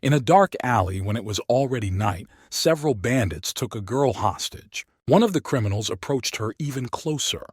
In a dark alley when it was already night, several bandits took a girl hostage. One of the criminals approached her even closer,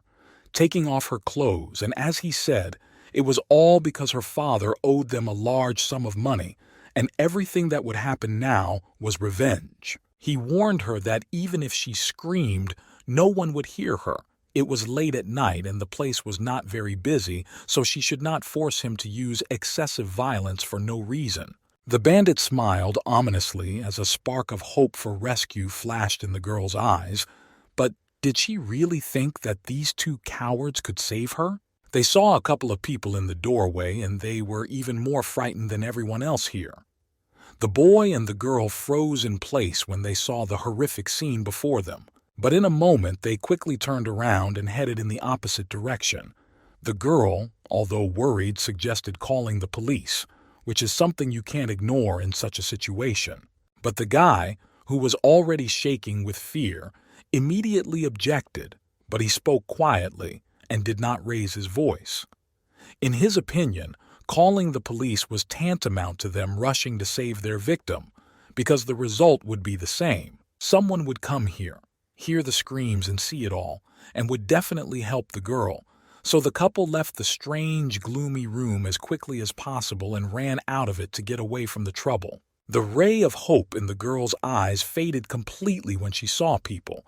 taking off her clothes, and as he said, it was all because her father owed them a large sum of money, and everything that would happen now was revenge. He warned her that even if she screamed, no one would hear her. It was late at night and the place was not very busy, so she should not force him to use excessive violence for no reason. The bandit smiled ominously as a spark of hope for rescue flashed in the girl's eyes, but did she really think that these two cowards could save her? They saw a couple of people in the doorway and they were even more frightened than everyone else here. The boy and the girl froze in place when they saw the horrific scene before them. But in a moment they quickly turned around and headed in the opposite direction. The girl, although worried, suggested calling the police, which is something you can't ignore in such a situation. But the guy, who was already shaking with fear, immediately objected, but he spoke quietly and did not raise his voice. In his opinion, calling the police was tantamount to them rushing to save their victim, because the result would be the same. Someone would come here, hear the screams and see it all, and would definitely help the girl. So the couple left the strange, gloomy room as quickly as possible and ran out of it to get away from the trouble. The ray of hope in the girl's eyes faded completely when she saw people.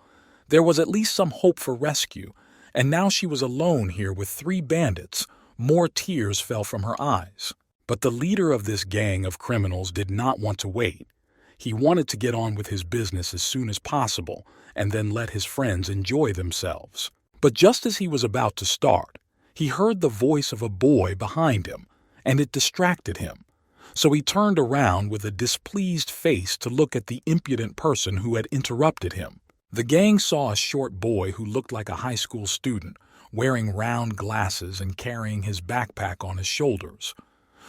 There was at least some hope for rescue, and now she was alone here with 3 bandits. More tears fell from her eyes. But the leader of this gang of criminals did not want to wait. He wanted to get on with his business as soon as possible and then let his friends enjoy themselves. But just as he was about to start, he heard the voice of a boy behind him, and it distracted him. So he turned around with a displeased face to look at the impudent person who had interrupted him. The gang saw a short boy who looked like a high school student, wearing round glasses and carrying his backpack on his shoulders.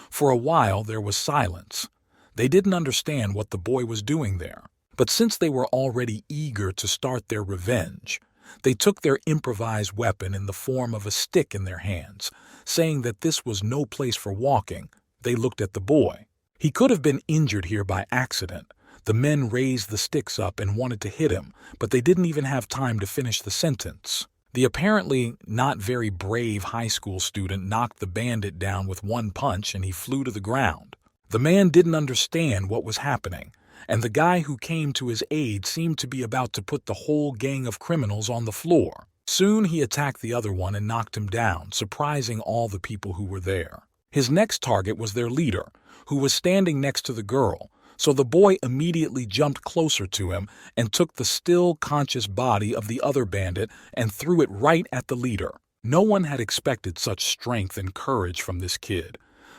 For a while there was silence. They didn't understand what the boy was doing there. But since they were already eager to start their revenge, they took their improvised weapon in the form of a stick in their hands, saying that this was no place for walking. They looked at the boy. He could have been injured here by accident. The men raised the sticks up and wanted to hit him, but they didn't even have time to finish the sentence. The apparently not very brave high school student knocked the bandit down with one punch and he flew to the ground. The man didn't understand what was happening, and the guy who came to his aid seemed to be about to put the whole gang of criminals on the floor. Soon he attacked the other one and knocked him down, surprising all the people who were there. His next target was their leader, who was standing next to the girl, so the boy immediately jumped closer to him and took the still conscious body of the other bandit and threw it right at the leader. No one had expected such strength and courage from this kid.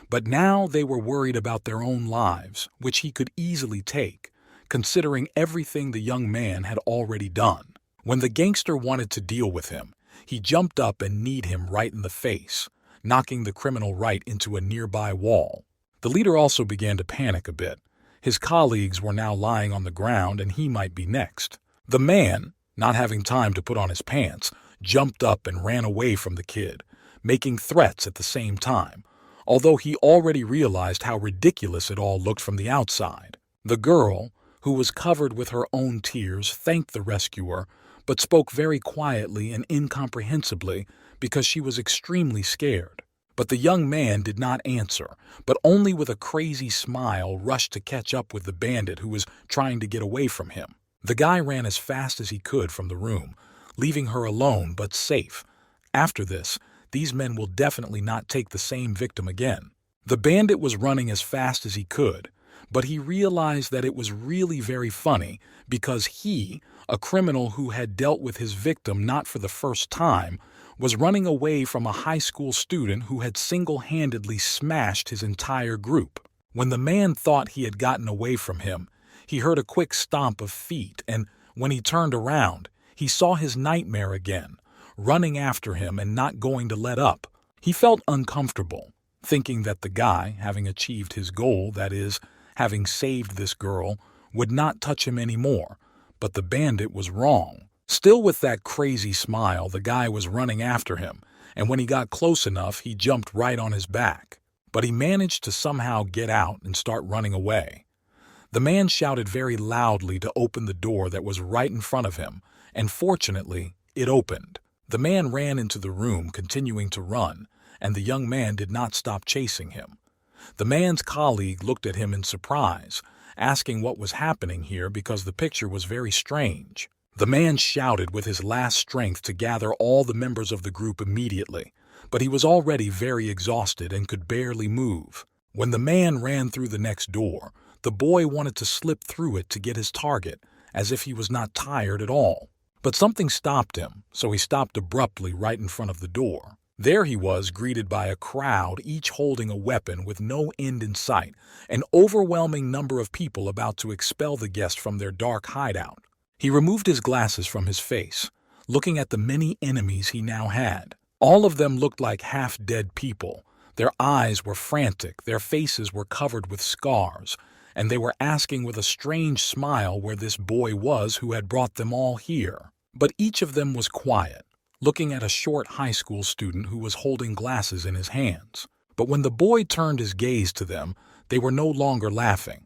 But now they were worried about their own lives, which he could easily take, considering everything the young man had already done. When the gangster wanted to deal with him, he jumped up and kneed him right in the face, knocking the criminal right into a nearby wall. The leader also began to panic a bit. His colleagues were now lying on the ground and he might be next. The man, not having time to put on his pants, jumped up and ran away from the kid, making threats at the same time, although he already realized how ridiculous it all looked from the outside. The girl, who was covered with her own tears, thanked the rescuer, but spoke very quietly and incomprehensibly because she was extremely scared. But the young man did not answer, but only with a crazy smile rushed to catch up with the bandit who was trying to get away from him. The guy ran as fast as he could from the room, leaving her alone but safe. After this, these men will definitely not take the same victim again. The bandit was running as fast as he could, but he realized that it was really very funny because he, a criminal who had dealt with his victim not for the first time, was running away from a high school student who had single-handedly smashed his entire group. When the man thought he had gotten away from him, he heard a quick stomp of feet, and when he turned around, he saw his nightmare again, running after him and not going to let up. He felt uncomfortable, thinking that the guy, having achieved his goal, that is, having saved this girl, would not touch him anymore, but the bandit was wrong. Still with that crazy smile, the guy was running after him, and when he got close enough, he jumped right on his back. But he managed to somehow get out and start running away. The man shouted very loudly to open the door that was right in front of him, and fortunately, it opened. The man ran into the room, continuing to run, and the young man did not stop chasing him. The man's colleague looked at him in surprise, asking what was happening here because the picture was very strange. The man shouted with his last strength to gather all the members of the group immediately, but he was already very exhausted and could barely move. When the man ran through the next door, the boy wanted to slip through it to get his target, as if he was not tired at all. But something stopped him, so he stopped abruptly right in front of the door. There he was, greeted by a crowd, each holding a weapon with no end in sight, an overwhelming number of people about to expel the guest from their dark hideout. He removed his glasses from his face, looking at the many enemies he now had. All of them looked like half-dead people. Their eyes were frantic, their faces were covered with scars, and they were asking with a strange smile where this boy was who had brought them all here. But each of them was quiet, looking at a short high school student who was holding glasses in his hands. But when the boy turned his gaze to them, they were no longer laughing.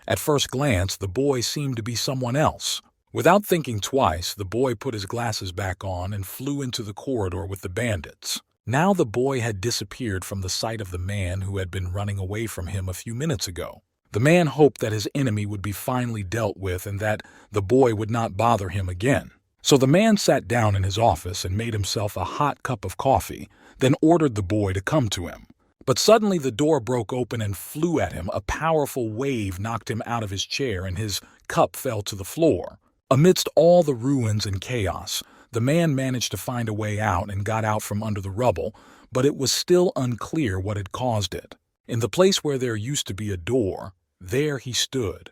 At first glance, the boy seemed to be someone else. Without thinking twice, the boy put his glasses back on and flew into the corridor with the bandits. Now the boy had disappeared from the sight of the man who had been running away from him a few minutes ago. The man hoped that his enemy would be finally dealt with and that the boy would not bother him again. So the man sat down in his office and made himself a hot cup of coffee, then ordered the boy to come to him. But suddenly the door broke open and flew at him. A powerful wave knocked him out of his chair and his cup fell to the floor. Amidst all the ruins and chaos, the man managed to find a way out and got out from under the rubble, but it was still unclear what had caused it. In the place where there used to be a door, there he stood.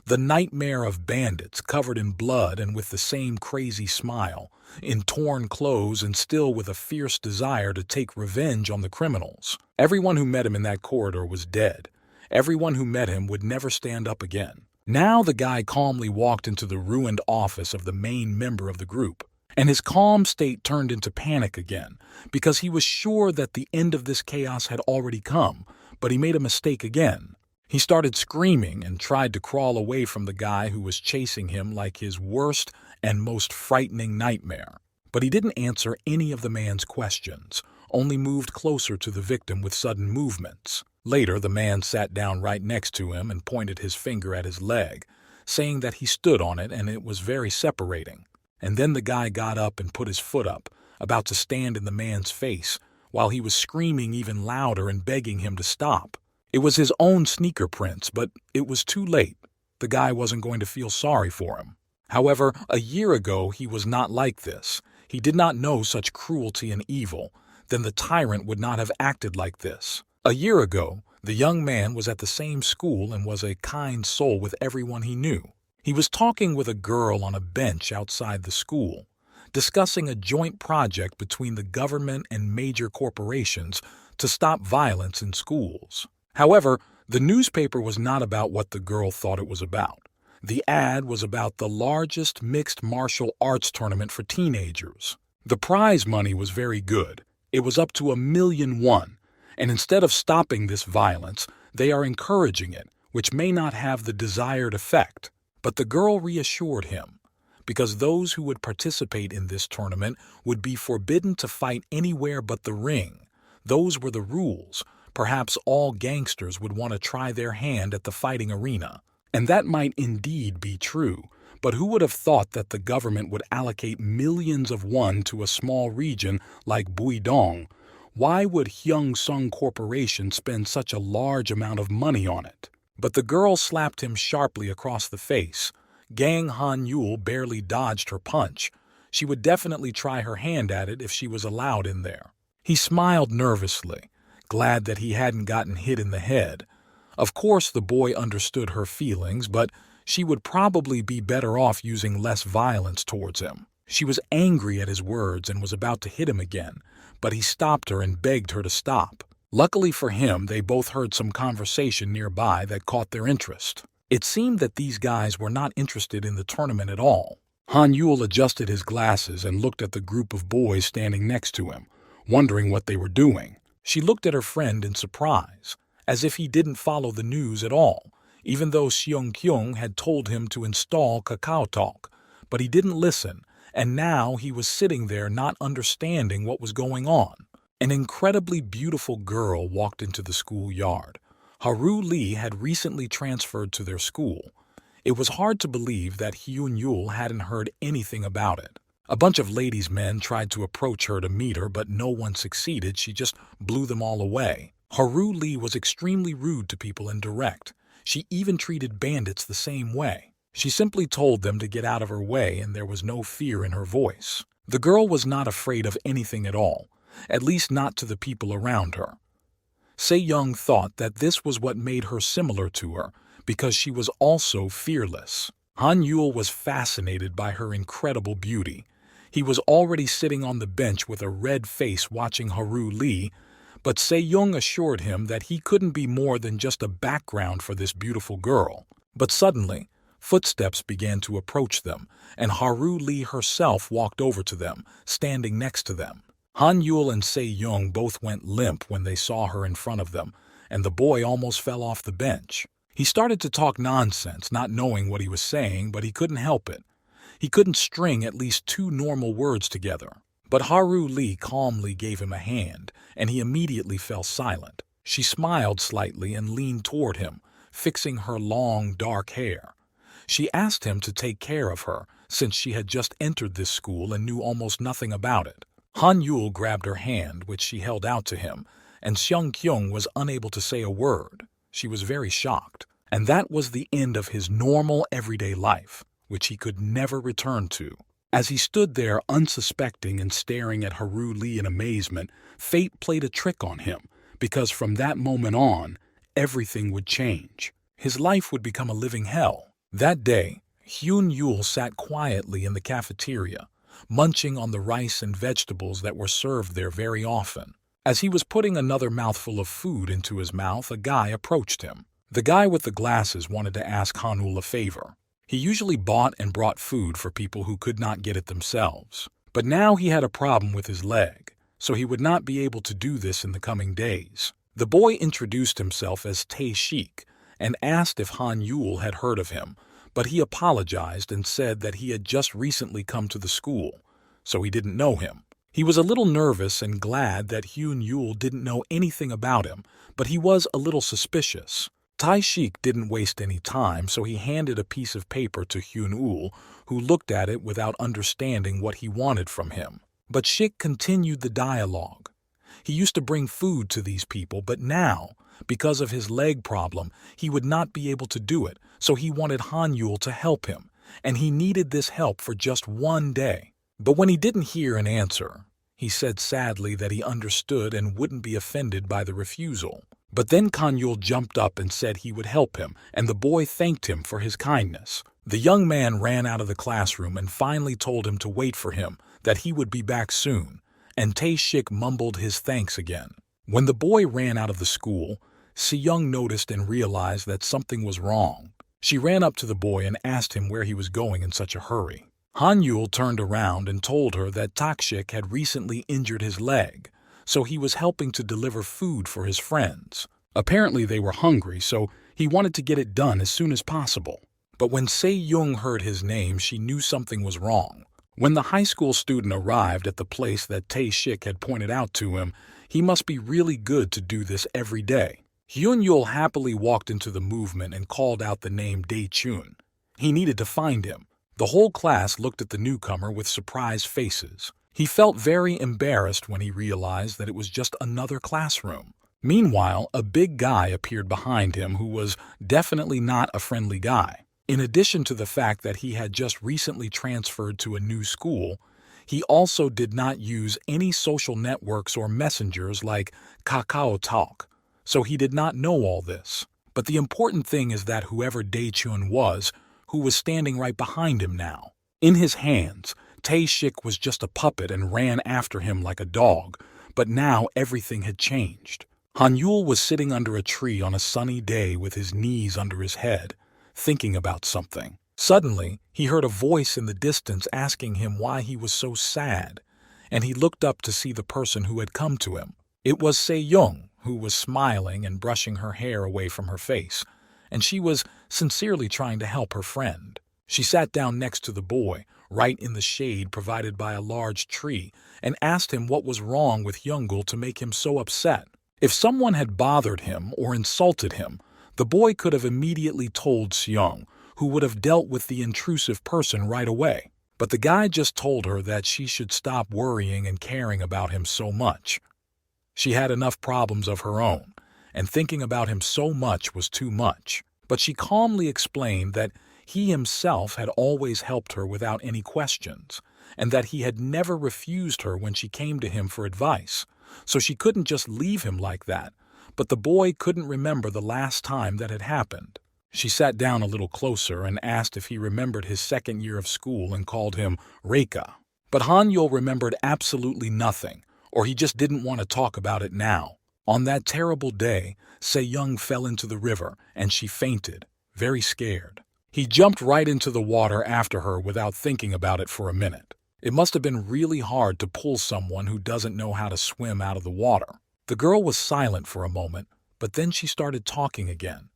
The nightmare of bandits covered in blood and with the same crazy smile, in torn clothes and still with a fierce desire to take revenge on the criminals. Everyone who met him in that corridor was dead. Everyone who met him would never stand up again. Now the guy calmly walked into the ruined office of the main member of the group, and his calm state turned into panic again, because he was sure that the end of this chaos had already come, but he made a mistake again. He started screaming and tried to crawl away from the guy who was chasing him like his worst and most frightening nightmare. But he didn't answer any of the man's questions, only moved closer to the victim with sudden movements. Later, the man sat down right next to him and pointed his finger at his leg, saying that he stood on it and it was very separating. And then the guy got up and put his foot up, about to stand in the man's face, while he was screaming even louder and begging him to stop. It was his own sneaker prints, but it was too late. The guy wasn't going to feel sorry for him. However, a year ago he was not like this. He did not know such cruelty and evil. Then the tyrant would not have acted like this. A year ago, the young man was at the same school and was a kind soul with everyone he knew. He was talking with a girl on a bench outside the school, discussing a joint project between the government and major corporations to stop violence in schools. However, the newspaper was not about what the girl thought it was about. The ad was about the largest mixed martial arts tournament for teenagers. The prize money was very good. It was up to $1,000,000, and instead of stopping this violence, they are encouraging it, which may not have the desired effect. But the girl reassured him, because those who would participate in this tournament would be forbidden to fight anywhere but the ring. Those were the rules. Perhaps all gangsters would want to try their hand at the fighting arena. And that might indeed be true, but who would have thought that the government would allocate millions of won to a small region like Buidong? Why would Hyung-Sung Corporation spend such a large amount of money on it? But the girl slapped him sharply across the face. Gang Han-yul barely dodged her punch. She would definitely try her hand at it if she was allowed in there. He smiled nervously, glad that he hadn't gotten hit in the head. Of course, the boy understood her feelings, but she would probably be better off using less violence towards him. She was angry at his words and was about to hit him again, but he stopped her and begged her to stop. Luckily for him, they both heard some conversation nearby that caught their interest. It seemed that these guys were not interested in the tournament at all. Han-yul adjusted his glasses and looked at the group of boys standing next to him, wondering what they were doing. She looked at her friend in surprise, as if he didn't follow the news at all, even though Seung Kyung had told him to install Kakao Talk. But he didn't listen, and now he was sitting there not understanding what was going on. An incredibly beautiful girl walked into the schoolyard. Haru Lee had recently transferred to their school. It was hard to believe that Hyun Yul hadn't heard anything about it. A bunch of ladies' men tried to approach her to meet her, but no one succeeded. She just blew them all away. Haru Lee was extremely rude to people and direct. She even treated bandits the same way. She simply told them to get out of her way, and there was no fear in her voice. The girl was not afraid of anything at all, at least not to the people around her. Se-young thought that this was what made her similar to her, because she was also fearless. Han Yul was fascinated by her incredible beauty. He was already sitting on the bench with a red face watching Haru Lee, but Se-young assured him that he couldn't be more than just a background for this beautiful girl. But suddenly, footsteps began to approach them, and Haru Lee herself walked over to them, standing next to them. Han Yul and Se-young both went limp when they saw her in front of them, and the boy almost fell off the bench. He started to talk nonsense, not knowing what he was saying, but he couldn't help it. He couldn't string at least 2 normal words together. But Haru Lee calmly gave him a hand, and he immediately fell silent. She smiled slightly and leaned toward him, fixing her long, dark hair. She asked him to take care of her, since she had just entered this school and knew almost nothing about it. Han Yul grabbed her hand, which she held out to him, and Seung Kyung was unable to say a word. She was very shocked. And that was the end of his normal, everyday life, which he could never return to. As he stood there unsuspecting and staring at Haru Lee in amazement, fate played a trick on him, because from that moment on, everything would change. His life would become a living hell. That day, Hyun Yul sat quietly in the cafeteria, munching on the rice and vegetables that were served there very often. As he was putting another mouthful of food into his mouth, a guy approached him. The guy with the glasses wanted to ask Hanul a favor. He usually bought and brought food for people who could not get it themselves. But now he had a problem with his leg, so he would not be able to do this in the coming days. The boy introduced himself as Tae-shik and asked if Han Yul had heard of him, but he apologized and said that he had just recently come to the school, so he didn't know him. He was a little nervous and glad that Hyun Yul didn't know anything about him, but he was a little suspicious. Tae-shik didn't waste any time, so he handed a piece of paper to Hyun Ul, who looked at it without understanding what he wanted from him. But Shik continued the dialogue. He used to bring food to these people, but now, because of his leg problem, he would not be able to do it, so he wanted Han Yul to help him, and he needed this help for just 1 day. But when he didn't hear an answer, he said sadly that he understood and wouldn't be offended by the refusal. But then Han Yul jumped up and said he would help him, and the boy thanked him for his kindness. The young man ran out of the classroom and finally told him to wait for him, that he would be back soon, and Tae-shik mumbled his thanks again. When the boy ran out of the school, Se-young noticed and realized that something was wrong. She ran up to the boy and asked him where he was going in such a hurry. Han Yul turned around and told her that Tak-shik had recently injured his leg, so he was helping to deliver food for his friends. Apparently they were hungry, so he wanted to get it done as soon as possible. But when Se-young heard his name, she knew something was wrong. When the high school student arrived at the place that Tae-shik had pointed out to him, he must be really good to do this every day. Hyun Yul happily walked into the movement and called out the name Dae-chun. He needed to find him. The whole class looked at the newcomer with surprised faces. He felt very embarrassed when he realized that it was just another classroom. Meanwhile, a big guy appeared behind him who was definitely not a friendly guy. In addition to the fact that he had just recently transferred to a new school, he also did not use any social networks or messengers like Kakao Talk, so he did not know all this. But the important thing is that whoever Dae-chun was, who was standing right behind him now. In his hands, Tae-shik was just a puppet and ran after him like a dog, but now everything had changed. Han Yul was sitting under a tree on a sunny day with his knees under his head, thinking about something. Suddenly, he heard a voice in the distance asking him why he was so sad, and he looked up to see the person who had come to him. It was Se-young, who was smiling and brushing her hair away from her face, and she was sincerely trying to help her friend. She sat down next to the boy, right in the shade provided by a large tree, and asked him what was wrong with Youngul to make him so upset. If someone had bothered him or insulted him, the boy could have immediately told Seong, who would have dealt with the intrusive person right away. But the guy just told her that she should stop worrying and caring about him so much. She had enough problems of her own, and thinking about him so much was too much. But she calmly explained that he himself had always helped her without any questions, and that he had never refused her when she came to him for advice, so she couldn't just leave him like that. But the boy couldn't remember the last time that had happened. She sat down a little closer and asked if he remembered his second year of school and called him Reika. But Han-yul remembered absolutely nothing, or he just didn't want to talk about it now. On that terrible day, Se-young fell into the river and she fainted, very scared. He jumped right into the water after her without thinking about it for a minute. It must have been really hard to pull someone who doesn't know how to swim out of the water. The girl was silent for a moment, but then she started talking again.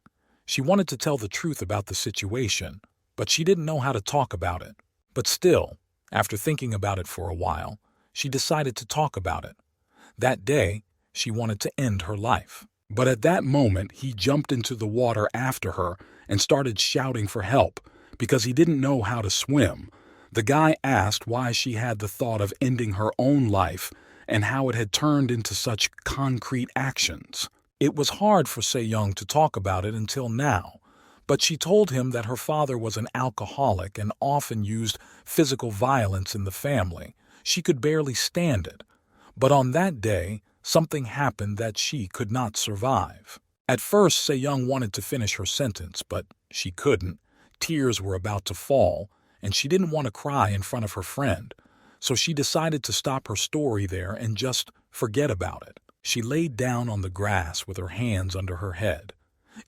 She wanted to tell the truth about the situation, but she didn't know how to talk about it. But still, after thinking about it for a while, she decided to talk about it. That day, she wanted to end her life. But at that moment, he jumped into the water after her and started shouting for help because he didn't know how to swim. The guy asked why she had the thought of ending her own life and how it had turned into such concrete actions. It was hard for Se-young to talk about it until now, but she told him that her father was an alcoholic and often used physical violence in the family. She could barely stand it. But on that day, something happened that she could not survive. At first, Se-young wanted to finish her sentence, but she couldn't. Tears were about to fall, and she didn't want to cry in front of her friend, so she decided to stop her story there and just forget about it. She laid down on the grass with her hands under her head.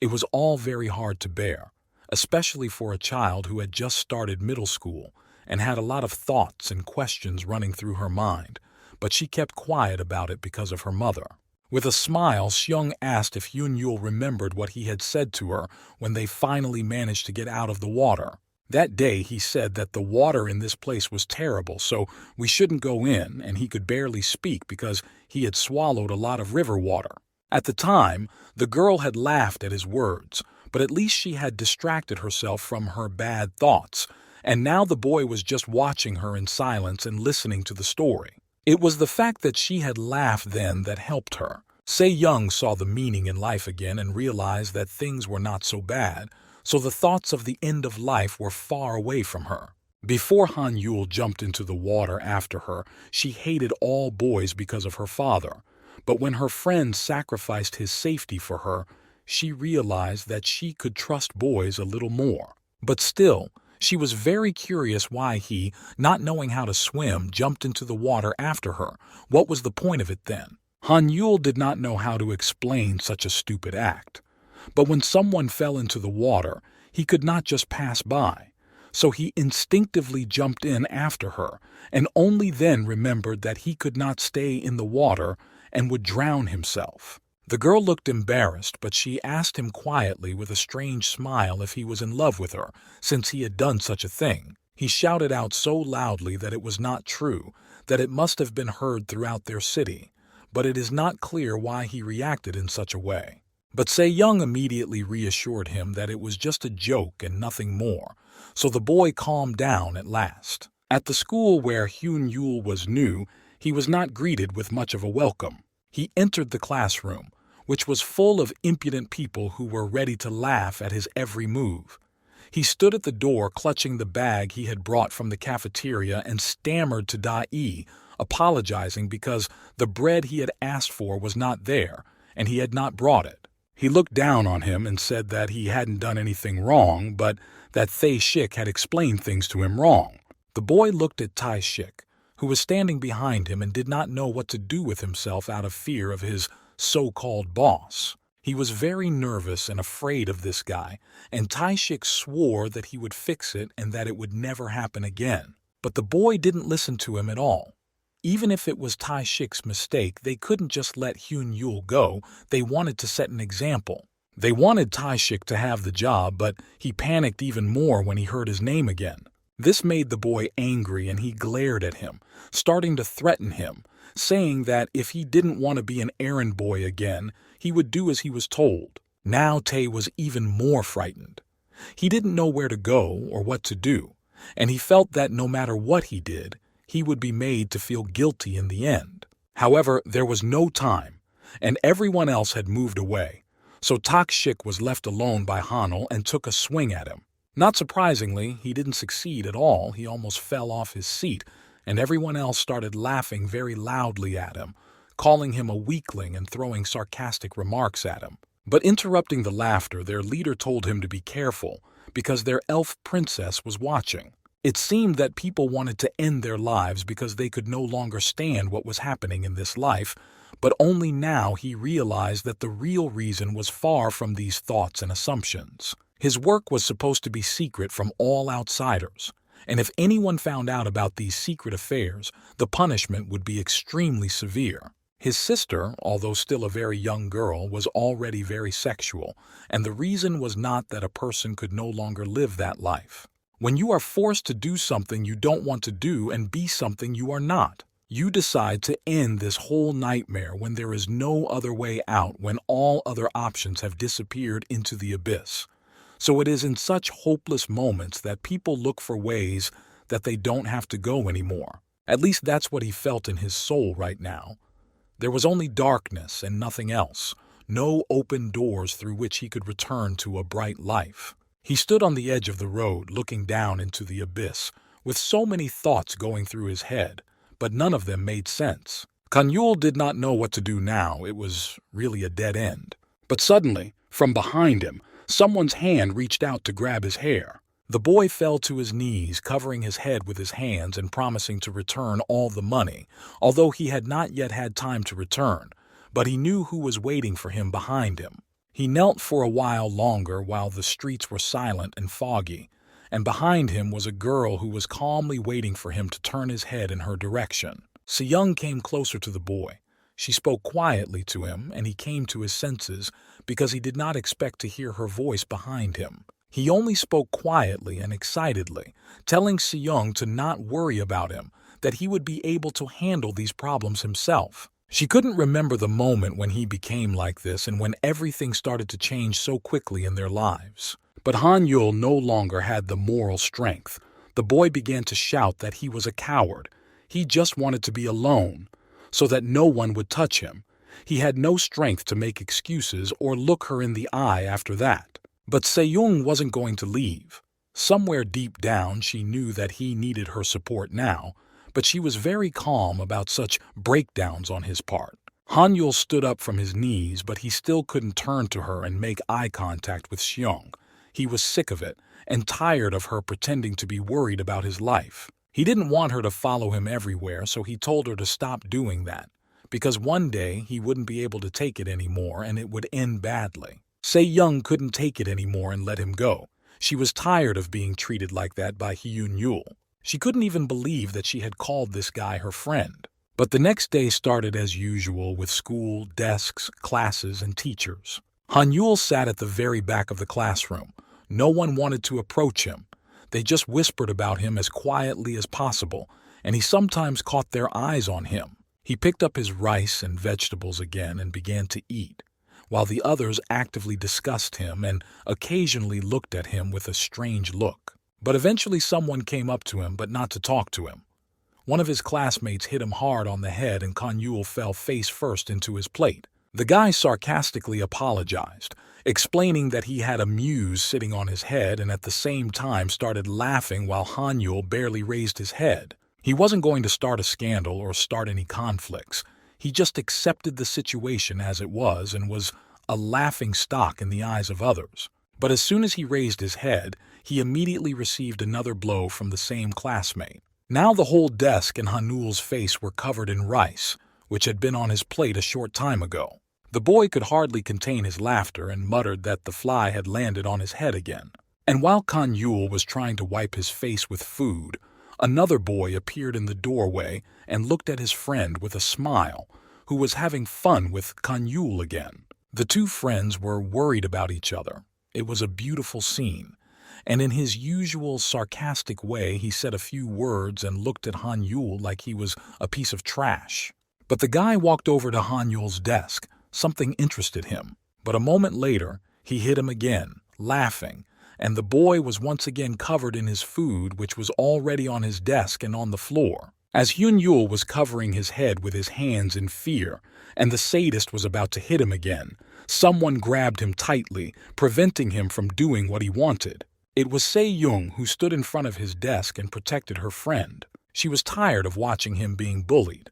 It was all very hard to bear, especially for a child who had just started middle school and had a lot of thoughts and questions running through her mind, but she kept quiet about it because of her mother. With a smile, Seong asked if Yoon-yul remembered what he had said to her when they finally managed to get out of the water. That day he said that the water in this place was terrible, so we shouldn't go in, and he could barely speak because he had swallowed a lot of river water. At the time, the girl had laughed at his words, but at least she had distracted herself from her bad thoughts, and now the boy was just watching her in silence and listening to the story. It was the fact that she had laughed then that helped her. Se-young saw the meaning in life again and realized that things were not so bad, so the thoughts of the end of life were far away from her. Before Han-yul jumped into the water after her, she hated all boys because of her father. But when her friend sacrificed his safety for her, she realized that she could trust boys a little more. But still, she was very curious why he, not knowing how to swim, jumped into the water after her. What was the point of it then? Han-yul did not know how to explain such a stupid act. But when someone fell into the water, he could not just pass by. So he instinctively jumped in after her, and only then remembered that he could not stay in the water and would drown himself. The girl looked embarrassed, but she asked him quietly with a strange smile if he was in love with her, since he had done such a thing. He shouted out so loudly that it was not true, that it must have been heard throughout their city, but it is not clear why he reacted in such a way. But Se-young immediately reassured him that it was just a joke and nothing more, so the boy calmed down at last. At the school where Hyun-yul was new, he was not greeted with much of a welcome. He entered the classroom, which was full of impudent people who were ready to laugh at his every move. He stood at the door clutching the bag he had brought from the cafeteria and stammered to Da-ee, apologizing because the bread he had asked for was not there, and he had not brought it. He looked down on him and said that he hadn't done anything wrong, but that Tae-shik had explained things to him wrong. The boy looked at Tae-shik, who was standing behind him and did not know what to do with himself out of fear of his so-called boss. He was very nervous and afraid of this guy, and Tae-shik swore that he would fix it and that it would never happen again. But the boy didn't listen to him at all. Even if it was Tae-shik's mistake, they couldn't just let Hyun-yul go. They wanted to set an example. They wanted Taishik to have the job, but he panicked even more when he heard his name again. This made the boy angry and he glared at him, starting to threaten him, saying that if he didn't want to be an errand boy again, he would do as he was told. Now Tae was even more frightened. He didn't know where to go or what to do, and he felt that no matter what he did, he would be made to feel guilty in the end. However, there was no time, and everyone else had moved away, so Taishik was left alone by Hanul and took a swing at him. Not surprisingly, he didn't succeed at all. He almost fell off his seat, and everyone else started laughing very loudly at him, calling him a weakling and throwing sarcastic remarks at him. But interrupting the laughter, their leader told him to be careful because their elf princess was watching. It seemed that people wanted to end their lives because they could no longer stand what was happening in this life, but only now he realized that the real reason was far from these thoughts and assumptions. His work was supposed to be secret from all outsiders, and if anyone found out about these secret affairs, the punishment would be extremely severe. His sister, although still a very young girl, was already very sexual, and the reason was not that a person could no longer live that life. When you are forced to do something you don't want to do and be something you are not, you decide to end this whole nightmare when there is no other way out, when all other options have disappeared into the abyss. So it is in such hopeless moments that people look for ways that they don't have to go anymore. At least that's what he felt in his soul right now. There was only darkness and nothing else, no open doors through which he could return to a bright life. He stood on the edge of the road, looking down into the abyss, with so many thoughts going through his head, but none of them made sense. Kanyul did not know what to do now. It was really a dead end. But suddenly, from behind him, someone's hand reached out to grab his hair. The boy fell to his knees, covering his head with his hands and promising to return all the money, although he had not yet had time to return, but he knew who was waiting for him behind him. He knelt for a while longer while the streets were silent and foggy, and behind him was a girl who was calmly waiting for him to turn his head in her direction. Se-young came closer to the boy. She spoke quietly to him, and he came to his senses because he did not expect to hear her voice behind him. He only spoke quietly and excitedly, telling Se-young to not worry about him, that he would be able to handle these problems himself. She couldn't remember the moment when he became like this and when everything started to change so quickly in their lives. But Han-yul no longer had the moral strength. The boy began to shout that he was a coward. He just wanted to be alone, so that no one would touch him. He had no strength to make excuses or look her in the eye after that. But Se-young wasn't going to leave. Somewhere deep down she knew that he needed her support now, but she was very calm about such breakdowns on his part. Han-yul stood up from his knees, but he still couldn't turn to her and make eye contact with Se-young. He was sick of it and tired of her pretending to be worried about his life. He didn't want her to follow him everywhere, so he told her to stop doing that, because one day he wouldn't be able to take it anymore and it would end badly. Se-young couldn't take it anymore and let him go. She was tired of being treated like that by Hyun-yul. She couldn't even believe that she had called this guy her friend. But the next day started as usual with school, desks, classes, and teachers. Han-yul sat at the very back of the classroom. No one wanted to approach him. They just whispered about him as quietly as possible, and he sometimes caught their eyes on him. He picked up his rice and vegetables again and began to eat, while the others actively discussed him and occasionally looked at him with a strange look. But eventually someone came up to him, but not to talk to him. One of his classmates hit him hard on the head and Kanyul fell face first into his plate. The guy sarcastically apologized, explaining that he had a muse sitting on his head and at the same time started laughing while Han-yul barely raised his head. He wasn't going to start a scandal or start any conflicts. He just accepted the situation as it was and was a laughing stock in the eyes of others. But as soon as he raised his head, he immediately received another blow from the same classmate. Now the whole desk and Hanul's face were covered in rice, which had been on his plate a short time ago. The boy could hardly contain his laughter and muttered that the fly had landed on his head again. And while Kanyul was trying to wipe his face with food, another boy appeared in the doorway and looked at his friend with a smile, who was having fun with Kanyul again. The two friends were worried about each other. It was a beautiful scene, and in his usual sarcastic way he said a few words and looked at Han Yul like he was a piece of trash. But the guy walked over to Han Yul's desk. Something interested him. But a moment later, he hit him again, laughing, and the boy was once again covered in his food, which was already on his desk and on the floor. As Hyun Yul was covering his head with his hands in fear, and the sadist was about to hit him again, someone grabbed him tightly, preventing him from doing what he wanted. It was Se-young who stood in front of his desk and protected her friend. She was tired of watching him being bullied.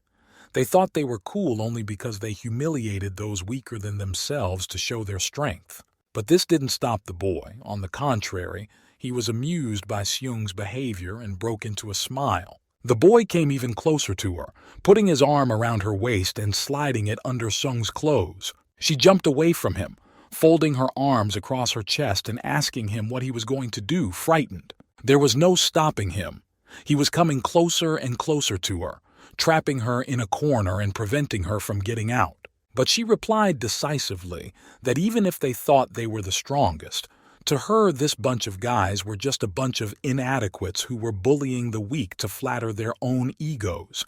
They thought they were cool only because they humiliated those weaker than themselves to show their strength. But this didn't stop the boy. On the contrary, he was amused by Seung's behavior and broke into a smile. The boy came even closer to her, putting his arm around her waist and sliding it under Seung's clothes. She jumped away from him, folding her arms across her chest and asking him what he was going to do, frightened. There was no stopping him. He was coming closer and closer to her, trapping her in a corner and preventing her from getting out. But she replied decisively that even if they thought they were the strongest, to her this bunch of guys were just a bunch of inadequates who were bullying the weak to flatter their own egos.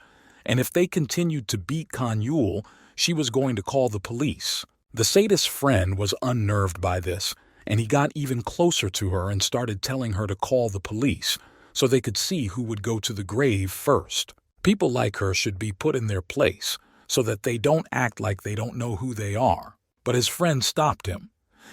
And if they continued to beat Han Yul, she was going to call the police. The sadist's friend was unnerved by this, and he got even closer to her and started telling her to call the police so they could see who would go to the grave first. People like her should be put in their place so that they don't act like they don't know who they are. But his friend stopped him.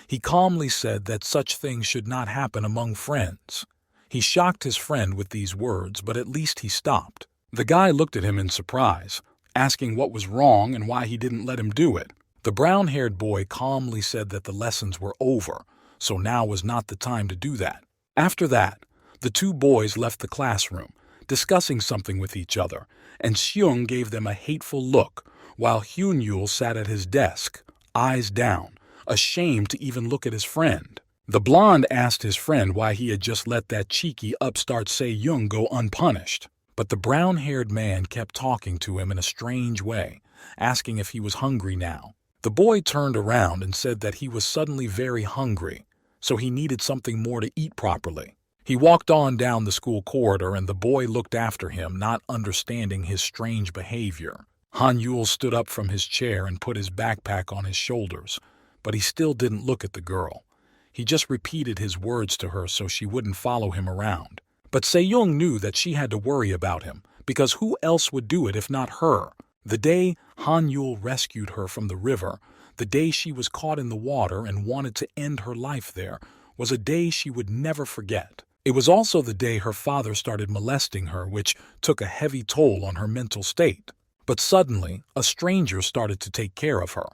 He calmly said that such things should not happen among friends. He shocked his friend with these words, but at least he stopped. The guy looked at him in surprise, asking what was wrong and why he didn't let him do it. The brown-haired boy calmly said that the lessons were over, so now was not the time to do that. After that, the two boys left the classroom, discussing something with each other, and Seung gave them a hateful look, while Hyun Yul sat at his desk, eyes down, ashamed to even look at his friend. The blonde asked his friend why he had just let that cheeky upstart Se-young go unpunished. But the brown-haired man kept talking to him in a strange way, asking if he was hungry now. The boy turned around and said that he was suddenly very hungry, so he needed something more to eat properly. He walked on down the school corridor and the boy looked after him, not understanding his strange behavior. Han Yul stood up from his chair and put his backpack on his shoulders, but he still didn't look at the girl. He just repeated his words to her so she wouldn't follow him around. But Se-young knew that she had to worry about him, because who else would do it if not her? The day Han Yul rescued her from the river, the day she was caught in the water and wanted to end her life there, was a day she would never forget. It was also the day her father started molesting her, which took a heavy toll on her mental state. But suddenly, a stranger started to take care of her,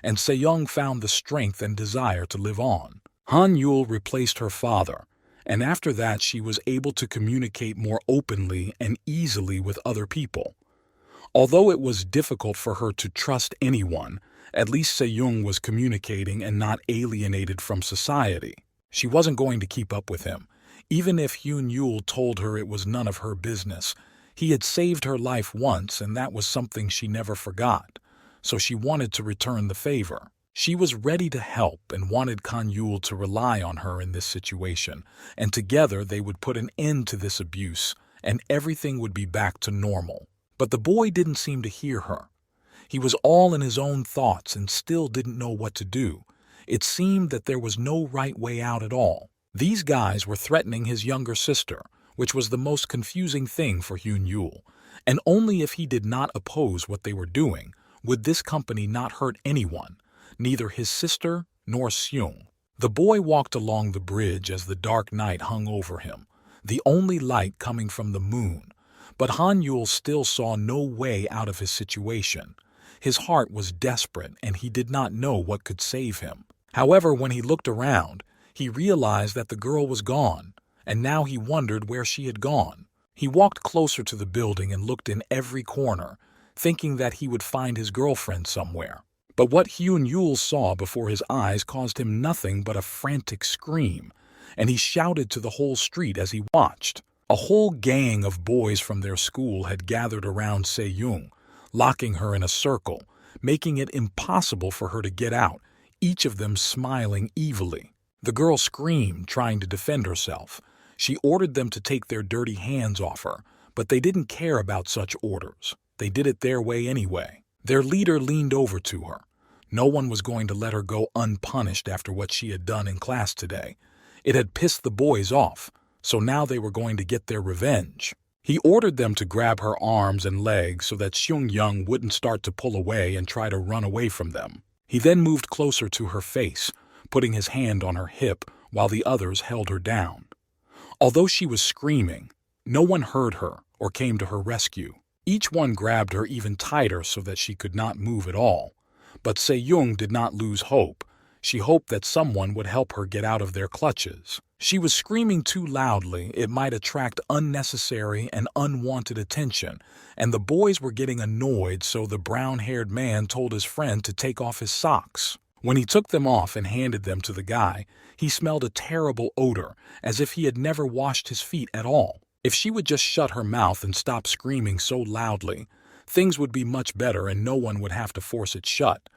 and Se-young found the strength and desire to live on. Han Yul replaced her father, and after that she was able to communicate more openly and easily with other people. Although it was difficult for her to trust anyone, at least Se-young was communicating and not alienated from society. She wasn't going to keep up with him. Even if Hyun Yul told her it was none of her business, he had saved her life once and that was something she never forgot, so she wanted to return the favor. She was ready to help and wanted Han Yul to rely on her in this situation, and together they would put an end to this abuse and everything would be back to normal. But the boy didn't seem to hear her. He was all in his own thoughts and still didn't know what to do. It seemed that there was no right way out at all. These guys were threatening his younger sister, which was the most confusing thing for Hyun Yul, and only if he did not oppose what they were doing would this company not hurt anyone, neither his sister nor Seung. The boy walked along the bridge as the dark night hung over him, the only light coming from the moon. But Han Yul still saw no way out of his situation. His heart was desperate and he did not know what could save him. However, when he looked around, he realized that the girl was gone, and now he wondered where she had gone. He walked closer to the building and looked in every corner, thinking that he would find his girlfriend somewhere. But what Hyun Yul saw before his eyes caused him nothing but a frantic scream, and he shouted to the whole street as he watched. A whole gang of boys from their school had gathered around Se-young, locking her in a circle, making it impossible for her to get out, each of them smiling evilly. The girl screamed, trying to defend herself. She ordered them to take their dirty hands off her, but they didn't care about such orders. They did it their way anyway. Their leader leaned over to her. No one was going to let her go unpunished after what she had done in class today. It had pissed the boys off, so now they were going to get their revenge. He ordered them to grab her arms and legs so that Seung-young wouldn't start to pull away and try to run away from them. He then moved closer to her face, putting his hand on her hip while the others held her down. Although she was screaming, no one heard her or came to her rescue. Each one grabbed her even tighter so that she could not move at all. But Se-young did not lose hope. She hoped that someone would help her get out of their clutches. She was screaming too loudly it might attract unnecessary and unwanted attention, and the boys were getting annoyed, so the brown-haired man told his friend to take off his socks. When he took them off and handed them to the guy, he smelled a terrible odor, as if he had never washed his feet at all. If she would just shut her mouth and stop screaming so loudly, things would be much better and no one would have to force it shut.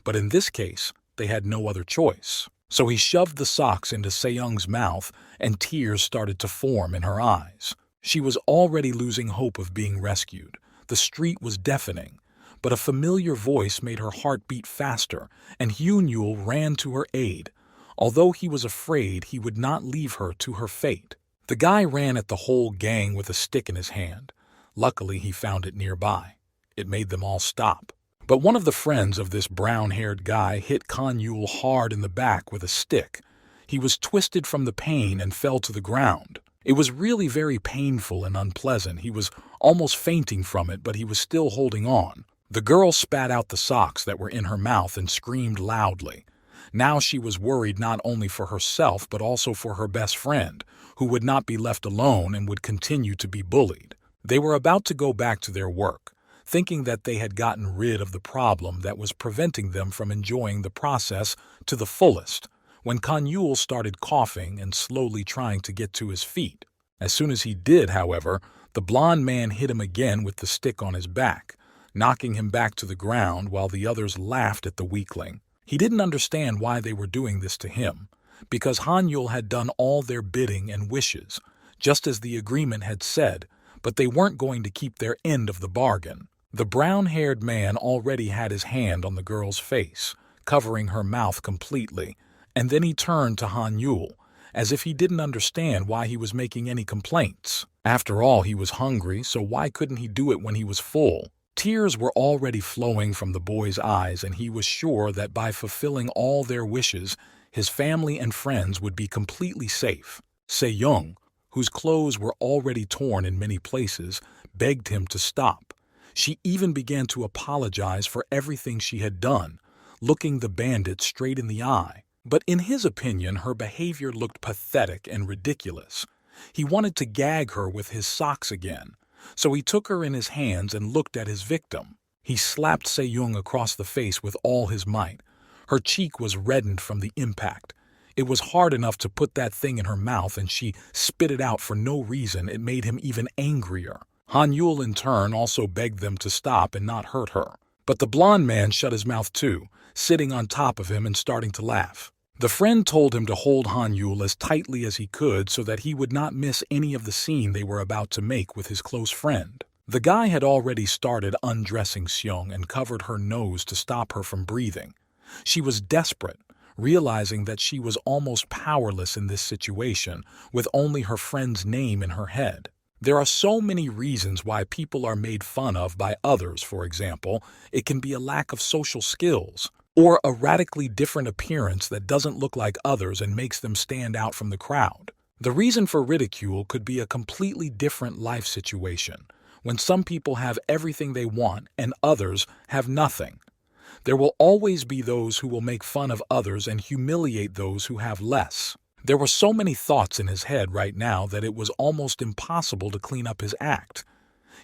But in this case, they had no other choice. So he shoved the socks into Se-young's mouth, and tears started to form in her eyes. She was already losing hope of being rescued. The street was deafening, but a familiar voice made her heart beat faster, and Hyun-yul ran to her aid. Although he was afraid he would not leave her to her fate. The guy ran at the whole gang with a stick in his hand. Luckily, he found it nearby. It made them all stop. But one of the friends of this brown-haired guy hit Kan-yul hard in the back with a stick. He was twisted from the pain and fell to the ground. It was really very painful and unpleasant. He was almost fainting from it, but he was still holding on. The girl spat out the socks that were in her mouth and screamed loudly. Now she was worried not only for herself but also for her best friend, who would not be left alone and would continue to be bullied. They were about to go back to their work, thinking that they had gotten rid of the problem that was preventing them from enjoying the process to the fullest, when Kan-yul started coughing and slowly trying to get to his feet. As soon as he did, however, the blond man hit him again with the stick on his back, knocking him back to the ground while the others laughed at the weakling. He didn't understand why they were doing this to him, because Han-yul had done all their bidding and wishes, just as the agreement had said, but they weren't going to keep their end of the bargain. The brown-haired man already had his hand on the girl's face, covering her mouth completely, and then he turned to Han-yul, as if he didn't understand why he was making any complaints. After all, he was hungry, so why couldn't he do it when he was full? Tears were already flowing from the boy's eyes, and he was sure that by fulfilling all their wishes, his family and friends would be completely safe. Se-young, whose clothes were already torn in many places, begged him to stop. She even began to apologize for everything she had done, looking the bandit straight in the eye. But in his opinion, her behavior looked pathetic and ridiculous. He wanted to gag her with his socks again, so he took her in his hands and looked at his victim. He slapped Se-young across the face with all his might. Her cheek was reddened from the impact. It was hard enough to put that thing in her mouth, and she spit it out for no reason. It made him even angrier. Han-yul in turn also begged them to stop and not hurt her. But the blond man shut his mouth too, sitting on top of him and starting to laugh. The friend told him to hold Han-yul as tightly as he could so that he would not miss any of the scene they were about to make with his close friend. The guy had already started undressing Seung and covered her nose to stop her from breathing. She was desperate, realizing that she was almost powerless in this situation with only her friend's name in her head. There are so many reasons why people are made fun of by others. For example, it can be a lack of social skills, or a radically different appearance that doesn't look like others and makes them stand out from the crowd. The reason for ridicule could be a completely different life situation, when some people have everything they want and others have nothing. There will always be those who will make fun of others and humiliate those who have less. There were so many thoughts in his head right now that it was almost impossible to clean up his act.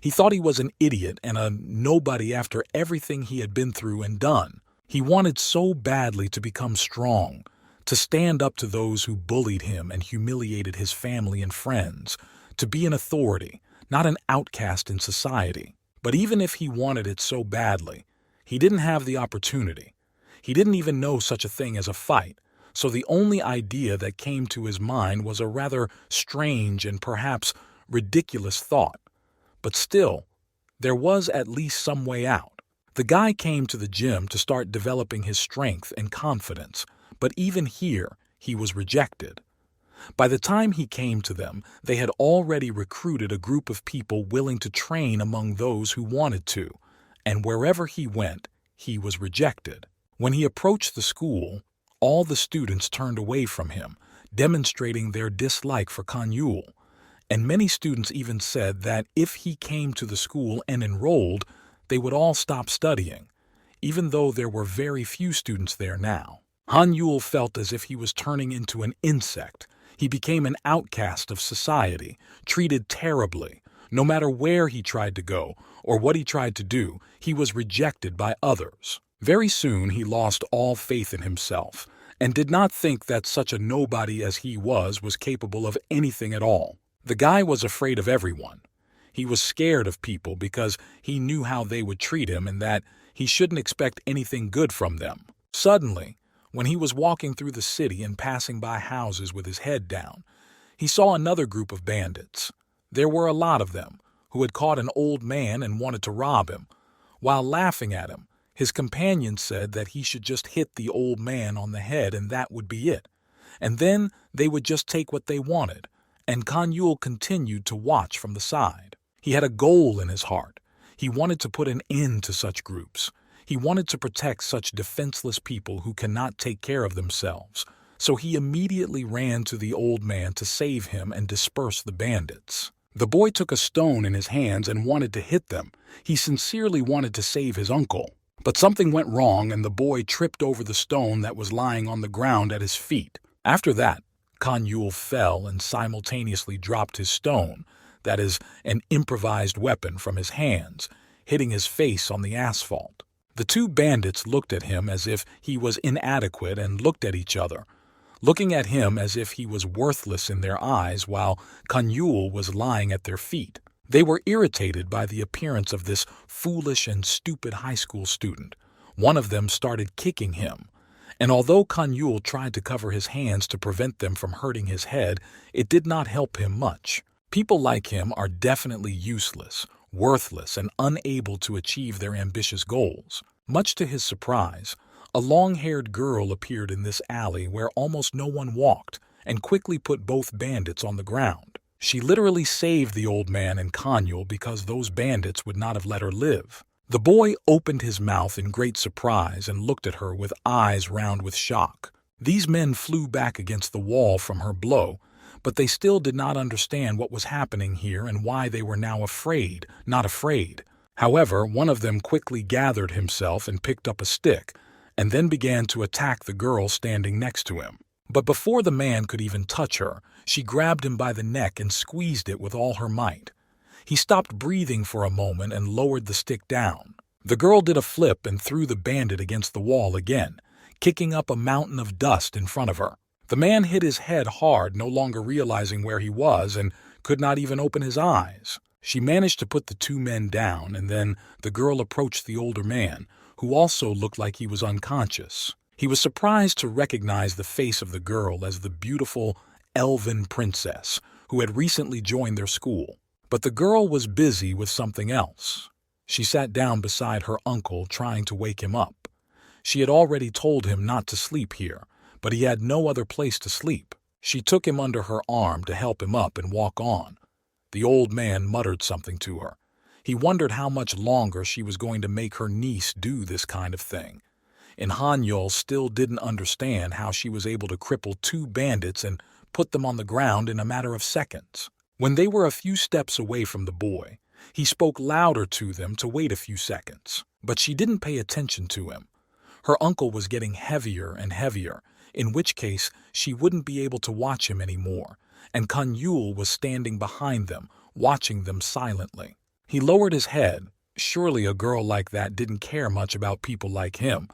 He thought he was an idiot and a nobody after everything he had been through and done. He wanted so badly to become strong, to stand up to those who bullied him and humiliated his family and friends, to be an authority, not an outcast in society. But even if he wanted it so badly, he didn't have the opportunity. He didn't even know such a thing as a fight, so the only idea that came to his mind was a rather strange and perhaps ridiculous thought. But still, there was at least some way out. The guy came to the gym to start developing his strength and confidence, but even here, he was rejected. By the time he came to them, they had already recruited a group of people willing to train among those who wanted to, and wherever he went, he was rejected. When he approached the school, all the students turned away from him, demonstrating their dislike for Kanyul, and many students even said that if he came to the school and enrolled, they would all stop studying, even though there were very few students there now. Hanyul felt as if he was turning into an insect. He became an outcast of society, treated terribly. No matter where he tried to go or what he tried to do, he was rejected by others. Very soon he lost all faith in himself and did not think that such a nobody as he was capable of anything at all. The guy was afraid of everyone. He was scared of people because he knew how they would treat him and that he shouldn't expect anything good from them. Suddenly, when he was walking through the city and passing by houses with his head down, he saw another group of bandits. There were a lot of them, who had caught an old man and wanted to rob him. While laughing at him, his companion said that he should just hit the old man on the head and that would be it. And then they would just take what they wanted, and Kanyul continued to watch from the side. He had a goal in his heart. He wanted to put an end to such groups. He wanted to protect such defenseless people who cannot take care of themselves, so he immediately ran to the old man to save him and disperse the bandits. The boy took a stone in his hands and wanted to hit them. He sincerely wanted to save his uncle. But something went wrong and the boy tripped over the stone that was lying on the ground at his feet. After that, Kanyul fell and simultaneously dropped his stone, that is, an improvised weapon, from his hands, hitting his face on the asphalt. The two bandits looked at him as if he was inadequate and looked at each other, looking at him as if he was worthless in their eyes while Kanyul was lying at their feet. They were irritated by the appearance of this foolish and stupid high school student. One of them started kicking him, and although Kanyul tried to cover his hands to prevent them from hurting his head, it did not help him much. People like him are definitely useless, worthless, and unable to achieve their ambitious goals. Much to his surprise, a long-haired girl appeared in this alley where almost no one walked and quickly put both bandits on the ground. She literally saved the old man and Kanyul because those bandits would not have let her live. The boy opened his mouth in great surprise and looked at her with eyes round with shock. These men flew back against the wall from her blow, but they still did not understand what was happening here and why they were now not afraid. However, one of them quickly gathered himself and picked up a stick, and then began to attack the girl standing next to him. But before the man could even touch her, she grabbed him by the neck and squeezed it with all her might. He stopped breathing for a moment and lowered the stick down. The girl did a flip and threw the bandit against the wall again, kicking up a mountain of dust in front of her. The man hit his head hard, no longer realizing where he was and could not even open his eyes. She managed to put the two men down, and then the girl approached the older man, who also looked like he was unconscious. He was surprised to recognize the face of the girl as the beautiful elven princess who had recently joined their school. But the girl was busy with something else. She sat down beside her uncle, trying to wake him up. She had already told him not to sleep here, but he had no other place to sleep. She took him under her arm to help him up and walk on. The old man muttered something to her. He wondered how much longer she was going to make her niece do this kind of thing. And Hanyul still didn't understand how she was able to cripple two bandits and put them on the ground in a matter of seconds. When they were a few steps away from the boy, he spoke louder to them to wait a few seconds, but she didn't pay attention to him. Her uncle was getting heavier and heavier, in which case she wouldn't be able to watch him anymore, and Kanyul was standing behind them, watching them silently. He lowered his head. Surely a girl like that didn't care much about people like him,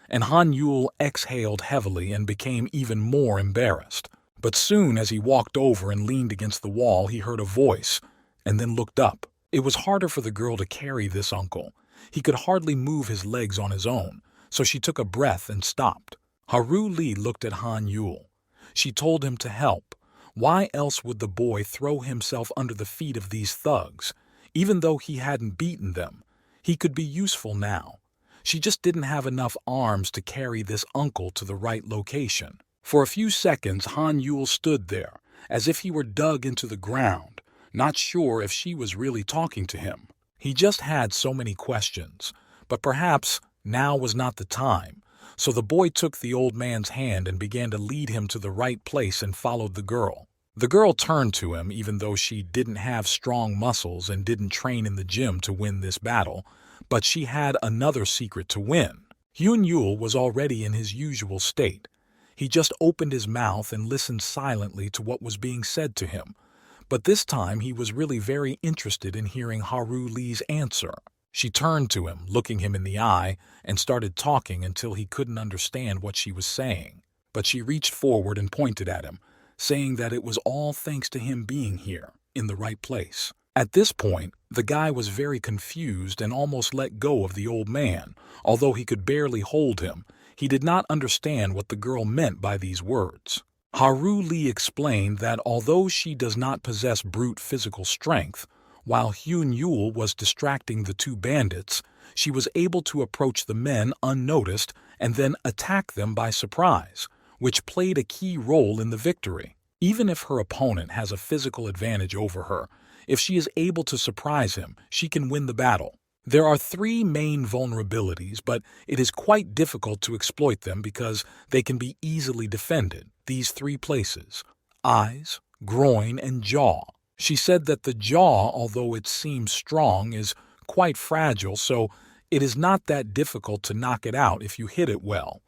and Hanyul exhaled heavily and became even more embarrassed. But soon as he walked over and leaned against the wall, he heard a voice, and then looked up. It was harder for the girl to carry this uncle. He could hardly move his legs on his own, so she took a breath and stopped. Haru Lee looked at Han Yul. She told him to help. Why else would the boy throw himself under the feet of these thugs? Even though he hadn't beaten them, he could be useful now. She just didn't have enough arms to carry this uncle to the right location. For a few seconds, Han Yul stood there, as if he were dug into the ground, not sure if she was really talking to him. He just had so many questions, but perhaps now was not the time. So the boy took the old man's hand and began to lead him to the right place and followed the girl. The girl turned to him even though she didn't have strong muscles and didn't train in the gym to win this battle, but she had another secret to win. Hyun Yul was already in his usual state. He just opened his mouth and listened silently to what was being said to him. But this time he was really very interested in hearing Haru Lee's answer. She turned to him, looking him in the eye, and started talking until he couldn't understand what she was saying. But she reached forward and pointed at him, saying that it was all thanks to him being here, in the right place. At this point, the guy was very confused and almost let go of the old man. Although he could barely hold him, he did not understand what the girl meant by these words. Haru Lee explained that although she does not possess brute physical strength, while Hyun Yul was distracting the two bandits, she was able to approach the men unnoticed and then attack them by surprise, which played a key role in the victory. Even if her opponent has a physical advantage over her, if she is able to surprise him, she can win the battle. There are three main vulnerabilities, but it is quite difficult to exploit them because they can be easily defended. These three places: eyes, groin, and jaw. She said that the jaw, although it seems strong, is quite fragile, so it is not that difficult to knock it out if you hit it well.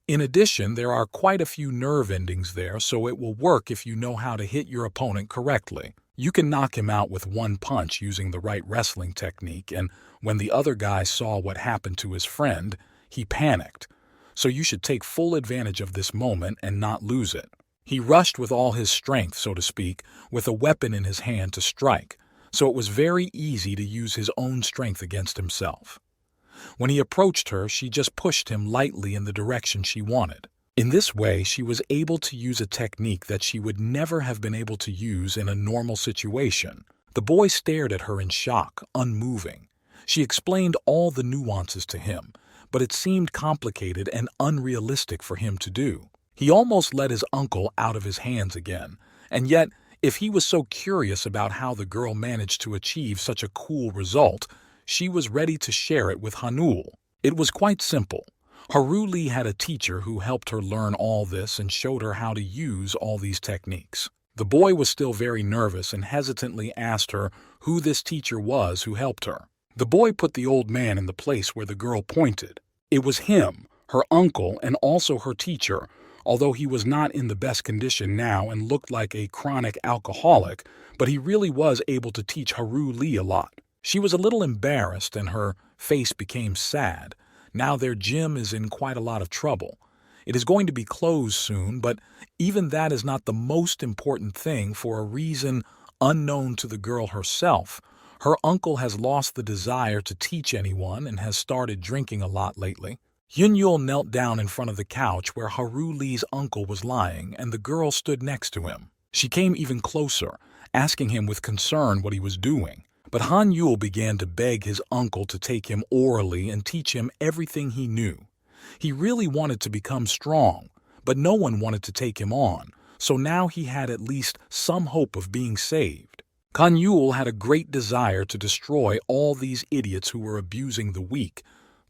In addition, there are quite a few nerve endings there, so it will work if you know how to hit your opponent correctly. You can knock him out with one punch using the right wrestling technique, and when the other guy saw what happened to his friend, he panicked. So you should take full advantage of this moment and not lose it. He rushed with all his strength, so to speak, with a weapon in his hand to strike, so it was very easy to use his own strength against himself. When he approached her, she just pushed him lightly in the direction she wanted. In this way, she was able to use a technique that she would never have been able to use in a normal situation. The boy stared at her in shock, unmoving. She explained all the nuances to him, but it seemed complicated and unrealistic for him to do. He almost let his uncle out of his hands again, and yet, if he was so curious about how the girl managed to achieve such a cool result, she was ready to share it with Hanul. It was quite simple. Haru Lee had a teacher who helped her learn all this and showed her how to use all these techniques. The boy was still very nervous and hesitantly asked her who this teacher was who helped her. The boy put the old man in the place where the girl pointed. It was him, her uncle, and also her teacher, although he was not in the best condition now and looked like a chronic alcoholic, but he really was able to teach Haru Lee a lot. She was a little embarrassed and her face became sad. Now their gym is in quite a lot of trouble. It is going to be closed soon, but even that is not the most important thing for a reason unknown to the girl herself. Her uncle has lost the desire to teach anyone and has started drinking a lot lately. Hyun Yul knelt down in front of the couch where Haru Lee's uncle was lying, and the girl stood next to him. She came even closer, asking him with concern what he was doing. But Han Yul began to beg his uncle to take him orally and teach him everything he knew. He really wanted to become strong, but no one wanted to take him on, so now he had at least some hope of being saved. Han Yul had a great desire to destroy all these idiots who were abusing the weak,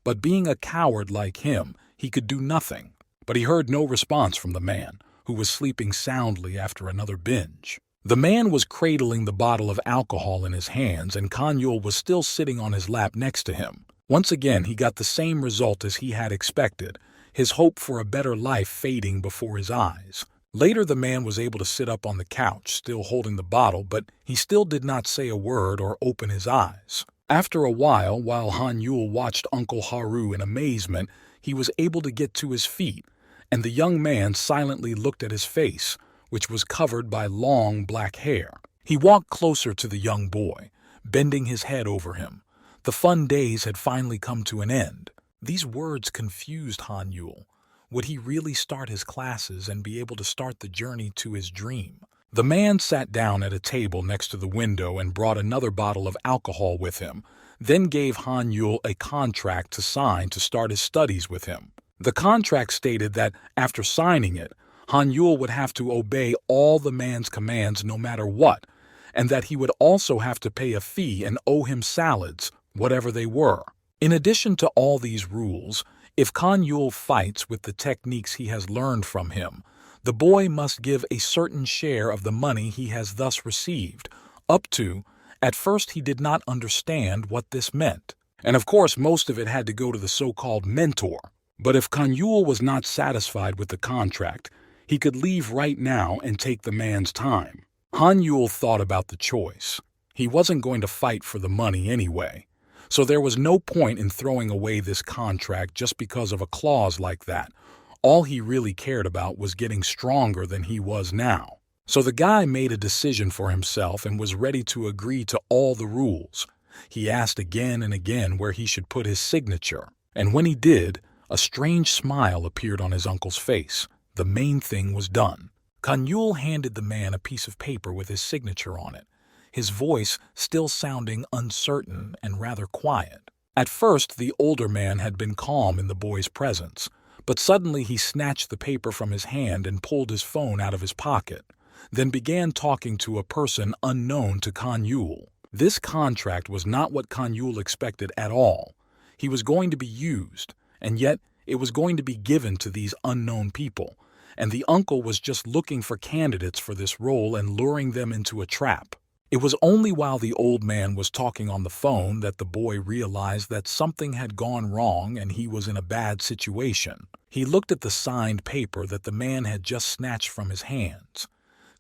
but being a coward like him, he could do nothing. But he heard no response from the man, who was sleeping soundly after another binge. The man was cradling the bottle of alcohol in his hands, and Han Yul was still sitting on his lap next to him. Once again, he got the same result as he had expected, his hope for a better life fading before his eyes. Later, the man was able to sit up on the couch, still holding the bottle, but he still did not say a word or open his eyes. After a while Han Yul watched Uncle Haru in amazement, he was able to get to his feet, and the young man silently looked at his face, which was covered by long black hair. He walked closer to the young boy, bending his head over him. The fun days had finally come to an end. These words confused Han Yul. Would he really start his classes and be able to start the journey to his dream? The man sat down at a table next to the window and brought another bottle of alcohol with him, then gave Han Yul a contract to sign to start his studies with him. The contract stated that after signing it, Han Yul would have to obey all the man's commands no matter what, and that he would also have to pay a fee and owe him salads, whatever they were. In addition to all these rules, if Han Yul fights with the techniques he has learned from him, the boy must give a certain share of the money he has thus received, up to. At first he did not understand what this meant, and of course most of it had to go to the so-called mentor. But if Han Yul was not satisfied with the contract, he could leave right now and take the man's time. Han Yul thought about the choice. He wasn't going to fight for the money anyway, so there was no point in throwing away this contract just because of a clause like that. All he really cared about was getting stronger than he was now. So the guy made a decision for himself and was ready to agree to all the rules. He asked again and again where he should put his signature, and when he did, a strange smile appeared on his uncle's face. The main thing was done. Han Yul handed the man a piece of paper with his signature on it, his voice still sounding uncertain and rather quiet. At first, the older man had been calm in the boy's presence, but suddenly he snatched the paper from his hand and pulled his phone out of his pocket, then began talking to a person unknown to Han Yul. This contract was not what Han Yul expected at all. He was going to be used, and yet it was going to be given to these unknown people, and the uncle was just looking for candidates for this role and luring them into a trap. It was only while the old man was talking on the phone that the boy realized that something had gone wrong and he was in a bad situation. He looked at the signed paper that the man had just snatched from his hands.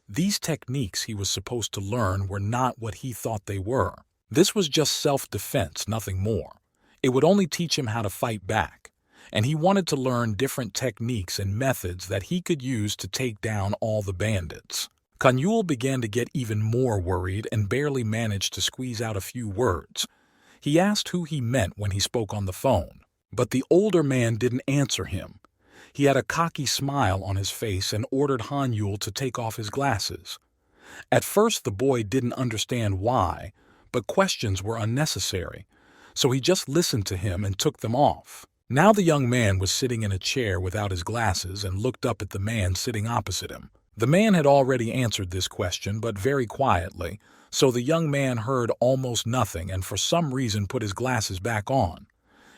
These techniques he was supposed to learn were not what he thought they were. This was just self-defense, nothing more. It would only teach him how to fight back, and he wanted to learn different techniques and methods that he could use to take down all the bandits. Han Yul began to get even more worried and barely managed to squeeze out a few words. He asked who he meant when he spoke on the phone, but the older man didn't answer him. He had a cocky smile on his face and ordered Han Yul to take off his glasses. At first the boy didn't understand why, but questions were unnecessary, so he just listened to him and took them off. Now the young man was sitting in a chair without his glasses and looked up at the man sitting opposite him. The man had already answered this question, but very quietly, so the young man heard almost nothing and for some reason put his glasses back on.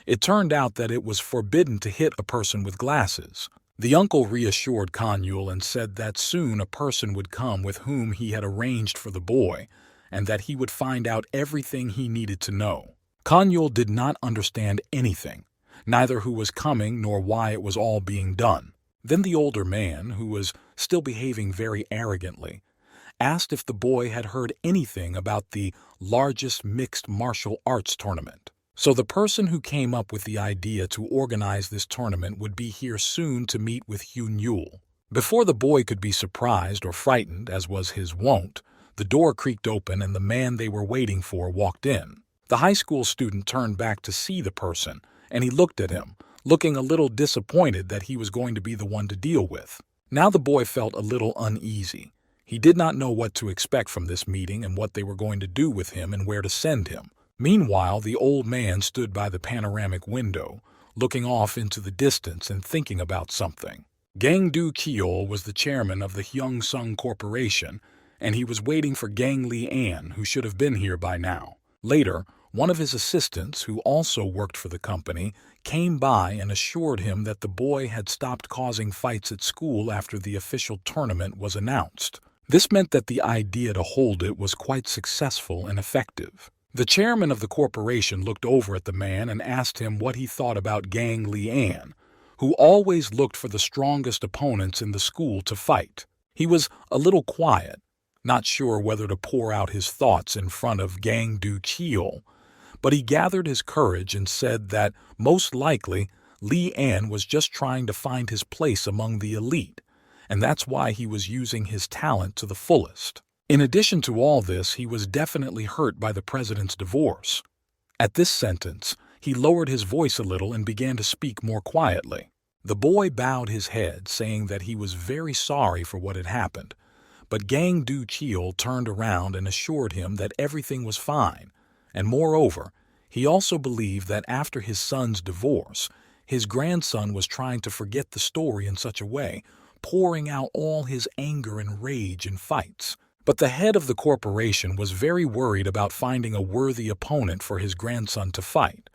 It turned out that it was forbidden to hit a person with glasses. The uncle reassured Han Yul and said that soon a person would come with whom he had arranged for the boy, and that he would find out everything he needed to know. Han Yul did not understand anything, neither who was coming nor why it was all being done. Then the older man, who was still behaving very arrogantly, asked if the boy had heard anything about the largest mixed martial arts tournament. So the person who came up with the idea to organize this tournament would be here soon to meet with Han Yul. Before the boy could be surprised or frightened, as was his wont, the door creaked open and the man they were waiting for walked in. The high school student turned back to see the person, and he looked at him, looking a little disappointed that he was going to be the one to deal with. Now the boy felt a little uneasy. He did not know what to expect from this meeting and what they were going to do with him and where to send him. Meanwhile, the old man stood by the panoramic window, looking off into the distance and thinking about something. Gang Du Kiol was the chairman of the Hyungsung Corporation, and he was waiting for Gang Li An, who should have been here by now. Later, one of his assistants, who also worked for the company, came by and assured him that the boy had stopped causing fights at school after the official tournament was announced. This meant that the idea to hold it was quite successful and effective. The chairman of the corporation looked over at the man and asked him what he thought about Gang Li An, who always looked for the strongest opponents in the school to fight. He was a little quiet, not sure whether to pour out his thoughts in front of Gang Du Kiol, but he gathered his courage and said that, most likely, Li An was just trying to find his place among the elite, and that's why he was using his talent to the fullest. In addition to all this, he was definitely hurt by the president's divorce. At this sentence, he lowered his voice a little and began to speak more quietly. The boy bowed his head, saying that he was very sorry for what had happened, but Gang Du-cheol turned around and assured him that everything was fine, and moreover, he also believed that after his son's divorce, his grandson was trying to forget the story in such a way, pouring out all his anger and rage in fights. But the head of the corporation was very worried about finding a worthy opponent for his grandson to fight.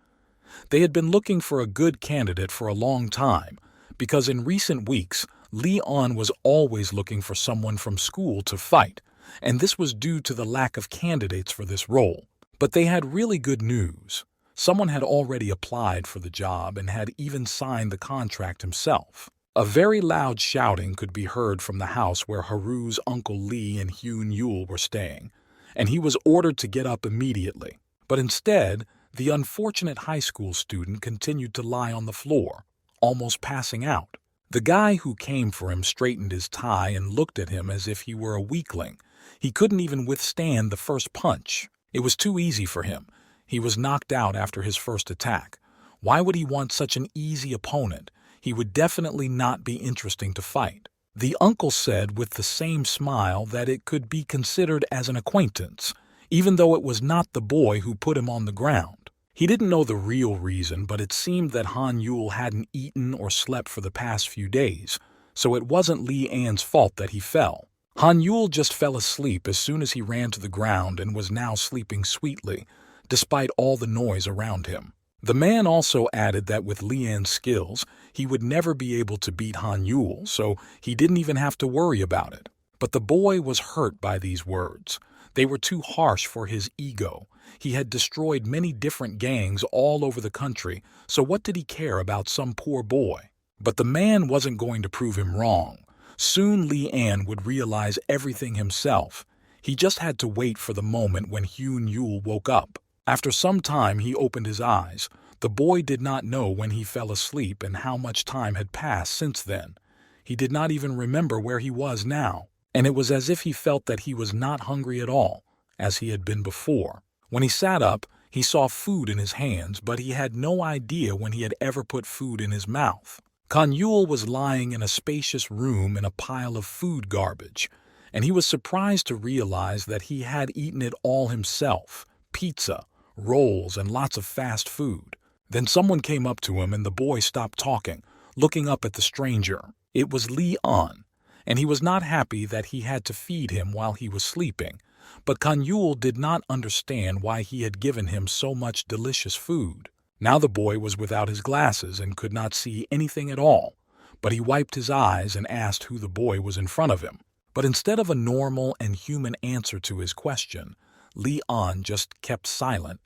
They had been looking for a good candidate for a long time, because in recent weeks, Leon was always looking for someone from school to fight, and this was due to the lack of candidates for this role. But they had really good news. Someone had already applied for the job and had even signed the contract himself. A very loud shouting could be heard from the house where Haru's Uncle Lee and Hyun Yul were staying, and he was ordered to get up immediately. But instead, the unfortunate high school student continued to lie on the floor, almost passing out. The guy who came for him straightened his tie and looked at him as if he were a weakling. He couldn't even withstand the first punch. It was too easy for him. He was knocked out after his first attack. Why would he want such an easy opponent? He would definitely not be interesting to fight. The uncle said with the same smile that it could be considered as an acquaintance, even though it was not the boy who put him on the ground. He didn't know the real reason, but it seemed that Han Yul hadn't eaten or slept for the past few days, so it wasn't Li An's fault that he fell. Han Yul just fell asleep as soon as he ran to the ground and was now sleeping sweetly, despite all the noise around him. The man also added that with Li An's skills, he would never be able to beat Han Yul, so he didn't even have to worry about it. But the boy was hurt by these words. They were too harsh for his ego. He had destroyed many different gangs all over the country, so what did he care about some poor boy? But the man wasn't going to prove him wrong. Soon Li An would realize everything himself. He just had to wait for the moment when Hyun Yul woke up. After some time he opened his eyes. The boy did not know when he fell asleep and how much time had passed since then. He did not even remember where he was now, and it was as if he felt that he was not hungry at all, as he had been before. When he sat up, he saw food in his hands, but he had no idea when he had ever put food in his mouth. Han Yul was lying in a spacious room in a pile of food garbage, and he was surprised to realize that he had eaten it all himself: pizza, rolls, and lots of fast food. Then someone came up to him and the boy stopped talking, looking up at the stranger. It was Li An, and he was not happy that he had to feed him while he was sleeping. But Han Yul did not understand why he had given him so much delicious food. Now the boy was without his glasses and could not see anything at all, but he wiped his eyes and asked who the boy was in front of him. But instead of a normal and human answer to his question, Li An just kept silent.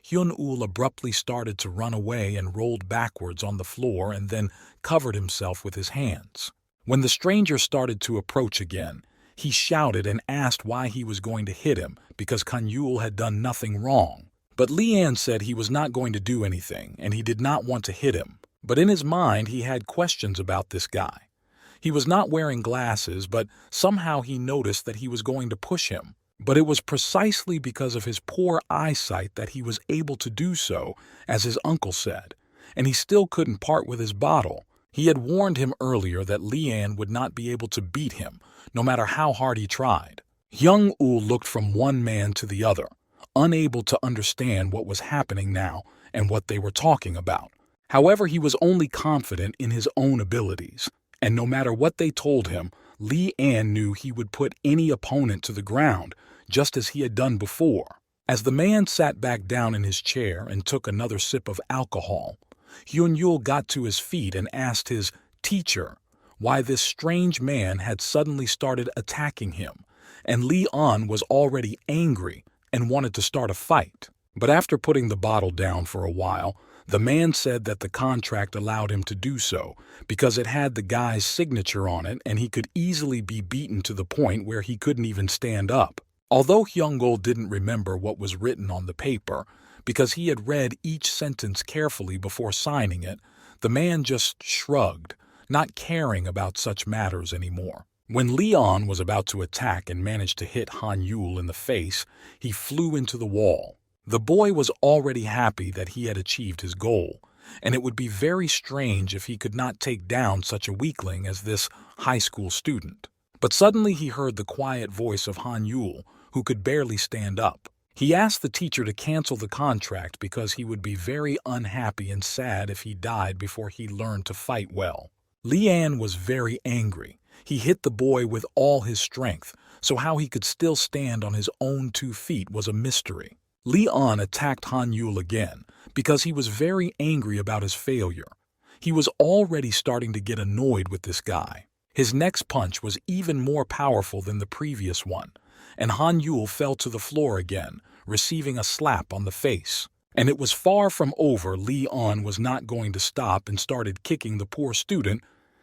Hyun Ul abruptly started to run away and rolled backwards on the floor and then covered himself with his hands. When the stranger started to approach again, he shouted and asked why he was going to hit him because Han Yul had done nothing wrong. But Li An said he was not going to do anything and he did not want to hit him. But in his mind he had questions about this guy. He was not wearing glasses, but somehow he noticed that he was going to push him. But it was precisely because of his poor eyesight that he was able to do so, as his uncle said, and he still couldn't part with his bottle. He had warned him earlier that Li An would not be able to beat him, no matter how hard he tried. Hyung Ul looked from one man to the other, unable to understand what was happening now and what they were talking about. However, he was only confident in his own abilities, and no matter what they told him, Li An knew he would put any opponent to the ground, just as he had done before. As the man sat back down in his chair and took another sip of alcohol, Hyun Yul got to his feet and asked his teacher why this strange man had suddenly started attacking him, and Li An was already angry and wanted to start a fight. But after putting the bottle down for a while, the man said that the contract allowed him to do so because it had the guy's signature on it and he could easily be beaten to the point where he couldn't even stand up. Although Hyung-Ul didn't remember what was written on the paper, because he had read each sentence carefully before signing it, the man just shrugged, not caring about such matters anymore. When Leon was about to attack and managed to hit Han Yul in the face, he flew into the wall. The boy was already happy that he had achieved his goal, and it would be very strange if he could not take down such a weakling as this high school student. But suddenly he heard the quiet voice of Han Yul, who could barely stand up. He asked the teacher to cancel the contract because he would be very unhappy and sad if he died before he learned to fight well. Lian was very angry. He hit the boy with all his strength, so how he could still stand on his own 2 feet was a mystery. Lian attacked Han Yul again because he was very angry about his failure. He was already starting to get annoyed with this guy. His next punch was even more powerful than the previous one, and Han Yul fell to the floor again, receiving a slap on the face. And it was far from over. Lian was not going to stop and started kicking the poor student.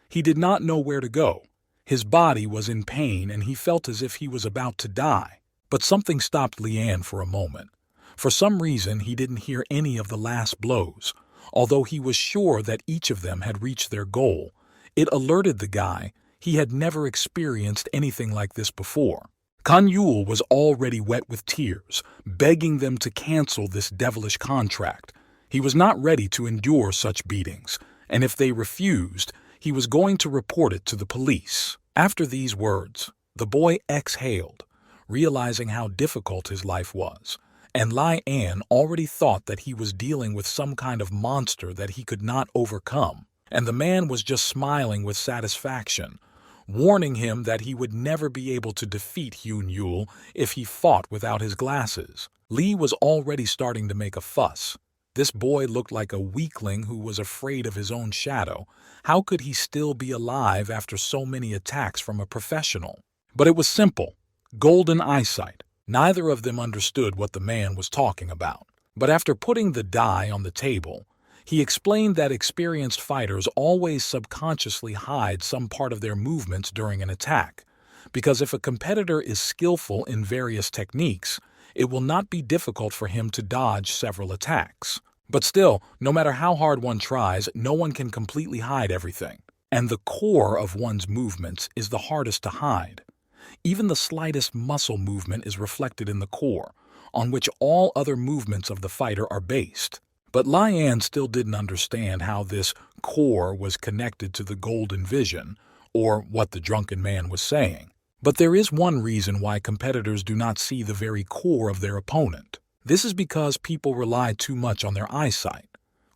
He did not know where to go. His body was in pain and he felt as if he was about to die. But something stopped Lian for a moment. For some reason, he didn't hear any of the last blows, although he was sure that each of them had reached their goal. It alerted the guy. He had never experienced anything like this before. Han Yul was already wet with tears, begging them to cancel this devilish contract. He was not ready to endure such beatings, and if they refused, he was going to report it to the police. After these words, the boy exhaled, realizing how difficult his life was, and Lian already thought that he was dealing with some kind of monster that he could not overcome, and the man was just smiling with satisfaction, warning him that he would never be able to defeat Han Yul if he fought without his glasses. Li was already starting to make a fuss. This boy looked like a weakling who was afraid of his own shadow. How could he still be alive after so many attacks from a professional? But it was simple. Golden eyesight. Neither of them understood what the man was talking about. But after putting the die on the table, he explained that experienced fighters always subconsciously hide some part of their movements during an attack, because if a competitor is skillful in various techniques, it will not be difficult for him to dodge several attacks. But still, no matter how hard one tries, no one can completely hide everything. And the core of one's movements is the hardest to hide. Even the slightest muscle movement is reflected in the core, on which all other movements of the fighter are based. But Lian still didn't understand how this core was connected to the golden vision, or what the drunken man was saying. But there is one reason why competitors do not see the very core of their opponent. This is because people rely too much on their eyesight.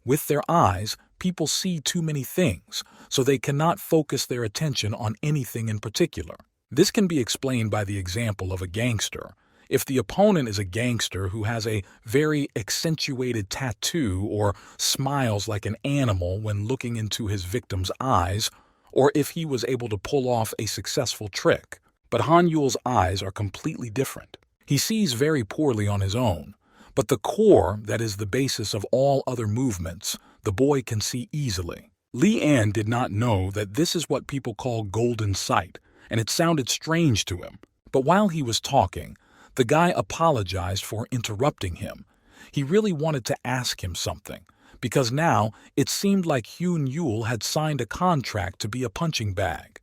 With their eyes, people see too many things, so they cannot focus their attention on anything in particular. This can be explained by the example of a gangster. If the opponent is a gangster who has a very accentuated tattoo or smiles like an animal when looking into his victim's eyes, or if he was able to pull off a successful trick. But Han Yul's eyes are completely different. He sees very poorly on his own, but the core that is the basis of all other movements, the boy can see easily. Lian did not know that this is what people call golden sight, and it sounded strange to him. But while he was talking, the guy apologized for interrupting him. He really wanted to ask him something, because now it seemed like Han Yul had signed a contract to be a punching bag.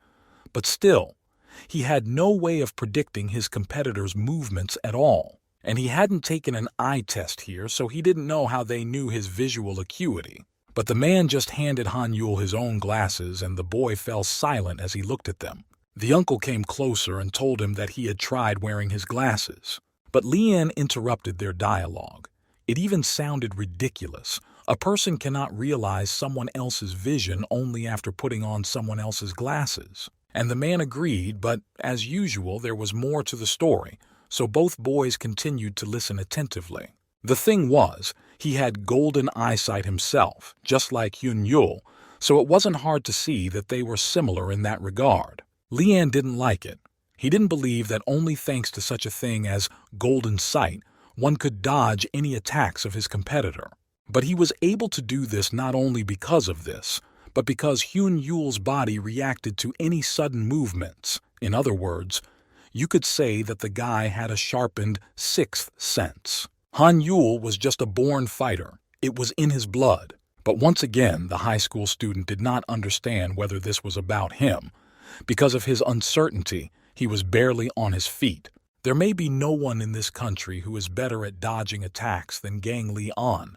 But still, he had no way of predicting his competitor's movements at all, and he hadn't taken an eye test here, so he didn't know how they knew his visual acuity. But the man just handed Han Yul his own glasses, and the boy fell silent as he looked at them. The uncle came closer and told him that he had tried wearing his glasses. But Lian interrupted their dialogue. It even sounded ridiculous. A person cannot realize someone else's vision only after putting on someone else's glasses. And the man agreed, but as usual, there was more to the story, so both boys continued to listen attentively. The thing was, he had golden eyesight himself, just like Han Yul, so it wasn't hard to see that they were similar in that regard. Lian didn't like it. He didn't believe that only thanks to such a thing as golden sight, one could dodge any attacks of his competitor. But he was able to do this not only because of this, but because Han Yul's body reacted to any sudden movements. In other words, you could say that the guy had a sharpened sixth sense. Han Yul was just a born fighter. It was in his blood. But once again, the high school student did not understand whether this was about him. Because of his uncertainty, he was barely on his feet. There may be no one in this country who is better at dodging attacks than Gang Lee-on,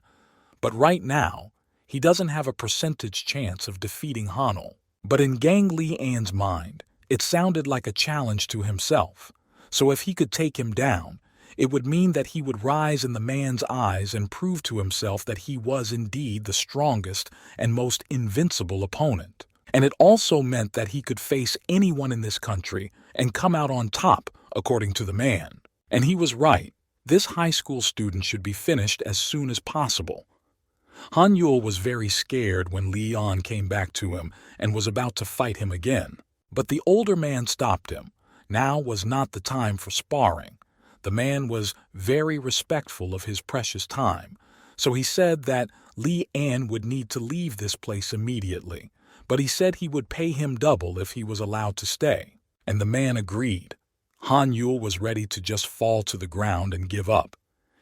but right now, he doesn't have a percentage chance of defeating Hanul. But in Gang Lee-an's mind, it sounded like a challenge to himself. So if he could take him down, it would mean that he would rise in the man's eyes and prove to himself that he was indeed the strongest and most invincible opponent. And it also meant that he could face anyone in this country and come out on top, according to the man. And he was right. This high school student should be finished as soon as possible. Han Yul was very scared when Leon came back to him and was about to fight him again. But the older man stopped him. Now was not the time for sparring. The man was very respectful of his precious time, so he said that Li-an would need to leave this place immediately, but he said he would pay him double if he was allowed to stay. And the man agreed. Han Yul was ready to just fall to the ground and give up.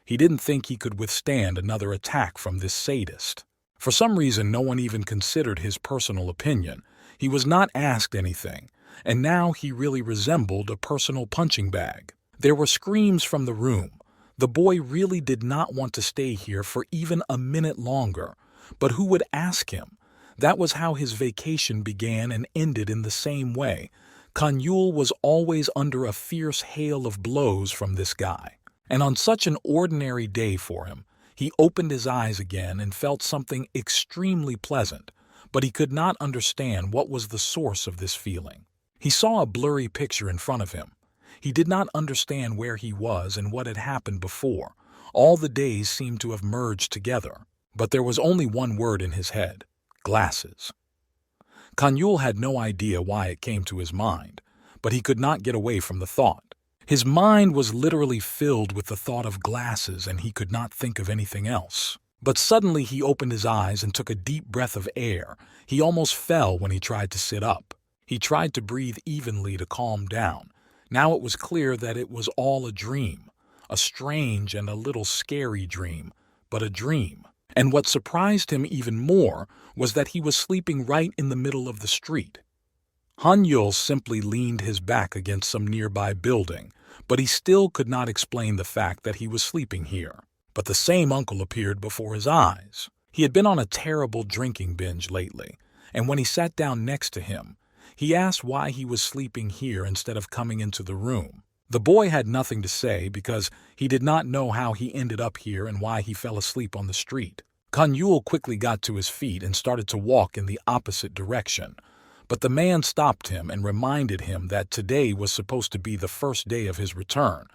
He didn't think he could withstand another attack from this sadist. For some reason, no one even considered his personal opinion. He was not asked anything, and now he really resembled a personal punching bag. There were screams from the room. The boy really did not want to stay here for even a minute longer, but who would ask him? That was how his vacation began and ended in the same way. Han Yul was always under a fierce hail of blows from this guy. And on such an ordinary day for him, he opened his eyes again and felt something extremely pleasant, but he could not understand what was the source of this feeling. He saw a blurry picture in front of him. He did not understand where he was and what had happened before. All the days seemed to have merged together. But there was only one word in his head: glasses. Han Yul had no idea why it came to his mind, but he could not get away from the thought. His mind was literally filled with the thought of glasses, and he could not think of anything else. But suddenly he opened his eyes and took a deep breath of air. He almost fell when he tried to sit up. He tried to breathe evenly to calm down. Now it was clear that it was all a dream, a strange and a little scary dream, but a dream. And what surprised him even more was that he was sleeping right in the middle of the street. Han Yul simply leaned his back against some nearby building, but he still could not explain the fact that he was sleeping here. But the same uncle appeared before his eyes. He had been on a terrible drinking binge lately, and when he sat down next to him, he asked why he was sleeping here instead of coming into the room. The boy had nothing to say because he did not know how he ended up here and why he fell asleep on the street. Han Yul quickly got to his feet and started to walk in the opposite direction. But the man stopped him and reminded him that today was supposed to be the first day of his return,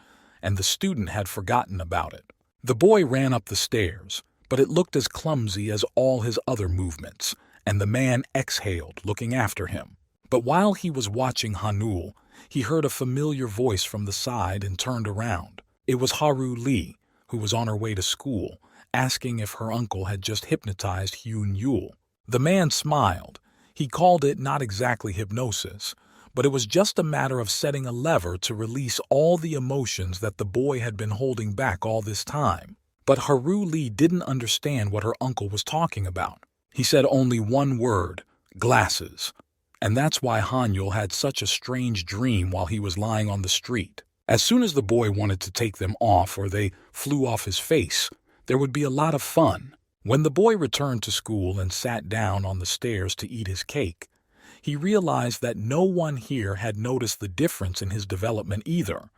and the student had forgotten about it. The boy ran up the stairs, but it looked as clumsy as all his other movements, and the man exhaled, looking after him. But while he was watching Hanul, he heard a familiar voice from the side and turned around. It was Haru Lee, who was on her way to school, asking if her uncle had just hypnotized Hyun Yul. The man smiled. He called it not exactly hypnosis, but it was just a matter of setting a lever to release all the emotions that the boy had been holding back all this time. But Haru Lee didn't understand what her uncle was talking about. He said only one word: glasses. And that's why Han Yul had such a strange dream while he was lying on the street. As soon as the boy wanted to take them off or they flew off his face, there would be a lot of fun. When the boy returned to school and sat down on the stairs to eat his cake, he realized that no one here had noticed the difference in his development either,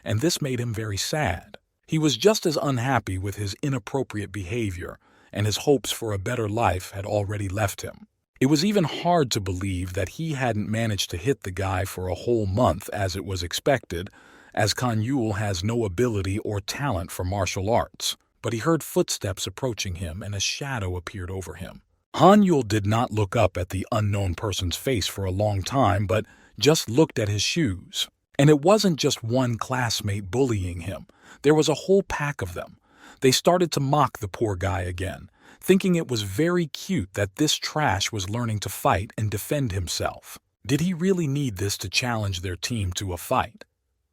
and this made him very sad. He was just as unhappy with his inappropriate behavior, and his hopes for a better life had already left him. It was even hard to believe that he hadn't managed to hit the guy for a whole month as it was expected, as Han Yul has no ability or talent for martial arts. But he heard footsteps approaching him and a shadow appeared over him. Han Yul did not look up at the unknown person's face for a long time, but just looked at his shoes. And it wasn't just one classmate bullying him. There was a whole pack of them. They started to mock the poor guy again, thinking it was very cute that this trash was learning to fight and defend himself. Did he really need this to challenge their team to a fight?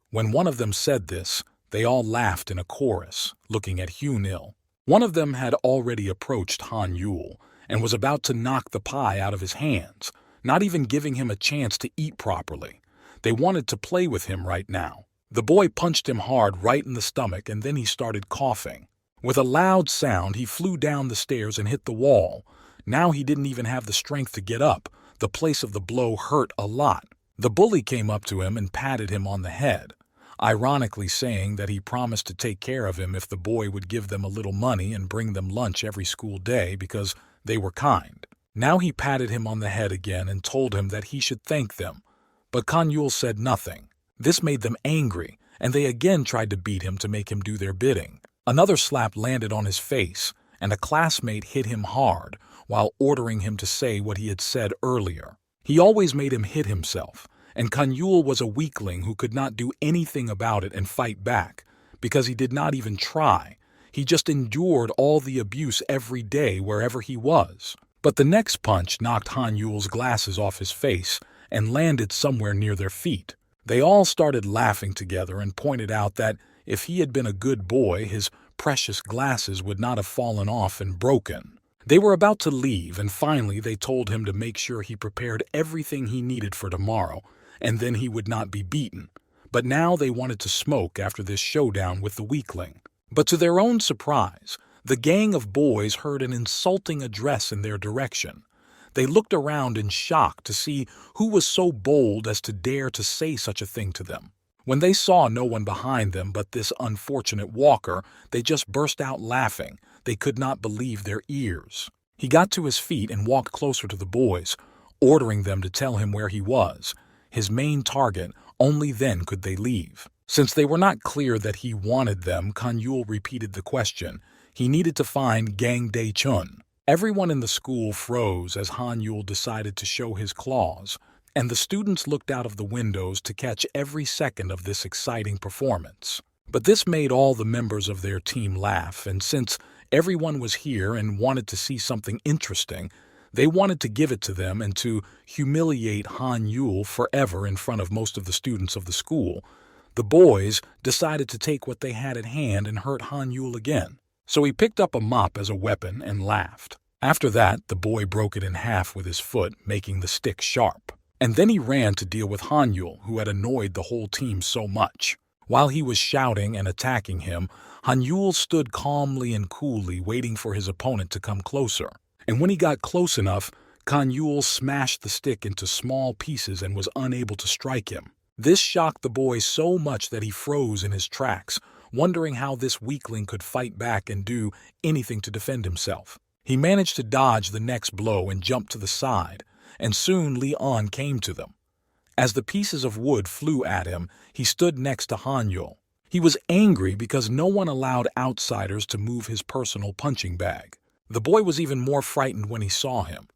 When one of them said this, they all laughed in a chorus, looking at Hyunil. One of them had already approached Han Yul and was about to knock the pie out of his hands, not even giving him a chance to eat properly. They wanted to play with him right now. The boy punched him hard right in the stomach, and then he started coughing. With a loud sound, he flew down the stairs and hit the wall. Now he didn't even have the strength to get up. The place of the blow hurt a lot. The bully came up to him and patted him on the head, ironically saying that he promised to take care of him if the boy would give them a little money and bring them lunch every school day because they were kind. Now he patted him on the head again and told him that he should thank them. But Kanyul said nothing. This made them angry, and they again tried to beat him to make him do their bidding. Another slap landed on his face, and a classmate hit him hard while ordering him to say what he had said earlier. He always made him hit himself, and Kanyul was a weakling who could not do anything about it and fight back, because he did not even try. He just endured all the abuse every day wherever he was. But the next punch knocked Hanyul's glasses off his face and landed somewhere near their feet. They all started laughing together and pointed out that if he had been a good boy, his precious glasses would not have fallen off and broken. They were about to leave, and finally they told him to make sure he prepared everything he needed for tomorrow, and then he would not be beaten. But now they wanted to smoke after this showdown with the weakling. But to their own surprise, the gang of boys heard an insulting address in their direction. They looked around in shock to see who was so bold as to dare to say such a thing to them. When they saw no one behind them but this unfortunate walker, they just burst out laughing. They could not believe their ears. He got to his feet and walked closer to the boys, ordering them to tell him where he was, his main target. Only then could they leave. Since they were not clear that he wanted them, Kanyul repeated the question. He needed to find Gang Dae-chun. Everyone in the school froze as Hanyul decided to show his claws, and the students looked out of the windows to catch every second of this exciting performance. But this made all the members of their team laugh, and since everyone was here and wanted to see something interesting, they wanted to give it to them and to humiliate Hanyul forever in front of most of the students of the school. The boys decided to take what they had at hand and hurt Hanyul again. So he picked up a mop as a weapon and laughed. After that, the boy broke it in half with his foot, making the stick sharp. And then he ran to deal with Hanyul, who had annoyed the whole team so much. While he was shouting and attacking him, Hanyul stood calmly and coolly waiting for his opponent to come closer. And when he got close enough, Kanyul smashed the stick into small pieces and was unable to strike him. This shocked the boy so much that he froze in his tracks, wondering how this weakling could fight back and do anything to defend himself. He managed to dodge the next blow and jumped to the side, and soon Leon came to them. As the pieces of wood flew at him, he stood next to Hanyul. He was angry because no one allowed outsiders to move his personal punching bag. The boy was even more frightened when he saw him.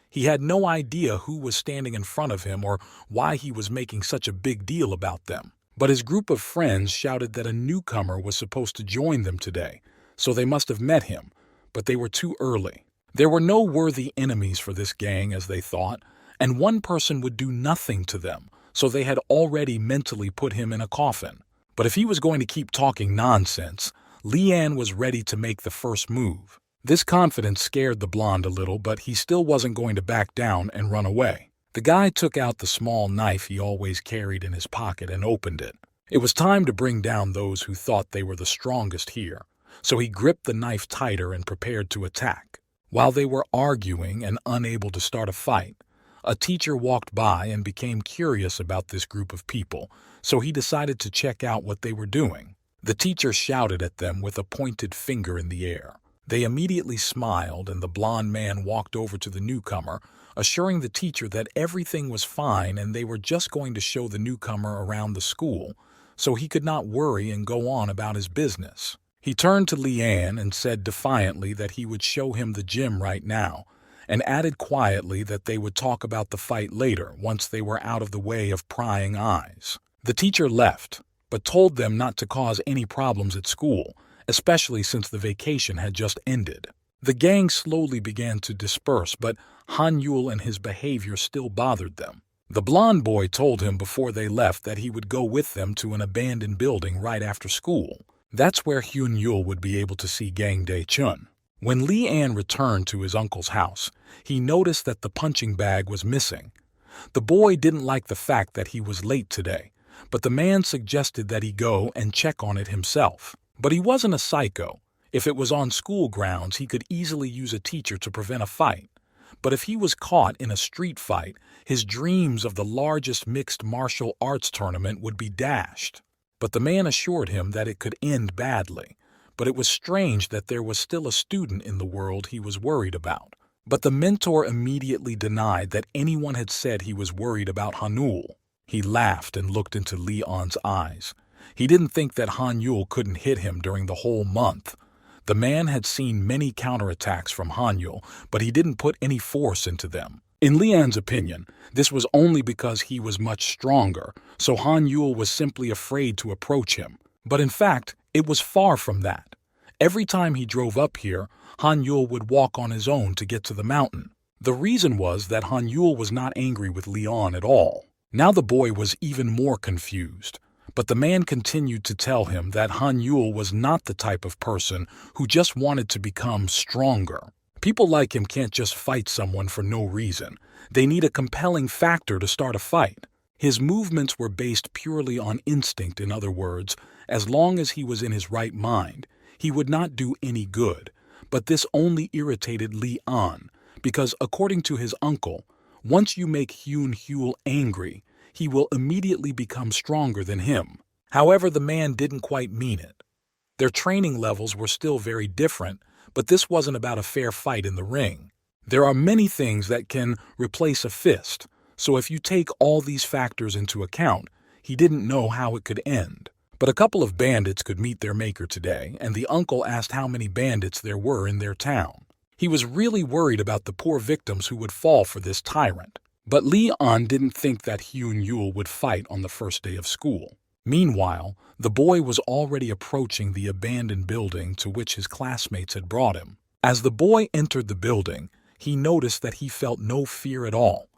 He had no idea who was standing in front of him or why he was making such a big deal about them. But his group of friends shouted that a newcomer was supposed to join them today, so they must have met him, but they were too early. There were no worthy enemies for this gang, as they thought, and one person would do nothing to them, so they had already mentally put him in a coffin. But if he was going to keep talking nonsense, Leanne was ready to make the first move. This confidence scared the blonde a little, but he still wasn't going to back down and run away. The guy took out the small knife he always carried in his pocket and opened it. It was time to bring down those who thought they were the strongest here, so he gripped the knife tighter and prepared to attack. While they were arguing and unable to start a fight, a teacher walked by and became curious about this group of people, so he decided to check out what they were doing. The teacher shouted at them with a pointed finger in the air. They immediately smiled, and the blond man walked over to the newcomer, assuring the teacher that everything was fine and they were just going to show the newcomer around the school, so he could not worry and go on about his business. He turned to Leanne and said defiantly that he would show him the gym right now, and added quietly that they would talk about the fight later once they were out of the way of prying eyes. The teacher left, but told them not to cause any problems at school, especially since the vacation had just ended. The gang slowly began to disperse, but Hanyul and his behavior still bothered them. The blond boy told him before they left that he would go with them to an abandoned building right after school. That's where Hyun-yul would be able to see Gang Dae-chun. When Leanne returned to his uncle's house, he noticed that the punching bag was missing. The boy didn't like the fact that he was late today, but the man suggested that he go and check on it himself. But he wasn't a psycho. If it was on school grounds, he could easily use a teacher to prevent a fight. But if he was caught in a street fight, his dreams of the largest mixed martial arts tournament would be dashed. But the man assured him that it could end badly. But it was strange that there was still a student in the world he was worried about. But the mentor immediately denied that anyone had said he was worried about Hanul. He laughed and looked into Leon's eyes. He didn't think that Hanyul couldn't hit him during the whole month. The man had seen many counterattacks from Hanyul, but he didn't put any force into them. In Leon's opinion, this was only because he was much stronger, so Hanyul was simply afraid to approach him. But in fact, it was far from that. Every time he drove up here, Hanyul would walk on his own to get to the mountain. The reason was that Hanyul was not angry with Leon at all. Now the boy was even more confused. But the man continued to tell him that Hanyul was not the type of person who just wanted to become stronger. People like him can't just fight someone for no reason. They need a compelling factor to start a fight. His movements were based purely on instinct, in other words. As long as he was in his right mind, he would not do any good. But this only irritated Leon, because according to his uncle, once you make Hanyul angry, he will immediately become stronger than him. However, the man didn't quite mean it. Their training levels were still very different, but this wasn't about a fair fight in the ring. There are many things that can replace a fist, so if you take all these factors into account, he didn't know how it could end. But a couple of bandits could meet their maker today, and the uncle asked how many bandits there were in their town. He was really worried about the poor victims who would fall for this tyrant. But Leon didn't think that Hanyul would fight on the first day of school. Meanwhile, the boy was already approaching the abandoned building to which his classmates had brought him. As the boy entered the building, he noticed that he felt no fear at all.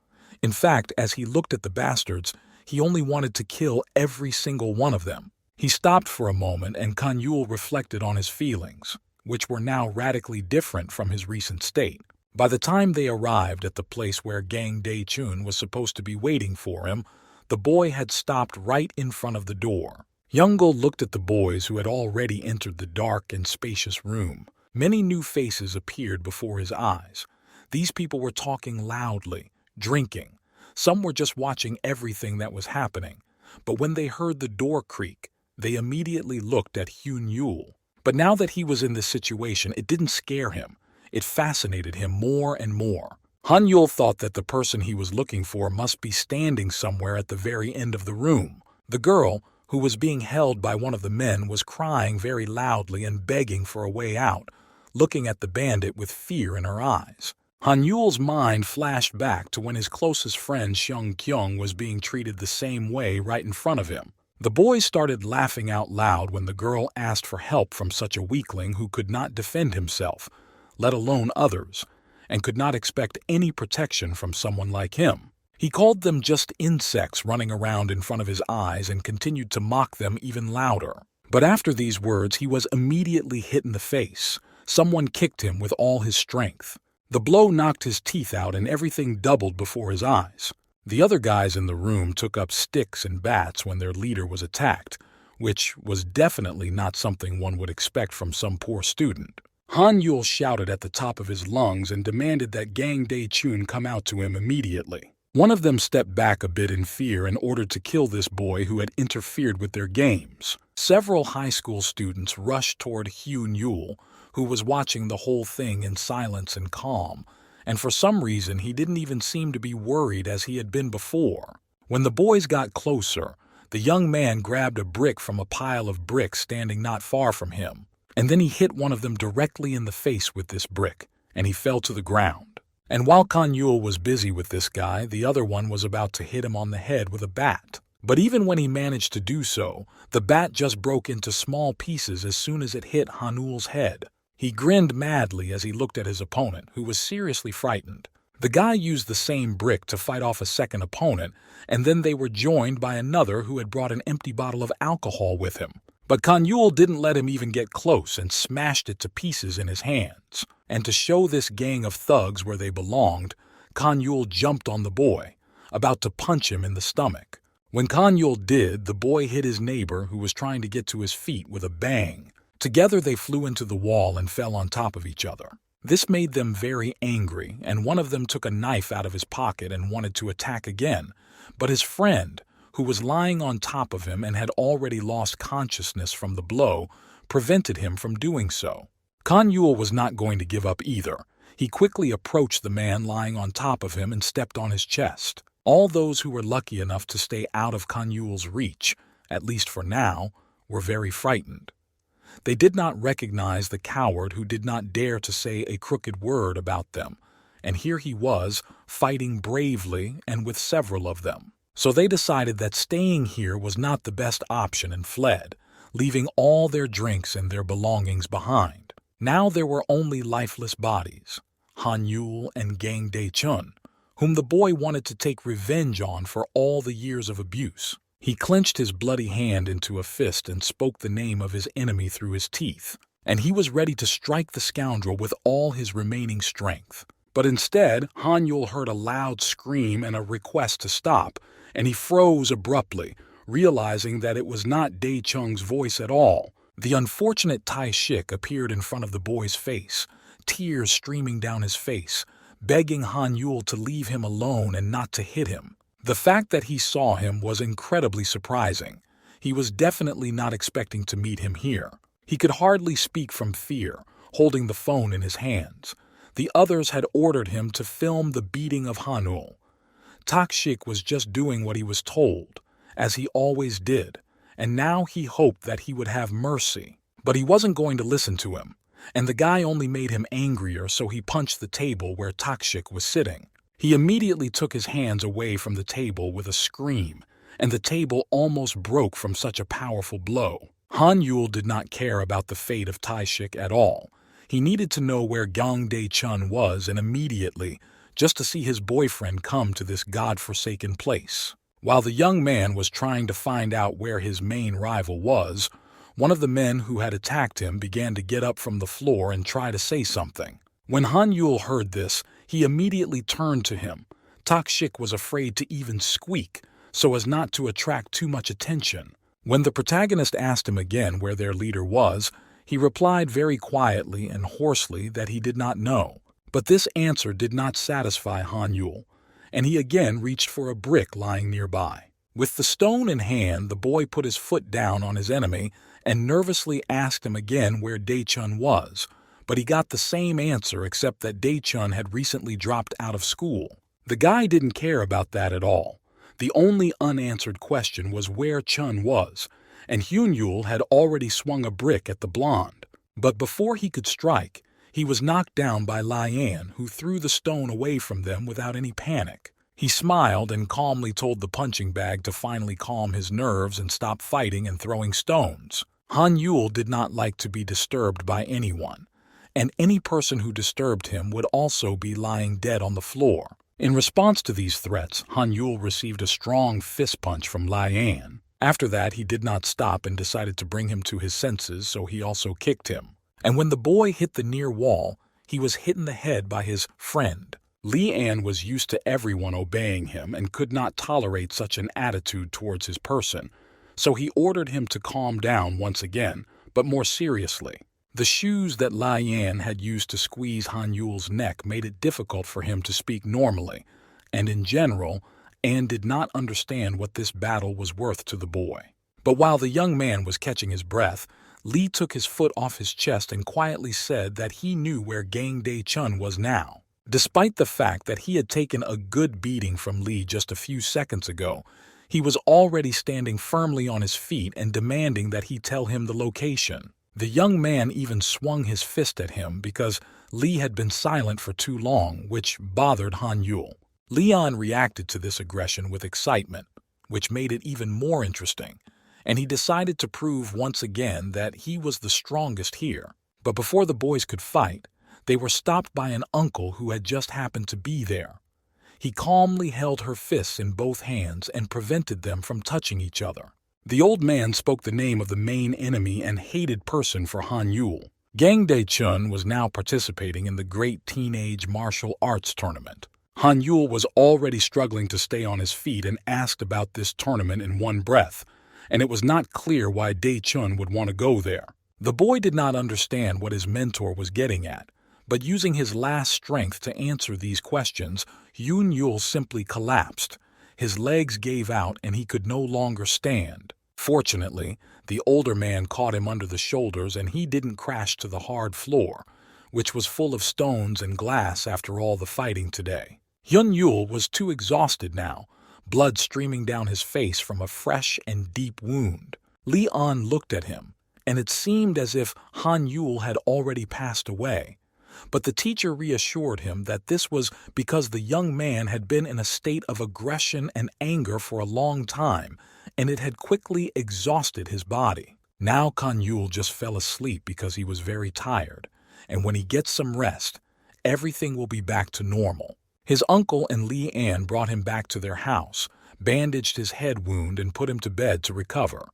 In fact, as he looked at the bastards, he only wanted to kill every single one of them. He stopped for a moment and Hanyul reflected on his feelings, which were now radically different from his recent state. By the time they arrived at the place where Gang Dae-chun was supposed to be waiting for him, the boy had stopped right in front of the door. Young-go looked at the boys who had already entered the dark and spacious room. Many new faces appeared before his eyes. These people were talking loudly, drinking. Some were just watching everything that was happening. But when they heard the door creak, they immediately looked at Hanyul. But now that he was in this situation, it didn't scare him. It fascinated him more and more. Hanyul thought that the person he was looking for must be standing somewhere at the very end of the room. The girl, who was being held by one of the men, was crying very loudly and begging for a way out, looking at the bandit with fear in her eyes. Hanyul's mind flashed back to when his closest friend Seung Kyung was being treated the same way right in front of him. The boys started laughing out loud when the girl asked for help from such a weakling who could not defend himself, let alone others, and could not expect any protection from someone like him. He called them just insects running around in front of his eyes and continued to mock them even louder. But after these words, he was immediately hit in the face. Someone kicked him with all his strength. The blow knocked his teeth out and everything doubled before his eyes. The other guys in the room took up sticks and bats when their leader was attacked, which was definitely not something one would expect from some poor student. Hanyul shouted at the top of his lungs and demanded that Gang Dae-chun come out to him immediately. One of them stepped back a bit in fear and ordered to kill this boy who had interfered with their games. Several high school students rushed toward Hanyul, who was watching the whole thing in silence and calm, and for some reason he didn't even seem to be worried as he had been before. When the boys got closer, the young man grabbed a brick from a pile of bricks standing not far from him, and then he hit one of them directly in the face with this brick, and he fell to the ground. And while Hanyul was busy with this guy, the other one was about to hit him on the head with a bat. But even when he managed to do so, the bat just broke into small pieces as soon as it hit Hanyul's head. He grinned madly as he looked at his opponent, who was seriously frightened. The guy used the same brick to fight off a second opponent, and then they were joined by another who had brought an empty bottle of alcohol with him. But Hanyul didn't let him even get close and smashed it to pieces in his hands. And to show this gang of thugs where they belonged, Hanyul jumped on the boy, about to punch him in the stomach. When Han Yul did, the boy hit his neighbor who was trying to get to his feet with a bang. Together they flew into the wall and fell on top of each other. This made them very angry, and one of them took a knife out of his pocket and wanted to attack again. But his friend, who was lying on top of him and had already lost consciousness from the blow, prevented him from doing so. Han Yul was not going to give up either. He quickly approached the man lying on top of him and stepped on his chest. All those who were lucky enough to stay out of Han Yul's reach, at least for now, were very frightened. They did not recognize the coward who did not dare to say a crooked word about them, and here he was, fighting bravely and with several of them. So they decided that staying here was not the best option and fled, leaving all their drinks and their belongings behind. Now there were only lifeless bodies, Han Yul and Gang Dae-chun, whom the boy wanted to take revenge on for all the years of abuse. He clenched his bloody hand into a fist and spoke the name of his enemy through his teeth, and he was ready to strike the scoundrel with all his remaining strength. But instead, Han Yul heard a loud scream and a request to stop, and he froze abruptly, realizing that it was not Dae-chung's voice at all. The unfortunate Tai-shik appeared in front of the boy's face, tears streaming down his face, begging Han Yul to leave him alone and not to hit him. The fact that he saw him was incredibly surprising. He was definitely not expecting to meet him here. He could hardly speak from fear, holding the phone in his hands. The others had ordered him to film the beating of Han Yul. Tak-shik was just doing what he was told, as he always did, and now he hoped that he would have mercy. But he wasn't going to listen to him, and the guy only made him angrier, so he punched the table where Tak-shik was sitting. He immediately took his hands away from the table with a scream, and the table almost broke from such a powerful blow. Han Yul did not care about the fate of Tai-shik at all. He needed to know where Gang Dae-chun was, and immediately, just to see his boyfriend come to this god-forsaken place. While the young man was trying to find out where his main rival was, one of the men who had attacked him began to get up from the floor and try to say something. When Han Yul heard this, he immediately turned to him. Tak-shik was afraid to even squeak, so as not to attract too much attention. When the protagonist asked him again where their leader was, he replied very quietly and hoarsely that he did not know. But this answer did not satisfy Han Yul, and he again reached for a brick lying nearby. With the stone in hand, the boy put his foot down on his enemy and nervously asked him again where Dae-chun was, but he got the same answer except that Dae-chun had recently dropped out of school. The guy didn't care about that at all. The only unanswered question was where Chun was, and Hyun Yul had already swung a brick at the blonde. But before he could strike, he was knocked down by Lian, who threw the stone away from them without any panic. He smiled and calmly told the punching bag to finally calm his nerves and stop fighting and throwing stones. Han Yul did not like to be disturbed by anyone, and any person who disturbed him would also be lying dead on the floor. In response to these threats, Han Yul received a strong fist punch from Lian. After that, he did not stop and decided to bring him to his senses, so he also kicked him. And when the boy hit the near wall, he was hit in the head by his friend. Lian was used to everyone obeying him and could not tolerate such an attitude towards his person, so he ordered him to calm down once again, but more seriously. The shoes that Lian had used to squeeze Han Yul's neck made it difficult for him to speak normally, and in general, Anne did not understand what this battle was worth to the boy. But while the young man was catching his breath, Lee took his foot off his chest and quietly said that he knew where Gang Dae-chun was now. Despite the fact that he had taken a good beating from Lee just a few seconds ago, he was already standing firmly on his feet and demanding that he tell him the location. The young man even swung his fist at him because Lee had been silent for too long, which bothered Han Yul. Leon reacted to this aggression with excitement, which made it even more interesting, and he decided to prove once again that he was the strongest here. But before the boys could fight, they were stopped by an uncle who had just happened to be there. He calmly held her fists in both hands and prevented them from touching each other. The old man spoke the name of the main enemy and hated person for Han Yul. Gang Dae-chun was now participating in the great teenage martial arts tournament. Han Yul was already struggling to stay on his feet and asked about this tournament in one breath, and it was not clear why Dae-chun would want to go there. The boy did not understand what his mentor was getting at, but using his last strength to answer these questions, Yoon Yul simply collapsed. His legs gave out and he could no longer stand. Fortunately, the older man caught him under the shoulders and he didn't crash to the hard floor, which was full of stones and glass after all the fighting today. Hyun Yul was too exhausted now, blood streaming down his face from a fresh and deep wound. Lee An looked at him, and it seemed as if Han Yul had already passed away. But the teacher reassured him that this was because the young man had been in a state of aggression and anger for a long time, and it had quickly exhausted his body. Now Han Yul just fell asleep because he was very tired, and when he gets some rest, everything will be back to normal. His uncle and Lee An brought him back to their house, bandaged his head wound and put him to bed to recover.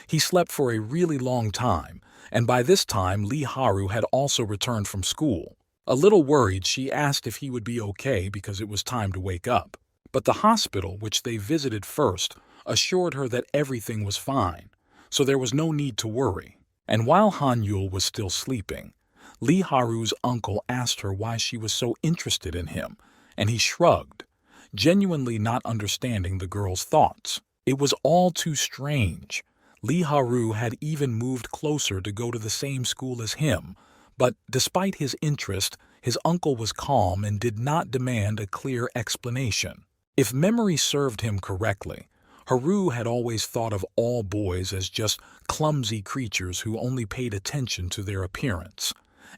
He slept for a really long time, and by this time Lee Haru had also returned from school. A little worried, she asked if he would be okay because it was time to wake up. But the hospital, which they visited first, assured her that everything was fine, so there was no need to worry. And while Han Yul was still sleeping, Lee Haru's uncle asked her why she was so interested in him, and he shrugged, genuinely not understanding the girl's thoughts. It was all too strange. Lee Haru had even moved closer to go to the same school as him, but despite his interest, his uncle was calm and did not demand a clear explanation. If memory served him correctly, Haru had always thought of all boys as just clumsy creatures who only paid attention to their appearance,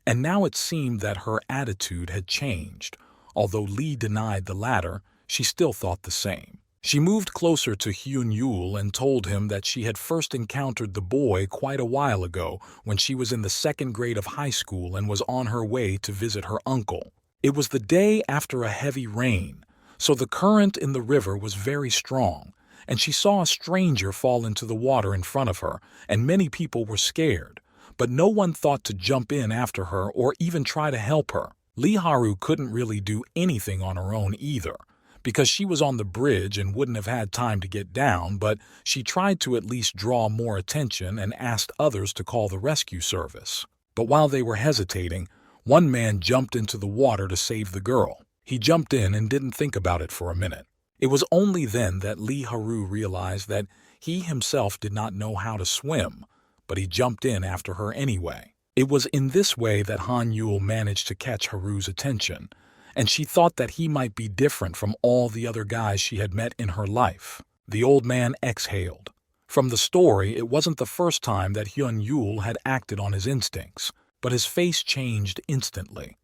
and now it seemed that her attitude had changed. Although Lee denied the latter, she still thought the same. She moved closer to Hyun Yul and told him that she had first encountered the boy quite a while ago when she was in the second grade of high school and was on her way to visit her uncle. It was the day after a heavy rain, so the current in the river was very strong, and she saw a stranger fall into the water in front of her, and many people were scared, but no one thought to jump in after her or even try to help her. Lee Haru couldn't really do anything on her own either, because she was on the bridge and wouldn't have had time to get down, but she tried to at least draw more attention and asked others to call the rescue service. But while they were hesitating, one man jumped into the water to save the girl. He jumped in and didn't think about it for a minute. It was only then that Lee Haru realized that he himself did not know how to swim, but he jumped in after her anyway. It was in this way that Han Yul managed to catch Haru's attention, and she thought that he might be different from all the other guys she had met in her life. The old man exhaled. From the story, it wasn't the first time that Hyun Yul had acted on his instincts, but his face changed instantly.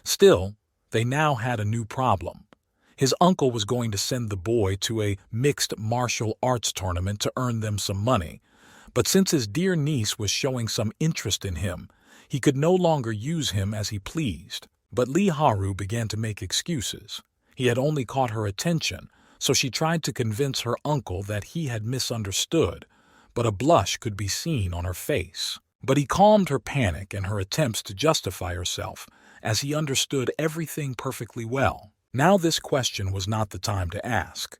Still, they now had a new problem. His uncle was going to send the boy to a mixed martial arts tournament to earn them some money, but since his dear niece was showing some interest in him, he could no longer use him as he pleased. But Lee Haru began to make excuses. He had only caught her attention, so she tried to convince her uncle that he had misunderstood, but a blush could be seen on her face. But he calmed her panic and her attempts to justify herself, as he understood everything perfectly well. Now this question was not the time to ask.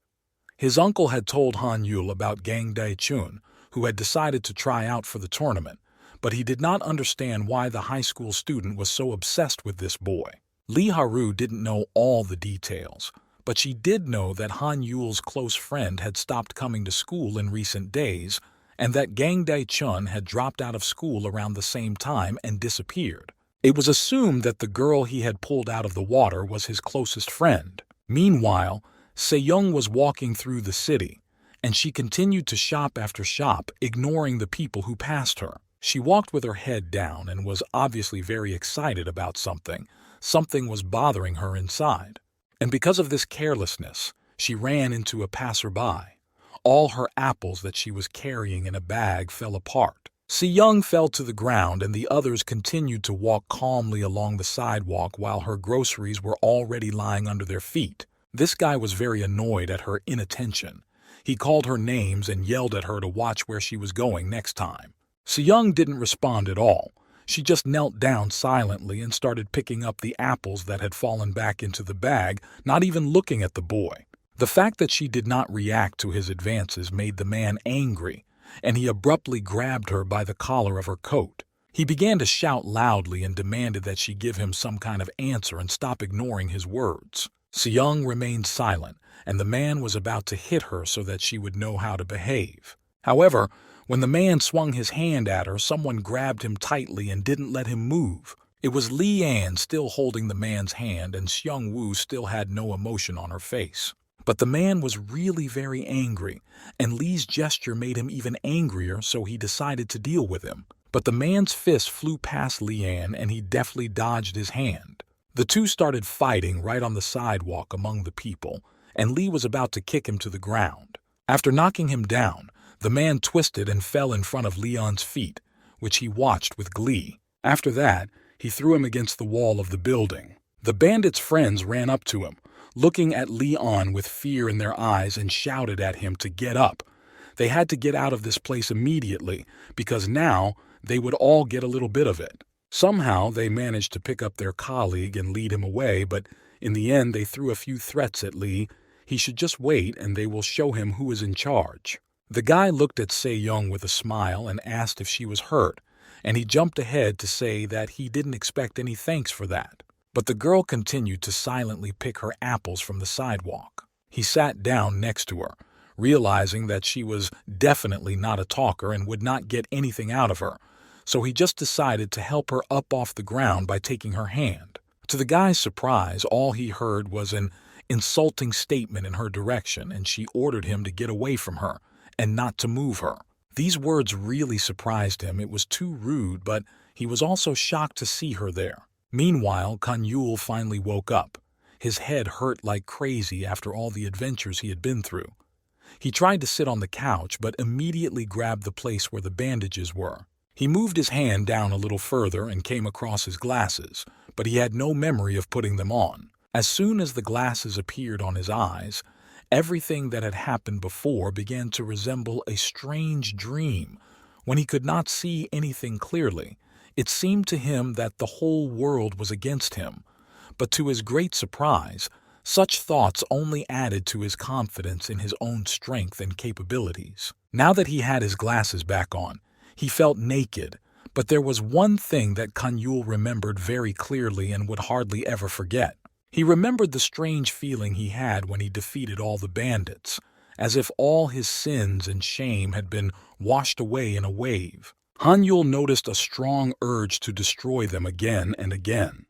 His uncle had told Han Yul about Gang Dae-chun, who had decided to try out for the tournament, but he did not understand why the high school student was so obsessed with this boy. Lee Haru didn't know all the details, but she did know that Han Yul's close friend had stopped coming to school in recent days, and that Gang Dae-chun had dropped out of school around the same time and disappeared. It was assumed that the girl he had pulled out of the water was his closest friend. Meanwhile, Se-young was walking through the city, and she continued to shop after shop, ignoring the people who passed her. She walked with her head down and was obviously very excited about something. Something was bothering her inside. And because of this carelessness, she ran into a passerby. All her apples that she was carrying in a bag fell apart. Se-young fell to the ground and the others continued to walk calmly along the sidewalk while her groceries were already lying under their feet. This guy was very annoyed at her inattention. He called her names and yelled at her to watch where she was going next time. Se-young didn't respond at all. She just knelt down silently and started picking up the apples that had fallen back into the bag, not even looking at the boy. The fact that she did not react to his advances made the man angry, and he abruptly grabbed her by the collar of her coat. He began to shout loudly and demanded that she give him some kind of answer and stop ignoring his words. Seung remained silent, and the man was about to hit her so that she would know how to behave. However, when the man swung his hand at her, someone grabbed him tightly and didn't let him move. It was Li An still holding the man's hand, and Seung Woo still had no emotion on her face. But the man was really very angry, and Li's gesture made him even angrier, so he decided to deal with him. But the man's fist flew past Li An, and he deftly dodged his hand. The two started fighting right on the sidewalk among the people, and Li was about to kick him to the ground. After knocking him down, the man twisted and fell in front of Leon's feet, which he watched with glee. After that, he threw him against the wall of the building. The bandit's friends ran up to him, looking at Leon with fear in their eyes, and shouted at him to get up. They had to get out of this place immediately, because now they would all get a little bit of it. Somehow they managed to pick up their colleague and lead him away, but in the end they threw a few threats at Lee. He should just wait and they will show him who is in charge. The guy looked at Se-young with a smile and asked if she was hurt, and he jumped ahead to say that he didn't expect any thanks for that. But the girl continued to silently pick her apples from the sidewalk. He sat down next to her, realizing that she was definitely not a talker and would not get anything out of her, so he just decided to help her up off the ground by taking her hand. To the guy's surprise, all he heard was an insulting statement in her direction, and she ordered him to get away from her and not to move her. These words really surprised him. It was too rude, but he was also shocked to see her there. Meanwhile, Kanyul finally woke up. His head hurt like crazy after all the adventures he had been through. He tried to sit on the couch, but immediately grabbed the place where the bandages were. He moved his hand down a little further and came across his glasses, but he had no memory of putting them on. As soon as the glasses appeared on his eyes, everything that had happened before began to resemble a strange dream. When he could not see anything clearly, it seemed to him that the whole world was against him. But to his great surprise, such thoughts only added to his confidence in his own strength and capabilities. Now that he had his glasses back on, he felt naked, but there was one thing that Kanyul remembered very clearly and would hardly ever forget. He remembered the strange feeling he had when he defeated all the bandits, as if all his sins and shame had been washed away in a wave. Hanyul noticed a strong urge to destroy them again and again.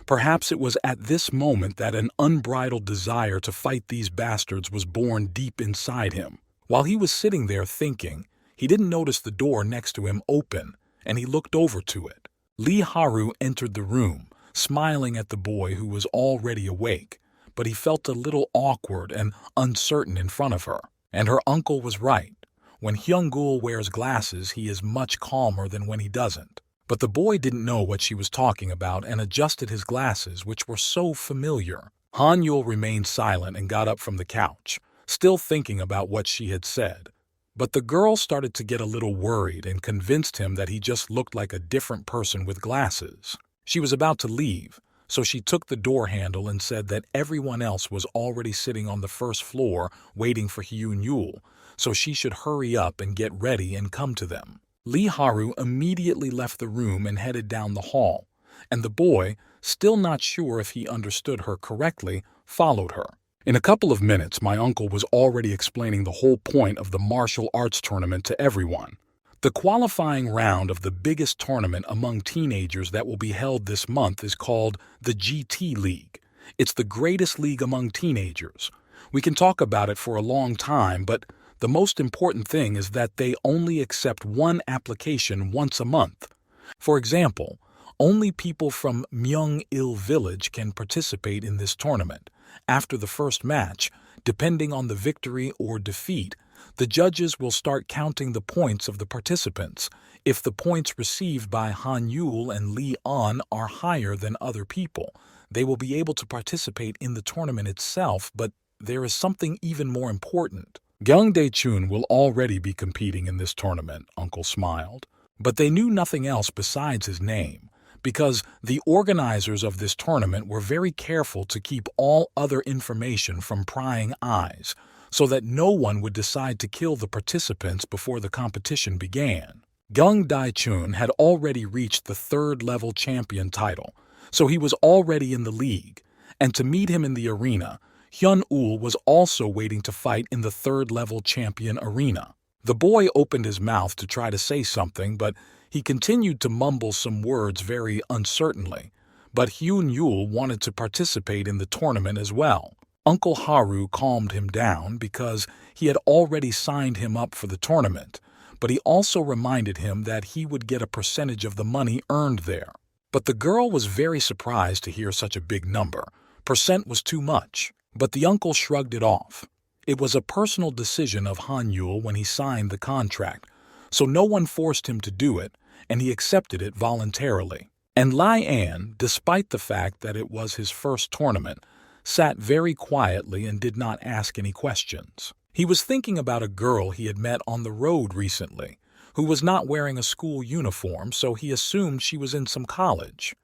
Perhaps it was at this moment that an unbridled desire to fight these bastards was born deep inside him. While he was sitting there thinking, he didn't notice the door next to him open, and he looked over to it. Lee Haru entered the room, smiling at the boy who was already awake, but he felt a little awkward and uncertain in front of her. And her uncle was right. When Hyungul wears glasses, he is much calmer than when he doesn't. But the boy didn't know what she was talking about and adjusted his glasses, which were so familiar. Hanyul remained silent and got up from the couch, still thinking about what she had said. But the girl started to get a little worried and convinced him that he just looked like a different person with glasses. She was about to leave, so she took the door handle and said that everyone else was already sitting on the first floor waiting for Hyun-yul, so she should hurry up and get ready and come to them. Lee Haru immediately left the room and headed down the hall, and the boy, still not sure if he understood her correctly, followed her. In a couple of minutes, my uncle was already explaining the whole point of the martial arts tournament to everyone. The qualifying round of the biggest tournament among teenagers that will be held this month is called the GT League. It's the greatest league among teenagers. We can talk about it for a long time, but the most important thing is that they only accept one application once a month. For example, only people from Myeong-il Village can participate in this tournament. After the first match, depending on the victory or defeat, the judges will start counting the points of the participants. If the points received by Hanyul and Lee An are higher than other people, they will be able to participate in the tournament itself, but there is something even more important. Gyeongdae-chun will already be competing in this tournament, Uncle smiled. But they knew nothing else besides his name, because the organizers of this tournament were very careful to keep all other information from prying eyes, so that no one would decide to kill the participants before the competition began. Gung Dai-chun had already reached the third-level champion title, so he was already in the league, and to meet him in the arena, Hyun-ul was also waiting to fight in the third-level champion arena. The boy opened his mouth to try to say something, but he continued to mumble some words very uncertainly. But Hyun-ul wanted to participate in the tournament as well. Uncle Haru calmed him down because he had already signed him up for the tournament, but he also reminded him that he would get a percentage of the money earned there. But the girl was very surprised to hear such a big number. Percent was too much, but the uncle shrugged it off. It was a personal decision of Han-yul when he signed the contract, so no one forced him to do it, and he accepted it voluntarily. And Lai-an, despite the fact that it was his first tournament, sat very quietly and did not ask any questions. He was thinking about a girl he had met on the road recently, who was not wearing a school uniform, so he assumed she was in some college.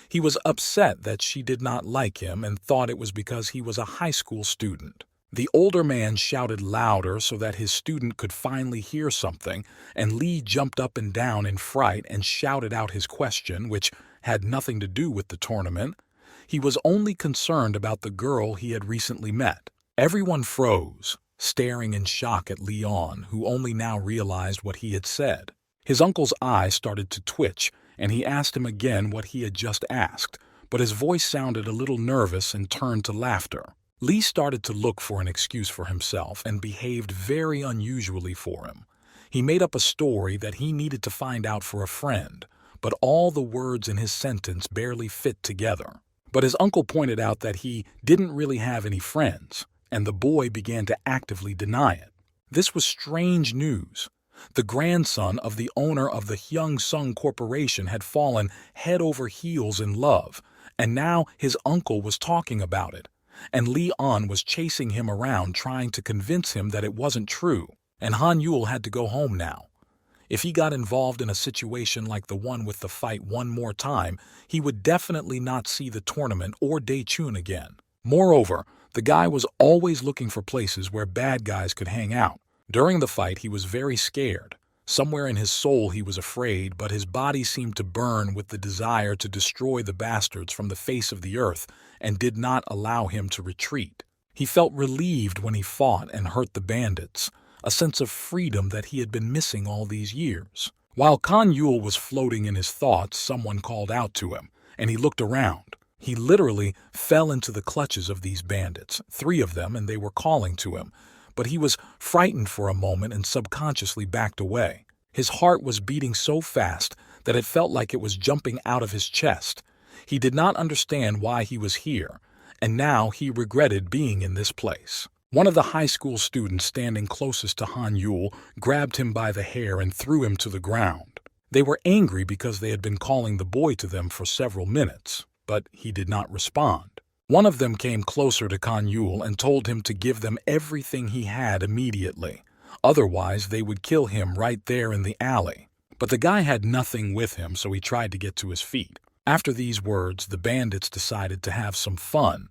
He was upset that she did not like him and thought it was because he was a high school student. The older man shouted louder so that his student could finally hear something, and Lee jumped up and down in fright and shouted out his question, which had nothing to do with the tournament. He was only concerned about the girl he had recently met. Everyone froze, staring in shock at Leon, who only now realized what he had said. His uncle's eye started to twitch, and he asked him again what he had just asked, but his voice sounded a little nervous and turned to laughter. Lee started to look for an excuse for himself and behaved very unusually for him. He made up a story that he needed to find out for a friend, but all the words in his sentence barely fit together. But his uncle pointed out that he didn't really have any friends, and the boy began to actively deny it. This was strange news. The grandson of the owner of the Hyung-sung Corporation had fallen head over heels in love, and now his uncle was talking about it. And Leon was chasing him around trying to convince him that it wasn't true, and Han-yul had to go home now. If he got involved in a situation like the one with the fight one more time, he would definitely not see the tournament or Dae-chun again. Moreover, the guy was always looking for places where bad guys could hang out. During the fight, he was very scared. Somewhere in his soul he was afraid, but his body seemed to burn with the desire to destroy the bastards from the face of the earth and did not allow him to retreat. He felt relieved when he fought and hurt the bandits, a sense of freedom that he had been missing all these years. While Han-yul was floating in his thoughts, someone called out to him, and he looked around. He literally fell into the clutches of these bandits, 3 of them, and they were calling to him. But he was frightened for a moment and subconsciously backed away. His heart was beating so fast that it felt like it was jumping out of his chest. He did not understand why he was here, and now he regretted being in this place. One of the high school students standing closest to Han-yul grabbed him by the hair and threw him to the ground. They were angry because they had been calling the boy to them for several minutes, but he did not respond. One of them came closer to Han-yul and told him to give them everything he had immediately. Otherwise, they would kill him right there in the alley. But the guy had nothing with him, so he tried to get to his feet. After these words, the bandits decided to have some fun.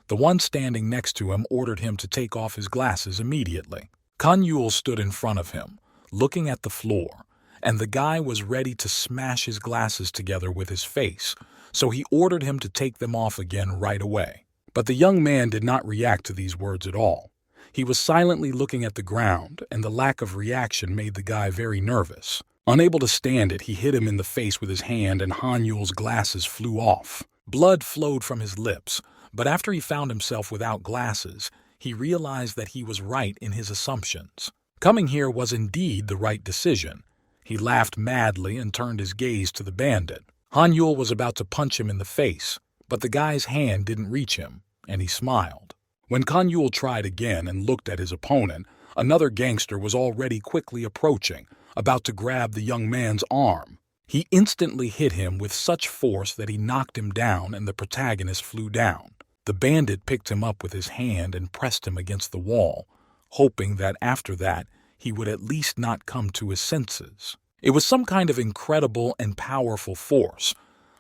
The one standing next to him ordered him to take off his glasses immediately. Han-yul stood in front of him, looking at the floor, and the guy was ready to smash his glasses together with his face, so he ordered him to take them off again right away. But the young man did not react to these words at all. He was silently looking at the ground, and the lack of reaction made the guy very nervous. Unable to stand it, he hit him in the face with his hand, and Han-yul's glasses flew off. Blood flowed from his lips, but after he found himself without glasses, he realized that he was right in his assumptions. Coming here was indeed the right decision. He laughed madly and turned his gaze to the bandit. Han-yul was about to punch him in the face, but the guy's hand didn't reach him, and he smiled. When Han-yul tried again and looked at his opponent, another gangster was already quickly approaching, about to grab the young man's arm. He instantly hit him with such force that he knocked him down and the protagonist flew down. The bandit picked him up with his hand and pressed him against the wall, hoping that after that he would at least not come to his senses. It was some kind of incredible and powerful force.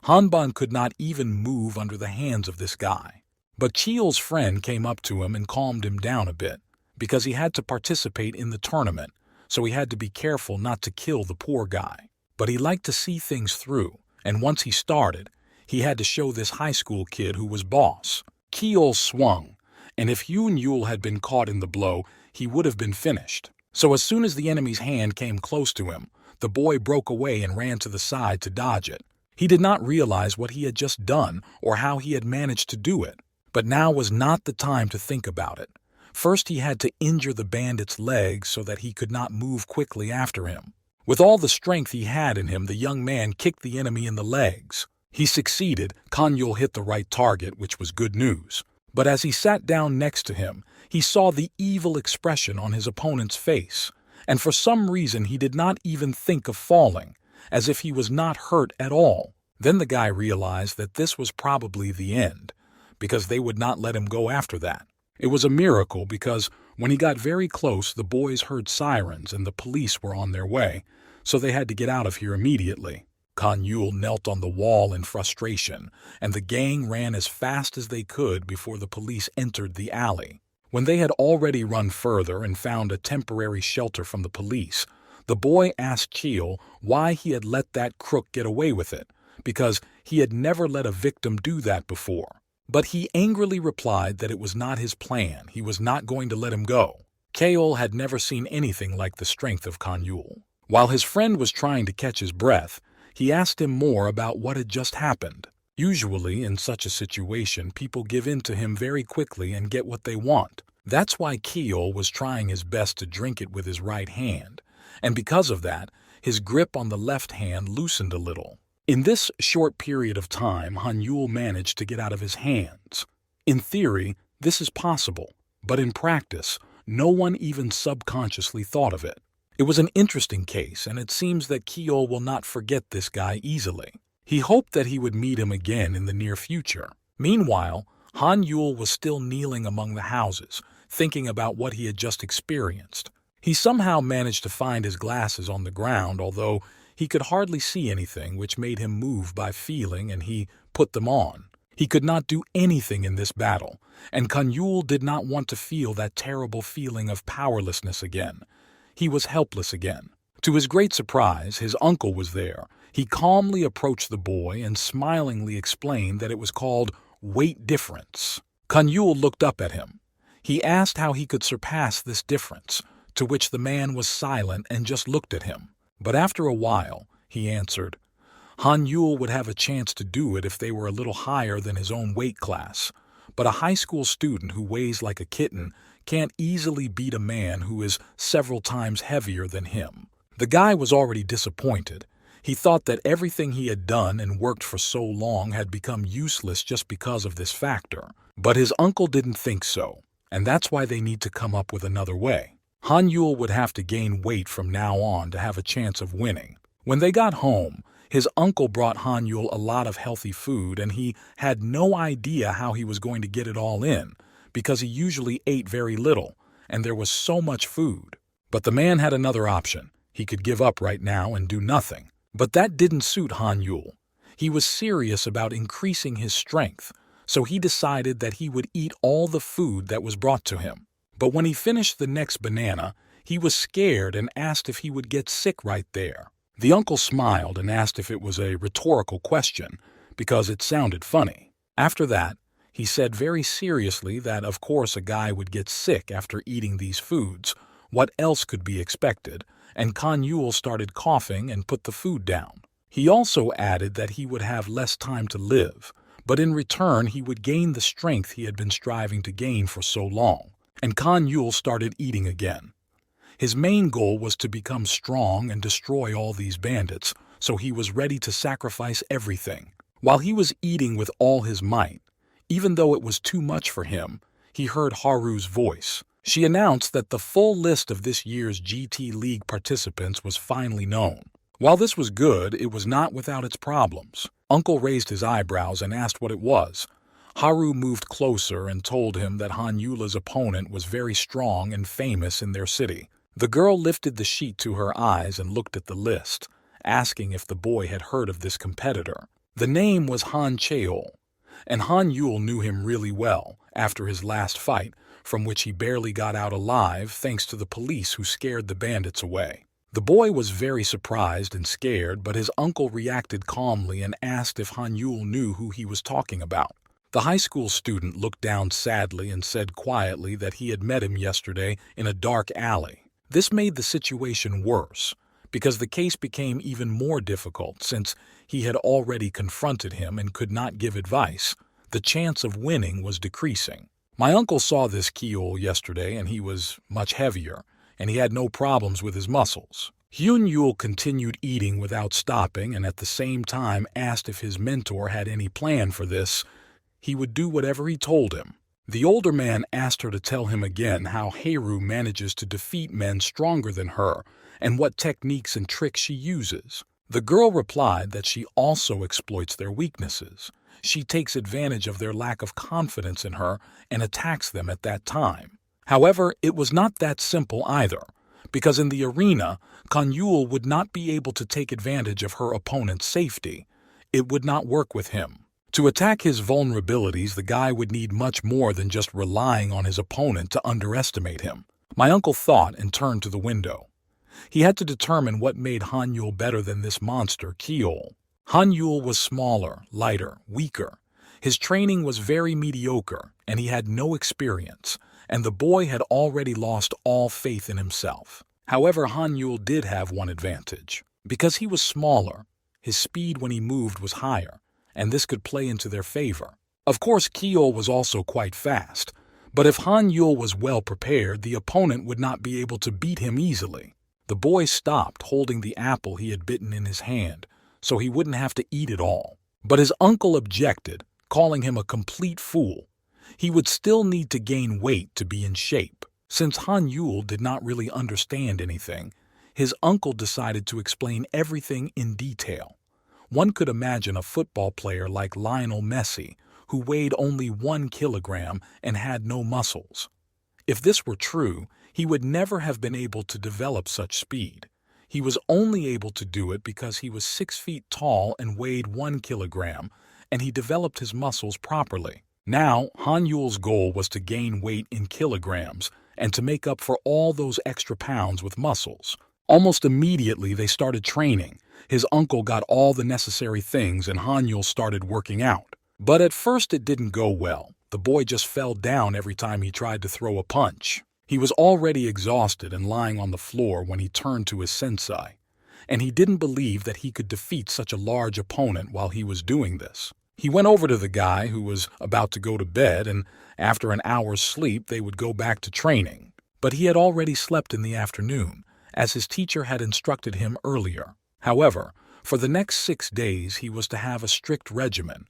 Hanban could not even move under the hands of this guy. But Cheol's friend came up to him and calmed him down a bit, because he had to participate in the tournament, so he had to be careful not to kill the poor guy. But he liked to see things through, and once he started, he had to show this high school kid who was boss. Cheol swung, and if Yoon Yul had been caught in the blow, he would have been finished. So as soon as the enemy's hand came close to him, the boy broke away and ran to the side to dodge it. He did not realize what he had just done or how he had managed to do it. But now was not the time to think about it. First he had to injure the bandit's legs so that he could not move quickly after him. With all the strength he had in him, the young man kicked the enemy in the legs. He succeeded. Kanyul hit the right target, which was good news. But as he sat down next to him, he saw the evil expression on his opponent's face, and for some reason he did not even think of falling, as if he was not hurt at all. Then the guy realized that this was probably the end, because they would not let him go after that. It was a miracle because when he got very close, the boys heard sirens and the police were on their way, so they had to get out of here immediately. Kanyul knelt on the wall in frustration, and the gang ran as fast as they could before the police entered the alley. When they had already run further and found a temporary shelter from the police, the boy asked Cheol why he had let that crook get away with it, because he had never let a victim do that before. But he angrily replied that it was not his plan. He was not going to let him go. Cheol had never seen anything like the strength of Kanyul. While his friend was trying to catch his breath, he asked him more about what had just happened. Usually, in such a situation, people give in to him very quickly and get what they want. That's why Cheol was trying his best to drink it with his right hand, and because of that, his grip on the left hand loosened a little. In this short period of time, Hanyul managed to get out of his hands. In theory, this is possible, but in practice, no one even subconsciously thought of it. It was an interesting case, and it seems that Cheol will not forget this guy easily. He hoped that he would meet him again in the near future. Meanwhile, Hanyul was still kneeling among the houses, thinking about what he had just experienced. He somehow managed to find his glasses on the ground, although he could hardly see anything, which made him move by feeling, and he put them on. He could not do anything in this battle, and Kanyul did not want to feel that terrible feeling of powerlessness again. He was helpless again. To his great surprise, his uncle was there. He calmly approached the boy and smilingly explained that it was called weight difference. Kanyul looked up at him. He asked how he could surpass this difference, to which the man was silent and just looked at him. But after a while, he answered, Hanyul would have a chance to do it if they were a little higher than his own weight class. But a high school student who weighs like a kitten can't easily beat a man who is several times heavier than him. The guy was already disappointed. He thought that everything he had done and worked for so long had become useless just because of this factor. But his uncle didn't think so, and that's why they need to come up with another way. Hanyul would have to gain weight from now on to have a chance of winning. When they got home, his uncle brought Hanyul a lot of healthy food, and he had no idea how he was going to get it all in, because he usually ate very little, and there was so much food. But the man had another option. He could give up right now and do nothing. But that didn't suit Hanyul. He was serious about increasing his strength, so he decided that he would eat all the food that was brought to him. But when he finished the next banana, he was scared and asked if he would get sick right there. The uncle smiled and asked if it was a rhetorical question, because it sounded funny. After that, he said very seriously that of course a guy would get sick after eating these foods. What else could be expected? And Kanyul started coughing and put the food down. He also added that he would have less time to live, but in return he would gain the strength he had been striving to gain for so long. And Kanyul started eating again. His main goal was to become strong and destroy all these bandits, so he was ready to sacrifice everything. While he was eating with all his might, even though it was too much for him, he heard Haru's voice. She announced that the full list of this year's GT League participants was finally known. While this was good, it was not without its problems. Uncle raised his eyebrows and asked what it was. Haru moved closer and told him that Hanyula's opponent was very strong and famous in their city. The girl lifted the sheet to her eyes and looked at the list, asking if the boy had heard of this competitor. The name was Han Cheol, and Han Yul knew him really well after his last fight, from which he barely got out alive thanks to the police who scared the bandits away. The boy was very surprised and scared, but his uncle reacted calmly and asked if Han Yul knew who he was talking about. The high school student looked down sadly and said quietly that he had met him yesterday in a dark alley. This made the situation worse, because the case became even more difficult since he had already confronted him and could not give advice. The chance of winning was decreasing. My uncle saw this Keol yesterday, and he was much heavier, and he had no problems with his muscles. Hyun Yul continued eating without stopping and at the same time asked if his mentor had any plan for this. He would do whatever he told him. The older man asked her to tell him again how Haru manages to defeat men stronger than her and what techniques and tricks she uses. The girl replied that she also exploits their weaknesses. She takes advantage of their lack of confidence in her and attacks them at that time. However, it was not that simple either, because in the arena, Kan Yul would not be able to take advantage of her opponent's safety. It would not work with him. To attack his vulnerabilities, the guy would need much more than just relying on his opponent to underestimate him. My uncle thought and turned to the window. He had to determine what made Han Yul better than this monster, Keol. Han Yul was smaller, lighter, weaker. His training was very mediocre, and he had no experience, and the boy had already lost all faith in himself. However, Han Yul did have one advantage. Because he was smaller, his speed when he moved was higher, and this could play into their favor. Of course, Keol was also quite fast, but if Han Yul was well prepared, the opponent would not be able to beat him easily. The boy stopped holding the apple he had bitten in his hand, so he wouldn't have to eat it all. But his uncle objected, calling him a complete fool. He would still need to gain weight to be in shape. Since Han Yul did not really understand anything, his uncle decided to explain everything in detail. One could imagine a football player like Lionel Messi, who weighed only 1 kilogram and had no muscles. If this were true, he would never have been able to develop such speed. He was only able to do it because he was 6 feet tall and weighed 1 kilogram, and he developed his muscles properly. Now, Han Yul's goal was to gain weight in kilograms and to make up for all those extra pounds with muscles. Almost immediately, they started training. His uncle got all the necessary things and Han Yul started working out. But at first it didn't go well. The boy just fell down every time he tried to throw a punch. He was already exhausted and lying on the floor when he turned to his sensei, and he didn't believe that he could defeat such a large opponent while he was doing this. He went over to the guy who was about to go to bed, and after an hour's sleep they would go back to training. But he had already slept in the afternoon, as his teacher had instructed him earlier. However, for the next 6 days he was to have a strict regimen.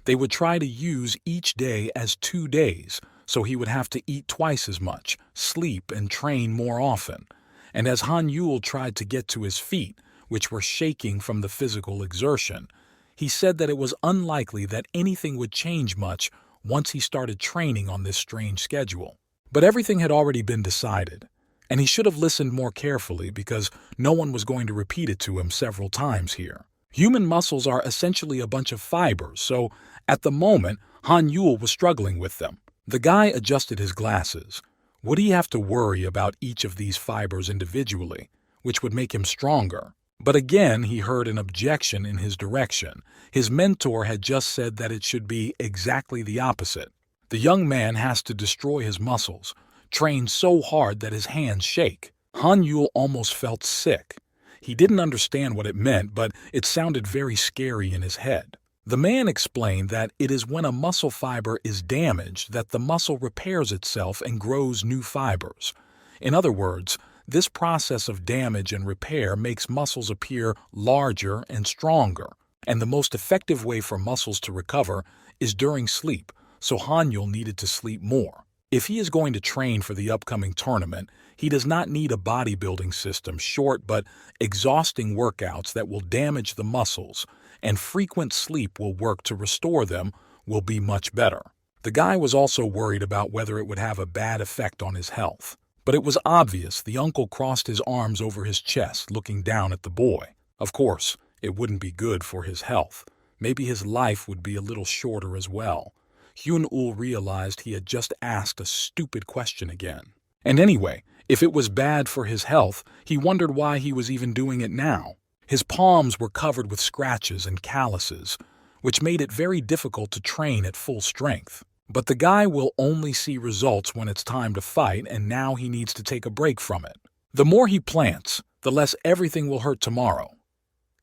They would try to use each day as 2 days, so he would have to eat twice as much, sleep, and train more often. And as Han Yul tried to get to his feet, which were shaking from the physical exertion, he said that it was unlikely that anything would change much once he started training on this strange schedule. But everything had already been decided, and he should have listened more carefully because no one was going to repeat it to him several times here. Human muscles are essentially a bunch of fibers, so at the moment, Han Yul was struggling with them. The guy adjusted his glasses. Would he have to worry about each of these fibers individually, which would make him stronger? But again, he heard an objection in his direction. His mentor had just said that it should be exactly the opposite. The young man has to destroy his muscles, train so hard that his hands shake. Han Yul almost felt sick. He didn't understand what it meant, but it sounded very scary in his head. The man explained that it is when a muscle fiber is damaged that the muscle repairs itself and grows new fibers. In other words, this process of damage and repair makes muscles appear larger and stronger, and the most effective way for muscles to recover is during sleep, so Han Yul needed to sleep more. If he is going to train for the upcoming tournament, he does not need a bodybuilding system, short but exhausting workouts that will damage the muscles, and frequent sleep will work to restore them will be much better. The guy was also worried about whether it would have a bad effect on his health. But it was obvious the uncle crossed his arms over his chest, looking down at the boy. Of course, it wouldn't be good for his health. Maybe his life would be a little shorter as well. Hyun-ul realized he had just asked a stupid question again. And anyway, if it was bad for his health, he wondered why he was even doing it now. His palms were covered with scratches and calluses, which made it very difficult to train at full strength. But the guy will only see results when it's time to fight, and now he needs to take a break from it. The more he plants, the less everything will hurt tomorrow.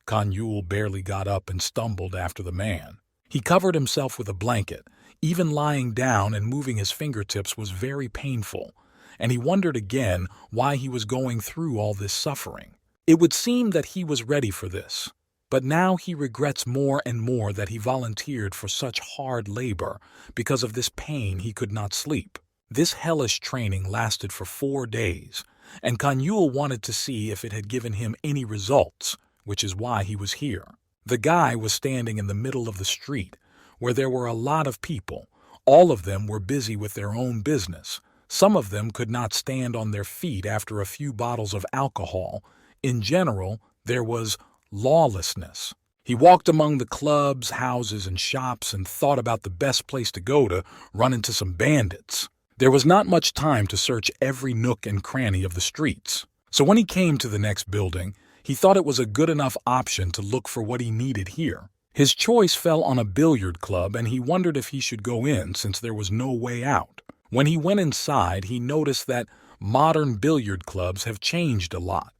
Kan-yul barely got up and stumbled after the man. He covered himself with a blanket. Even lying down and moving his fingertips was very painful, and he wondered again why he was going through all this suffering. It would seem that he was ready for this, but now he regrets more and more that he volunteered for such hard labor. Because of this pain, he could not sleep. This hellish training lasted for 4 days, and Kan-yul wanted to see if it had given him any results, which is why he was here. The guy was standing in the middle of the street, where there were a lot of people. All of them were busy with their own business. Some of them could not stand on their feet after a few bottles of alcohol. In general, there was lawlessness. He walked among the clubs, houses, and shops and thought about the best place to go to run into some bandits. There was not much time to search every nook and cranny of the streets. So when he came to the next building, he thought it was a good enough option to look for what he needed here. His choice fell on a billiard club, and he wondered if he should go in since there was no way out. When he went inside, he noticed that modern billiard clubs have changed a lot.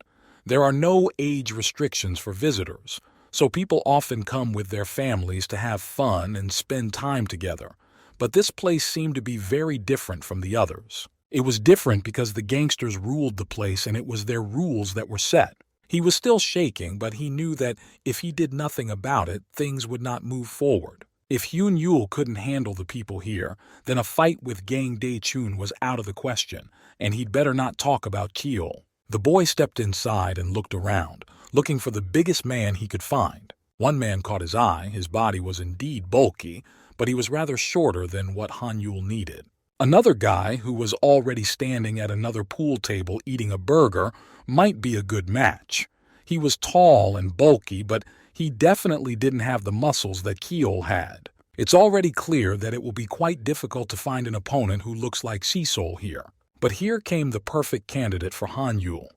There are no age restrictions for visitors, so people often come with their families to have fun and spend time together. But this place seemed to be very different from the others. It was different because the gangsters ruled the place, and it was their rules that were set. He was still shaking, but he knew that if he did nothing about it, things would not move forward. If Hyun-yul couldn't handle the people here, then a fight with Gang Dae-chun was out of the question, and he'd better not talk about Kiol. The boy stepped inside and looked around, looking for the biggest man he could find. One man caught his eye. His body was indeed bulky, but he was rather shorter than what Han-yul needed. Another guy, who was already standing at another pool table eating a burger, might be a good match. He was tall and bulky, but he definitely didn't have the muscles that Kiol had. It's already clear that it will be quite difficult to find an opponent who looks like Sisol here. But here came the perfect candidate for Han-yul,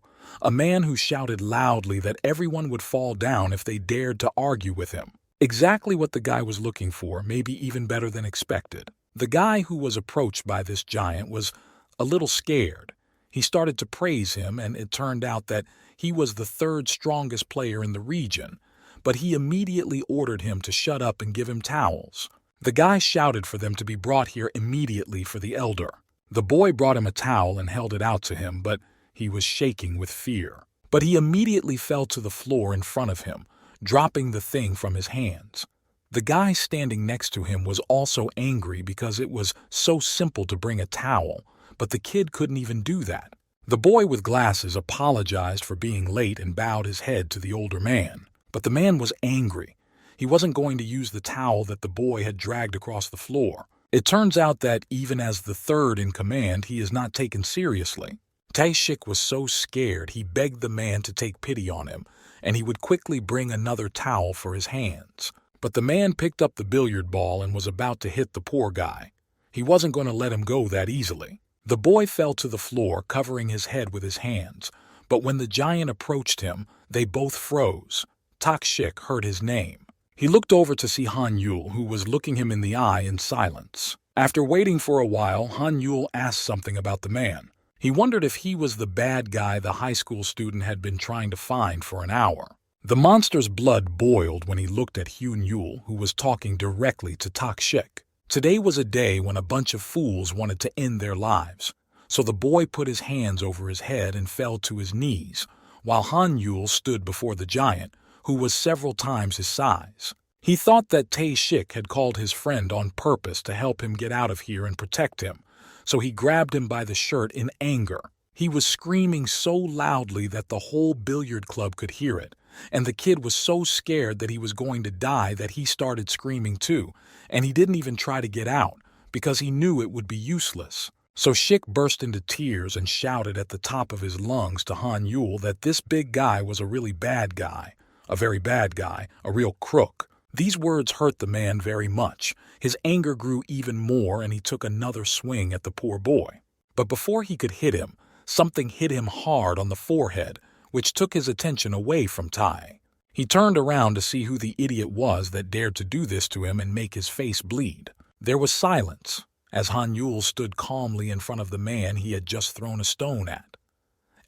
a man who shouted loudly that everyone would fall down if they dared to argue with him. Exactly what the guy was looking for, maybe even better than expected. The guy who was approached by this giant was a little scared. He started to praise him, and it turned out that he was the third strongest player in the region, but he immediately ordered him to shut up and give him towels. The guy shouted for them to be brought here immediately for the elder. The boy brought him a towel and held it out to him, but he was shaking with fear. But he immediately fell to the floor in front of him, dropping the thing from his hands. The guy standing next to him was also angry because it was so simple to bring a towel, but the kid couldn't even do that. The boy with glasses apologized for being late and bowed his head to the older man. But the man was angry. He wasn't going to use the towel that the boy had dragged across the floor. It turns out that even as the third in command, he is not taken seriously. Tae-shik was so scared he begged the man to take pity on him, and he would quickly bring another towel for his hands. But the man picked up the billiard ball and was about to hit the poor guy. He wasn't going to let him go that easily. The boy fell to the floor, covering his head with his hands. But when the giant approached him, they both froze. Tak-shik heard his name. He looked over to see Han-yul, who was looking him in the eye in silence. After waiting for a while, Han-yul asked something about the man. He wondered if he was the bad guy the high school student had been trying to find for an hour. The monster's blood boiled when he looked at Hyun-yul, who was talking directly to Tak-shik. Today was a day when a bunch of fools wanted to end their lives. So the boy put his hands over his head and fell to his knees, while Han-yul stood before the giant, who was several times his size. He thought that Tae-shik had called his friend on purpose to help him get out of here and protect him, so he grabbed him by the shirt in anger. He was screaming so loudly that the whole billiard club could hear it, and the kid was so scared that he was going to die that he started screaming too, and he didn't even try to get out, because he knew it would be useless. So Shik burst into tears and shouted at the top of his lungs to Han Yul that this big guy was a really bad guy, a very bad guy, a real crook. These words hurt the man very much. His anger grew even more and he took another swing at the poor boy. But before he could hit him, something hit him hard on the forehead, which took his attention away from Tai. He turned around to see who the idiot was that dared to do this to him and make his face bleed. There was silence, as Han Yul stood calmly in front of the man he had just thrown a stone at.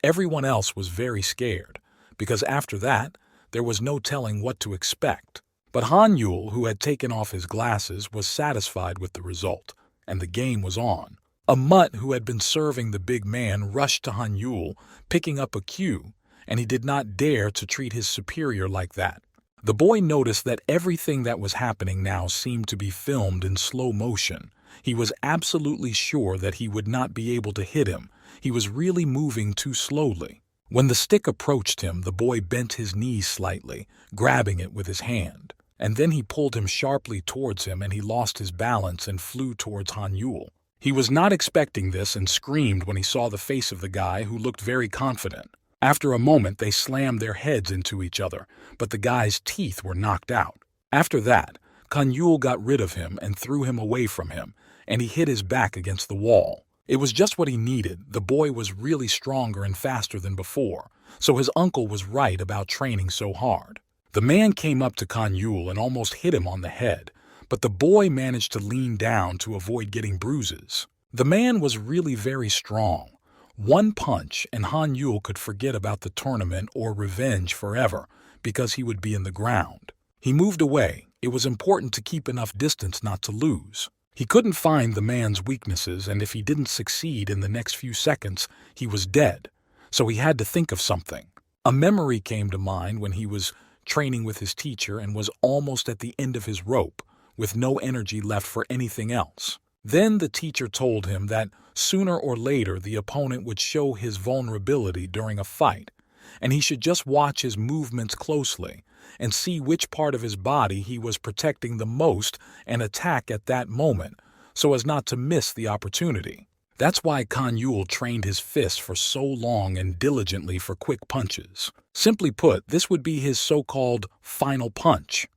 Everyone else was very scared, because after that, there was no telling what to expect. But Han Yul, who had taken off his glasses, was satisfied with the result, and the game was on. A mutt who had been serving the big man rushed to Han Yul, picking up a cue, and he did not dare to treat his superior like that. The boy noticed that everything that was happening now seemed to be filmed in slow motion. He was absolutely sure that he would not be able to hit him. He was really moving too slowly. When the stick approached him, the boy bent his knees slightly, grabbing it with his hand. And then he pulled him sharply towards him and he lost his balance and flew towards Han Yul. He was not expecting this and screamed when he saw the face of the guy, who looked very confident. After a moment, they slammed their heads into each other, but the guy's teeth were knocked out. After that, Han Yul got rid of him and threw him away from him, and he hit his back against the wall. It was just what he needed. The boy was really stronger and faster than before, so his uncle was right about training so hard. The man came up to Han Yul and almost hit him on the head, but the boy managed to lean down to avoid getting bruises. The man was really very strong. One punch and Han Yul could forget about the tournament or revenge forever, because he would be in the ground. He moved away. It was important to keep enough distance not to lose. He couldn't find the man's weaknesses, and if he didn't succeed in the next few seconds, he was dead. So he had to think of something. A memory came to mind when he was training with his teacher and was almost at the end of his rope, with no energy left for anything else. Then the teacher told him that sooner or later the opponent would show his vulnerability during a fight, and he should just watch his movements closely and see which part of his body he was protecting the most and attack at that moment so as not to miss the opportunity. That's why Han Yul trained his fists for so long and diligently for quick punches. Simply put, this would be his so-called final punch.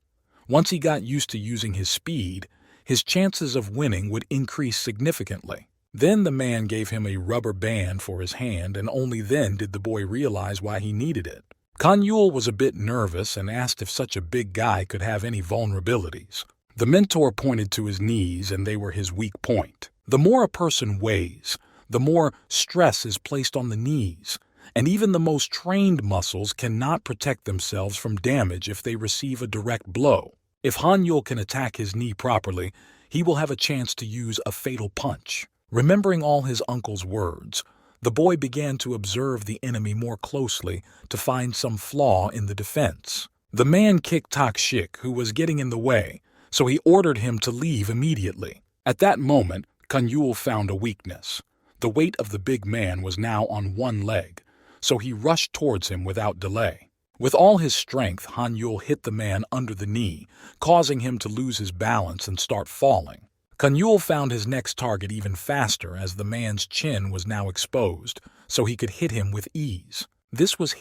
Once he got used to using his speed, his chances of winning would increase significantly. Then the man gave him a rubber band for his hand, and only then did the boy realize why he needed it. Han Yul was a bit nervous and asked if such a big guy could have any vulnerabilities. The mentor pointed to his knees, and they were his weak point. The more a person weighs, the more stress is placed on the knees, and even the most trained muscles cannot protect themselves from damage if they receive a direct blow. If Han Yul can attack his knee properly, he will have a chance to use a fatal punch. Remembering all his uncle's words, the boy began to observe the enemy more closely to find some flaw in the defense. The man kicked Shik, who was getting in the way, so he ordered him to leave immediately. At that moment, Han Yul found a weakness. The weight of the big man was now on one leg, so he rushed towards him without delay. With all his strength, Han Yul hit the man under the knee, causing him to lose his balance and start falling. Han Yul found his next target even faster, as the man's chin was now exposed, so he could hit him with ease. This was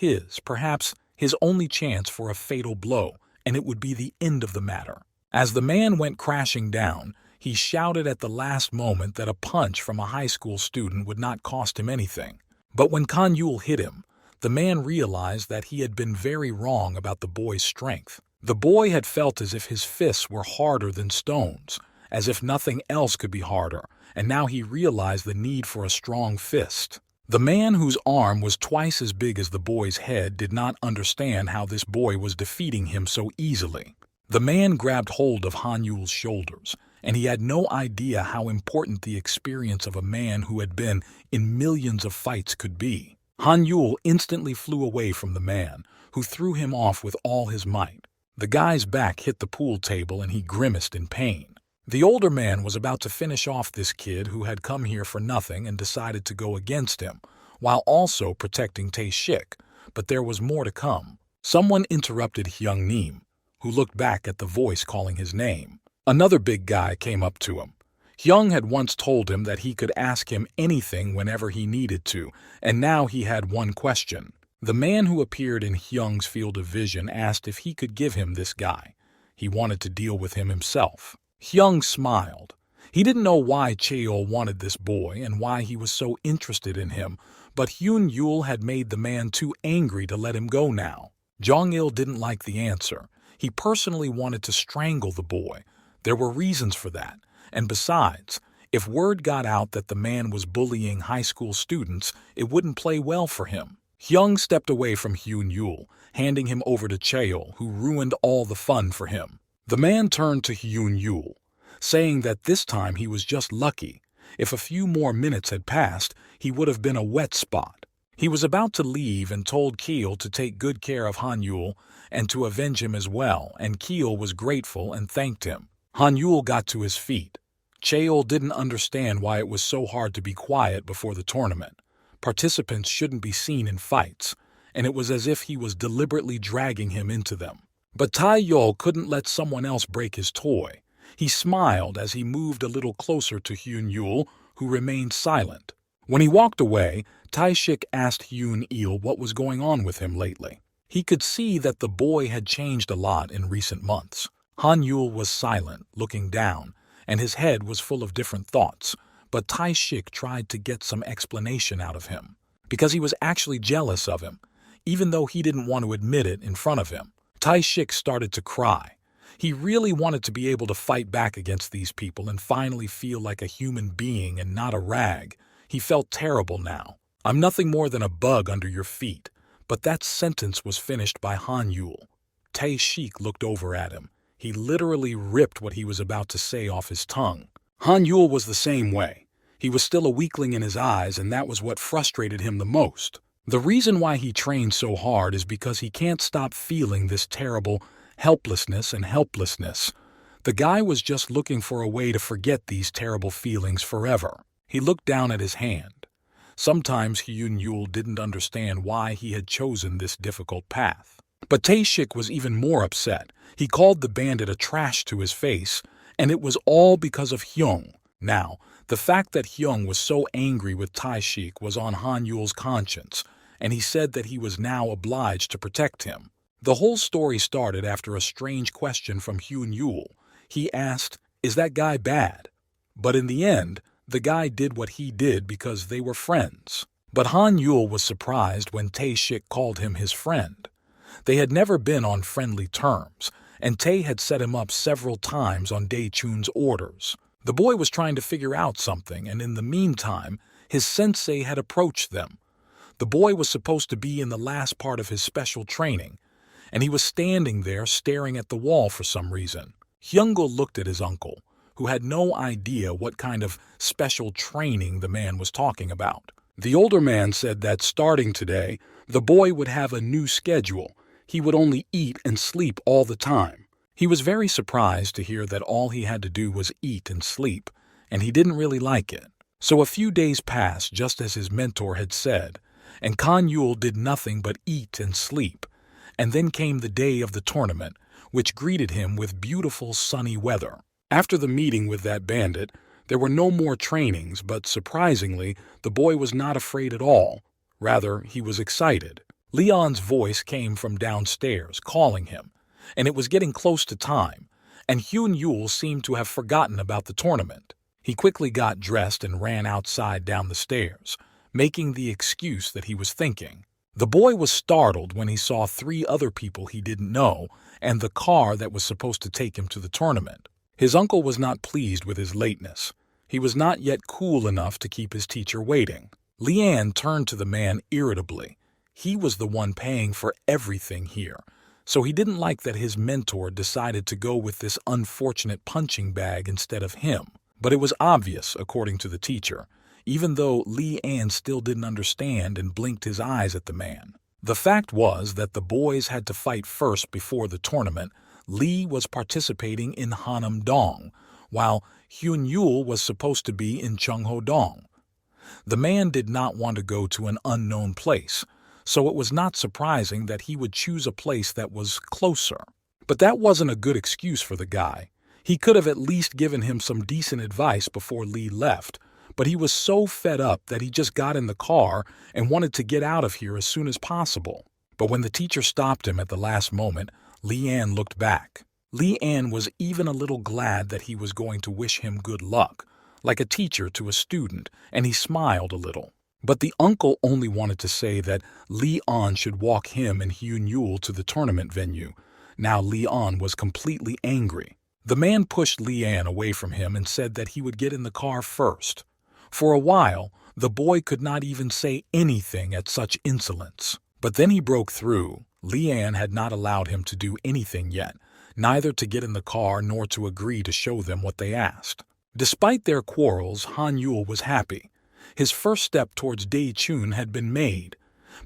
perhaps his only chance for a fatal blow, and it would be the end of the matter. As the man went crashing down, he shouted at the last moment that a punch from a high school student would not cost him anything. But when Han Yul hit him, the man realized that he had been very wrong about the boy's strength. The boy had felt as if his fists were harder than stones, as if nothing else could be harder, and now he realized the need for a strong fist. The man, whose arm was twice as big as the boy's head, did not understand how this boy was defeating him so easily. The man grabbed hold of Han Yul's shoulders, and he had no idea how important the experience of a man who had been in millions of fights could be. Han Yul instantly flew away from the man, who threw him off with all his might. The guy's back hit the pool table and he grimaced in pain. The older man was about to finish off this kid who had come here for nothing and decided to go against him, while also protecting Shik, but there was more to come. Someone interrupted Hyung Neem, who looked back at the voice calling his name. Another big guy came up to him. Hyung had once told him that he could ask him anything whenever he needed to, and now he had one question. The man who appeared in Hyung's field of vision asked if he could give him this guy. He wanted to deal with him himself. Hyung smiled. He didn't know why Cheol wanted this boy and why he was so interested in him, but Hyun Yul had made the man too angry to let him go now. Jong-il didn't like the answer. He personally wanted to strangle the boy. There were reasons for that. And besides, if word got out that the man was bullying high school students, it wouldn't play well for him. Hyung stepped away from Hyun Yul, handing him over to Cheol, who ruined all the fun for him. The man turned to Hyun Yul, saying that this time he was just lucky. If a few more minutes had passed, he would have been a wet spot. He was about to leave and told Keel to take good care of Han Yul and to avenge him as well, and Keel was grateful and thanked him. Han Yul got to his feet. Cheol didn't understand why it was so hard to be quiet before the tournament. Participants shouldn't be seen in fights, and it was as if he was deliberately dragging him into them. But Tai-yol couldn't let someone else break his toy. He smiled as he moved a little closer to Hyun Yul, who remained silent. When he walked away, Tai-shik asked Hyun-il what was going on with him lately. He could see that the boy had changed a lot in recent months. Han Yul was silent, looking down, and his head was full of different thoughts. But Tai-shik tried to get some explanation out of him, because he was actually jealous of him, even though he didn't want to admit it in front of him. Tai-shik started to cry. He really wanted to be able to fight back against these people and finally feel like a human being and not a rag. He felt terrible now. "I'm nothing more than a bug under your feet." But that sentence was finished by Han Yul. Tai-shik looked over at him. He literally ripped what he was about to say off his tongue. Han Yul was the same way. He was still a weakling in his eyes, and that was what frustrated him the most. The reason why he trained so hard is because he can't stop feeling this terrible helplessness and helplessness. The guy was just looking for a way to forget these terrible feelings forever. He looked down at his hand. Sometimes Hyun Yul didn't understand why he had chosen this difficult path. But Tai-shik was even more upset. He called the bandit a trash to his face, and it was all because of Hyung. Now, the fact that Hyung was so angry with Tai-shik was on Han Yul's conscience, and he said that he was now obliged to protect him. The whole story started after a strange question from Hyun Yul. He asked, "Is that guy bad?" But in the end, the guy did what he did because they were friends. But Han Yul was surprised when Tai-shik called him his friend. They had never been on friendly terms, and Tae had set him up several times on Dae-chun's orders. The boy was trying to figure out something, and in the meantime, his sensei had approached them. The boy was supposed to be in the last part of his special training, and he was standing there staring at the wall for some reason. Hyungul looked at his uncle, who had no idea what kind of special training the man was talking about. The older man said that starting today, the boy would have a new schedule. He would only eat and sleep all the time. He was very surprised to hear that all he had to do was eat and sleep, and he didn't really like it. So a few days passed just as his mentor had said, and Kan Yul did nothing but eat and sleep. And then came the day of the tournament, which greeted him with beautiful sunny weather. After the meeting with that bandit, there were no more trainings, but surprisingly, the boy was not afraid at all. Rather, he was excited. Leon's voice came from downstairs, calling him, and it was getting close to time, and Hyun Yul seemed to have forgotten about the tournament. He quickly got dressed and ran outside down the stairs, making the excuse that he was thinking. The boy was startled when he saw 3 other people he didn't know and the car that was supposed to take him to the tournament. His uncle was not pleased with his lateness. He was not yet cool enough to keep his teacher waiting. Leanne turned to the man irritably. He was the one paying for everything here, so he didn't like that his mentor decided to go with this unfortunate punching bag instead of him. But it was obvious, according to the teacher, even though Leanne still didn't understand and blinked his eyes at the man. The fact was that the boys had to fight first before the tournament. Lee was participating in Hanam Dong, while Hyun Yul was supposed to be in Chungho Dong. The man did not want to go to an unknown place, so it was not surprising that he would choose a place that was closer. But that wasn't a good excuse for the guy. He could have at least given him some decent advice before Lee left, but he was so fed up that he just got in the car and wanted to get out of here as soon as possible. But when the teacher stopped him at the last moment, Leanne looked back. Leanne was even a little glad that he was going to wish him good luck, like a teacher to a student, and he smiled a little. But the uncle only wanted to say that Leon should walk him and Hyun Yul to the tournament venue. Now Leon was completely angry. The man pushed Leanne away from him and said that he would get in the car first. For a while, the boy could not even say anything at such insolence. But then he broke through. Leanne had not allowed him to do anything yet, neither to get in the car nor to agree to show them what they asked. Despite their quarrels, Han Yul was happy. His first step towards Dae-chun had been made,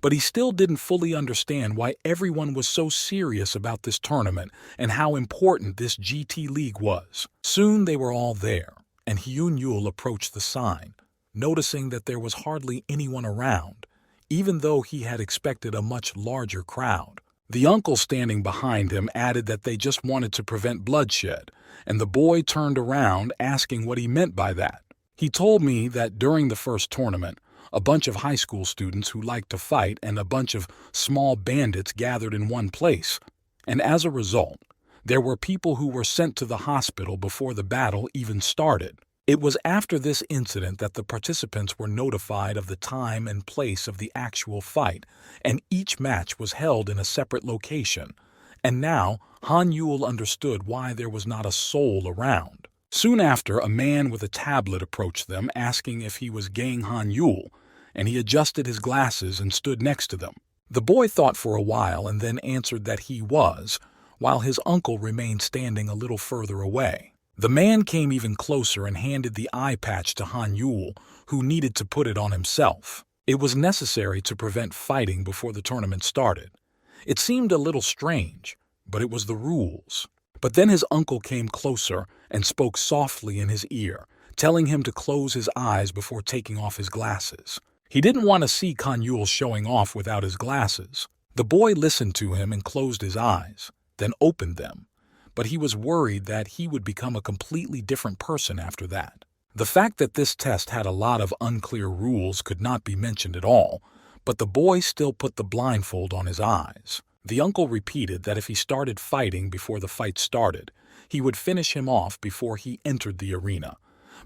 but he still didn't fully understand why everyone was so serious about this tournament and how important this GT League was. Soon they were all there, and Hyun Yul approached the sign, noticing that there was hardly anyone around, even though he had expected a much larger crowd. The uncle standing behind him added that they just wanted to prevent bloodshed, and the boy turned around asking what he meant by that. He told me that during the first tournament, a bunch of high school students who liked to fight and a bunch of small bandits gathered in one place, and as a result, there were people who were sent to the hospital before the battle even started. It was after this incident that the participants were notified of the time and place of the actual fight, and each match was held in a separate location. And now, Han Yul understood why there was not a soul around. Soon after, a man with a tablet approached them, asking if he was Gang Han Yul, and he adjusted his glasses and stood next to them. The boy thought for a while and then answered that he was, while his uncle remained standing a little further away. The man came even closer and handed the eye patch to Han Yul, who needed to put it on himself. It was necessary to prevent fighting before the tournament started. It seemed a little strange, but it was the rules. But then his uncle came closer and spoke softly in his ear, telling him to close his eyes before taking off his glasses. He didn't want to see Han Yul showing off without his glasses. The boy listened to him and closed his eyes, then opened them. But he was worried that he would become a completely different person after that. The fact that this test had a lot of unclear rules could not be mentioned at all, but the boy still put the blindfold on his eyes. The uncle repeated that if he started fighting before the fight started, he would finish him off before he entered the arena.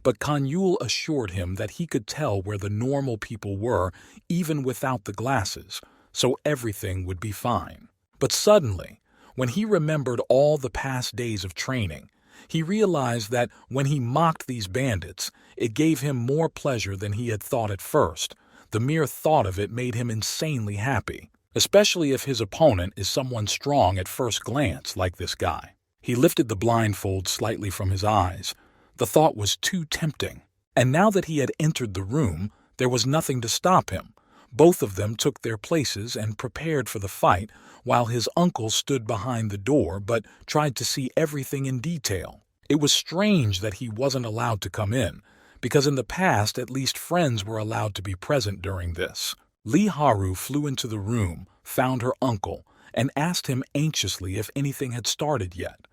But Han Yul assured him that he could tell where the normal people were even without the glasses, so everything would be fine. But suddenly, when he remembered all the past days of training, he realized that when he mocked these bandits, it gave him more pleasure than he had thought at first. The mere thought of it made him insanely happy, especially if his opponent is someone strong at first glance like this guy. He lifted the blindfold slightly from his eyes. The thought was too tempting. And now that he had entered the room, there was nothing to stop him. Both of them took their places and prepared for the fight, while his uncle stood behind the door but tried to see everything in detail. It was strange that he wasn't allowed to come in, because in the past at least friends were allowed to be present during this. Lee Haru flew into the room, found her uncle, and asked him anxiously if anything had started yet.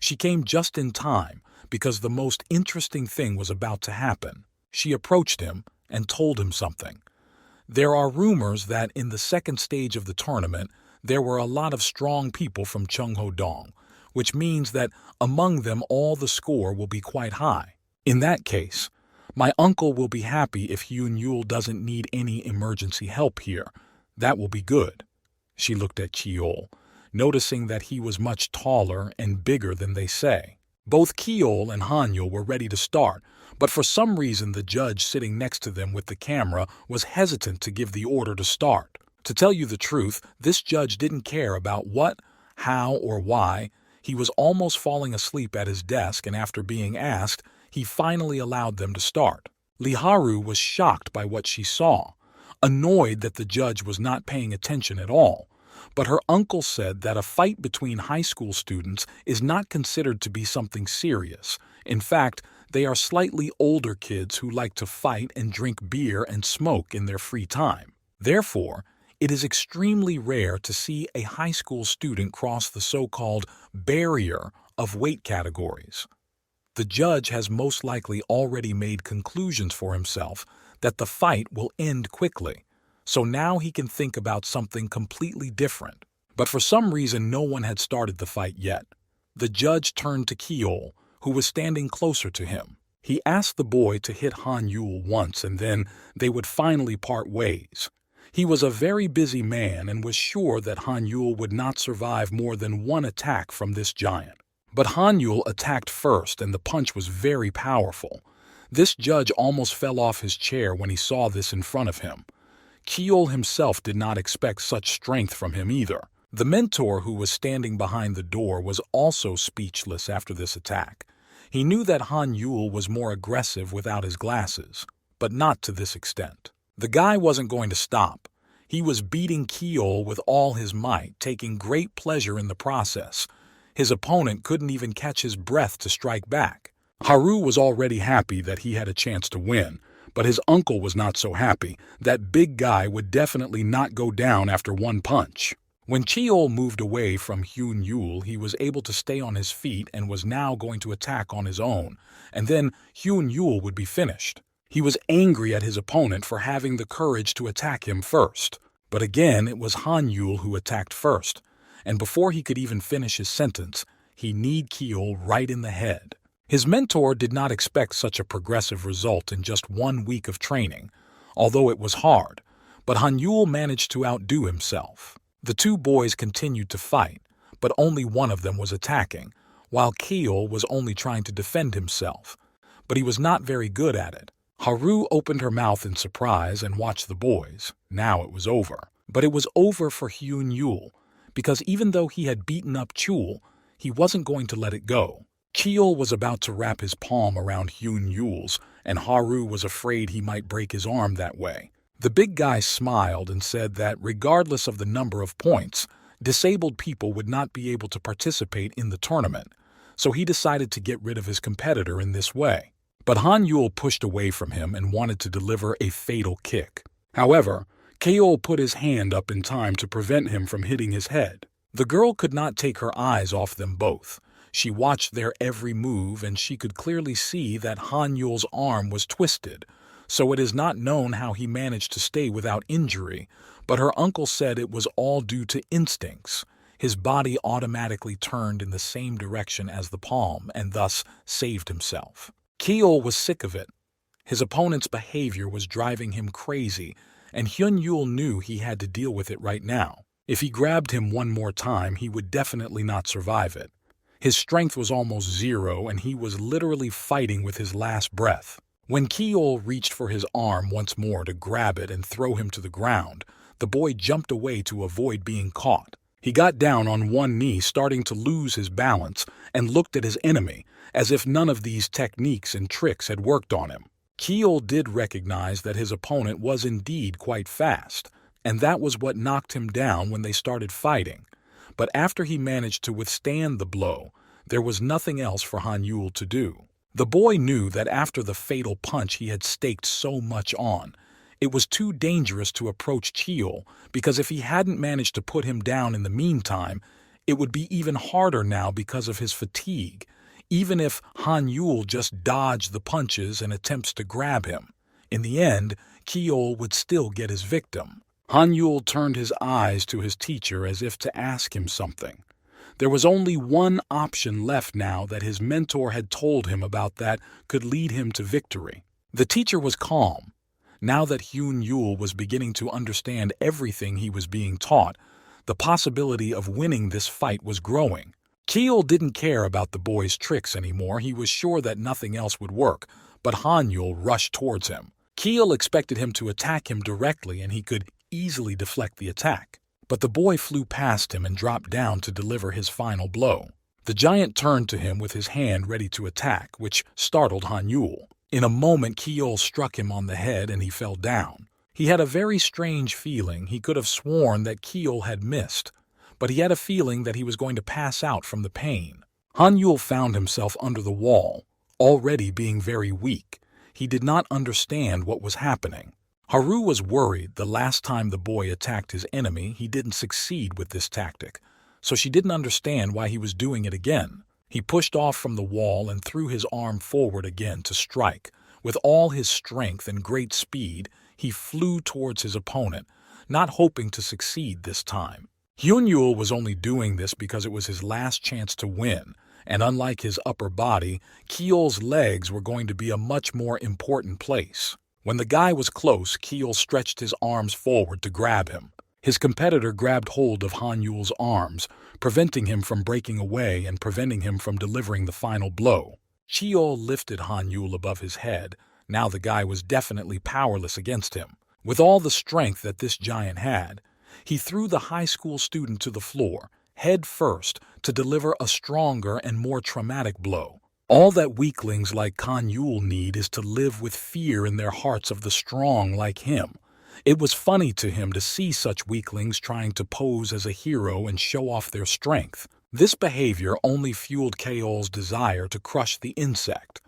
She came just in time, because the most interesting thing was about to happen. She approached him and told him something. There are rumors that in the second stage of the tournament, there were a lot of strong people from Cheongho-dong, which means that among them all the score will be quite high. In that case, my uncle will be happy if Hyun Yul doesn't need any emergency help here. That will be good. She looked at Cheol, noticing that he was much taller and bigger than they say. Both Cheol and Hanyul were ready to start, but for some reason the judge sitting next to them with the camera was hesitant to give the order to start. To tell you the truth, this judge didn't care about what, how, or why. He was almost falling asleep at his desk, and after being asked, he finally allowed them to start. Liharu was shocked by what she saw, annoyed that the judge was not paying attention at all. But her uncle said that a fight between high school students is not considered to be something serious. In fact, they are slightly older kids who like to fight and drink beer and smoke in their free time. Therefore, it is extremely rare to see a high school student cross the so-called barrier of weight categories. The judge has most likely already made conclusions for himself that the fight will end quickly, so now he can think about something completely different. But for some reason no one had started the fight yet. The judge turned to Keol, who was standing closer to him. He asked the boy to hit Han Yul once and then they would finally part ways. He was a very busy man and was sure that Han Yul would not survive more than one attack from this giant. But Han Yul attacked first and the punch was very powerful. This judge almost fell off his chair when he saw this in front of him. Keol himself did not expect such strength from him either. The mentor who was standing behind the door was also speechless after this attack. He knew that Han Yul was more aggressive without his glasses, but not to this extent. The guy wasn't going to stop. He was beating Keol with all his might, taking great pleasure in the process. His opponent couldn't even catch his breath to strike back. Haru was already happy that he had a chance to win, but his uncle was not so happy. That big guy would definitely not go down after one punch. When Keol moved away from Hyun Yul, he was able to stay on his feet and was now going to attack on his own, and then Hyun Yul would be finished. He was angry at his opponent for having the courage to attack him first. But again, it was Han Yul who attacked first, and before he could even finish his sentence, he kneed Keol right in the head. His mentor did not expect such a progressive result in just 1 week of training, although it was hard, but Han Yul managed to outdo himself. The two boys continued to fight, but only one of them was attacking, while Keol was only trying to defend himself. But he was not very good at it. Haru opened her mouth in surprise and watched the boys. Now it was over. But it was over for Hyun Yul, because even though he had beaten up Chul, he wasn't going to let it go. Keol was about to wrap his palm around Hyun Yul's, and Haru was afraid he might break his arm that way. The big guy smiled and said that regardless of the number of points, disabled people would not be able to participate in the tournament, so he decided to get rid of his competitor in this way. But Han Yul pushed away from him and wanted to deliver a fatal kick. However, Keol put his hand up in time to prevent him from hitting his head. The girl could not take her eyes off them both. She watched their every move and she could clearly see that Han Yul's arm was twisted, so it is not known how he managed to stay without injury, but her uncle said it was all due to instincts. His body automatically turned in the same direction as the palm and thus saved himself. Keol was sick of it. His opponent's behavior was driving him crazy, and Hyun Yul knew he had to deal with it right now. If he grabbed him one more time, he would definitely not survive it. His strength was almost zero, and he was literally fighting with his last breath. When Keol reached for his arm once more to grab it and throw him to the ground, the boy jumped away to avoid being caught. He got down on one knee, starting to lose his balance, and looked at his enemy, as if none of these techniques and tricks had worked on him. Keol did recognize that his opponent was indeed quite fast, and that was what knocked him down when they started fighting. But after he managed to withstand the blow, there was nothing else for Han Yul to do. The boy knew that after the fatal punch he had staked so much on, it was too dangerous to approach Keol, because if he hadn't managed to put him down in the meantime, it would be even harder now because of his fatigue, even if Han Yul just dodged the punches and attempts to grab him. In the end, Keol would still get his victim. Han Yul turned his eyes to his teacher as if to ask him something. There was only one option left now that his mentor had told him about that could lead him to victory. The teacher was calm. Now that Hyun Yul was beginning to understand everything he was being taught, the possibility of winning this fight was growing. Keol didn't care about the boy's tricks anymore. He was sure that nothing else would work, but Han Yul rushed towards him. Keol expected him to attack him directly and he could easily deflect the attack. But the boy flew past him and dropped down to deliver his final blow. The giant turned to him with his hand ready to attack, which startled Han Yul. In a moment, Keol struck him on the head and he fell down. He had a very strange feeling. He could have sworn that Keol had missed, but he had a feeling that he was going to pass out from the pain. Han Yul found himself under the wall, already being very weak. He did not understand what was happening. Haru was worried the last time the boy attacked his enemy he didn't succeed with this tactic, so she didn't understand why he was doing it again. He pushed off from the wall and threw his arm forward again to strike. With all his strength and great speed, he flew towards his opponent, not hoping to succeed this time. Hyun-yul was only doing this because it was his last chance to win, and unlike his upper body, Kiol's legs were going to be a much more important place. When the guy was close, Kiol stretched his arms forward to grab him. His competitor grabbed hold of Han-yul's arms, preventing him from breaking away and preventing him from delivering the final blow. Kiol lifted Han-yul above his head. Now the guy was definitely powerless against him. With all the strength that this giant had, he threw the high school student to the floor, head first, to deliver a stronger and more traumatic blow. All that weaklings like Han-yul need is to live with fear in their hearts of the strong like him. It was funny to him to see such weaklings trying to pose as a hero and show off their strength. This behavior only fueled Kiol's desire to crush the insect.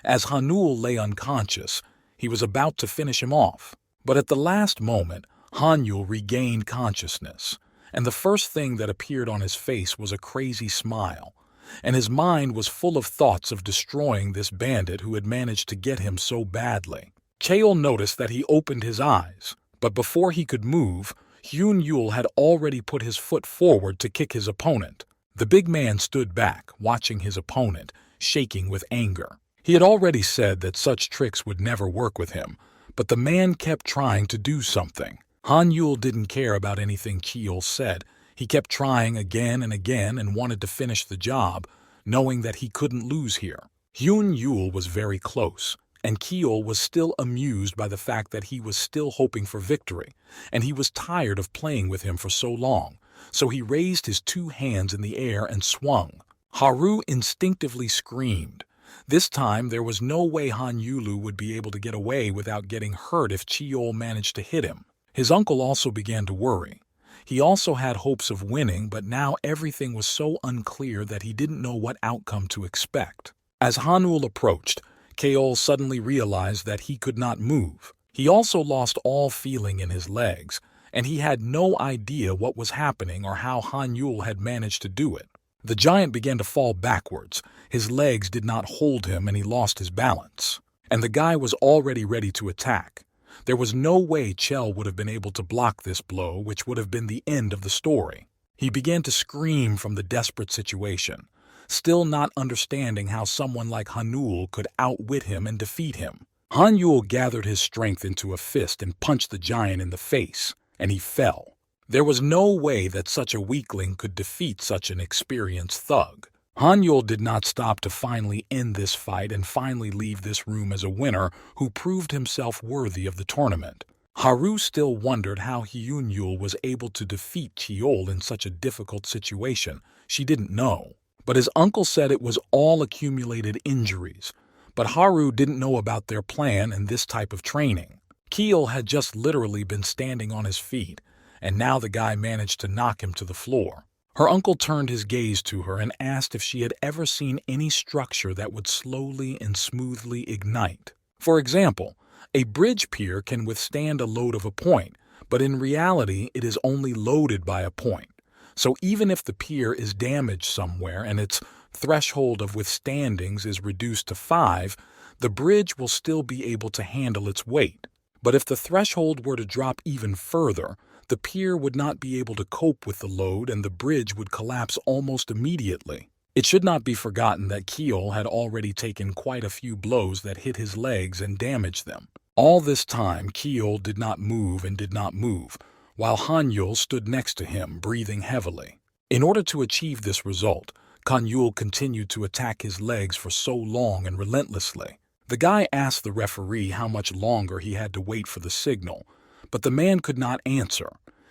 As Han-yul lay unconscious, he was about to finish him off. But at the last moment, Han-yul regained consciousness, and the first thing that appeared on his face was a crazy smile, and his mind was full of thoughts of destroying this bandit who had managed to get him so badly. Kiol noticed that he opened his eyes, but before he could move, Hyun-yul had already put his foot forward to kick his opponent. The big man stood back, watching his opponent, shaking with anger. He had already said that such tricks would never work with him, but the man kept trying to do something. Han-yul didn't care about anything Kiol said. He kept trying again and again and wanted to finish the job, knowing that he couldn't lose here. Hyun-yul was very close, and Kiol was still amused by the fact that he was still hoping for victory, and he was tired of playing with him for so long, so he raised his two hands in the air and swung. Haru instinctively screamed. This time there was no way Han-yulu would be able to get away without getting hurt if Kiol managed to hit him. His uncle also began to worry. He also had hopes of winning, but now everything was so unclear that he didn't know what outcome to expect. As Han-yul approached, Kiol suddenly realized that he could not move. He also lost all feeling in his legs, and he had no idea what was happening or how Han-yul had managed to do it. The giant began to fall backwards. His legs did not hold him and he lost his balance. And the guy was already ready to attack. There was no way Chell would have been able to block this blow, which would have been the end of the story. He began to scream from the desperate situation, still not understanding how someone like Han-yul could outwit him and defeat him. Han-yul gathered his strength into a fist and punched the giant in the face, and he fell. There was no way that such a weakling could defeat such an experienced thug. Han-yul did not stop to finally end this fight and finally leave this room as a winner who proved himself worthy of the tournament. Haru still wondered how Hyun-yul was able to defeat Kiol in such a difficult situation. She didn't know. But his uncle said it was all accumulated injuries. But Haru didn't know about their plan and this type of training. Kiol had just literally been standing on his feet, and now the guy managed to knock him to the floor. Her uncle turned his gaze to her and asked if she had ever seen any structure that would slowly and smoothly ignite. For example, a bridge pier can withstand a load of a point, but in reality it is only loaded by a point. So even if the pier is damaged somewhere and its threshold of withstandings is reduced to 5, the bridge will still be able to handle its weight. But if the threshold were to drop even further, the pier would not be able to cope with the load and the bridge would collapse almost immediately. It should not be forgotten that Kiol had already taken quite a few blows that hit his legs and damaged them. All this time, Kiol did not move and did not move, while Han-yul stood next to him, breathing heavily. In order to achieve this result, Han-yul continued to attack his legs for so long and relentlessly. The guy asked the referee how much longer he had to wait for the signal, but the man could not answer.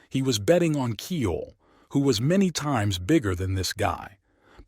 He was betting on Kiol, who was many times bigger than this guy.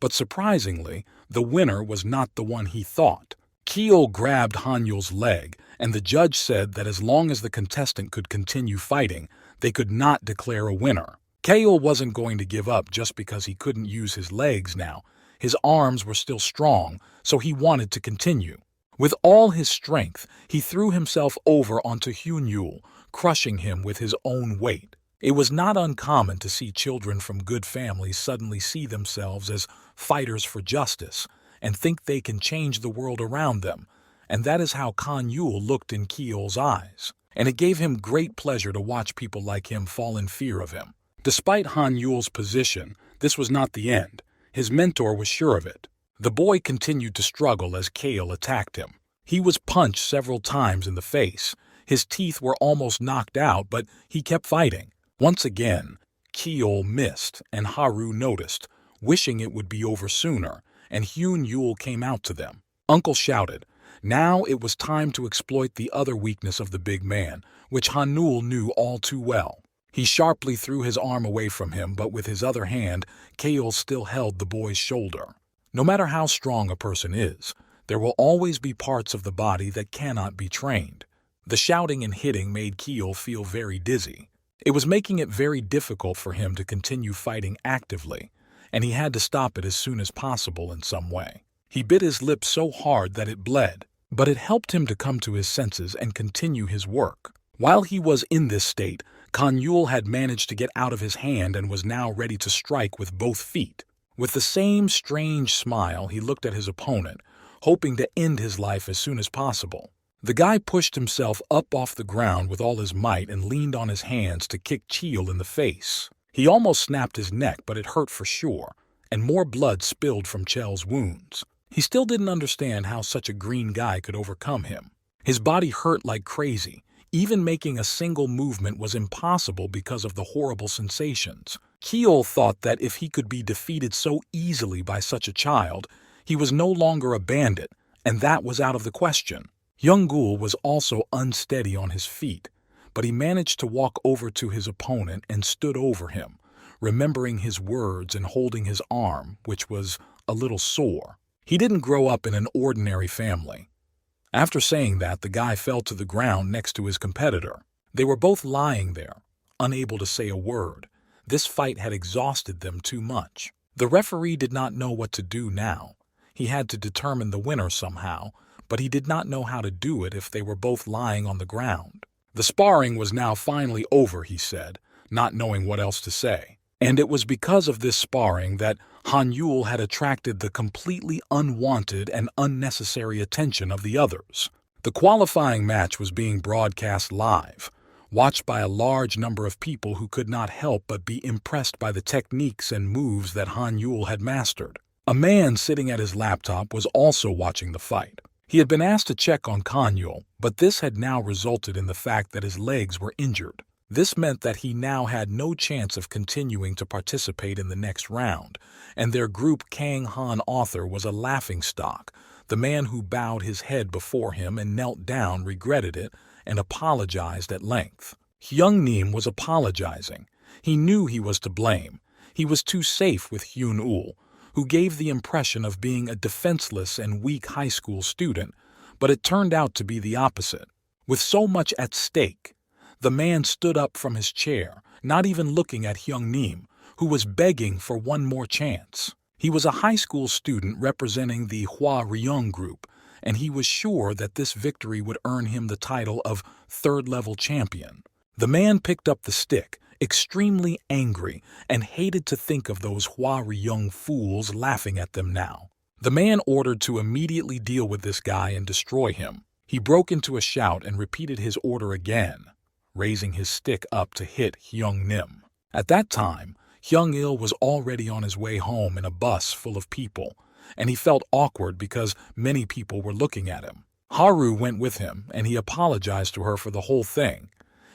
But surprisingly, the winner was not the one he thought. Kiol grabbed Han-yul's leg, and the judge said that as long as the contestant could continue fighting, they could not declare a winner. Kiol wasn't going to give up just because he couldn't use his legs now. His arms were still strong, so he wanted to continue. With all his strength, he threw himself over onto Hyun-yul, crushing him with his own weight. It was not uncommon to see children from good families suddenly see themselves as fighters for justice, and think they can change the world around them, and that is how Han Yul looked in Keol's eyes, and it gave him great pleasure to watch people like him fall in fear of him. Despite Han Yul's position, this was not the end. His mentor was sure of it. The boy continued to struggle as Keol attacked him. He was punched several times in the face. His teeth were almost knocked out, but he kept fighting. Once again, Keol missed, and Haru noticed, wishing it would be over sooner, and Hyun Yul came out to them. Uncle shouted. Now it was time to exploit the other weakness of the big man, which Hanul knew all too well. He sharply threw his arm away from him, but with his other hand, Keol still held the boy's shoulder. No matter how strong a person is, there will always be parts of the body that cannot be trained. The shouting and hitting made Keol feel very dizzy. It was making it very difficult for him to continue fighting actively, and he had to stop it as soon as possible in some way. He bit his lip so hard that it bled, but it helped him to come to his senses and continue his work. While he was in this state, Kan Yul had managed to get out of his hand and was now ready to strike with both feet. With the same strange smile, he looked at his opponent, hoping to end his life as soon as possible. The guy pushed himself up off the ground with all his might and leaned on his hands to kick Cheol in the face. He almost snapped his neck, but it hurt for sure, and more blood spilled from Chel's wounds. He still didn't understand how such a green guy could overcome him. His body hurt like crazy. Even making a single movement was impossible because of the horrible sensations. Keol thought that if he could be defeated so easily by such a child, he was no longer a bandit, and that was out of the question. Young Gul was also unsteady on his feet, but he managed to walk over to his opponent and stood over him, remembering his words and holding his arm, which was a little sore. He didn't grow up in an ordinary family. After saying that, the guy fell to the ground next to his competitor. They were both lying there, unable to say a word. This fight had exhausted them too much. The referee did not know what to do now. He had to determine the winner somehow, but he did not know how to do it if they were both lying on the ground. The sparring was now finally over, he said, not knowing what else to say. And it was because of this sparring that Han Yul had attracted the completely unwanted and unnecessary attention of the others. The qualifying match was being broadcast live, watched by a large number of people who could not help but be impressed by the techniques and moves that Han Yul had mastered. A man sitting at his laptop was also watching the fight. He had been asked to check on Kan Yul, but this had now resulted in the fact that his legs were injured. This meant that he now had no chance of continuing to participate in the next round, and their group Kang Han author was a laughingstock. The man who bowed his head before him and knelt down regretted it and apologized at length. Hyung Neem was apologizing. He knew he was to blame. He was too safe with Hyun Ul, who gave the impression of being a defenseless and weak high school student, but it turned out to be the opposite. With so much at stake, the man stood up from his chair, not even looking at Hyung Neem, who was begging for one more chance. He was a high school student representing the Hwa Ryung group, and he was sure that this victory would earn him the title of third-level champion. The man picked up the stick, extremely angry, and hated to think of those Hwa Ryung fools laughing at them now. The man ordered to immediately deal with this guy and destroy him. He broke into a shout and repeated his order again, raising his stick up to hit Hyung Nim. At that time, Hyung Il was already on his way home in a bus full of people, and he felt awkward because many people were looking at him. Haru went with him, and he apologized to her for the whole thing.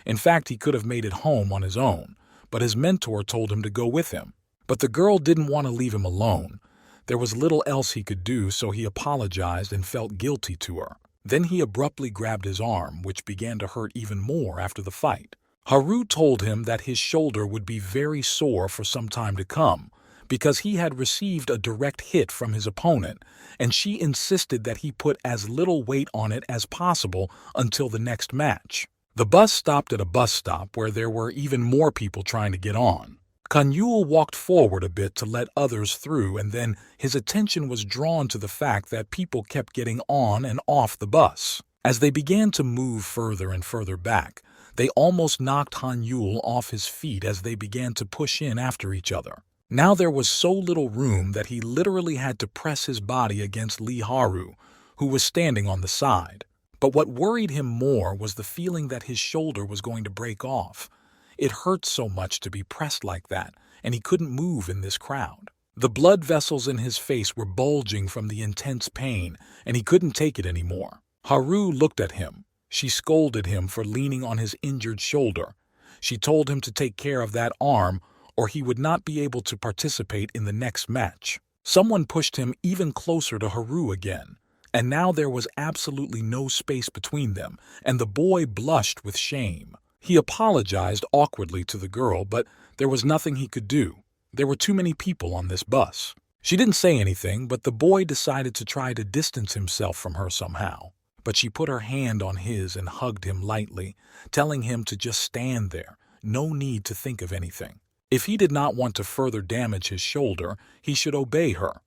In fact, he could have made it home on his own, but his mentor told him to go with him. But the girl didn't want to leave him alone. There was little else he could do, so he apologized and felt guilty to her. Then he abruptly grabbed his arm, which began to hurt even more after the fight. Haru told him that his shoulder would be very sore for some time to come, because he had received a direct hit from his opponent, and she insisted that he put as little weight on it as possible until the next match. The bus stopped at a bus stop where there were even more people trying to get on. Kan Yul walked forward a bit to let others through, and then his attention was drawn to the fact that people kept getting on and off the bus. As they began to move further and further back, they almost knocked Han Yul off his feet as they began to push in after each other. Now there was so little room that he literally had to press his body against Lee Haru, who was standing on the side. But what worried him more was the feeling that his shoulder was going to break off. It hurt so much to be pressed like that, and he couldn't move in this crowd. The blood vessels in his face were bulging from the intense pain, and he couldn't take it anymore. Haru looked at him. She scolded him for leaning on his injured shoulder. She told him to take care of that arm, or he would not be able to participate in the next match. Someone pushed him even closer to Haru again, and now there was absolutely no space between them, and the boy blushed with shame. He apologized awkwardly to the girl, but there was nothing he could do. There were too many people on this bus. She didn't say anything, but the boy decided to try to distance himself from her somehow. But she put her hand on his and hugged him lightly, telling him to just stand there, no need to think of anything. If he did not want to further damage his shoulder, he should obey her.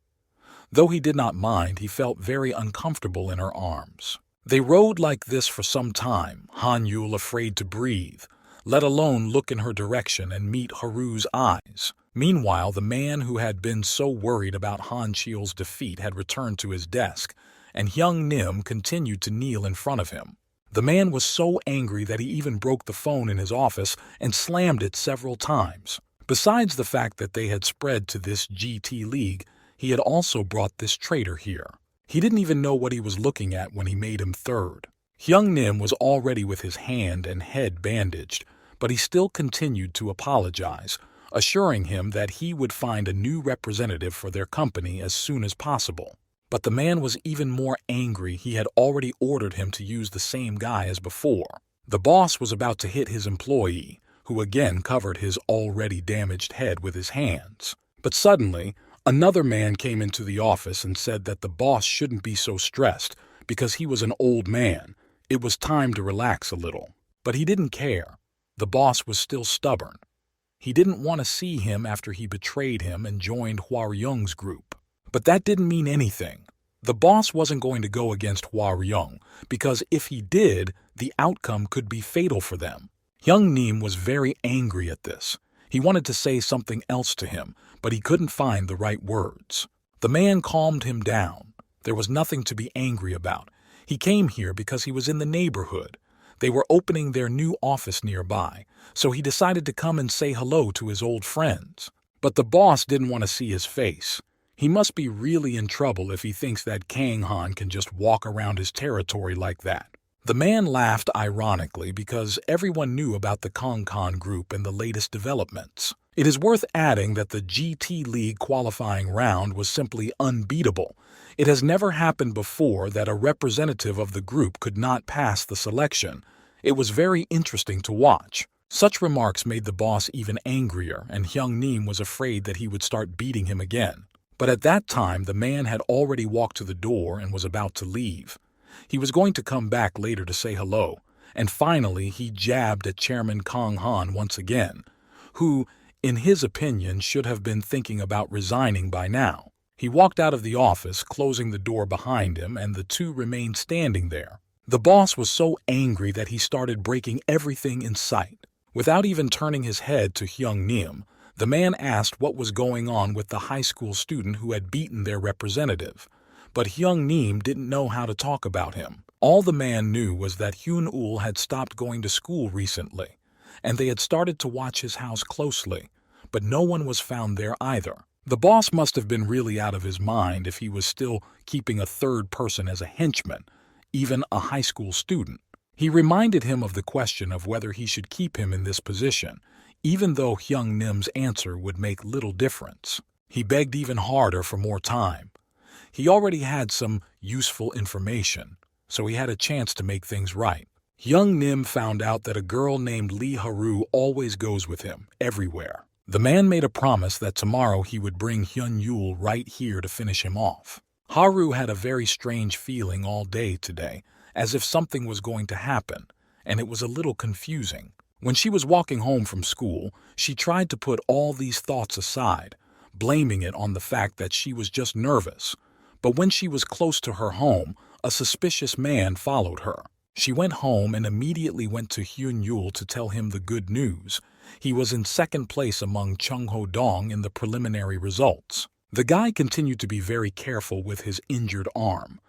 Though he did not mind, he felt very uncomfortable in her arms. They rode like this for some time, Han-yul afraid to breathe, let alone look in her direction and meet Haru's eyes. Meanwhile, the man who had been so worried about Han Cheol's defeat had returned to his desk, and Hyung Nim continued to kneel in front of him. The man was so angry that he even broke the phone in his office and slammed it several times. Besides the fact that they had spread to this GT League, he had also brought this traitor here. He didn't even know what he was looking at when he made him third. Hyung Nim was already with his hand and head bandaged, but he still continued to apologize, assuring him that he would find a new representative for their company as soon as possible. But the man was even more angry. He had already ordered him to use the same guy as before. The boss was about to hit his employee, who again covered his already damaged head with his hands. But suddenly, another man came into the office and said that the boss shouldn't be so stressed because he was an old man. It was time to relax a little. But he didn't care. The boss was still stubborn. He didn't want to see him after he betrayed him and joined Hwa-ryung's group. But that didn't mean anything. The boss wasn't going to go against Hwa-ryung because if he did, the outcome could be fatal for them. Hyung Nim was very angry at this. He wanted to say something else to him, but he couldn't find the right words. The man calmed him down. There was nothing to be angry about. He came here because he was in the neighborhood. They were opening their new office nearby, so he decided to come and say hello to his old friends. But the boss didn't want to see his face. He must be really in trouble if he thinks that Kang Han can just walk around his territory like that. The man laughed ironically because everyone knew about the Kong-kan group and the latest developments. It is worth adding that the GT League qualifying round was simply unbeatable. It has never happened before that a representative of the group could not pass the selection. It was very interesting to watch. Such remarks made the boss even angrier, and Hyung Nim was afraid that he would start beating him again. But at that time, the man had already walked to the door and was about to leave. He was going to come back later to say hello, and finally he jabbed at Chairman Kang Han once again, who, in his opinion, should have been thinking about resigning by now. He walked out of the office, closing the door behind him, and the two remained standing there. The boss was so angry that he started breaking everything in sight. Without even turning his head to Hyung Nim, the man asked what was going on with the high school student who had beaten their representative. But Hyung Nim didn't know how to talk about him. All the man knew was that Hyun-ul had stopped going to school recently, and they had started to watch his house closely, but no one was found there either. The boss must have been really out of his mind if he was still keeping a third person as a henchman, even a high school student. He reminded him of the question of whether he should keep him in this position, even though Hyung Nim's answer would make little difference. He begged even harder for more time. He already had some useful information, so he had a chance to make things right. Hyung Nim found out that a girl named Lee Haru always goes with him, everywhere. The man made a promise that tomorrow he would bring Hyun-yul right here to finish him off. Haru had a very strange feeling all day today, as if something was going to happen, and it was a little confusing. When she was walking home from school, she tried to put all these thoughts aside, blaming it on the fact that she was just nervous. But when she was close to her home, a suspicious man followed her. She went home and immediately went to Hyun Yul to tell him the good news. He was in second place among Chung Ho Dong in the preliminary results. The guy continued to be very careful with his injured arm.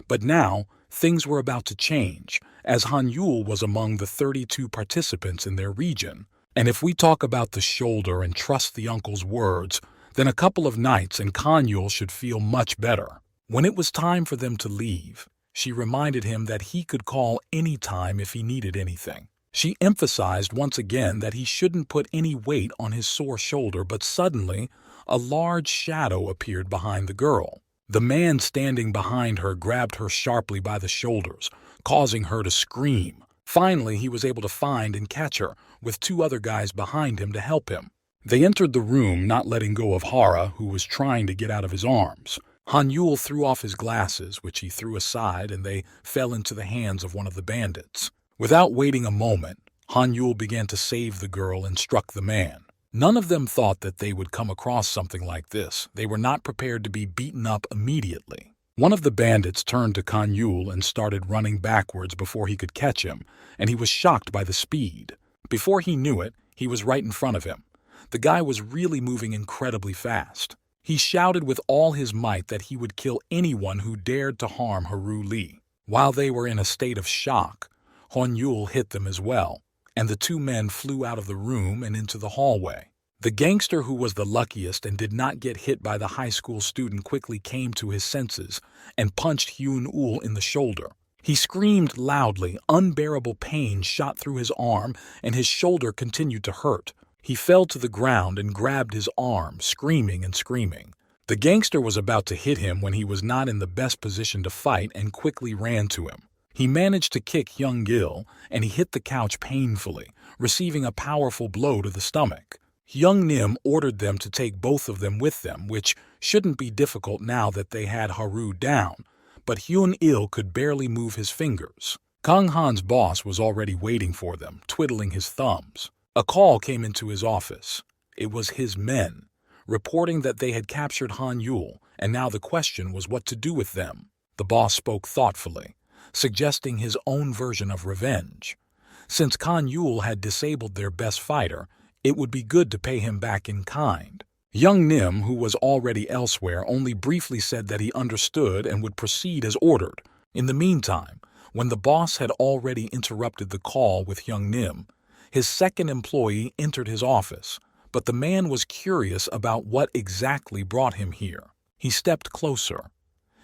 But now, things were about to change, as Han Yul was among the 32 participants in their region. And if we talk about the shoulder and trust the uncle's words, then a couple of nights and Han Yul should feel much better. When it was time for them to leave, she reminded him that he could call any time if he needed anything. She emphasized once again that he shouldn't put any weight on his sore shoulder, but suddenly, a large shadow appeared behind the girl. The man standing behind her grabbed her sharply by the shoulders, causing her to scream. Finally, he was able to find and catch her, with two other guys behind him to help him. They entered the room, not letting go of Hara, who was trying to get out of his arms. Han Yul threw off his glasses, which he threw aside, and they fell into the hands of one of the bandits. Without waiting a moment, Han Yul began to save the girl and struck the man. None of them thought that they would come across something like this. They were not prepared to be beaten up immediately. One of the bandits turned to Han Yul and started running backwards before he could catch him, and he was shocked by the speed. Before he knew it, he was right in front of him. The guy was really moving incredibly fast. He shouted with all his might that he would kill anyone who dared to harm Haru Lee. While they were in a state of shock, Han Yul hit them as well, and the two men flew out of the room and into the hallway. The gangster who was the luckiest and did not get hit by the high school student quickly came to his senses and punched Hyun Ul in the shoulder. He screamed loudly, unbearable pain shot through his arm, and his shoulder continued to hurt. He fell to the ground and grabbed his arm, screaming and screaming. The gangster was about to hit him when he was not in the best position to fight and quickly ran to him. He managed to kick Hyung Gil, and he hit the couch painfully, receiving a powerful blow to the stomach. Hyung Nim ordered them to take both of them with them, which shouldn't be difficult now that they had Haru down, but Hyun Il could barely move his fingers. Kang Han's boss was already waiting for them, twiddling his thumbs. A call came into his office. It was his men, reporting that they had captured Han Yul, and now the question was what to do with them. The boss spoke thoughtfully, suggesting his own version of revenge. Since Han Yul had disabled their best fighter, it would be good to pay him back in kind. Young Nim, who was already elsewhere, only briefly said that he understood and would proceed as ordered. In the meantime, when the boss had already interrupted the call with Young Nim, his second employee entered his office, but the man was curious about what exactly brought him here. He stepped closer.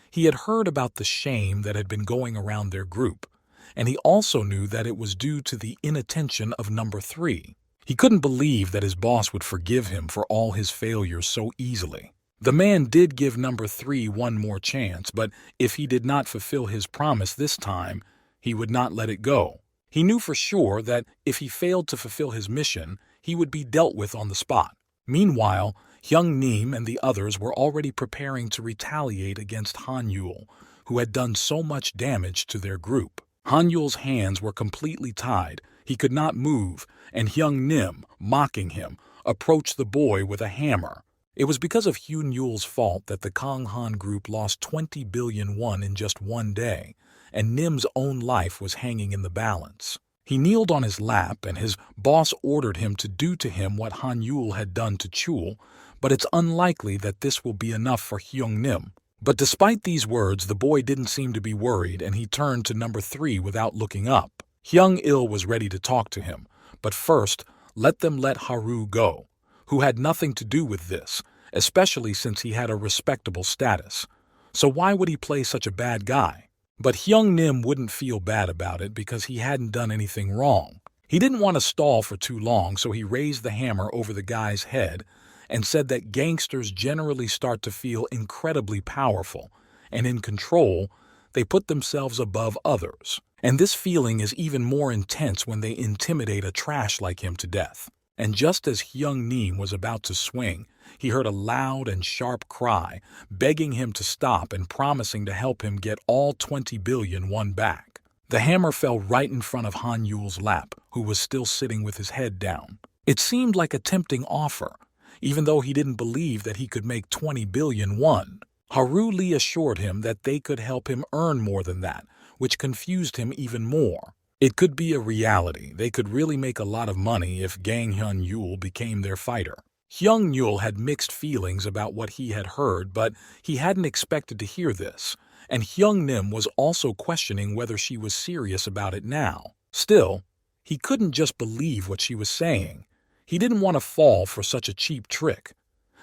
He had heard about the shame that had been going around their group, and he also knew that it was due to the inattention of number 3. He couldn't believe that his boss would forgive him for all his failures so easily. The man did give number 3 one more chance, but if he did not fulfill his promise this time, he would not let it go. He knew for sure that if he failed to fulfill his mission, he would be dealt with on the spot. Meanwhile, Hyung Nim and the others were already preparing to retaliate against Han Yul, who had done so much damage to their group. Han Yul's hands were completely tied, he could not move, and Hyung Nim, mocking him, approached the boy with a hammer. It was because of Hyun Yul's fault that the Kang Han group lost 20 billion won in just one day, and Nim's own life was hanging in the balance. He kneeled on his lap, and his boss ordered him to do to him what Han Yul had done to Chul, but it's unlikely that this will be enough for Hyung Nim. But despite these words, the boy didn't seem to be worried, and he turned to number 3 without looking up. Hyung Il was ready to talk to him, but first, let them let Haru go, who had nothing to do with this, especially since he had a respectable status. So why would he play such a bad guy? But Hyung Nim wouldn't feel bad about it because he hadn't done anything wrong. He didn't want to stall for too long, so he raised the hammer over the guy's head and said that gangsters generally start to feel incredibly powerful, and in control, they put themselves above others. And this feeling is even more intense when they intimidate a trash like him to death. And just as Hyung Nim was about to swing, he heard a loud and sharp cry, begging him to stop and promising to help him get all 20 billion won back. The hammer fell right in front of Han Yul's lap, who was still sitting with his head down. It seemed like a tempting offer, even though he didn't believe that he could make 20 billion won. Haru Lee assured him that they could help him earn more than that, which confused him even more. It could be a reality. They could really make a lot of money if Gang Hyun-yul became their fighter. Hyun-yul had mixed feelings about what he had heard, but he hadn't expected to hear this, and Hyung-nim was also questioning whether she was serious about it now. Still, he couldn't just believe what she was saying. He didn't want to fall for such a cheap trick.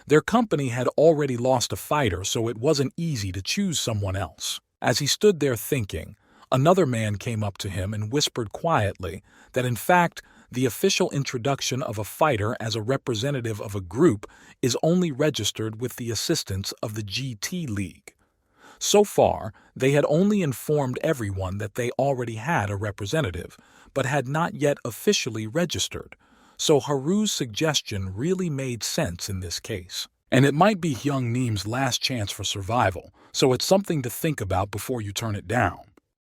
Their company had already lost a fighter, so it wasn't easy to choose someone else. As he stood there thinking, another man came up to him and whispered quietly that in fact, the official introduction of a fighter as a representative of a group is only registered with the assistance of the GT League. So far, they had only informed everyone that they already had a representative, but had not yet officially registered. So Haru's suggestion really made sense in this case. And it might be Hyung-nim's last chance for survival, so it's something to think about before you turn it down.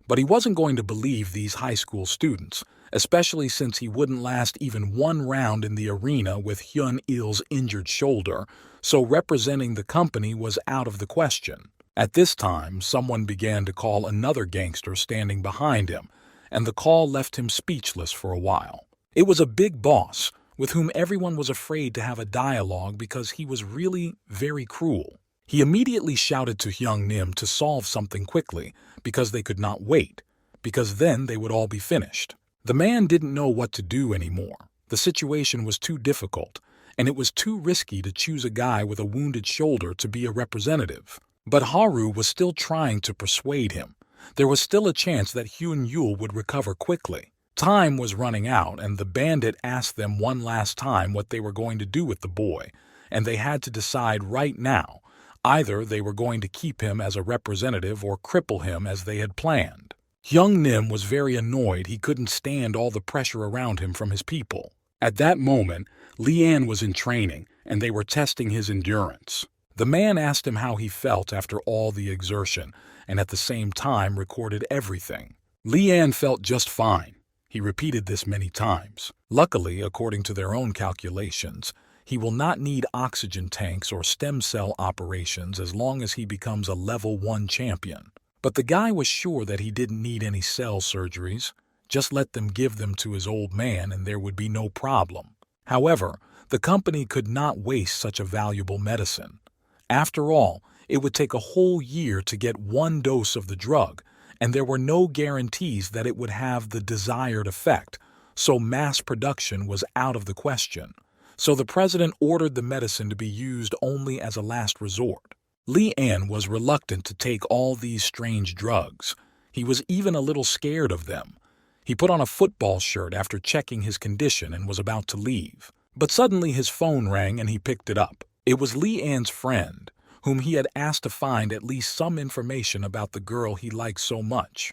But he wasn't going to believe these high school students, especially since he wouldn't last even one round in the arena with Hyun-il's injured shoulder, so representing the company was out of the question. At this time, someone began to call another gangster standing behind him, and the call left him speechless for a while. It was a big boss, with whom everyone was afraid to have a dialogue because he was really very cruel. He immediately shouted to Hyung-nim to solve something quickly, because they could not wait, because then they would all be finished. The man didn't know what to do anymore. The situation was too difficult, and it was too risky to choose a guy with a wounded shoulder to be a representative. But Haru was still trying to persuade him. There was still a chance that Hyun-yul would recover quickly. Time was running out, and the bandit asked them one last time what they were going to do with the boy, and they had to decide right now. Either they were going to keep him as a representative or cripple him as they had planned. Hyung-nim was very annoyed he couldn't stand all the pressure around him from his people. At that moment, Leanne was in training, and they were testing his endurance. The man asked him how he felt after all the exertion, and at the same time recorded everything. Leanne felt just fine. He repeated this many times. Luckily, according to their own calculations, he will not need oxygen tanks or stem cell operations as long as he becomes a level 1 champion. But the guy was sure that he didn't need any cell surgeries. Just let them give them to his old man and there would be no problem. However, the company could not waste such a valuable medicine. After all, it would take a whole year to get one dose of the drug, and there were no guarantees that it would have the desired effect, so mass production was out of the question. So the president ordered the medicine to be used only as a last resort. Leanne was reluctant to take all these strange drugs. He was even a little scared of them. He put on a football shirt after checking his condition and was about to leave. But suddenly his phone rang and he picked it up. It was Leanne's friend, whom he had asked to find at least some information about the girl he liked so much.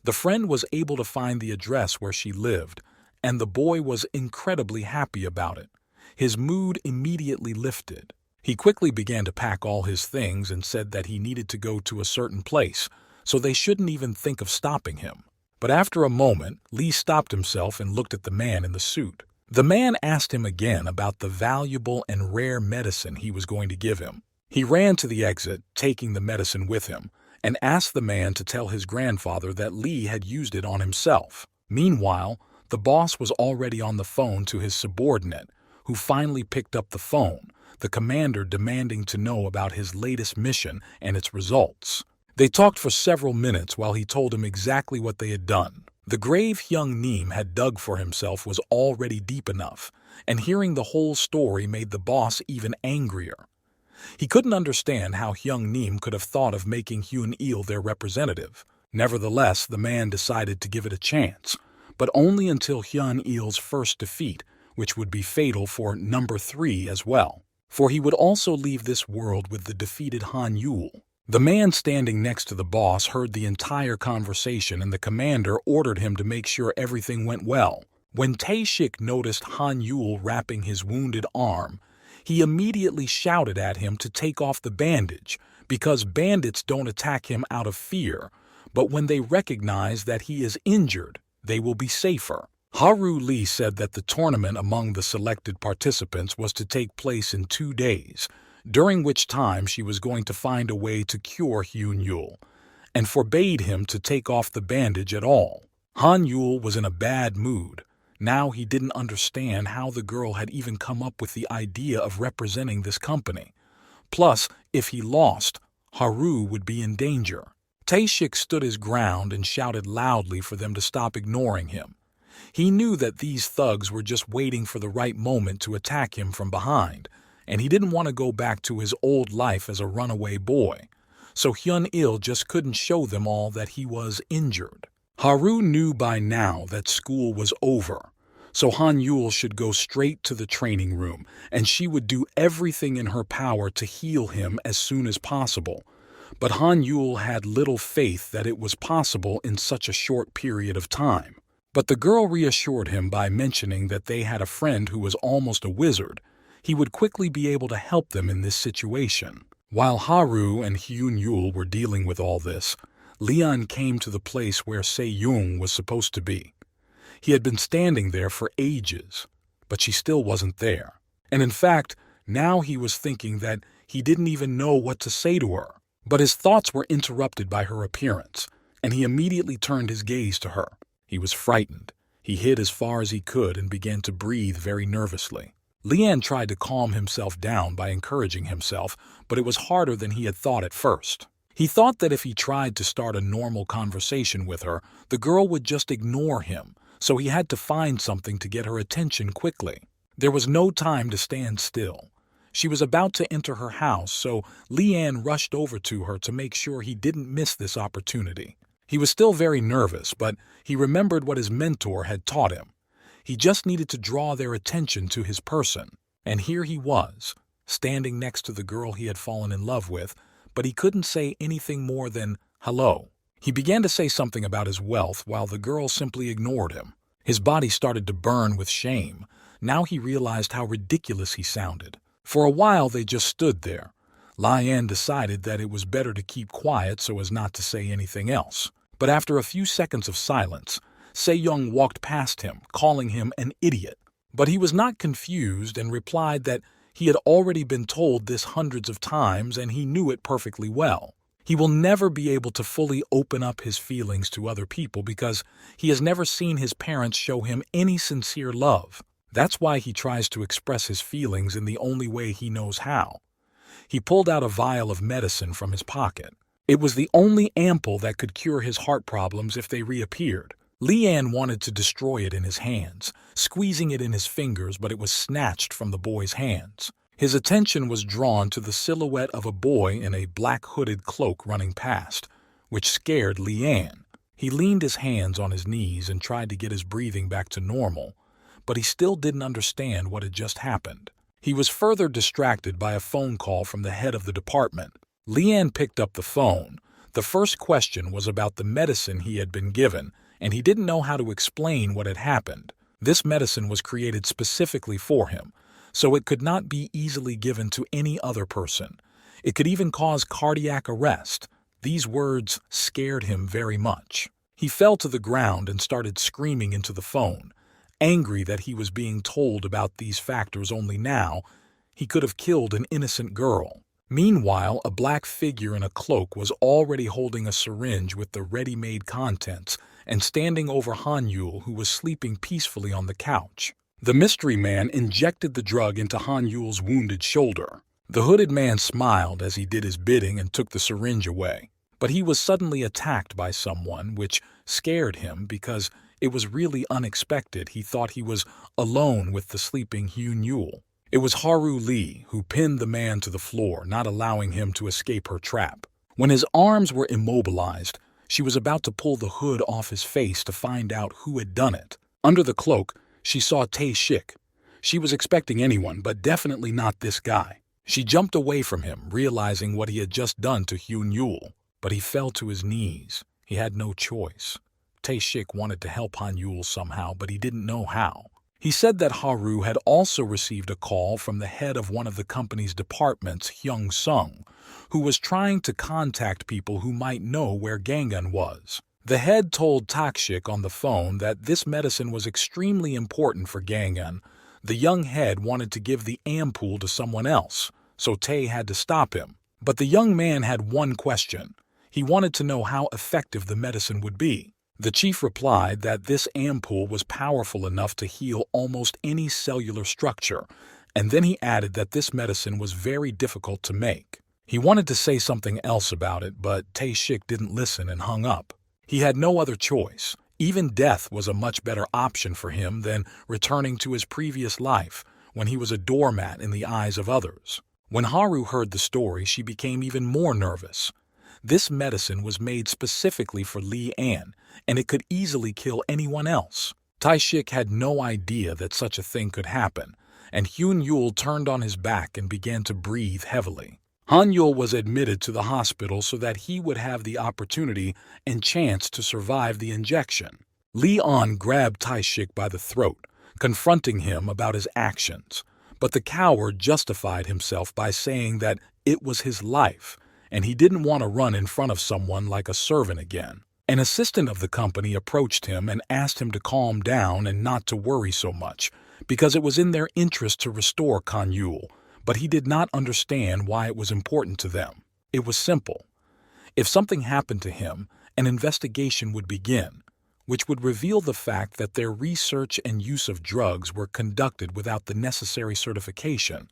The friend was able to find the address where she lived, and the boy was incredibly happy about it. His mood immediately lifted. He quickly began to pack all his things and said that he needed to go to a certain place, so they shouldn't even think of stopping him. But after a moment, Lee stopped himself and looked at the man in the suit. The man asked him again about the valuable and rare medicine he was going to give him. He ran to the exit, taking the medicine with him, and asked the man to tell his grandfather that Lee had used it on himself. Meanwhile, the boss was already on the phone to his subordinate, who finally picked up the phone, the commander demanding to know about his latest mission and its results. They talked for several minutes while he told him exactly what they had done. The grave Hyung-nim had dug for himself was already deep enough, and hearing the whole story made the boss even angrier. He couldn't understand how Hyung-nim could have thought of making Hyun-il their representative. Nevertheless, the man decided to give it a chance, but only until Hyun-il's first defeat, which would be fatal for number 3 as well, for he would also leave this world with the defeated Han-yul. The man standing next to the boss heard the entire conversation, and the commander ordered him to make sure everything went well. When Tae-shik noticed Han-yul wrapping his wounded arm, he immediately shouted at him to take off the bandage, because bandits don't attack him out of fear, but when they recognize that he is injured, they will be safer. Haru Lee said that the tournament among the selected participants was to take place in 2 days, during which time she was going to find a way to cure Hyun-yul. and forbade him to take off the bandage at all. Han Yul was in a bad mood. Now he didn't understand how the girl had even come up with the idea of representing this company. Plus, if he lost, Haru would be in danger. Taeshik stood his ground and shouted loudly for them to stop ignoring him. He knew that these thugs were just waiting for the right moment to attack him from behind, and he didn't want to go back to his old life as a runaway boy. So Hyun-il just couldn't show them all that he was injured. Haru knew by now that school was over, so Han Yul should go straight to the training room, and she would do everything in her power to heal him as soon as possible. But Han Yul had little faith that it was possible in such a short period of time. But the girl reassured him by mentioning that they had a friend who was almost a wizard. He would quickly be able to help them in this situation. While Haru and Hyun-yul were dealing with all this, Leon came to the place where Se-young was supposed to be. He had been standing there for ages, but she still wasn't there. And in fact, now he was thinking that he didn't even know what to say to her. But his thoughts were interrupted by her appearance, and he immediately turned his gaze to her. He was frightened. He hid as far as he could and began to breathe very nervously. Leon tried to calm himself down by encouraging himself, but it was harder than he had thought at first. He thought that if he tried to start a normal conversation with her, the girl would just ignore him, so he had to find something to get her attention quickly. There was no time to stand still. She was about to enter her house, so Leanne rushed over to her to make sure he didn't miss this opportunity. He was still very nervous, but he remembered what his mentor had taught him. He just needed to draw their attention to his person. And here he was, standing next to the girl he had fallen in love with, but he couldn't say anything more than hello. He began to say something about his wealth while the girl simply ignored him. His body started to burn with shame. Now he realized how ridiculous he sounded. For a while they just stood there. Lian decided that it was better to keep quiet so as not to say anything else. But after a few seconds of silence, Se-young walked past him, calling him an idiot. But he was not confused and replied that he had already been told this hundreds of times and he knew it perfectly well. He will never be able to fully open up his feelings to other people because he has never seen his parents show him any sincere love. That's why he tries to express his feelings in the only way he knows how. He pulled out a vial of medicine from his pocket. It was the only ampoule that could cure his heart problems if they reappeared. Leanne wanted to destroy it in his hands, squeezing it in his fingers, but it was snatched from the boy's hands. His attention was drawn to the silhouette of a boy in a black hooded cloak running past, which scared Leanne. He leaned his hands on his knees and tried to get his breathing back to normal, but he still didn't understand what had just happened. He was further distracted by a phone call from the head of the department. Leanne picked up the phone. The first question was about the medicine he had been given, and he didn't know how to explain what had happened. This medicine was created specifically for him, so it could not be easily given to any other person. It could even cause cardiac arrest. These words scared him very much. He fell to the ground and started screaming into the phone. Angry that he was being told about these factors only now, he could have killed an innocent girl. Meanwhile, a black figure in a cloak was already holding a syringe with the ready-made contents and standing over Han Yul, who was sleeping peacefully on the couch. The mystery man injected the drug into Han Yul's wounded shoulder. The hooded man smiled as he did his bidding and took the syringe away. But he was suddenly attacked by someone, which scared him because it was really unexpected. He thought he was alone with the sleeping Hyun-yul. It was Haru Lee who pinned the man to the floor, not allowing him to escape her trap. When his arms were immobilized, she was about to pull the hood off his face to find out who had done it. Under the cloak, she saw Tae-shik. She was expecting anyone, but definitely not this guy. She jumped away from him, realizing what he had just done to Hyun-yul. But he fell to his knees. He had no choice. Tae-shik wanted to help Han Yul somehow, but he didn't know how. He said that Haru had also received a call from the head of one of the company's departments, Hyung Sung, who was trying to contact people who might know where Gangan was. The head told Tae-shik on the phone that this medicine was extremely important for Gangan. The young head wanted to give the ampoule to someone else, so Tae had to stop him. But the young man had one question. He wanted to know how effective the medicine would be. The chief replied that this ampoule was powerful enough to heal almost any cellular structure, and then he added that this medicine was very difficult to make. He wanted to say something else about it, but Tae-shik didn't listen and hung up. He had no other choice. Even death was a much better option for him than returning to his previous life, when he was a doormat in the eyes of others. When Haru heard the story, she became even more nervous. This medicine was made specifically for Lee Ann, and it could easily kill anyone else. Tae-shik had no idea that such a thing could happen, and Hyun-yul turned on his back and began to breathe heavily. Han-yul was admitted to the hospital so that he would have the opportunity and chance to survive the injection. Lee An grabbed Tae-shik by the throat, confronting him about his actions, but the coward justified himself by saying that it was his life, and he didn't want to run in front of someone like a servant again. An assistant of the company approached him and asked him to calm down and not to worry so much, because it was in their interest to restore Kan-yul, but he did not understand why it was important to them. It was simple. If something happened to him, an investigation would begin, which would reveal the fact that their research and use of drugs were conducted without the necessary certification,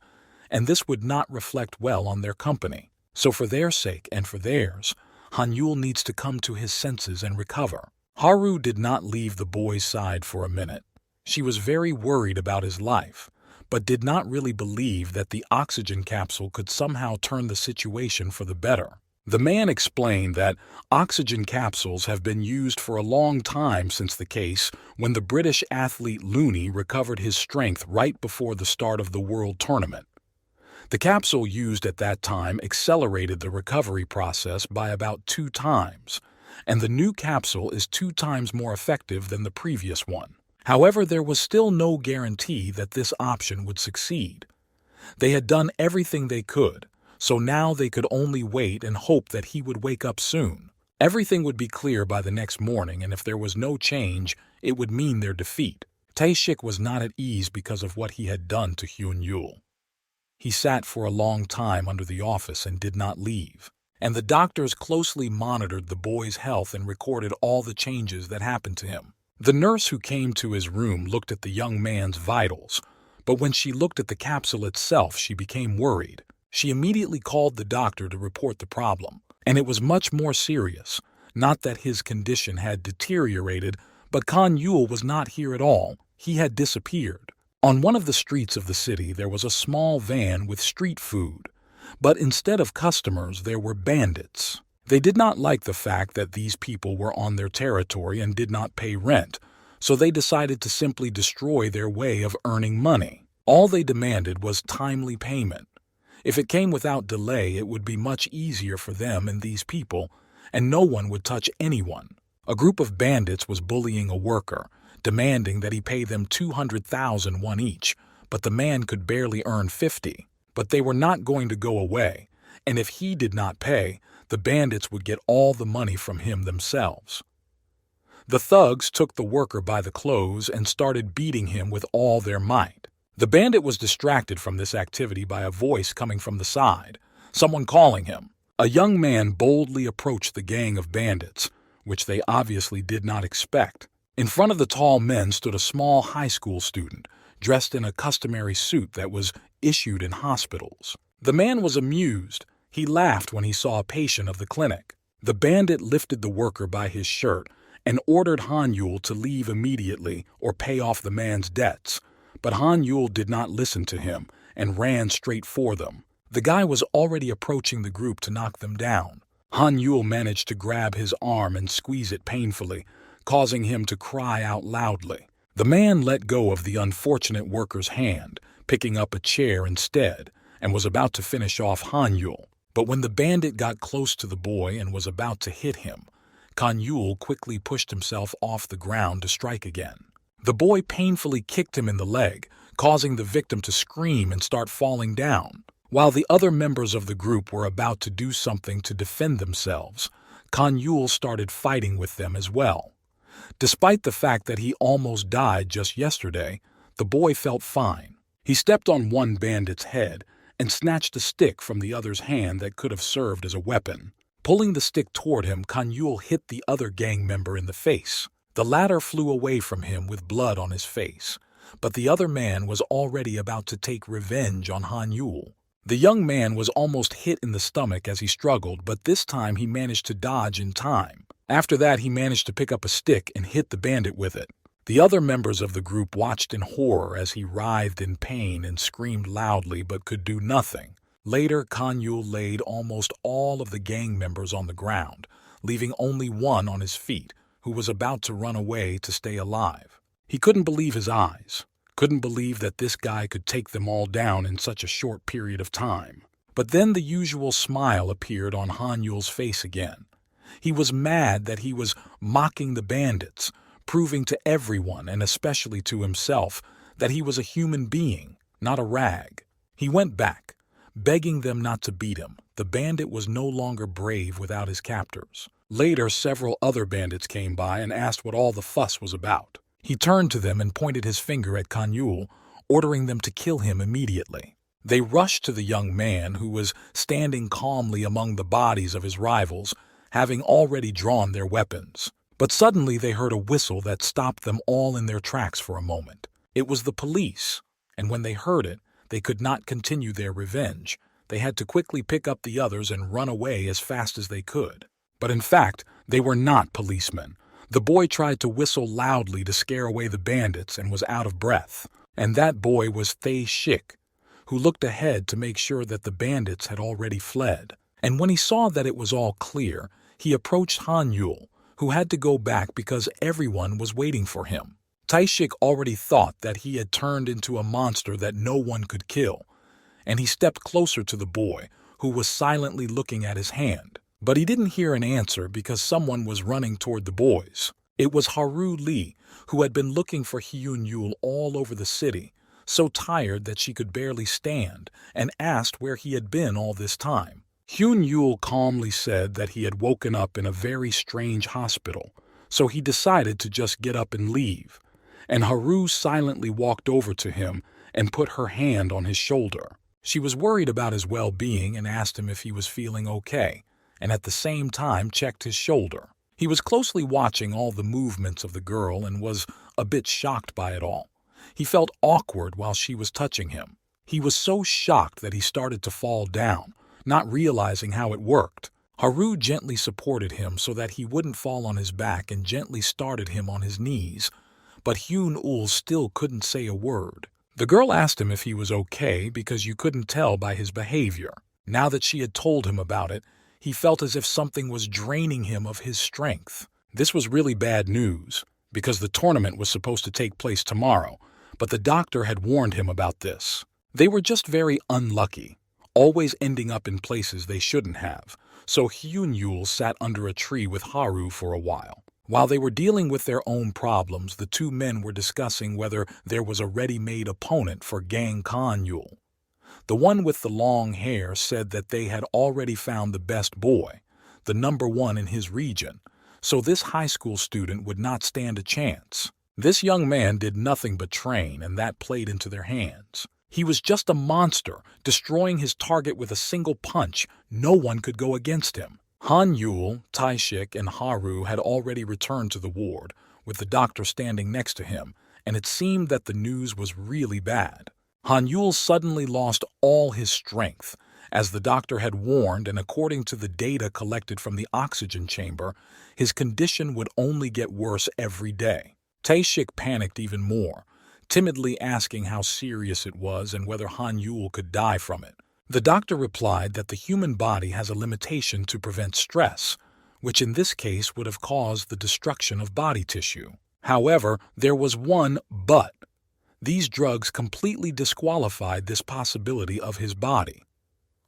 and this would not reflect well on their company. So for their sake and for theirs, Han-yul needs to come to his senses and recover. Haru did not leave the boy's side for a minute. She was very worried about his life, but did not really believe that the oxygen capsule could somehow turn the situation for the better. The man explained that oxygen capsules have been used for a long time since the case when the British athlete Looney recovered his strength right before the start of the World Tournament. The capsule used at that time accelerated the recovery process by about 2 times, and the new capsule is 2 times more effective than the previous one. However, there was still no guarantee that this option would succeed. They had done everything they could, so now they could only wait and hope that he would wake up soon. Everything would be clear by the next morning, and if there was no change, it would mean their defeat. Tae-shik was not at ease because of what he had done to Hyun-yul. He sat for a long time under the office and did not leave, and the doctors closely monitored the boy's health and recorded all the changes that happened to him. The nurse who came to his room looked at the young man's vitals, but when she looked at the capsule itself, she became worried. She immediately called the doctor to report the problem, and it was much more serious. Not that his condition had deteriorated, but Kan-yul was not here at all. He had disappeared. On one of the streets of the city, there was a small van with street food, but instead of customers, there were bandits. They did not like the fact that these people were on their territory and did not pay rent, so they decided to simply destroy their way of earning money. All they demanded was timely payment. If it came without delay, it would be much easier for them and these people, and no one would touch anyone. A group of bandits was bullying a worker, demanding that he pay them 200,000 won each, but the man could barely earn 50. But they were not going to go away, and if he did not pay, the bandits would get all the money from him themselves. The thugs took the worker by the clothes and started beating him with all their might. The bandit was distracted from this activity by a voice coming from the side, someone calling him. A young man boldly approached the gang of bandits, which they obviously did not expect. In front of the tall men stood a small high school student, dressed in a customary suit that was issued in hospitals. The man was amused. He laughed when he saw a patient of the clinic. The bandit lifted the worker by his shirt and ordered Han-yul to leave immediately or pay off the man's debts. But Han-yul did not listen to him and ran straight for them. The guy was already approaching the group to knock them down. Han-yul managed to grab his arm and squeeze it painfully, causing him to cry out loudly. The man let go of the unfortunate worker's hand, picking up a chair instead, and was about to finish off Han-yul. But when the bandit got close to the boy and was about to hit him, Kan-yul quickly pushed himself off the ground to strike again. The boy painfully kicked him in the leg, causing the victim to scream and start falling down. While the other members of the group were about to do something to defend themselves, Kan-yul started fighting with them as well. Despite the fact that he almost died just yesterday, the boy felt fine. He stepped on one bandit's head and snatched a stick from the other's hand that could have served as a weapon. Pulling the stick toward him, Kanyul hit the other gang member in the face. The latter flew away from him with blood on his face, but the other man was already about to take revenge on Hanyul. The young man was almost hit in the stomach as he struggled, but this time he managed to dodge in time. After that, he managed to pick up a stick and hit the bandit with it. The other members of the group watched in horror as he writhed in pain and screamed loudly but could do nothing. Later, Kanyul laid almost all of the gang members on the ground, leaving only one on his feet, who was about to run away to stay alive. He couldn't believe his eyes, couldn't believe that this guy could take them all down in such a short period of time. But then the usual smile appeared on Hanyul's face again. He was mad that he was mocking the bandits, proving to everyone, and especially to himself, that he was a human being, not a rag. He went back, begging them not to beat him. The bandit was no longer brave without his captors. Later, several other bandits came by and asked what all the fuss was about. He turned to them and pointed his finger at Kanyul, ordering them to kill him immediately. They rushed to the young man, who was standing calmly among the bodies of his rivals, having already drawn their weapons. But suddenly they heard a whistle that stopped them all in their tracks for a moment. It was the police, and when they heard it, they could not continue their revenge. They had to quickly pick up the others and run away as fast as they could. But in fact, they were not policemen. The boy tried to whistle loudly to scare away the bandits and was out of breath. And that boy was Tae-shik, who looked ahead to make sure that the bandits had already fled. And when he saw that it was all clear, he approached Hanyul, who had to go back because everyone was waiting for him. Tae-shik already thought that he had turned into a monster that no one could kill, and he stepped closer to the boy, who was silently looking at his hand. But he didn't hear an answer because someone was running toward the boys. It was Haru Lee, who had been looking for Hyun-yul all over the city, so tired that she could barely stand, and asked where he had been all this time. Hyun-yul calmly said that he had woken up in a very strange hospital, so he decided to just get up and leave. And Haru silently walked over to him and put her hand on his shoulder. She was worried about his well-being and asked him if he was feeling okay, and at the same time checked his shoulder. He was closely watching all the movements of the girl and was a bit shocked by it all. He felt awkward while she was touching him. He was so shocked that he started to fall down, not realizing how it worked. Haru gently supported him so that he wouldn't fall on his back and gently started him on his knees, but Hyun-ul still couldn't say a word. The girl asked him if he was okay because you couldn't tell by his behavior. Now that she had told him about it, he felt as if something was draining him of his strength. This was really bad news, because the tournament was supposed to take place tomorrow, but the doctor had warned him about this. They were just very unlucky, always ending up in places they shouldn't have, so Hyun-yul sat under a tree with Haru for a while. While they were dealing with their own problems, the two men were discussing whether there was a ready-made opponent for Gang Kanyul. The one with the long hair said that they had already found the best boy, the number one in his region, so this high school student would not stand a chance. This young man did nothing but train, and that played into their hands. He was just a monster, destroying his target with a single punch. No one could go against him. Hanyul, Tae-shik, and Haru had already returned to the ward, with the doctor standing next to him, and it seemed that the news was really bad. Hanyul suddenly lost all his strength, as the doctor had warned, and according to the data collected from the oxygen chamber, his condition would only get worse every day. Tae-shik panicked even more, timidly asking how serious it was and whether Hanyul could die from it. The doctor replied that the human body has a limitation to prevent stress, which in this case would have caused the destruction of body tissue. However, there was one but. These drugs completely disqualified this possibility of his body.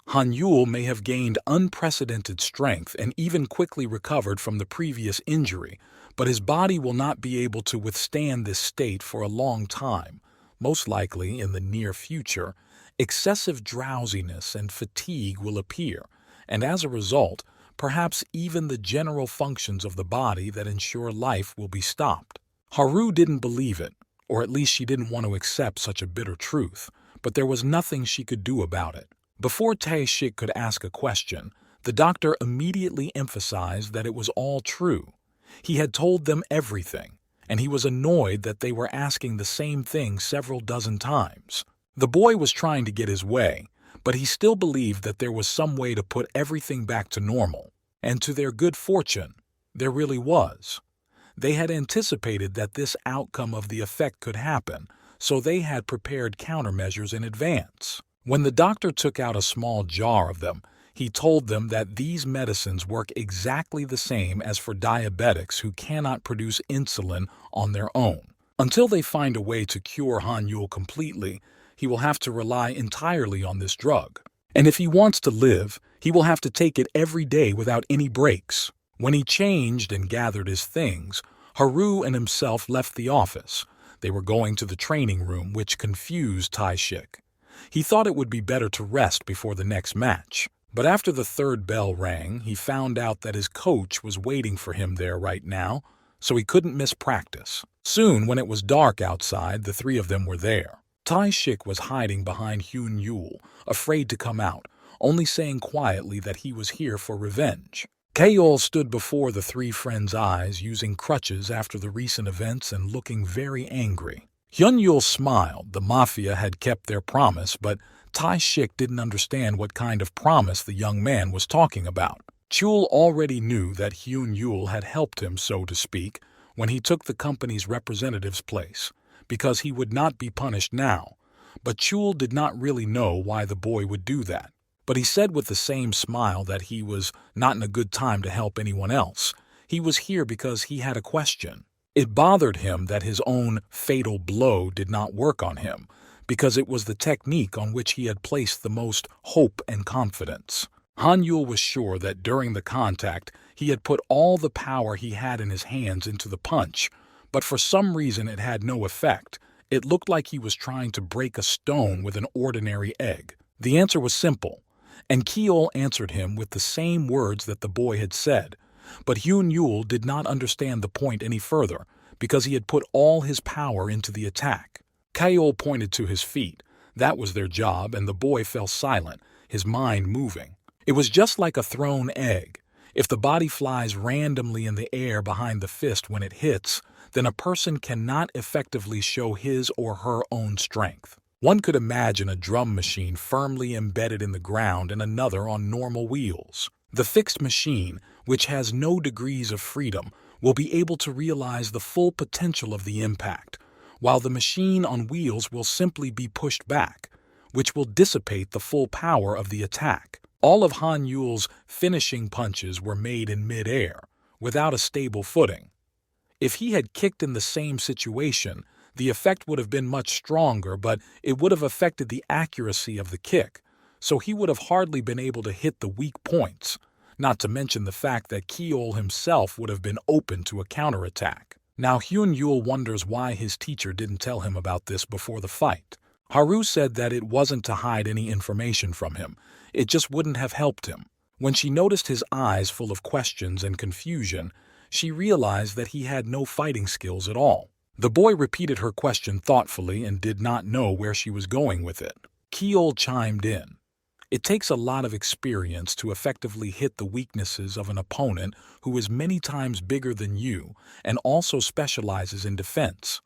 Hanyul may have gained unprecedented strength and even quickly recovered from the previous injury, but his body will not be able to withstand this state for a long time. Most likely, in the near future, excessive drowsiness and fatigue will appear, and as a result, perhaps even the general functions of the body that ensure life will be stopped. Haru didn't believe it, or at least she didn't want to accept such a bitter truth, but there was nothing she could do about it. Before Tae-shik could ask a question, The doctor immediately emphasized that it was all true. He had told them everything, and he was annoyed that they were asking the same thing several dozen times. The boy was trying to get his way, but he still believed that there was some way to put everything back to normal. And to their good fortune, there really was. They had anticipated that this outcome of the effect could happen, so they had prepared countermeasures in advance. When the doctor took out a small jar of them, he told them that these medicines work exactly the same as for diabetics who cannot produce insulin on their own. Until they find a way to cure Han-Yul completely, he will have to rely entirely on this drug. And if he wants to live, he will have to take it every day without any breaks. When he changed and gathered his things, Haru and himself left the office. They were going to the training room, which confused Taishik. He thought it would be better to rest before the next match. But after the third bell rang, he found out that his coach was waiting for him there right now, so he couldn't miss practice. Soon, when it was dark outside, the three of them were there. Taishik was hiding behind Han-Yul, afraid to come out, only saying quietly that he was here for revenge. Kaol stood before the three friends' eyes, using crutches after the recent events and looking very angry. Han-Yul smiled. The Mafia had kept their promise, but Taishik didn't understand what kind of promise the young man was talking about. Chul already knew that Han-Yul had helped him, so to speak, when he took the company's representative's place, because he would not be punished now. But Chul did not really know why the boy would do that. But he said with the same smile that he was not in a good time to help anyone else. He was here because he had a question. It bothered him that his own fatal blow did not work on him, because it was the technique on which he had placed the most hope and confidence. Han-Yul was sure that during the contact he had put all the power he had in his hands into the punch, but for some reason it had no effect. It looked like he was trying to break a stone with an ordinary egg. The answer was simple, and Keol answered him with the same words that the boy had said, but Han-Yul did not understand the point any further, because he had put all his power into the attack. Keol pointed to his feet. That was their job, and the boy fell silent, his mind moving. It was just like a thrown egg. If the body flies randomly in the air behind the fist when it hits, then a person cannot effectively show his or her own strength. One could imagine a drum machine firmly embedded in the ground and another on normal wheels. The fixed machine, which has no degrees of freedom, will be able to realize the full potential of the impact, while the machine on wheels will simply be pushed back, which will dissipate the full power of the attack. All of Han-Yul's finishing punches were made in mid-air, without a stable footing. If he had kicked in the same situation, the effect would have been much stronger, but it would have affected the accuracy of the kick, so he would have hardly been able to hit the weak points, not to mention the fact that Keol himself would have been open to a counterattack. Now Han-Yul wonders why his teacher didn't tell him about this before the fight. Haru said that it wasn't to hide any information from him, it just wouldn't have helped him. When she noticed his eyes full of questions and confusion, she realized that he had no fighting skills at all. The boy repeated her question thoughtfully and did not know where she was going with it. Keol chimed in. It takes a lot of experience to effectively hit the weaknesses of an opponent who is many times bigger than you and also specializes in defense.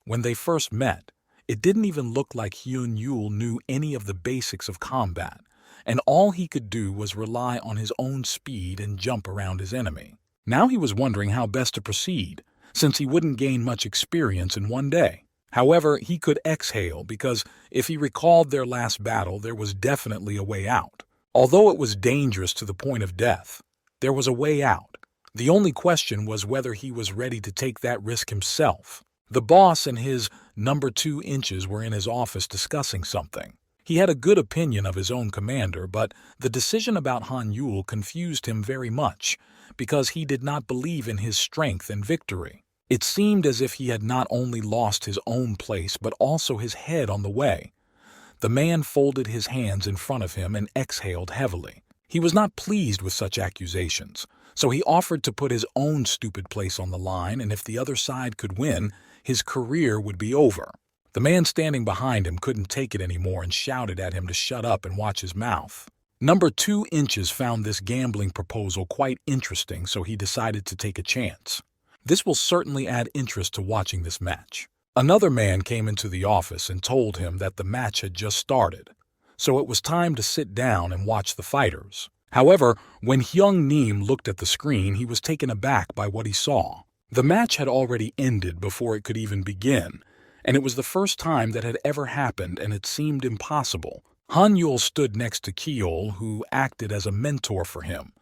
When they first met, it didn't even look like Han-Yul knew any of the basics of combat, and all he could do was rely on his own speed and jump around his enemy. Now he was wondering how best to proceed, since he wouldn't gain much experience in one day. However, he could exhale because if he recalled their last battle, there was definitely a way out. Although it was dangerous to the point of death, there was a way out. The only question was whether he was ready to take that risk himself. The boss and his number 2 inches were in his office discussing something. He had a good opinion of his own commander, but the decision about Han-Yul confused him very much because he did not believe in his strength and victory. It seemed as if he had not only lost his own place but also his head on the way. The man folded his hands in front of him and exhaled heavily. He was not pleased with such accusations, so he offered to put his own stupid place on the line, and if the other side could win, his career would be over. The man standing behind him couldn't take it anymore and shouted at him to shut up and watch his mouth. Number 2 Inches found this gambling proposal quite interesting, so he decided to take a chance. This will certainly add interest to watching this match. Another man came into the office and told him that the match had just started, so it was time to sit down and watch the fighters. However, when Hyung Neem looked at the screen, he was taken aback by what he saw. The match had already ended before it could even begin, and it was the first time that had ever happened, and it seemed impossible. Han Yul stood next to Keol, who acted as a mentor for him.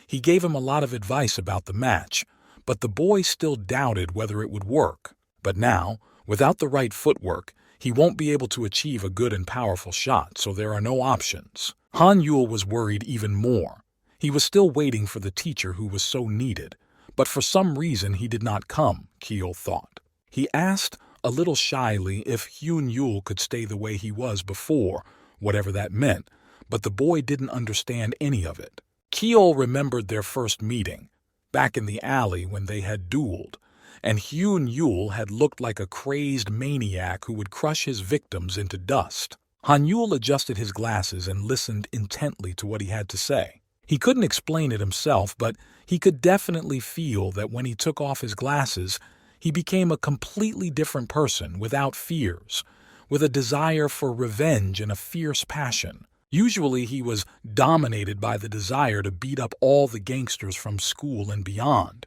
He gave him a lot of advice about the match, but the boy still doubted whether it would work. But now, without the right footwork, he won't be able to achieve a good and powerful shot, so there are no options. Han Yul was worried even more. He was still waiting for the teacher who was so needed, but for some reason he did not come, Keol thought. He asked, a little shyly, if Hyun Yul could stay the way he was before, whatever that meant, but the boy didn't understand any of it. Keol remembered their first meeting, back in the alley when they had dueled, and Hyun Yul had looked like a crazed maniac who would crush his victims into dust. Han Yul adjusted his glasses and listened intently to what he had to say. He couldn't explain it himself, but he could definitely feel that when he took off his glasses, he became a completely different person, without fears, with a desire for revenge and a fierce passion. Usually he was dominated by the desire to beat up all the gangsters from school and beyond.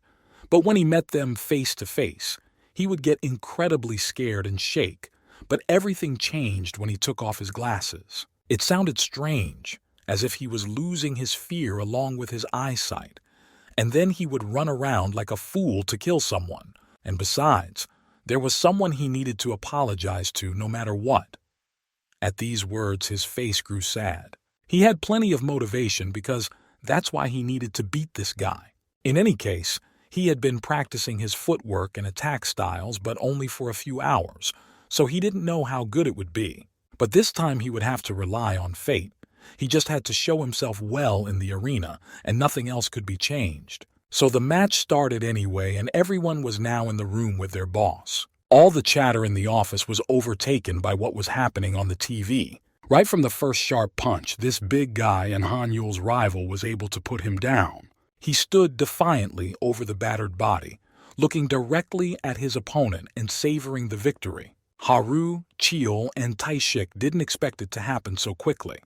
But when he met them face to face, he would get incredibly scared and shake. But everything changed when he took off his glasses. It sounded strange, as if he was losing his fear along with his eyesight. And then he would run around like a fool to kill someone. And besides, there was someone he needed to apologize to no matter what. At these words, his face grew sad. He had plenty of motivation because that's why he needed to beat this guy. In any case, he had been practicing his footwork and attack styles, but only for a few hours, so he didn't know how good it would be. But this time he would have to rely on fate. He just had to show himself well in the arena, and nothing else could be changed. So the match started anyway, and everyone was now in the room with their boss. All the chatter in the office was overtaken by what was happening on the TV. Right from the first sharp punch, this big guy and Han Yul's rival was able to put him down. He stood defiantly over the battered body, looking directly at his opponent and savoring the victory. Haru, Cheol, and Taishik didn't expect it to happen so quickly.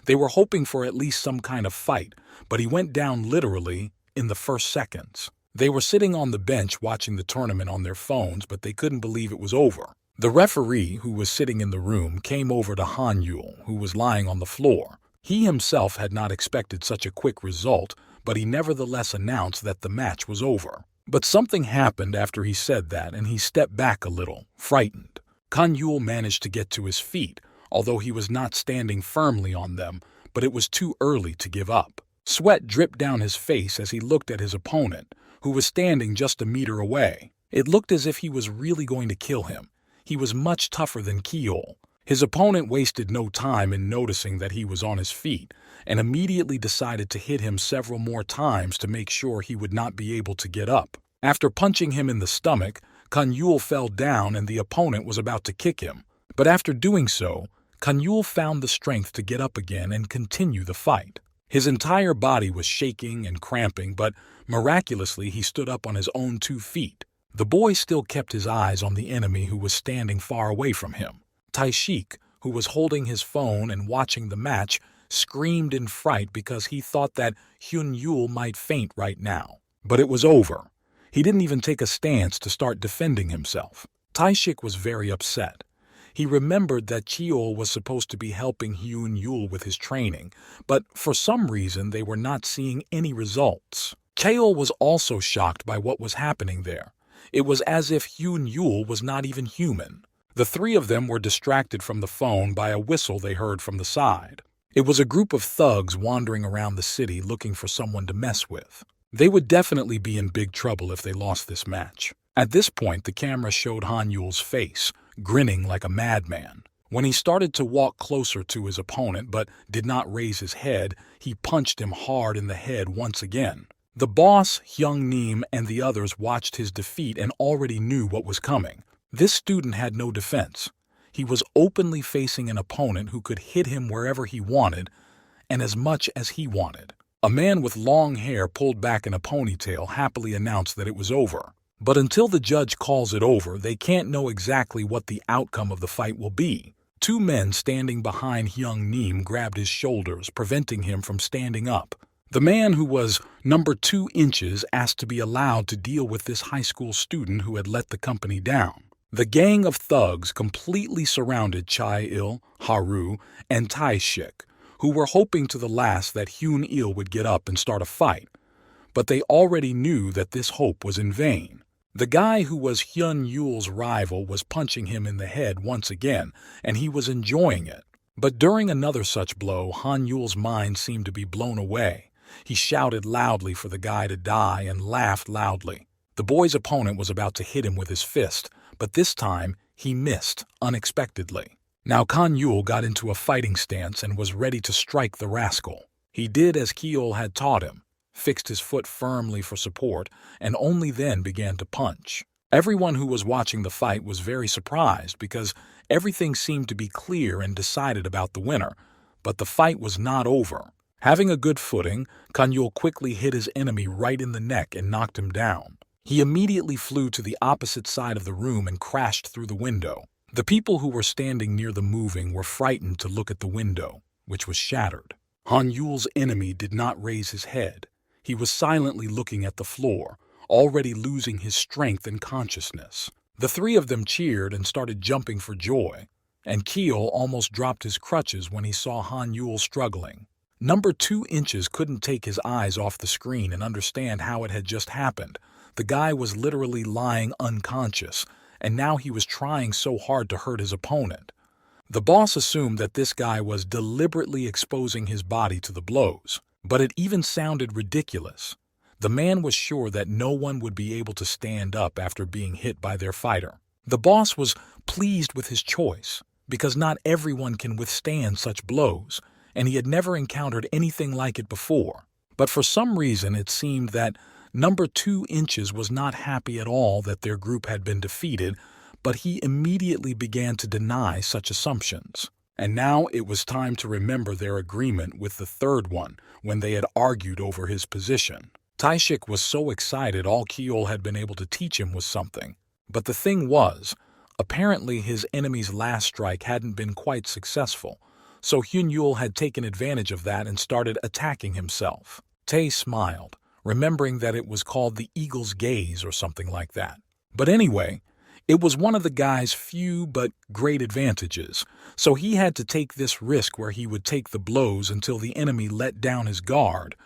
They were hoping for at least some kind of fight, but he went down literally in the first seconds. They were sitting on the bench watching the tournament on their phones, but they couldn't believe it was over. The referee, who was sitting in the room, came over to Han Yul, who was lying on the floor. He himself had not expected such a quick result, but he nevertheless announced that the match was over. But something happened after he said that, and he stepped back a little, frightened. Han Yul managed to get to his feet, although he was not standing firmly on them, but it was too early to give up. Sweat dripped down his face as he looked at his opponent, who was standing just a meter away. It looked as if he was really going to kill him. He was much tougher than Keol. His opponent wasted no time in noticing that he was on his feet, and immediately decided to hit him several more times to make sure he would not be able to get up. After punching him in the stomach, Han Yul fell down and the opponent was about to kick him. But after doing so, Han Yul found the strength to get up again and continue the fight. His entire body was shaking and cramping, but miraculously he stood up on his own 2 feet. The boy still kept his eyes on the enemy who was standing far away from him. Taishik, who was holding his phone and watching the match, screamed in fright because he thought that Hyun Yul might faint right now. But it was over. He didn't even take a stance to start defending himself. Taishik was very upset. He remembered that Cheol was supposed to be helping Hyun Yul with his training, but for some reason they were not seeing any results. Cheol was also shocked by what was happening there. It was as if Hyun Yul was not even human. The 3 of them were distracted from the phone by a whistle they heard from the side. It was a group of thugs wandering around the city looking for someone to mess with. They would definitely be in big trouble if they lost this match. At this point, the camera showed Han Yul's face, grinning like a madman. When he started to walk closer to his opponent but did not raise his head, he punched him hard in the head once again. The boss, Hyung Neem, and the others watched his defeat and already knew what was coming. This student had no defense. He was openly facing an opponent who could hit him wherever he wanted, and as much as he wanted. A man with long hair pulled back in a ponytail happily announced that it was over. But until the judge calls it over, they can't know exactly what the outcome of the fight will be. Two men standing behind Hyung Neem grabbed his shoulders, preventing him from standing up. The man who was number 2 inches asked to be allowed to deal with this high school student who had let the company down. The gang of thugs completely surrounded Chae-il, Haru, and Tae-shik, who were hoping to the last that Hyun-il would get up and start a fight. But they already knew that this hope was in vain. The guy who was Hyun-yul's rival was punching him in the head once again, and he was enjoying it. But during another such blow, Han-yul's mind seemed to be blown away. He shouted loudly for the guy to die and laughed loudly. The boy's opponent was about to hit him with his fist, but this time he missed unexpectedly. Now Han-yul got into a fighting stance and was ready to strike the rascal. He did as Kiol had taught him, fixed his foot firmly for support, and only then began to punch. Everyone who was watching the fight was very surprised because everything seemed to be clear and decided about the winner, but the fight was not over. Having a good footing, Han-yul quickly hit his enemy right in the neck and knocked him down. He immediately flew to the opposite side of the room and crashed through the window. The people who were standing near the moving were frightened to look at the window, which was shattered. Han-yul's enemy did not raise his head. He was silently looking at the floor, already losing his strength and consciousness. The three of them cheered and started jumping for joy, and Kiol almost dropped his crutches when he saw Han-yul struggling. Number 2 inches couldn't take his eyes off the screen and understand how it had just happened. The guy was literally lying unconscious, and now he was trying so hard to hurt his opponent. The boss assumed that this guy was deliberately exposing his body to the blows, but it even sounded ridiculous. The man was sure that no one would be able to stand up after being hit by their fighter. The boss was pleased with his choice, because not everyone can withstand such blows, and he had never encountered anything like it before. But for some reason it seemed that number 2 inches was not happy at all that their group had been defeated, but he immediately began to deny such assumptions. And now it was time to remember their agreement with the third one when they had argued over his position. Tae-shik was so excited all Kiol had been able to teach him was something. But the thing was, apparently his enemy's last strike hadn't been quite successful, so Hyun-yul had taken advantage of that and started attacking himself. Tae smiled, remembering that it was called the eagle's gaze or something like that. But anyway, it was one of the guy's few but great advantages, so he had to take this risk where he would take the blows until the enemy let down his guard.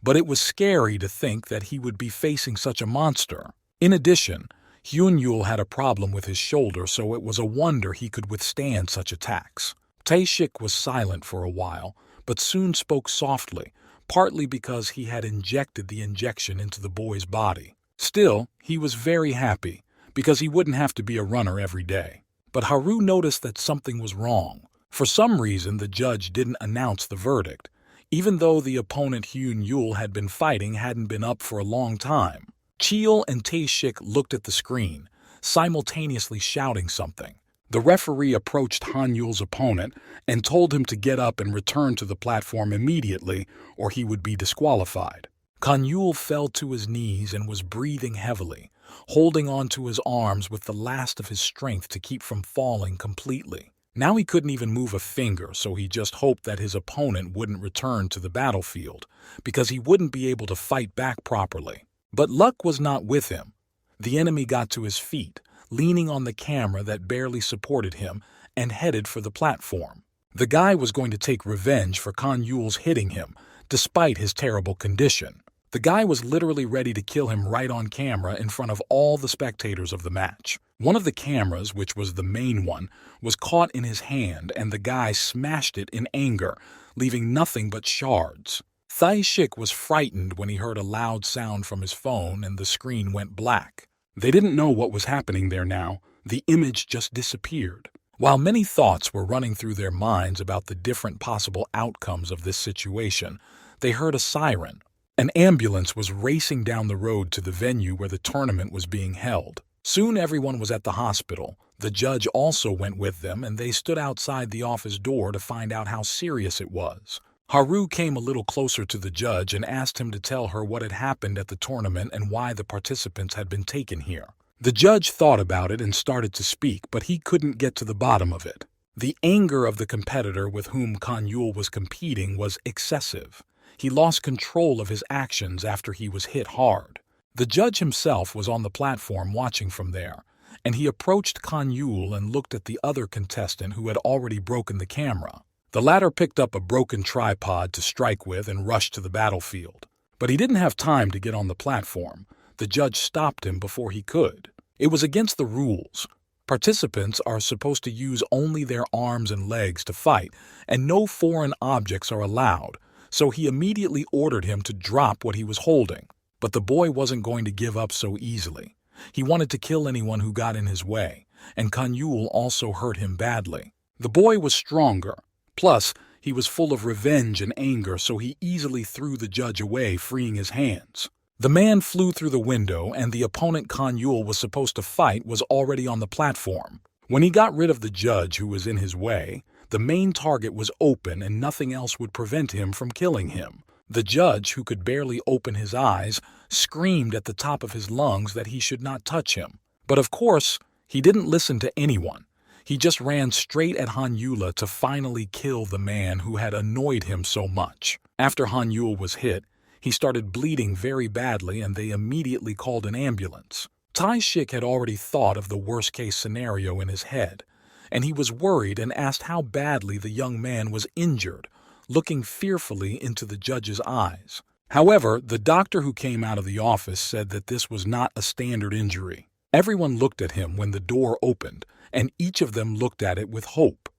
But it was scary to think that he would be facing such a monster. In addition, Hyun-yul had a problem with his shoulder, so it was a wonder he could withstand such attacks. Tae-shik was silent for a while, but soon spoke softly, partly because he had injected the injection into the boy's body. Still, he was very happy, because he wouldn't have to be a runner every day. But Haru noticed that something was wrong. For some reason, the judge didn't announce the verdict, even though the opponent Hyun-yul had been fighting hadn't been up for a long time. Cheol and Tae-shik looked at the screen, simultaneously shouting something. The referee approached Han-yul's opponent and told him to get up and return to the platform immediately or he would be disqualified. Han-yul fell to his knees and was breathing heavily, holding on to his arms with the last of his strength to keep from falling completely. Now he couldn't even move a finger, so he just hoped that his opponent wouldn't return to the battlefield, because he wouldn't be able to fight back properly. But luck was not with him. The enemy got to his feet, leaning on the camera that barely supported him, and headed for the platform. The guy was going to take revenge for Han-yul's hitting him, despite his terrible condition. The guy was literally ready to kill him right on camera in front of all the spectators of the match. One of the cameras, which was the main one, was caught in his hand and the guy smashed it in anger, leaving nothing but shards. Tae-shik was frightened when he heard a loud sound from his phone and the screen went black. They didn't know what was happening there now. The image just disappeared. While many thoughts were running through their minds about the different possible outcomes of this situation, they heard a siren. An ambulance was racing down the road to the venue where the tournament was being held. Soon everyone was at the hospital. The judge also went with them, and they stood outside the office door to find out how serious it was. Haru came a little closer to the judge and asked him to tell her what had happened at the tournament and why the participants had been taken here. The judge thought about it and started to speak, but he couldn't get to the bottom of it. The anger of the competitor with whom Kanyul was competing was excessive. He lost control of his actions after he was hit hard. The judge himself was on the platform watching from there, and he approached Kanyul and looked at the other contestant who had already broken the camera. The latter picked up a broken tripod to strike with and rushed to the battlefield. But he didn't have time to get on the platform. The judge stopped him before he could. It was against the rules. Participants are supposed to use only their arms and legs to fight, and no foreign objects are allowed, so he immediately ordered him to drop what he was holding. But the boy wasn't going to give up so easily. He wanted to kill anyone who got in his way, and Kanyul also hurt him badly. The boy was stronger. Plus, he was full of revenge and anger, so he easily threw the judge away, freeing his hands. The man flew through the window, and the opponent Kanyul was supposed to fight was already on the platform. When he got rid of the judge who was in his way, the main target was open and nothing else would prevent him from killing him. The judge, who could barely open his eyes, screamed at the top of his lungs that he should not touch him. But of course, he didn't listen to anyone. He just ran straight at Hanyula to finally kill the man who had annoyed him so much. After Hanyul was hit, he started bleeding very badly and they immediately called an ambulance. Taishik had already thought of the worst-case scenario in his head, and he was worried and asked how badly the young man was injured, looking fearfully into the judge's eyes. However, the doctor who came out of the office said that this was not a standard injury. Everyone looked at him when the door opened, and each of them looked at it with hope.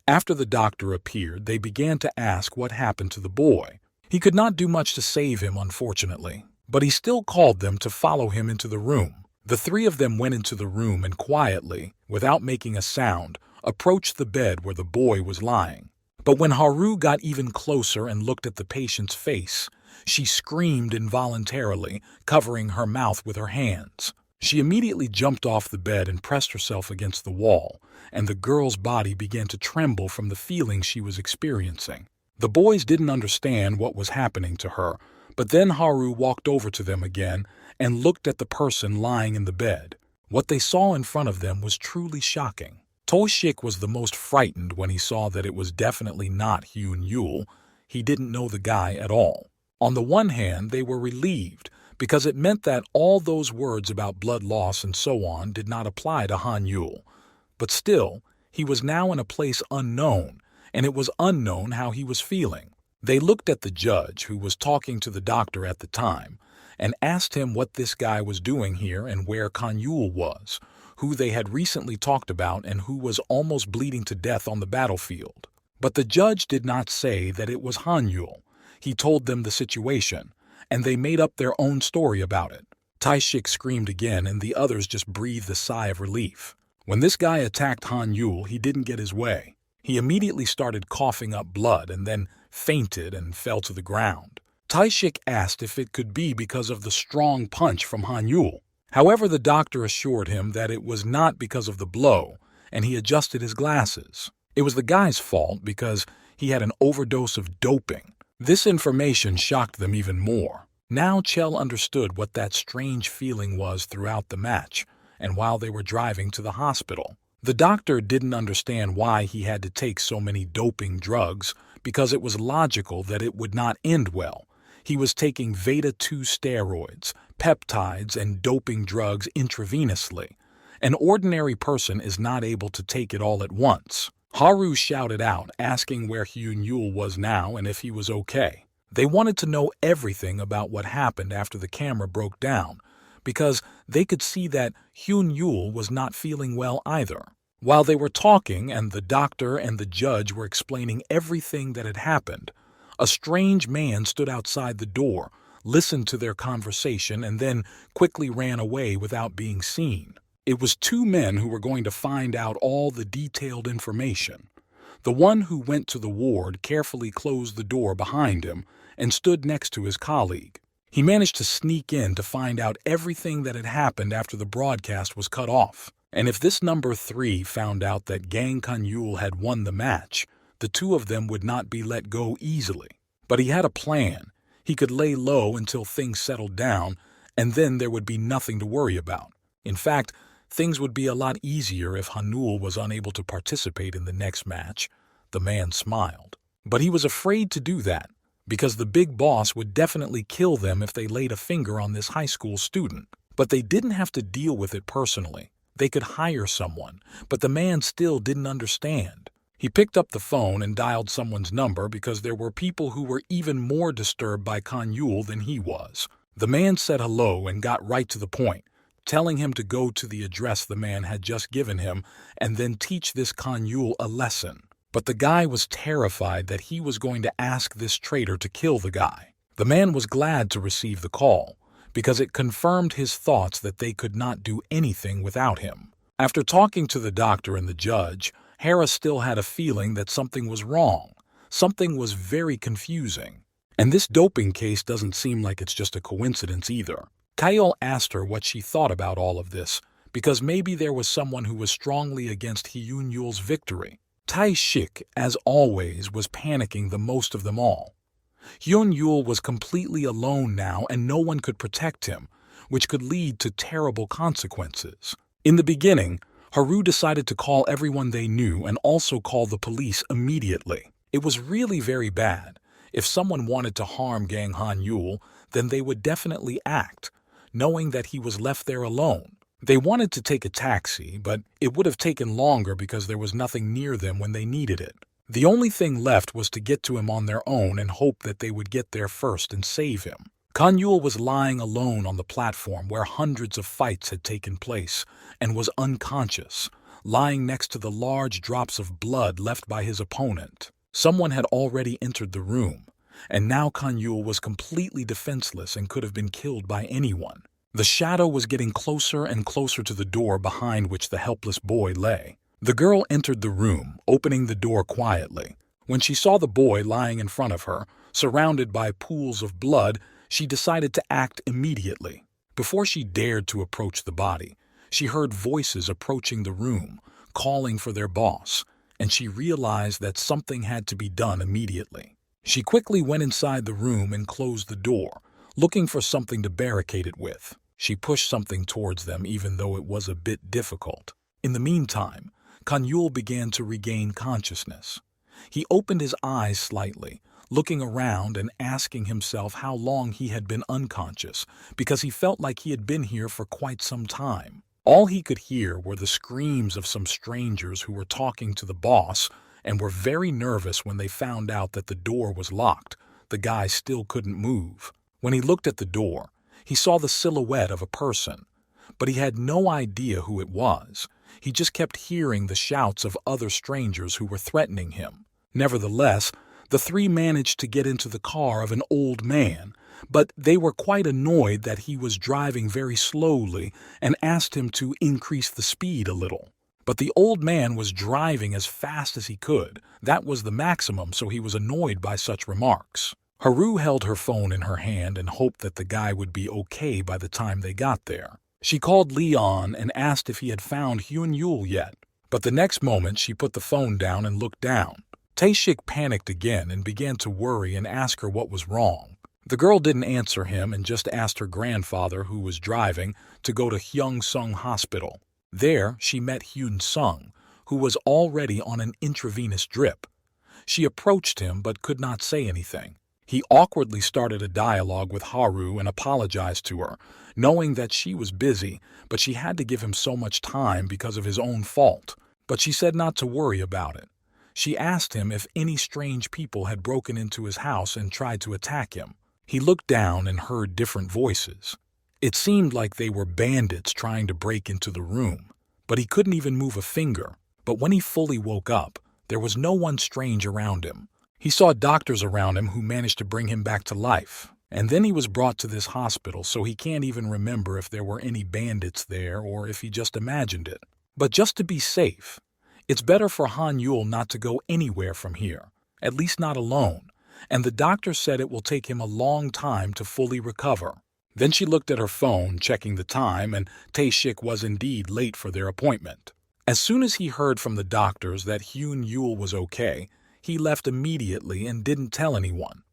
After the doctor appeared, they began to ask what happened to the boy. He could not do much to save him, unfortunately, but he still called them to follow him into the room. The three of them went into the room and quietly, without making a sound, approached the bed where the boy was lying. But when Haru got even closer and looked at the patient's face, she screamed involuntarily, covering her mouth with her hands. She immediately jumped off the bed and pressed herself against the wall, and the girl's body began to tremble from the feelings she was experiencing. The boys didn't understand what was happening to her, but then Haru walked over to them again and looked at the person lying in the bed. What they saw in front of them was truly shocking. Toshik was the most frightened when he saw that it was definitely not Hyun Yul. He didn't know the guy at all. On the one hand, they were relieved, because it meant that all those words about blood loss and so on did not apply to Han Yul. But still, he was now in a place unknown, and it was unknown how he was feeling. They looked at the judge, who was talking to the doctor at the time, and asked him what this guy was doing here and where Kanyul was, who they had recently talked about and who was almost bleeding to death on the battlefield. But the judge did not say that it was Hanyul. He told them the situation, and they made up their own story about it. Taishik screamed again, and the others just breathed a sigh of relief. When this guy attacked Hanyul, he didn't get his way. He immediately started coughing up blood and then fainted and fell to the ground. Taishik asked if it could be because of the strong punch from Hanyul. However, the doctor assured him that it was not because of the blow, and he adjusted his glasses. It was the guy's fault because he had an overdose of doping. This information shocked them even more. Now Chell understood what that strange feeling was throughout the match, and while they were driving to the hospital. The doctor didn't understand why he had to take so many doping drugs, because it was logical that it would not end well. He was taking Beta-2 steroids, peptides, and doping drugs intravenously. An ordinary person is not able to take it all at once. Haru shouted out, asking where Hyun Yul was now and if he was okay. They wanted to know everything about what happened after the camera broke down, because they could see that Hyun Yul was not feeling well either. While they were talking and the doctor and the judge were explaining everything that had happened, a strange man stood outside the door, listened to their conversation, and then quickly ran away without being seen. It was two men who were going to find out all the detailed information. The one who went to the ward carefully closed the door behind him and stood next to his colleague. He managed to sneak in to find out everything that had happened after the broadcast was cut off. And if this number 3 found out that Gang Kanyul had won the match, the two of them would not be let go easily. But he had a plan. He could lay low until things settled down, and then there would be nothing to worry about. In fact, things would be a lot easier if Hanul was unable to participate in the next match. The man smiled. But he was afraid to do that, because the big boss would definitely kill them if they laid a finger on this high school student. But they didn't have to deal with it personally. They could hire someone, but the man still didn't understand. He picked up the phone and dialed someone's number because there were people who were even more disturbed by Kanyul than he was. The man said hello and got right to the point, telling him to go to the address the man had just given him and then teach this Kanyul a lesson. But the guy was terrified that he was going to ask this traitor to kill the guy. The man was glad to receive the call, because it confirmed his thoughts that they could not do anything without him. After talking to the doctor and the judge, Hera still had a feeling that something was wrong. Something was very confusing. And this doping case doesn't seem like it's just a coincidence either. Kyle asked her what she thought about all of this, because maybe there was someone who was strongly against Hyun Yul's victory. Tae-shik, as always, was panicking the most of them all. Hyun Yul was completely alone now and no one could protect him, which could lead to terrible consequences. In the beginning, Haru decided to call everyone they knew and also call the police immediately. It was really very bad. If someone wanted to harm Gang Han Yul, then they would definitely act, knowing that he was left there alone. They wanted to take a taxi, but it would have taken longer because there was nothing near them when they needed it. The only thing left was to get to him on their own and hope that they would get there first and save him. Kanyul was lying alone on the platform where hundreds of fights had taken place and was unconscious, lying next to the large drops of blood left by his opponent. Someone had already entered the room, and now Kanyul was completely defenseless and could have been killed by anyone. The shadow was getting closer and closer to the door behind which the helpless boy lay. The girl entered the room, opening the door quietly. When she saw the boy lying in front of her, surrounded by pools of blood, she decided to act immediately. Before she dared to approach the body, she heard voices approaching the room, calling for their boss, and she realized that something had to be done immediately. She quickly went inside the room and closed the door, looking for something to barricade it with. She pushed something towards them even though it was a bit difficult. In the meantime, Kanyul began to regain consciousness. He opened his eyes slightly, looking around and asking himself how long he had been unconscious, because he felt like he had been here for quite some time. All he could hear were the screams of some strangers who were talking to the boss and were very nervous when they found out that the door was locked. The guy still couldn't move. When he looked at the door, he saw the silhouette of a person, but he had no idea who it was. He just kept hearing the shouts of other strangers who were threatening him. Nevertheless, the three managed to get into the car of an old man, but they were quite annoyed that he was driving very slowly and asked him to increase the speed a little. But the old man was driving as fast as he could. That was the maximum, so he was annoyed by such remarks. Haru held her phone in her hand and hoped that the guy would be okay by the time they got there. She called Leon and asked if he had found Hyun Yul yet, but the next moment she put the phone down and looked down. Tae-shik panicked again and began to worry and ask her what was wrong. The girl didn't answer him and just asked her grandfather, who was driving, to go to Hyung-sung Hospital. There, she met Hyun-sung, who was already on an intravenous drip. She approached him but could not say anything. He awkwardly started a dialogue with Haru and apologized to her, knowing that she was busy, but she had to give him so much time because of his own fault. But she said not to worry about it. She asked him if any strange people had broken into his house and tried to attack him. He looked down and heard different voices. It seemed like they were bandits trying to break into the room, but he couldn't even move a finger. But when he fully woke up, there was no one strange around him. He saw doctors around him who managed to bring him back to life, and then he was brought to this hospital, so he can't even remember if there were any bandits there or if he just imagined it. But just to be safe, it's better for Han Yul not to go anywhere from here, at least not alone, and the doctor said it will take him a long time to fully recover. Then she looked at her phone, checking the time, and Tae-shik was indeed late for their appointment. As soon as he heard from the doctors that Hyun Yul was okay, he left immediately and didn't tell anyone.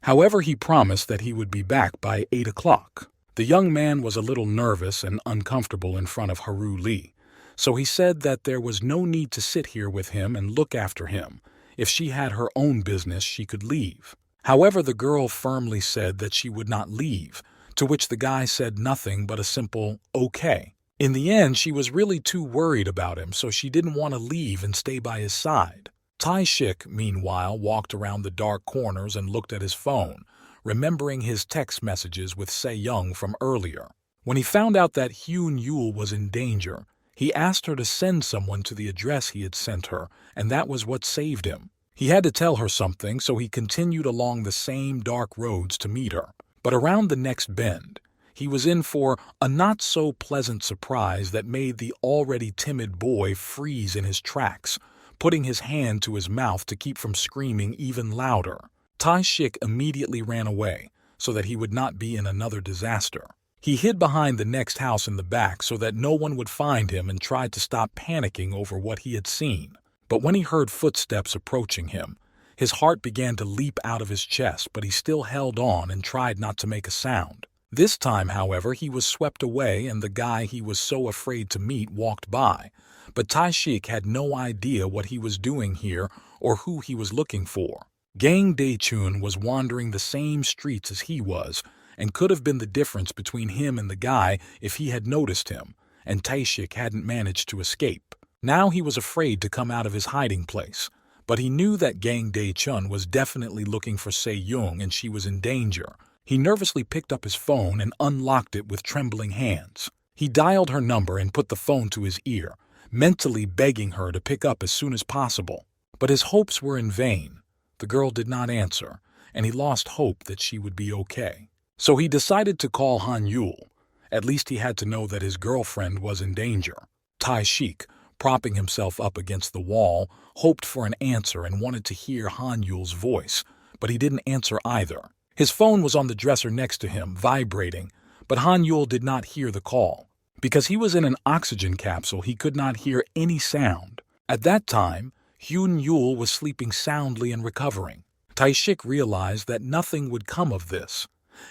However, he promised that he would be back by 8 o'clock. The young man was a little nervous and uncomfortable in front of Haru Lee, so he said that there was no need to sit here with him and look after him. If she had her own business, she could leave. However, the girl firmly said that she would not leave, to which the guy said nothing but a simple, okay. In the end, she was really too worried about him, so she didn't want to leave and stay by his side. Tae-shik, meanwhile, walked around the dark corners and looked at his phone, remembering his text messages with Se-young from earlier. When he found out that Hyun-yul was in danger, he asked her to send someone to the address he had sent her, and that was what saved him. He had to tell her something, so he continued along the same dark roads to meet her. But around the next bend, he was in for a not-so-pleasant surprise that made the already timid boy freeze in his tracks, putting his hand to his mouth to keep from screaming even louder. Tae-shik immediately ran away, so that he would not be in another disaster. He hid behind the next house in the back so that no one would find him and tried to stop panicking over what he had seen. But when he heard footsteps approaching him, his heart began to leap out of his chest, but he still held on and tried not to make a sound. This time, however, he was swept away and the guy he was so afraid to meet walked by. But Tae-shik had no idea what he was doing here or who he was looking for. Gang Dae-chun was wandering the same streets as he was, and could have been the difference between him and the guy if he had noticed him, and Tae-shik hadn't managed to escape. Now he was afraid to come out of his hiding place, but he knew that Gang Dae-chun was definitely looking for Se-young and she was in danger. He nervously picked up his phone and unlocked it with trembling hands. He dialed her number and put the phone to his ear, mentally begging her to pick up as soon as possible. But his hopes were in vain. The girl did not answer, and he lost hope that she would be okay. So he decided to call Han-yul. At least he had to know that his girlfriend was in danger. Tae-shik, propping himself up against the wall, hoped for an answer and wanted to hear Han-yul's voice, but he didn't answer either. His phone was on the dresser next to him, vibrating, but Han-yul did not hear the call. Because he was in an oxygen capsule, he could not hear any sound. At that time, Hyun-yul was sleeping soundly and recovering. Tae-shik realized that nothing would come of this,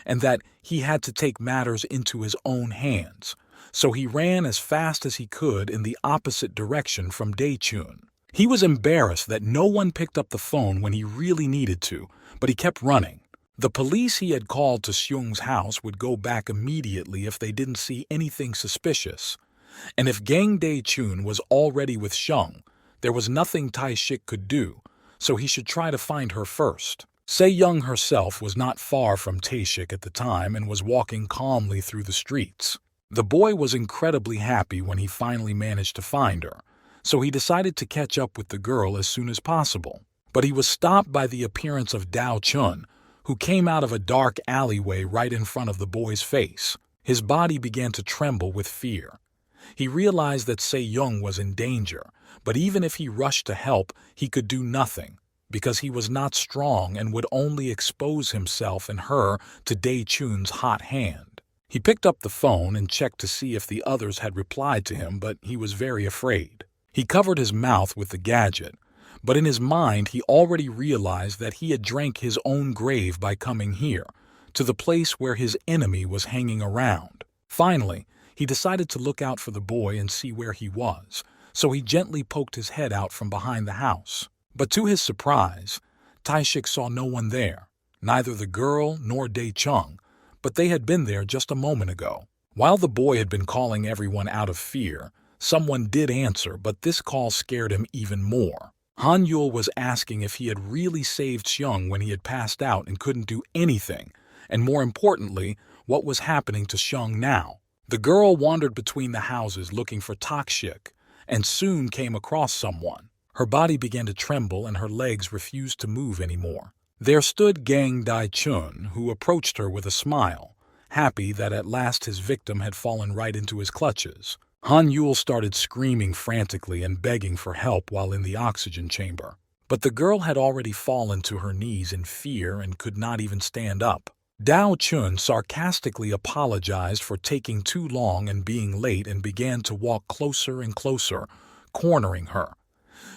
and that he had to take matters into his own hands. So he ran as fast as he could in the opposite direction from Dae-chun. He was embarrassed that no one picked up the phone when he really needed to, but he kept running. The police he had called to Seung's house would go back immediately if they didn't see anything suspicious. And if Gang Dae-chun was already with Seung, there was nothing Tae-shik could do, so he should try to find her first. Se-young herself was not far from Tae-shik at the time and was walking calmly through the streets. The boy was incredibly happy when he finally managed to find her, so he decided to catch up with the girl as soon as possible. But he was stopped by the appearance of Dao-chun, who came out of a dark alleyway right in front of the boy's face. His body began to tremble with fear. He realized that Se-young was in danger, but even if he rushed to help, he could do nothing, because he was not strong and would only expose himself and her to Dae-chun's hot hand. He picked up the phone and checked to see if the others had replied to him, but he was very afraid. He covered his mouth with the gadget, but in his mind he already realized that he had drank his own grave by coming here, to the place where his enemy was hanging around. Finally, he decided to look out for the boy and see where he was, so he gently poked his head out from behind the house. But to his surprise, Tae-shik saw no one there, neither the girl nor Dae-chung, but they had been there just a moment ago. While the boy had been calling everyone out of fear, someone did answer, but this call scared him even more. Han-yul was asking if he had really saved Seung when he had passed out and couldn't do anything, and more importantly, what was happening to Seung now. The girl wandered between the houses looking for Tae-shik, and soon came across someone. Her body began to tremble and her legs refused to move anymore. There stood Gang Dae-chun, who approached her with a smile, happy that at last his victim had fallen right into his clutches. Han-yul started screaming frantically and begging for help while in the oxygen chamber. But the girl had already fallen to her knees in fear and could not even stand up. Dao-chun sarcastically apologized for taking too long and being late and began to walk closer and closer, cornering her.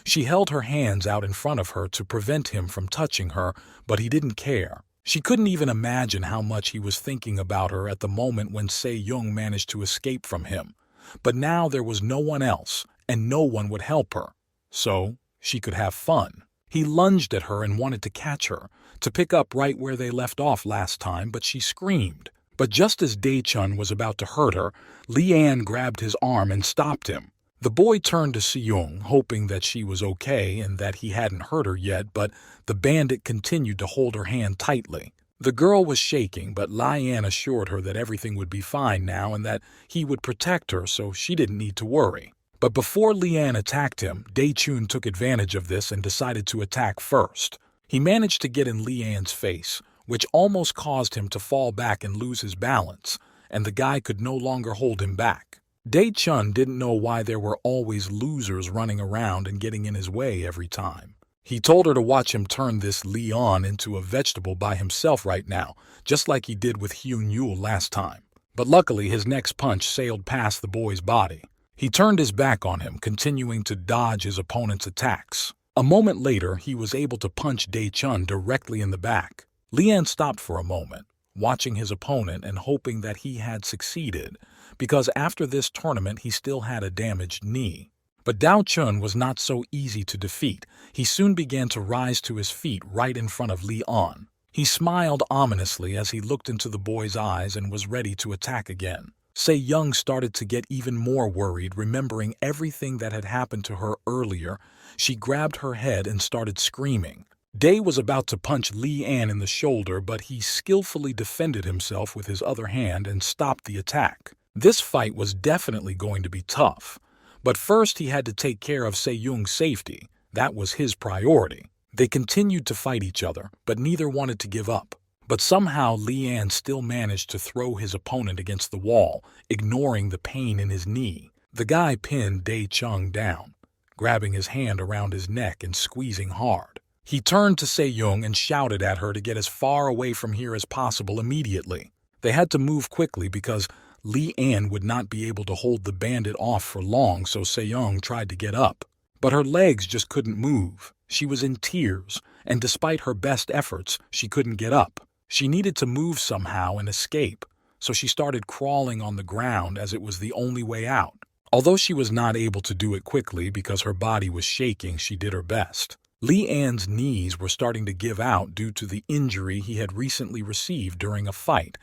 She held her hands out in front of her to prevent him from touching her, but he didn't care. She couldn't even imagine how much he was thinking about her at the moment when Se-young managed to escape from him. But now there was no one else, and no one would help her. So she could have fun. He lunged at her and wanted to catch her, to pick up right where they left off last time, but she screamed. But just as Dae-chun was about to hurt her, Lee-an grabbed his arm and stopped him. The boy turned to Se-young, hoping that she was okay and that he hadn't hurt her yet, but the bandit continued to hold her hand tightly. The girl was shaking, but Lee-an assured her that everything would be fine now and that he would protect her, so she didn't need to worry. But before Lee-an attacked him, Dae-chun took advantage of this and decided to attack first. He managed to get in Lee-an's face, which almost caused him to fall back and lose his balance, and the guy could no longer hold him back. Dae-chun didn't know why there were always losers running around and getting in his way every time. He told her to watch him turn this Leon into a vegetable by himself right now, just like he did with Hyun-yul last time. But luckily his next punch sailed past the boy's body. He turned his back on him, continuing to dodge his opponent's attacks. A moment later, he was able to punch Dae-chun directly in the back. Lee-an stopped for a moment, watching his opponent and hoping that he had succeeded, because after this tournament he still had a damaged knee. But Dae-chun was not so easy to defeat. He soon began to rise to his feet right in front of Lee-an. He smiled ominously as he looked into the boy's eyes and was ready to attack again. Se-young started to get even more worried, remembering everything that had happened to her earlier. She grabbed her head and started screaming. Dae was about to punch Lee-an in the shoulder, but he skillfully defended himself with his other hand and stopped the attack. This fight was definitely going to be tough. But first he had to take care of Se-young's safety. That was his priority. They continued to fight each other, but neither wanted to give up. But somehow Lee-an still managed to throw his opponent against the wall, ignoring the pain in his knee. The guy pinned Dae-chun down, grabbing his hand around his neck and squeezing hard. He turned to Se-young and shouted at her to get as far away from here as possible immediately. They had to move quickly because Lee-an would not be able to hold the bandit off for long, so Se-young tried to get up. But her legs just couldn't move. She was in tears, and despite her best efforts, she couldn't get up. She needed to move somehow and escape, so she started crawling on the ground as it was the only way out. Although she was not able to do it quickly because her body was shaking, she did her best. Lee-an's knees were starting to give out due to the injury he had recently received during a fight,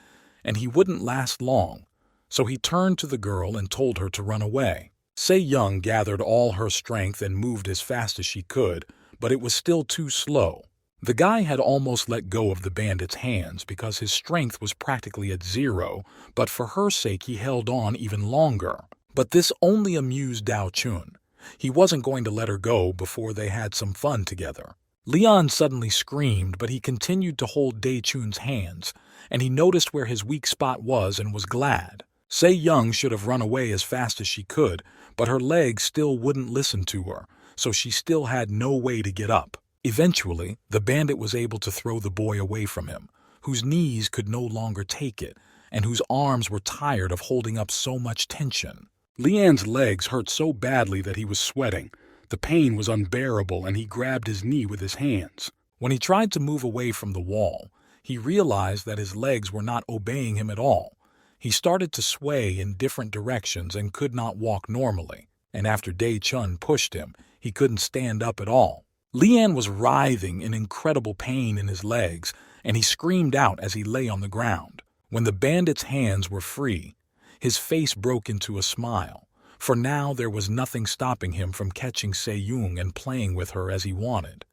and he wouldn't last long, so he turned to the girl and told her to run away. Se-young gathered all her strength and moved as fast as she could, but it was still too slow. The guy had almost let go of the bandit's hands because his strength was practically at zero, but for her sake he held on even longer. But this only amused Dae-chun. He wasn't going to let her go before they had some fun together. Leon suddenly screamed, but he continued to hold Dae-chun's hands, and he noticed where his weak spot was and was glad. Se-young should have run away as fast as she could, but her legs still wouldn't listen to her, so she still had no way to get up. Eventually, the bandit was able to throw the boy away from him, whose knees could no longer take it, and whose arms were tired of holding up so much tension. Lean's legs hurt so badly that he was sweating. The pain was unbearable, and he grabbed his knee with his hands. When he tried to move away from the wall, he realized that his legs were not obeying him at all. He started to sway in different directions and could not walk normally, and after Dae-chun pushed him, he couldn't stand up at all. Lee-an was writhing in incredible pain in his legs, and he screamed out as he lay on the ground. When the bandit's hands were free, his face broke into a smile, for now there was nothing stopping him from catching Se-young and playing with her as he wanted.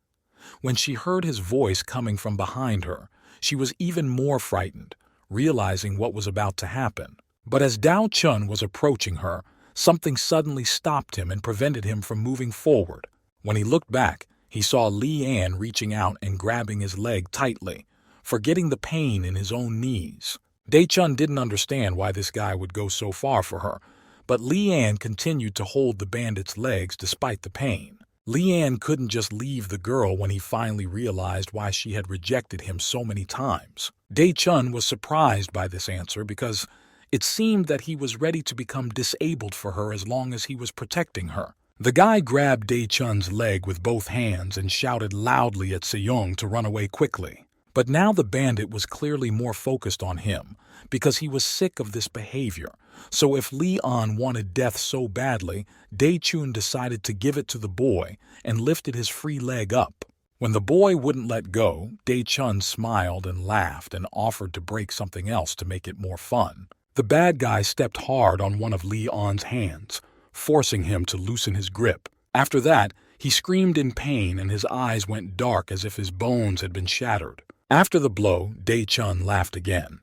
When she heard his voice coming from behind her, she was even more frightened, realizing what was about to happen. But as Dae-chun was approaching her, something suddenly stopped him and prevented him from moving forward. When he looked back, he saw Lee-an reaching out and grabbing his leg tightly, forgetting the pain in his own knees. Dae-chun didn't understand why this guy would go so far for her, but Lee-an continued to hold the bandit's legs despite the pain. Lee-an couldn't just leave the girl when he finally realized why she had rejected him so many times. Dae-chun was surprised by this answer because it seemed that he was ready to become disabled for her as long as he was protecting her. The guy grabbed Dae-chun's leg with both hands and shouted loudly at Se-young to run away quickly. But now the bandit was clearly more focused on him, because he was sick of this behavior. So if Lee-on wanted death so badly, Dae-chun decided to give it to the boy and lifted his free leg up. When the boy wouldn't let go, Dae-chun smiled and laughed and offered to break something else to make it more fun. The bad guy stepped hard on one of Lee-on's hands, forcing him to loosen his grip. After that, he screamed in pain and his eyes went dark as if his bones had been shattered. After the blow, Dae-chun laughed again.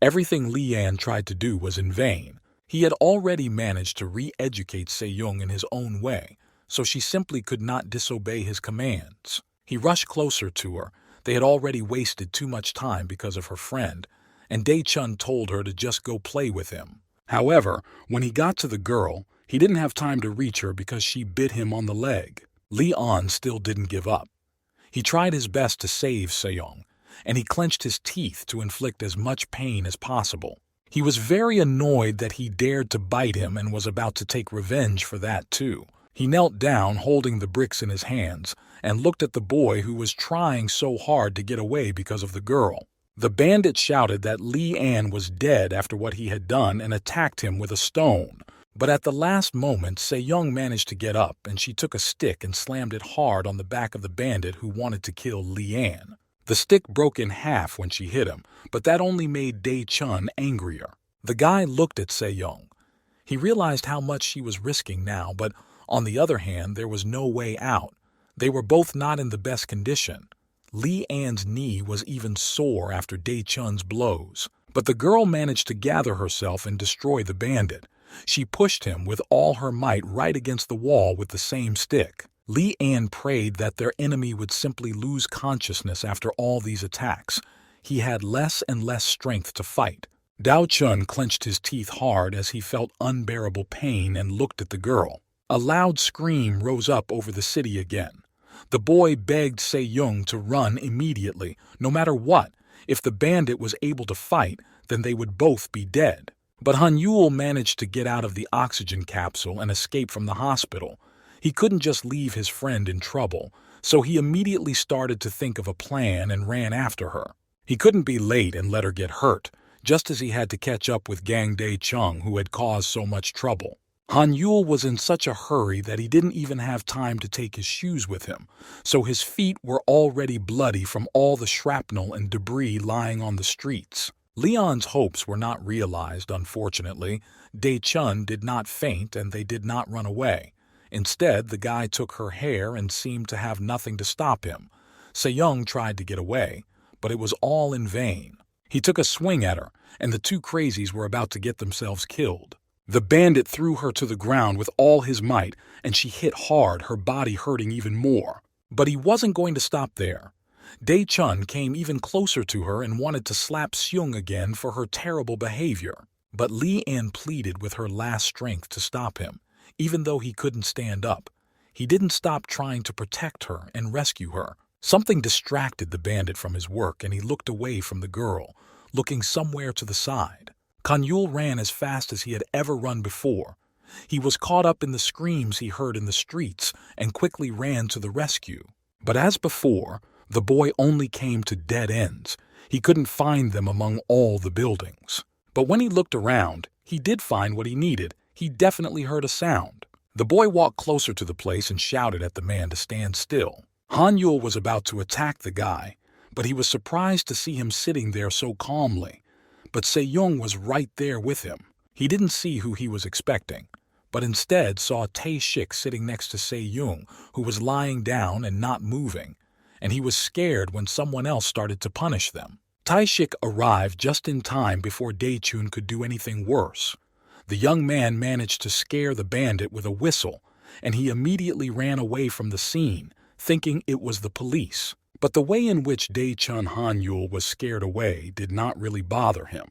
Everything Lee-an tried to do was in vain. He had already managed to re-educate Se-young in his own way, so she simply could not disobey his commands. He rushed closer to her. They had already wasted too much time because of her friend, and Dae-chun told her to just go play with him. However, when he got to the girl, he didn't have time to reach her because she bit him on the leg. Lee-on still didn't give up. He tried his best to save Se-young, and he clenched his teeth to inflict as much pain as possible. He was very annoyed that he dared to bite him and was about to take revenge for that too. He knelt down holding the bricks in his hands and looked at the boy who was trying so hard to get away because of the girl. The bandit shouted that Lee-an was dead after what he had done and attacked him with a stone. But at the last moment, Se-young managed to get up and she took a stick and slammed it hard on the back of the bandit who wanted to kill Lee-an. The stick broke in half when she hit him, but that only made Dae-chun angrier. The guy looked at Se-young. He realized how much she was risking now, but on the other hand, there was no way out. They were both not in the best condition. Lee-an's knee was even sore after Dae-chun's blows. But the girl managed to gather herself and destroy the bandit. She pushed him with all her might right against the wall with the same stick. Lee-an prayed that their enemy would simply lose consciousness after all these attacks. He had less and less strength to fight. Dao-chun clenched his teeth hard as he felt unbearable pain and looked at the girl. A loud scream rose up over the city again. The boy begged Se-young to run immediately, no matter what. If the bandit was able to fight, then they would both be dead. But Han-yul managed to get out of the oxygen capsule and escape from the hospital. He couldn't just leave his friend in trouble, so he immediately started to think of a plan and ran after her. He couldn't be late and let her get hurt, just as he had to catch up with Gang Dae-chung, who had caused so much trouble. Han-yul was in such a hurry that he didn't even have time to take his shoes with him, so his feet were already bloody from all the shrapnel and debris lying on the streets. Leon's hopes were not realized, unfortunately. Dae-chun did not faint and they did not run away. Instead, the guy took her hair and seemed to have nothing to stop him. Se-young tried to get away, but it was all in vain. He took a swing at her, and the two crazies were about to get themselves killed. The bandit threw her to the ground with all his might, and she hit hard, her body hurting even more. But he wasn't going to stop there. Dae-chun came even closer to her and wanted to slap Se-young again for her terrible behavior. But Lee-an pleaded with her last strength to stop him, even though he couldn't stand up. He didn't stop trying to protect her and rescue her. Something distracted the bandit from his work, and he looked away from the girl, looking somewhere to the side. Han-yul ran as fast as he had ever run before. He was caught up in the screams he heard in the streets and quickly ran to the rescue. But as before, the boy only came to dead ends. He couldn't find them among all the buildings. But when he looked around, he did find what he needed. He definitely heard a sound. The boy walked closer to the place and shouted at the man to stand still. Han-yul was about to attack the guy, but he was surprised to see him sitting there so calmly. But Se-young was right there with him. He didn't see who he was expecting, but instead saw Tae-shik sitting next to Se-young, who was lying down and not moving, and he was scared when someone else started to punish them. Tae-shik arrived just in time before Dae-chun could do anything worse. The young man managed to scare the bandit with a whistle, and he immediately ran away from the scene, thinking it was the police. But the way in which Dae-chun Han-yul was scared away did not really bother him.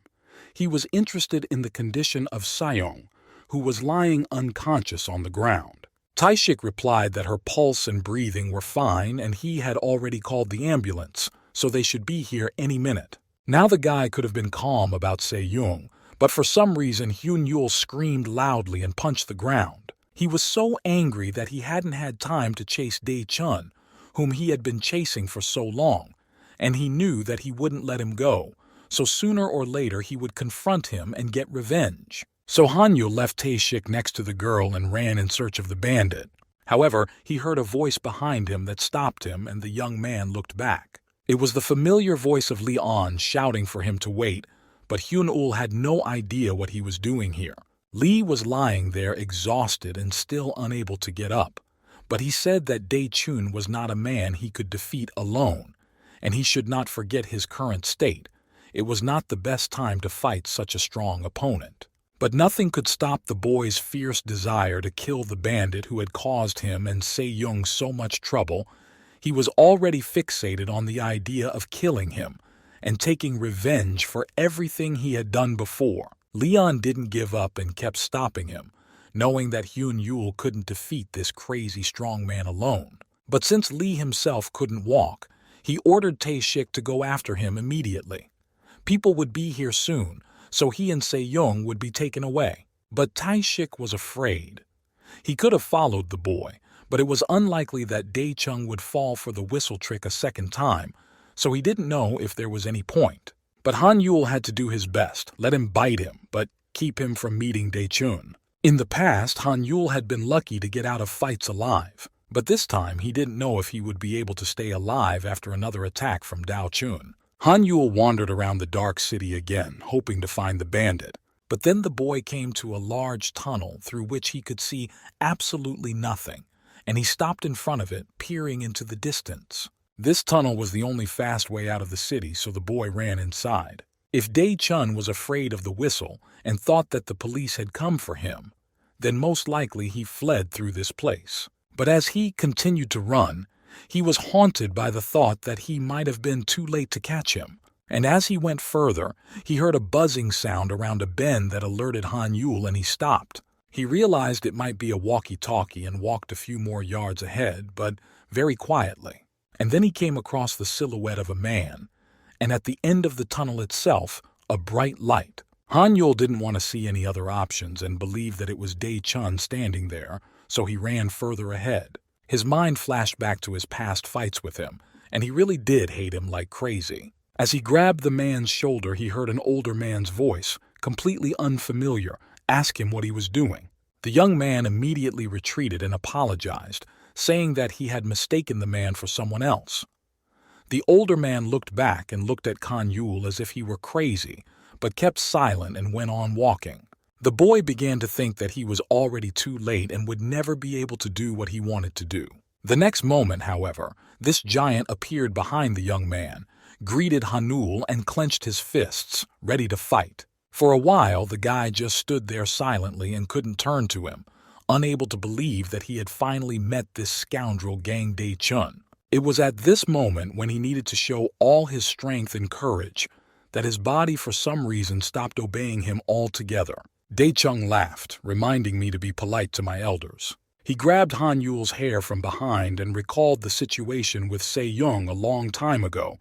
He was interested in the condition of Se-young, who was lying unconscious on the ground. Tae-shik replied that her pulse and breathing were fine and he had already called the ambulance, so they should be here any minute. Now the guy could have been calm about Se-young, but for some reason Han-yul screamed loudly and punched the ground. He was so angry that he hadn't had time to chase Dae-chun, whom he had been chasing for so long, and he knew that he wouldn't let him go, so sooner or later he would confront him and get revenge. So Han-yul left Tae-shik next to the girl and ran in search of the bandit. However, he heard a voice behind him that stopped him, and the young man looked back. It was the familiar voice of Lee-on shouting for him to wait, but Hyun-ul had no idea what he was doing here. Lee was lying there exhausted and still unable to get up, but he said that Dae-chun was not a man he could defeat alone, and he should not forget his current state. It was not the best time to fight such a strong opponent. But nothing could stop the boy's fierce desire to kill the bandit who had caused him and Se-young so much trouble. He was already fixated on the idea of killing him and taking revenge for everything he had done before. Leon didn't give up and kept stopping him, knowing that Hyun-yul couldn't defeat this crazy strong man alone. But since Lee himself couldn't walk, he ordered Tae-shik to go after him immediately. People would be here soon, so he and Se-young would be taken away. But Tae-shik was afraid. He could have followed the boy, but it was unlikely that Dae-chung would fall for the whistle trick a second time, so he didn't know if there was any point. But Han-yul had to do his best, let him bite him, but keep him from meeting Dae-chun. In the past, Han-yul had been lucky to get out of fights alive, but this time he didn't know if he would be able to stay alive after another attack from Dao-chun. Han-yul wandered around the dark city again, hoping to find the bandit. But then the boy came to a large tunnel through which he could see absolutely nothing, and he stopped in front of it, peering into the distance. This tunnel was the only fast way out of the city, so the boy ran inside. If Dae-chun was afraid of the whistle and thought that the police had come for him, then most likely he fled through this place. But as he continued to run, he was haunted by the thought that he might have been too late to catch him. And as he went further, he heard a buzzing sound around a bend that alerted Han-yul, and he stopped. He realized it might be a walkie-talkie and walked a few more yards ahead, but very quietly. And then he came across the silhouette of a man, and at the end of the tunnel itself, a bright light. Han-yul didn't want to see any other options and believed that it was Dae-chun standing there, so he ran further ahead. His mind flashed back to his past fights with him, and he really did hate him like crazy. As he grabbed the man's shoulder, he heard an older man's voice, completely unfamiliar, ask him what he was doing. The young man immediately retreated and apologized, saying that he had mistaken the man for someone else. The older man looked back and looked at Han-yul as if he were crazy, but kept silent and went on walking. The boy began to think that he was already too late and would never be able to do what he wanted to do. The next moment, however, this giant appeared behind the young man, greeted Han-yul and clenched his fists, ready to fight. For a while, the guy just stood there silently and couldn't turn to him, unable to believe that he had finally met this scoundrel Gang Dae-chun. It was at this moment, when he needed to show all his strength and courage, that his body for some reason stopped obeying him altogether. Dae-chung laughed, reminding me to be polite to my elders. He grabbed Han-yul's hair from behind and recalled the situation with Se-young a long time ago,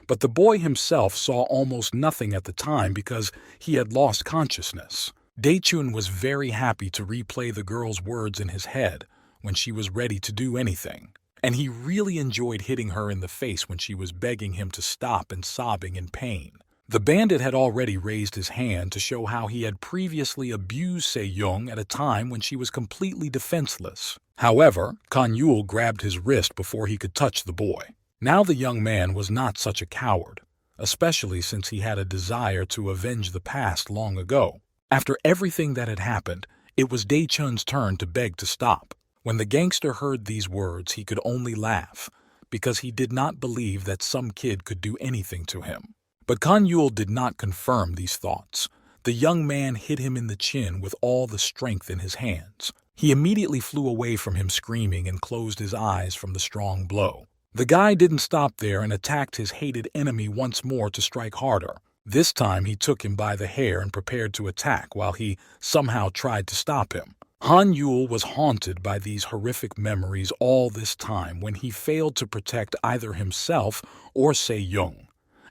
but the boy himself saw almost nothing at the time because he had lost consciousness. Dae-chun was very happy to replay the girl's words in his head when she was ready to do anything, and he really enjoyed hitting her in the face when she was begging him to stop and sobbing in pain. The bandit had already raised his hand to show how he had previously abused Se-young at a time when she was completely defenseless. However, Han-yul grabbed his wrist before he could touch the boy. Now the young man was not such a coward, especially since he had a desire to avenge the past long ago. After everything that had happened, it was Dae-chun's turn to beg to stop. When the gangster heard these words, he could only laugh, because he did not believe that some kid could do anything to him. But Han-yul did not confirm these thoughts. The young man hit him in the chin with all the strength in his hands. He immediately flew away from him screaming and closed his eyes from the strong blow. The guy didn't stop there and attacked his hated enemy once more to strike harder. This time he took him by the hair and prepared to attack while he somehow tried to stop him. Han-yul was haunted by these horrific memories all this time when he failed to protect either himself or Se-young.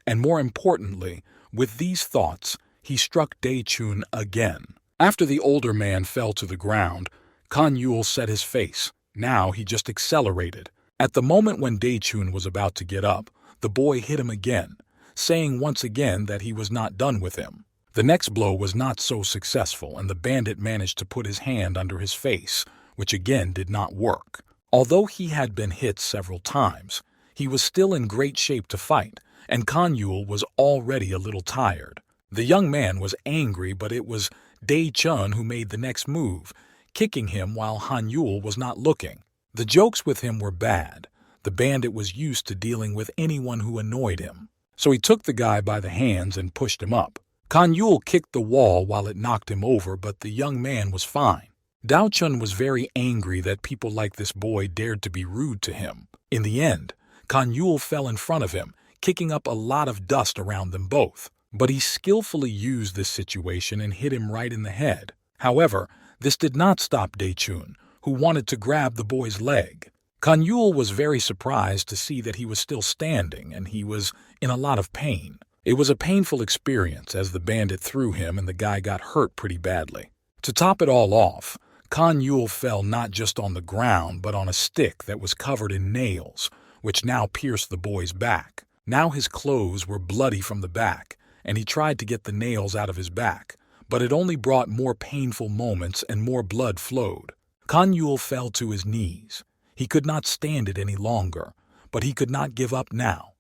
And more importantly, with these thoughts, he struck Dae-chun again. After the older man fell to the ground, Kan Yul set his face. Now he just accelerated. At the moment when Daechun was about to get up, the boy hit him again, saying once again that he was not done with him. The next blow was not so successful, and the bandit managed to put his hand under his face, which again did not work. Although he had been hit several times, he was still in great shape to fight, and Kan Yul was already a little tired. The young man was angry, but it was Daechun who made the next move, kicking him while Han Yul was not looking. The jokes with him were bad. The bandit was used to dealing with anyone who annoyed him. So he took the guy by the hands and pushed him up. Kan Yul kicked the wall while it knocked him over, but the young man was fine. Daechun was very angry that people like this boy dared to be rude to him. In the end, Kan Yul fell in front of him, kicking up a lot of dust around them both. But he skillfully used this situation and hit him right in the head. However, this did not stop Daechun, who wanted to grab the boy's leg. Kan Yul was very surprised to see that he was still standing, and he was in a lot of pain. It was a painful experience as the bandit threw him and the guy got hurt pretty badly. To top it all off, Kan Yul fell not just on the ground but on a stick that was covered in nails, which now pierced the boy's back. Now his clothes were bloody from the back, and he tried to get the nails out of his back, but it only brought more painful moments and more blood flowed. Kan Yul fell to his knees. He could not stand it any longer, but he could not give up now.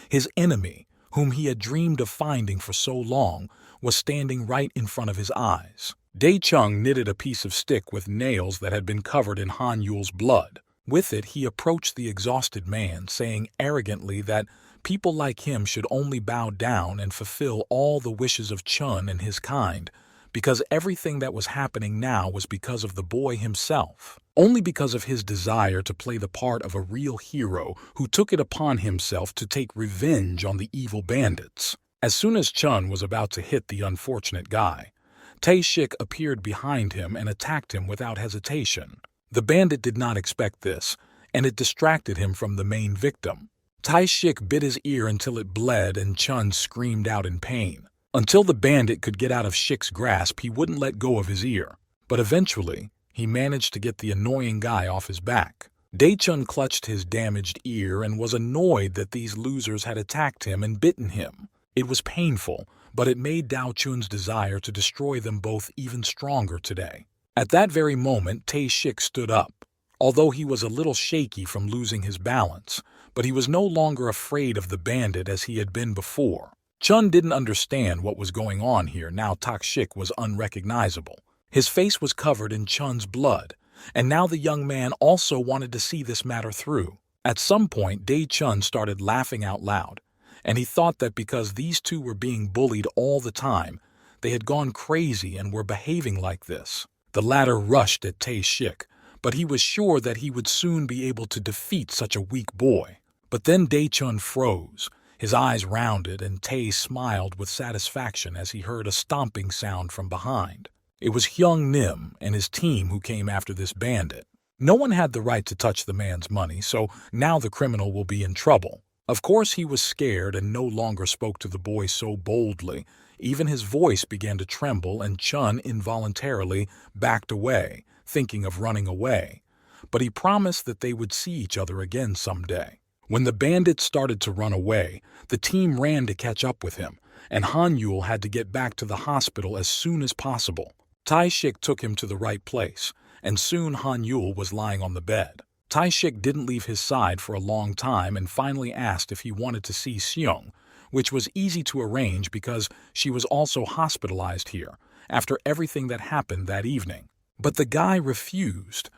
His enemy, whom he had dreamed of finding for so long, was standing right in front of his eyes. Daechun knitted a piece of stick with nails that had been covered in Han Yul's blood. With it, he approached the exhausted man, saying arrogantly that people like him should only bow down and fulfill all the wishes of Chun and his kind, because everything that was happening now was because of the boy himself. Only because of his desire to play the part of a real hero who took it upon himself to take revenge on the evil bandits. As soon as Chun was about to hit the unfortunate guy, Tae-shik appeared behind him and attacked him without hesitation. The bandit did not expect this, and it distracted him from the main victim. Tae-shik bit his ear until it bled, and Chun screamed out in pain. Until the bandit could get out of Shik's grasp, he wouldn't let go of his ear. But eventually, he managed to get the annoying guy off his back. Daechun clutched his damaged ear and was annoyed that these losers had attacked him and bitten him. It was painful, but it made Daechun's desire to destroy them both even stronger today. At that very moment, Tae-shik stood up. Although he was a little shaky from losing his balance, but he was no longer afraid of the bandit as he had been before. Chun didn't understand what was going on here. Now Tae-shik was unrecognizable. His face was covered in Chun's blood, and now the young man also wanted to see this matter through. At some point, Daechun started laughing out loud, and he thought that because these two were being bullied all the time, they had gone crazy and were behaving like this. The latter rushed at Tae-shik, but he was sure that he would soon be able to defeat such a weak boy. But then Daechun froze. His eyes rounded, and Tae smiled with satisfaction as he heard a stomping sound from behind. It was Hyung Nim and his team who came after this bandit. No one had the right to touch the man's money, so now the criminal will be in trouble. Of course he was scared and no longer spoke to the boy so boldly. Even his voice began to tremble, and Chun involuntarily backed away, thinking of running away. But he promised that they would see each other again someday. When the bandit started to run away, the team ran to catch up with him, and Han Yul had to get back to the hospital as soon as possible. Tae-shik took him to the right place, and soon Han Yul was lying on the bed. Tae-shik didn't leave his side for a long time and finally asked if he wanted to see Seung, which was easy to arrange because she was also hospitalized here after everything that happened that evening. But the guy refused.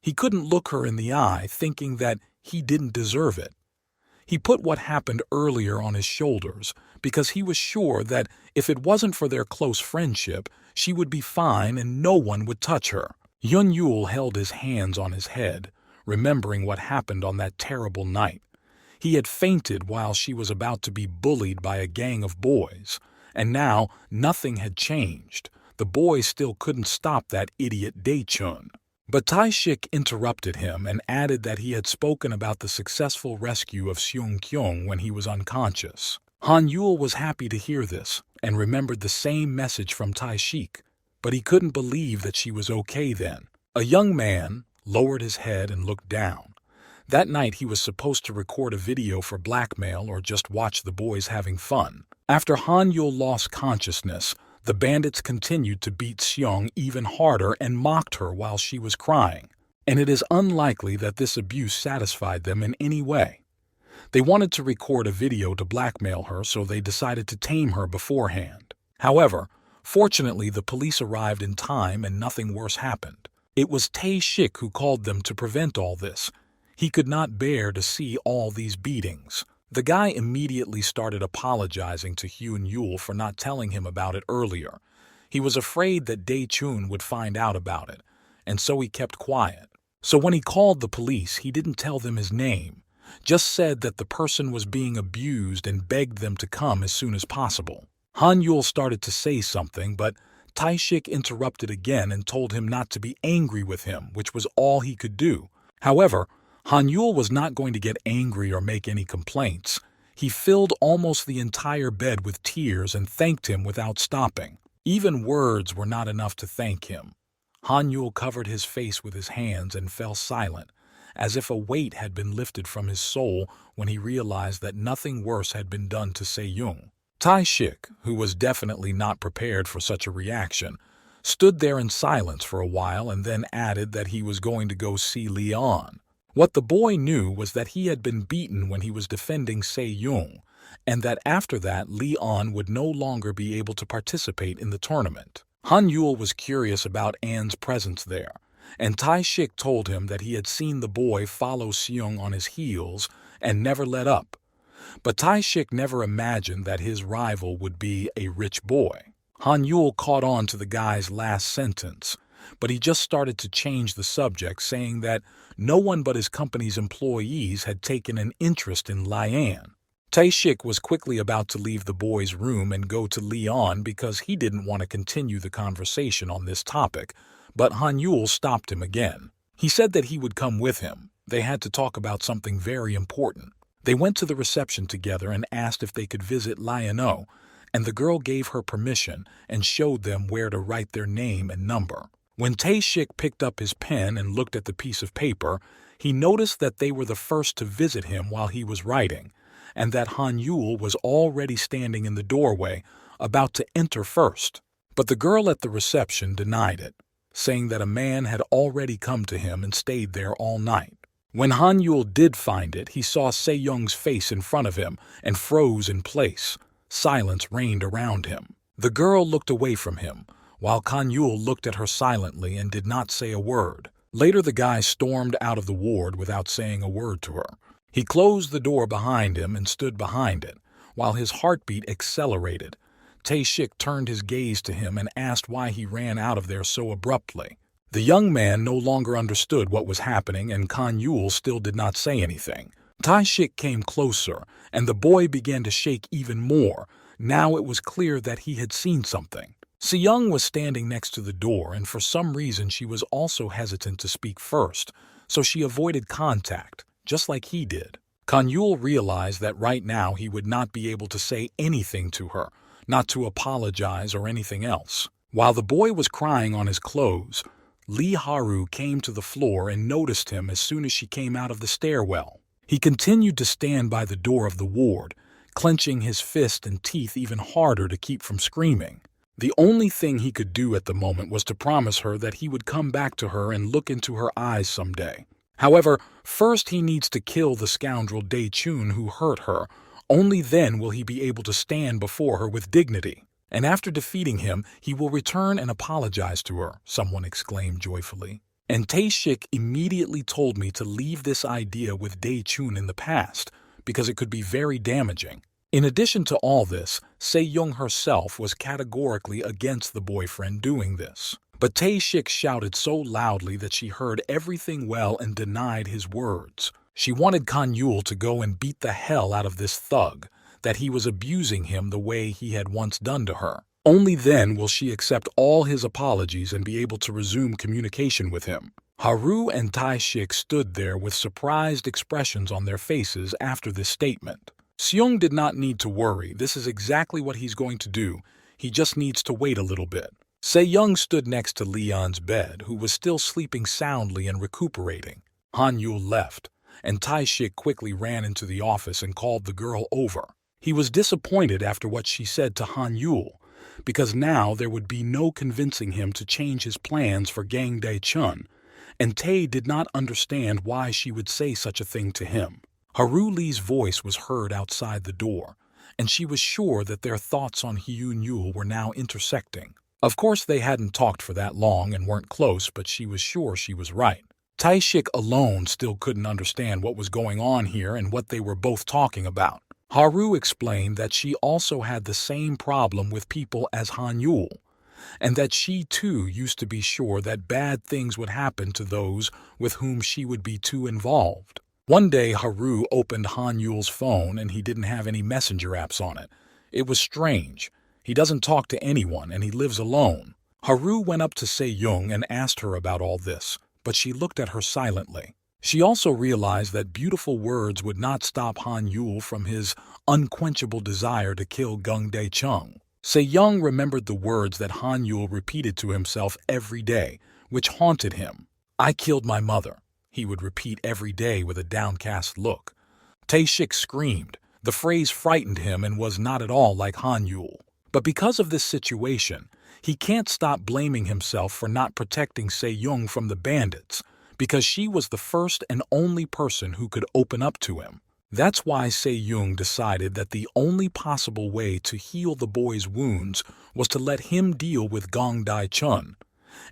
He couldn't look her in the eye, thinking that he didn't deserve it. He put what happened earlier on his shoulders because he was sure that if it wasn't for their close friendship, she would be fine and no one would touch her. Yun Yul held his hands on his head, remembering what happened on that terrible night. He had fainted while she was about to be bullied by a gang of boys, and now nothing had changed. The boys still couldn't stop that idiot Daechun. But Tae-shik interrupted him and added that he had spoken about the successful rescue of Seung Kyung when he was unconscious. Han Yul was happy to hear this and remembered the same message from Tae-shik, but he couldn't believe that she was okay then. A young man lowered his head and looked down. That night he was supposed to record a video for blackmail or just watch the boys having fun. After Han Yul lost consciousness, the bandits continued to beat Seong even harder and mocked her while she was crying. And it is unlikely that this abuse satisfied them in any way. They wanted to record a video to blackmail her, so they decided to tame her beforehand. However, fortunately the police arrived in time and nothing worse happened. It was Tae-shik who called them to prevent all this. He could not bear to see all these beatings. The guy immediately started apologizing to Hyun Yul for not telling him about it earlier. He was afraid that Dae-chun would find out about it, and so he kept quiet. So when he called the police, he didn't tell them his name, just said that the person was being abused and begged them to come as soon as possible. Han Yul started to say something, but Tae-shik interrupted again and told him not to be angry with him, which was all he could do. However, Han Yul was not going to get angry or make any complaints. He filled almost the entire bed with tears and thanked him without stopping. Even words were not enough to thank him. Han Yul covered his face with his hands and fell silent, as if a weight had been lifted from his soul when he realized that nothing worse had been done to Se-young. Tae-shik, who was definitely not prepared for such a reaction, stood there in silence for a while and then added that he was going to go see Leon. What the boy knew was that he had been beaten when he was defending Se-young, and that after that Leon would no longer be able to participate in the tournament. Han Yul was curious about An's presence there, and Tae-shik told him that he had seen the boy follow Seong on his heels and never let up. But Tae-shik never imagined that his rival would be a rich boy. Han Yul caught on to the guy's last sentence, but he just started to change the subject, saying that no one but his company's employees had taken an interest in Lian. Tae-shik was quickly about to leave the boy's room and go to Leon because he didn't want to continue the conversation on this topic, but Han Yul stopped him again. He said that he would come with him. They had to talk about something very important. They went to the reception together and asked if they could visit Liano, and the girl gave her permission and showed them where to write their name and number. When Tae-shik picked up his pen and looked at the piece of paper, he noticed that they were the first to visit him while he was writing, and that Han Yul was already standing in the doorway, about to enter first. But the girl at the reception denied it, saying that a man had already come to him and stayed there all night. When Han Yul did find it, he saw Se-young's face in front of him and froze in place. Silence reigned around him. The girl looked away from him, while Han Yul looked at her silently and did not say a word. Later the guy stormed out of the ward without saying a word to her. He closed the door behind him and stood behind it, while his heartbeat accelerated. Tae-shik turned his gaze to him and asked why he ran out of there so abruptly. The young man no longer understood what was happening, and Han Yul still did not say anything. Tae-shik came closer, and the boy began to shake even more. Now it was clear that he had seen something. Se-young was standing next to the door, and for some reason she was also hesitant to speak first, so she avoided contact, just like he did. Han Yul realized that right now he would not be able to say anything to her, not to apologize or anything else. While the boy was crying on his clothes, Lee Haru came to the floor and noticed him as soon as she came out of the stairwell. He continued to stand by the door of the ward, clenching his fist and teeth even harder to keep from screaming. The only thing he could do at the moment was to promise her that he would come back to her and look into her eyes someday. However, first he needs to kill the scoundrel Dae-chun who hurt her. Only then will he be able to stand before her with dignity. And after defeating him, he will return and apologize to her, someone exclaimed joyfully. And Tae-shik immediately told me to leave this idea with Dae-chun in the past, because it could be very damaging. In addition to all this, Se-young herself was categorically against the boyfriend doing this. But Tae-shik shouted so loudly that she heard everything well and denied his words. She wanted Han Yul to go and beat the hell out of this thug, that he was abusing him the way he had once done to her. Only then will she accept all his apologies and be able to resume communication with him. Haru and Tae-shik stood there with surprised expressions on their faces after this statement. Seong did not need to worry. This is exactly what he's going to do. He just needs to wait a little bit. Se-young stood next to Leon's bed, who was still sleeping soundly and recuperating. Han-yul left, and Tae-shik quickly ran into the office and called the girl over. He was disappointed after what she said to Han-yul, because now there would be no convincing him to change his plans for Gang Dae-chun, and Tae did not understand why she would say such a thing to him. Haru Lee's voice was heard outside the door, and she was sure that their thoughts on Hyun-yul were now intersecting. Of course they hadn't talked for that long and weren't close, but she was sure she was right. Tae-shik alone still couldn't understand what was going on here and what they were both talking about. Haru explained that she also had the same problem with people as Han-yul, and that she too used to be sure that bad things would happen to those with whom she would be too involved. One day Haru opened Han-yul's phone and he didn't have any messenger apps on it. It was strange. He doesn't talk to anyone and he lives alone. Haru went up to Se-young and asked her about all this, but she looked at her silently. She also realized that beautiful words would not stop Han-yul from his unquenchable desire to kill Gang Dae-chun. Se-young remembered the words that Han-yul repeated to himself every day, which haunted him. "I killed my mother," he would repeat every day with a downcast look. Tae-shik screamed. The phrase frightened him and was not at all like Han-yul. But because of this situation, he can't stop blaming himself for not protecting Se-young from the bandits, because she was the first and only person who could open up to him. That's why Se-young decided that the only possible way to heal the boy's wounds was to let him deal with Gang Dae-chun.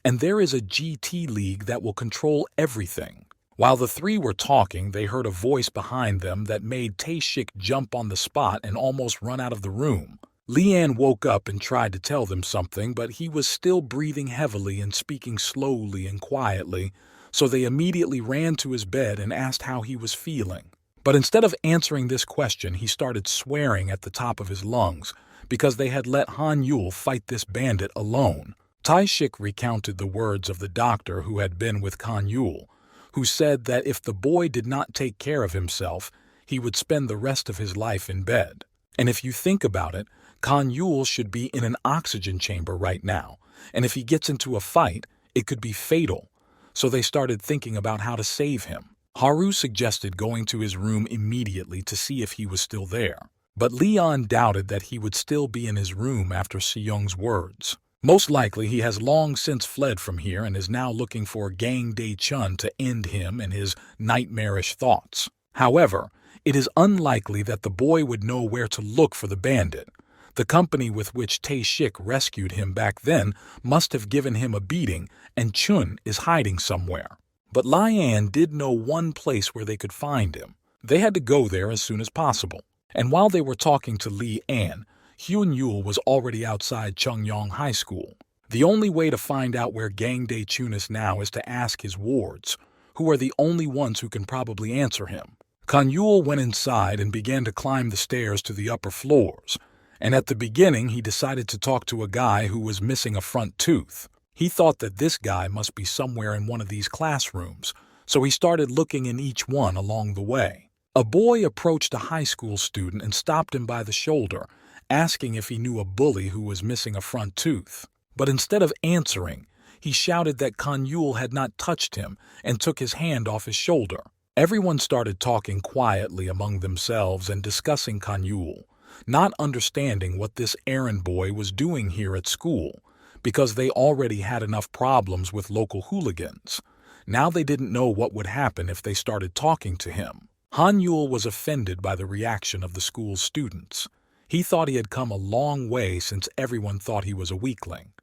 And there is a GT League that will control everything. While the three were talking, they heard a voice behind them that made Tae-shik jump on the spot and almost run out of the room. Leanne woke up and tried to tell them something, but he was still breathing heavily and speaking slowly and quietly, so they immediately ran to his bed and asked how he was feeling. But instead of answering this question, he started swearing at the top of his lungs because they had let Han-yul fight this bandit alone. Tae-shik recounted the words of the doctor who had been with Han-yul, who said that if the boy did not take care of himself, he would spend the rest of his life in bed. And if you think about it, Han-yul should be in an oxygen chamber right now, and if he gets into a fight, it could be fatal. So they started thinking about how to save him. Haru suggested going to his room immediately to see if he was still there, but Leon doubted that he would still be in his room after Se-young's words. Most likely he has long since fled from here and is now looking for Gang Dae-chun to end him and his nightmarish thoughts. However, it is unlikely that the boy would know where to look for the bandit. The company with which Tae-shik rescued him back then must have given him a beating, and Chun is hiding somewhere. But Lian did know one place where they could find him. They had to go there as soon as possible. And while they were talking to Leanne, Hyun-yul was already outside Chungyong High School. The only way to find out where Gang Dae-chun is now is to ask his wards, who are the only ones who can probably answer him. Kan-yul went inside and began to climb the stairs to the upper floors. And at the beginning, he decided to talk to a guy who was missing a front tooth. He thought that this guy must be somewhere in one of these classrooms, so he started looking in each one along the way. A boy approached a high school student and stopped him by the shoulder, asking if he knew a bully who was missing a front tooth. But instead of answering, he shouted that Kan-yul had not touched him and took his hand off his shoulder. Everyone started talking quietly among themselves and discussing Kan-yul, not understanding what this errand boy was doing here at school, because they already had enough problems with local hooligans. Now they didn't know what would happen if they started talking to him. Han-yul was offended by the reaction of the school's students. He thought he had come a long way since everyone thought he was a weakling.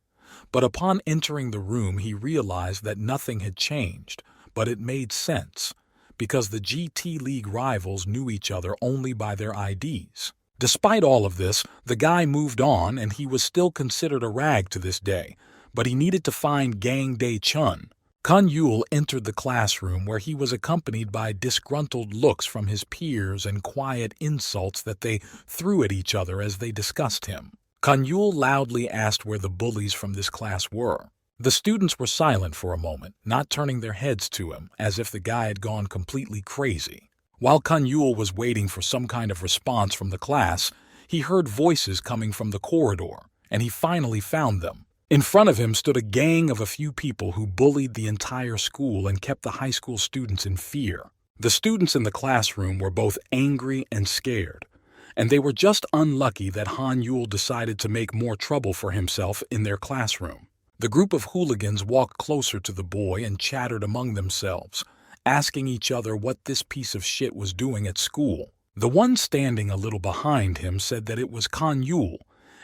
But upon entering the room, he realized that nothing had changed, but it made sense, because the GT League rivals knew each other only by their IDs. Despite all of this, the guy moved on and he was still considered a rag to this day, but he needed to find Gang Dae-chun. Kan-yul entered the classroom where he was accompanied by disgruntled looks from his peers and quiet insults that they threw at each other as they discussed him. Kan-yul loudly asked where the bullies from this class were. The students were silent for a moment, not turning their heads to him, as if the guy had gone completely crazy. While Kan-yul was waiting for some kind of response from the class, he heard voices coming from the corridor, and he finally found them. In front of him stood a gang of a few people who bullied the entire school and kept the high school students in fear. The students in the classroom were both angry and scared, and they were just unlucky that Han Yul decided to make more trouble for himself in their classroom. The group of hooligans walked closer to the boy and chattered among themselves, asking each other what this piece of shit was doing at school. The one standing a little behind him said that it was Han Yul,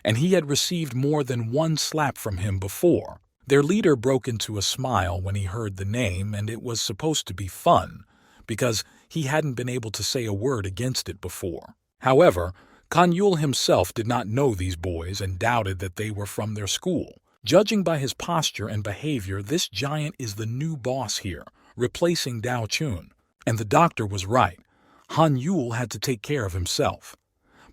and he had received more than one slap from him before. Their leader broke into a smile when he heard the name, and it was supposed to be fun, because he hadn't been able to say a word against it before. However, Han Yul himself did not know these boys and doubted that they were from their school. Judging by his posture and behavior, this giant is the new boss here, replacing Dao Chun. And the doctor was right. Han Yul had to take care of himself.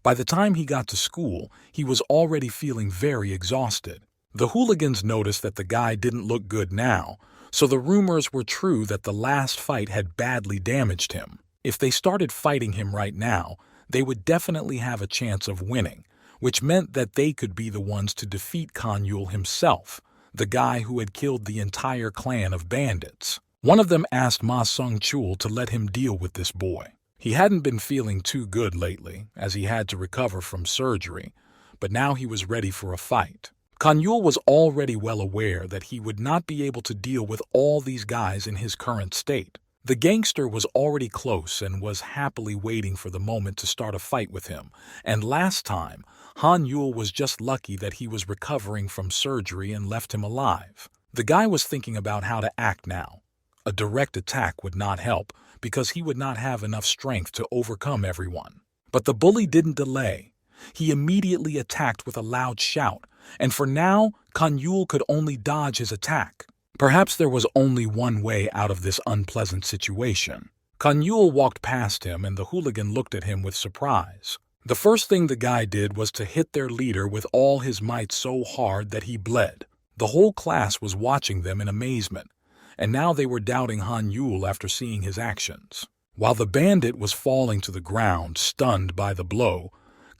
By the time he got to school, he was already feeling very exhausted. The hooligans noticed that the guy didn't look good now, so the rumors were true that the last fight had badly damaged him. If they started fighting him right now, they would definitely have a chance of winning, which meant that they could be the ones to defeat Han Yul himself, the guy who had killed the entire clan of bandits. One of them asked Ma Sung Chul to let him deal with this boy. He hadn't been feeling too good lately, as he had to recover from surgery, but now he was ready for a fight. Han Yul was already well aware that he would not be able to deal with all these guys in his current state. The gangster was already close and was happily waiting for the moment to start a fight with him, and last time, Han Yul was just lucky that he was recovering from surgery and left him alive. The guy was thinking about how to act now. A direct attack would not help, because he would not have enough strength to overcome everyone. But the bully didn't delay. He immediately attacked with a loud shout, and for now, Han Yul could only dodge his attack. Perhaps there was only one way out of this unpleasant situation. Han Yul walked past him, and the hooligan looked at him with surprise. The first thing the guy did was to hit their leader with all his might so hard that he bled. The whole class was watching them in amazement, and now they were doubting Han Yul after seeing his actions. While the bandit was falling to the ground, stunned by the blow,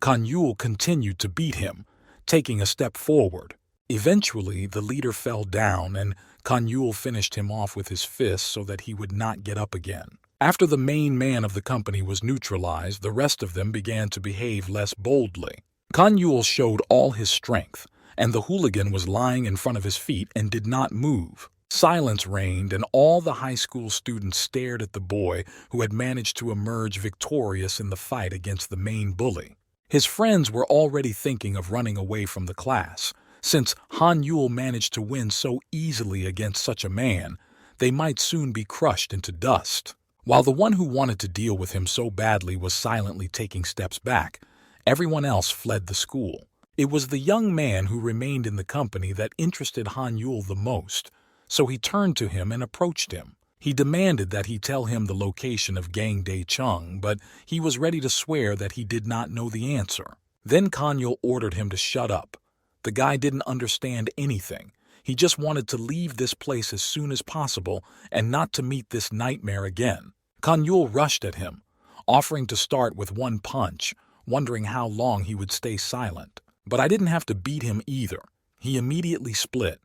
Han Yul continued to beat him, taking a step forward. Eventually, the leader fell down, and Han Yul finished him off with his fist so that he would not get up again. After the main man of the company was neutralized, the rest of them began to behave less boldly. Han Yul showed all his strength, and the hooligan was lying in front of his feet and did not move. Silence reigned, and all the high school students stared at the boy who had managed to emerge victorious in the fight against the main bully. His friends were already thinking of running away from the class. Since Han Yul managed to win so easily against such a man, they might soon be crushed into dust. While the one who wanted to deal with him so badly was silently taking steps back, everyone else fled the school. It was the young man who remained in the company that interested Han Yul the most, so he turned to him and approached him. He demanded that he tell him the location of Gang Dae-chung, but he was ready to swear that he did not know the answer. Then Han Yul ordered him to shut up. The guy didn't understand anything. He just wanted to leave this place as soon as possible and not to meet this nightmare again. Han Yul rushed at him, offering to start with one punch, wondering how long he would stay silent. But I didn't have to beat him either. He immediately split.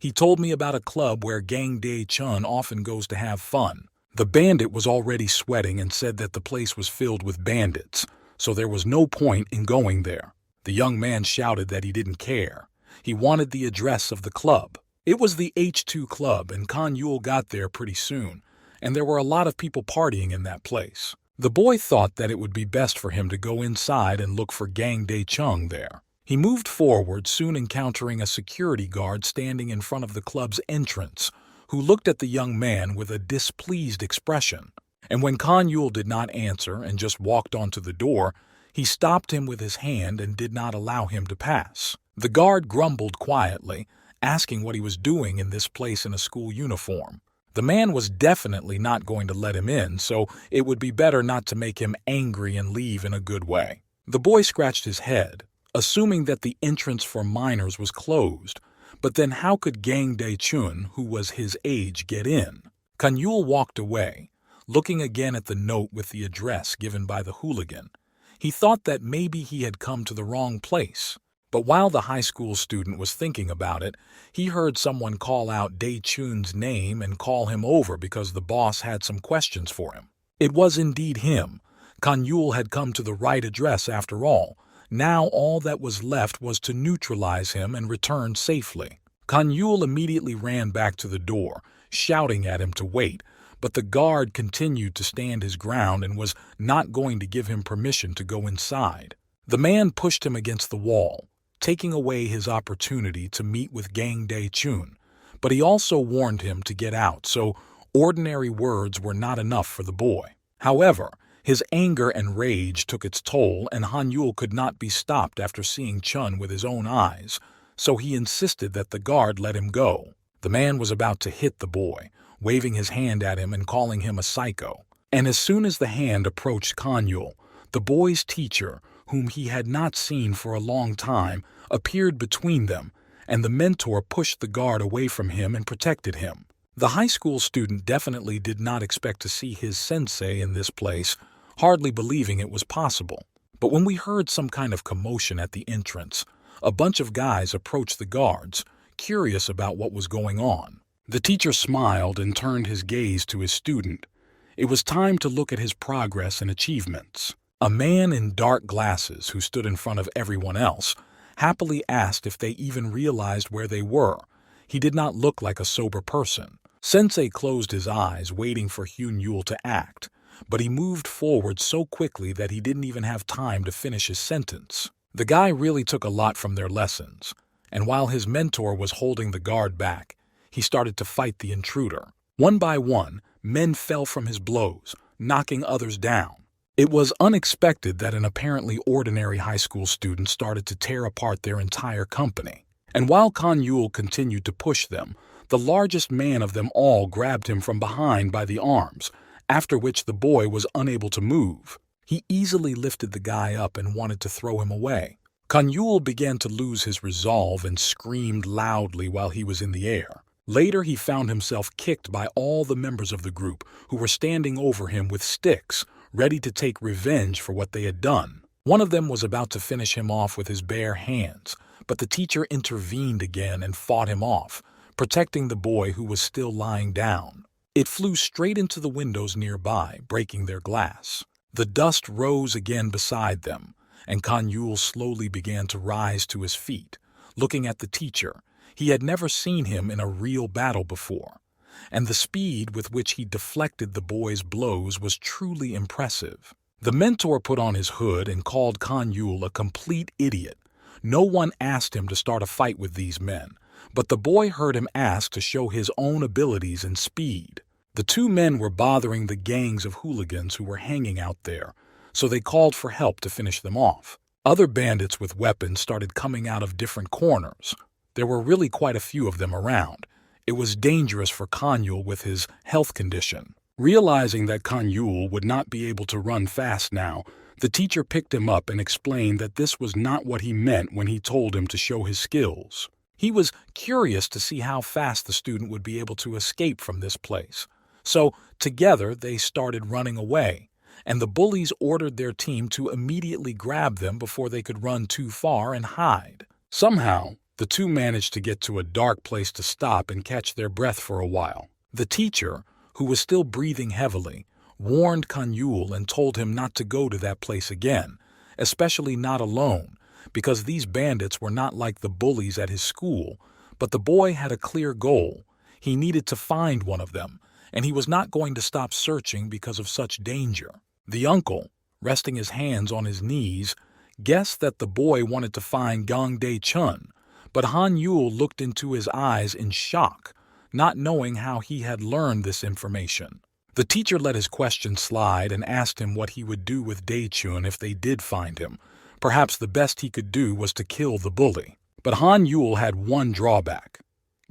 He told me about a club where Gang Dae-chun often goes to have fun. The bandit was already sweating and said that the place was filled with bandits, so there was no point in going there. The young man shouted that he didn't care. He wanted the address of the club. It was the H2 Club, and Han Yul got there pretty soon, and there were a lot of people partying in that place. The boy thought that it would be best for him to go inside and look for Gang Dae-chung there. He moved forward, soon encountering a security guard standing in front of the club's entrance, who looked at the young man with a displeased expression. And when Han Yul did not answer and just walked onto the door, he stopped him with his hand and did not allow him to pass. The guard grumbled quietly, asking what he was doing in this place in a school uniform. The man was definitely not going to let him in, so it would be better not to make him angry and leave in a good way. The boy scratched his head, assuming that the entrance for minors was closed, but then how could Gang Dae-chun, who was his age, get in? Han Yul walked away, looking again at the note with the address given by the hooligan. He thought that maybe he had come to the wrong place. But while the high school student was thinking about it, he heard someone call out Dae-chun's name and call him over because the boss had some questions for him. It was indeed him. Kan-yul had come to the right address after all. Now all that was left was to neutralize him and return safely. Kan-yul immediately ran back to the door, shouting at him to wait, but the guard continued to stand his ground and was not going to give him permission to go inside. The man pushed him against the wall, taking away his opportunity to meet with Gang Dae-chun, but he also warned him to get out, so ordinary words were not enough for the boy. However, his anger and rage took its toll, and Han-yul could not be stopped after seeing Chun with his own eyes, so he insisted that the guard let him go. The man was about to hit the boy, waving his hand at him and calling him a psycho. And as soon as the hand approached Kan-yul, the boy's teacher, whom he had not seen for a long time, appeared between them, and the mentor pushed the guard away from him and protected him. The high school student definitely did not expect to see his sensei in this place, hardly believing it was possible. But when we heard some kind of commotion at the entrance, a bunch of guys approached the guards, curious about what was going on. The teacher smiled and turned his gaze to his student. It was time to look at his progress and achievements. A man in dark glasses who stood in front of everyone else happily asked if they even realized where they were. He did not look like a sober person. Sensei closed his eyes, waiting for Han-yul to act, but he moved forward so quickly that he didn't even have time to finish his sentence. The guy really took a lot from their lessons, and while his mentor was holding the guard back, he started to fight the intruder. One by one, men fell from his blows, knocking others down. It was unexpected that an apparently ordinary high school student started to tear apart their entire company. And while Kan-yul continued to push them, the largest man of them all grabbed him from behind by the arms, after which the boy was unable to move. He easily lifted the guy up and wanted to throw him away. Kan-yul began to lose his resolve and screamed loudly while he was in the air. Later, he found himself kicked by all the members of the group who were standing over him with sticks, ready to take revenge for what they had done. One of them was about to finish him off with his bare hands, but the teacher intervened again and fought him off, protecting the boy who was still lying down. It flew straight into the windows nearby, breaking their glass. The dust rose again beside them, and Kan-yul slowly began to rise to his feet, looking at the teacher. He had never seen him in a real battle before, and the speed with which he deflected the boy's blows was truly impressive. The mentor put on his hood and called Kan-yul a complete idiot. No one asked him to start a fight with these men, but the boy heard him ask to show his own abilities and speed. The two men were bothering the gangs of hooligans who were hanging out there, so they called for help to finish them off. Other bandits with weapons started coming out of different corners. There were really quite a few of them around. It was dangerous for Kan-yul with his health condition. Realizing that Kan-yul would not be able to run fast now, the teacher picked him up and explained that this was not what he meant when he told him to show his skills. He was curious to see how fast the student would be able to escape from this place. So, together, they started running away, and the bullies ordered their team to immediately grab them before they could run too far and hide. Somehow, the two managed to get to a dark place to stop and catch their breath for a while. The teacher, who was still breathing heavily, warned Kan-yul and told him not to go to that place again, especially not alone, because these bandits were not like the bullies at his school, but the boy had a clear goal. He needed to find one of them, and he was not going to stop searching because of such danger. The uncle, resting his hands on his knees, guessed that the boy wanted to find Gang Dae-chun, but Han-yul looked into his eyes in shock, not knowing how he had learned this information. The teacher let his question slide and asked him what he would do with Dae-chun if they did find him. Perhaps the best he could do was to kill the bully. But Han-yul had one drawback.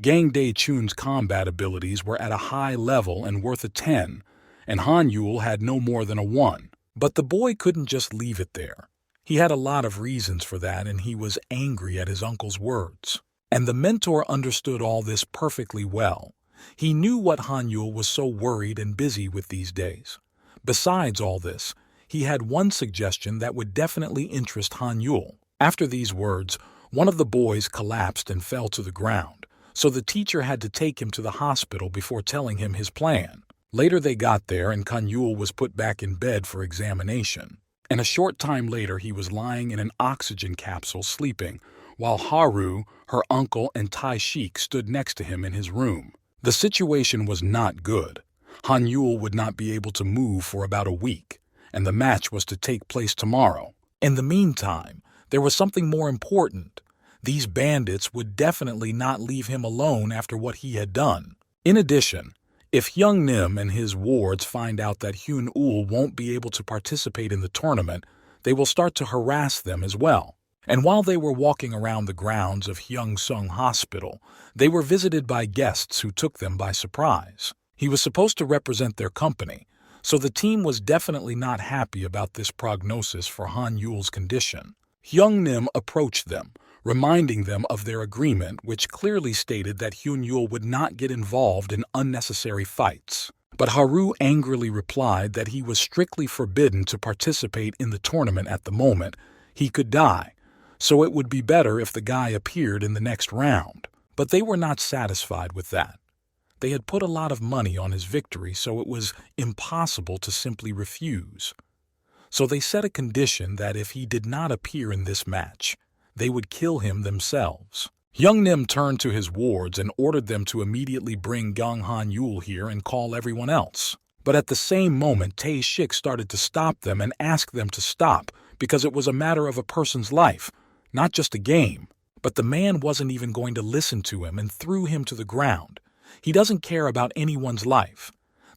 Gang Dae-chun's combat abilities were at a high level and worth a 10, and Han-yul had no more than a 1. But the boy couldn't just leave it there. He had a lot of reasons for that, and he was angry at his uncle's words. And the mentor understood all this perfectly well. He knew what Han-yul was so worried and busy with these days. Besides all this, he had one suggestion that would definitely interest Han-yul. After these words, One of the boys collapsed and fell to the ground, so the teacher had to take him to the hospital before telling him his plan. Later they got there and Kanyul was put back in bed for examination. And a short time later he was lying in an oxygen capsule sleeping, while Haru, her uncle, and Tae-shik stood next to him in his room. The situation was not good. Hanyul would not be able to move for about a week, and the match was to take place tomorrow. In the meantime, there was something more important. These bandits would definitely not leave him alone after what he had done. In addition, if Hyung Nim and his wards find out that Hyun Ul won't be able to participate in the tournament, they will start to harass them as well. And while they were walking around the grounds of Hyung Sung Hospital, they were visited by guests who took them by surprise. He was supposed to represent their company, so the team was definitely not happy about this prognosis for Han Yul's condition. Hyung Nim approached them, reminding them of their agreement, which clearly stated that Hyun Yul would not get involved in unnecessary fights. But Haru angrily replied that he was strictly forbidden to participate in the tournament at the moment. He could die, so it would be better if the guy appeared in the next round. But they were not satisfied with that. They had put a lot of money on his victory, so it was impossible to simply refuse. So they set a condition that if he did not appear in this match, they would kill him themselves. Hyung Nim turned to his wards and ordered them to immediately bring Gang Han Yul here and call everyone else. But at the same moment, Tae-shik started to stop them and ask them to stop because it was a matter of a person's life, not just a game. But the man wasn't even going to listen to him and threw him to the ground. He doesn't care about anyone's life.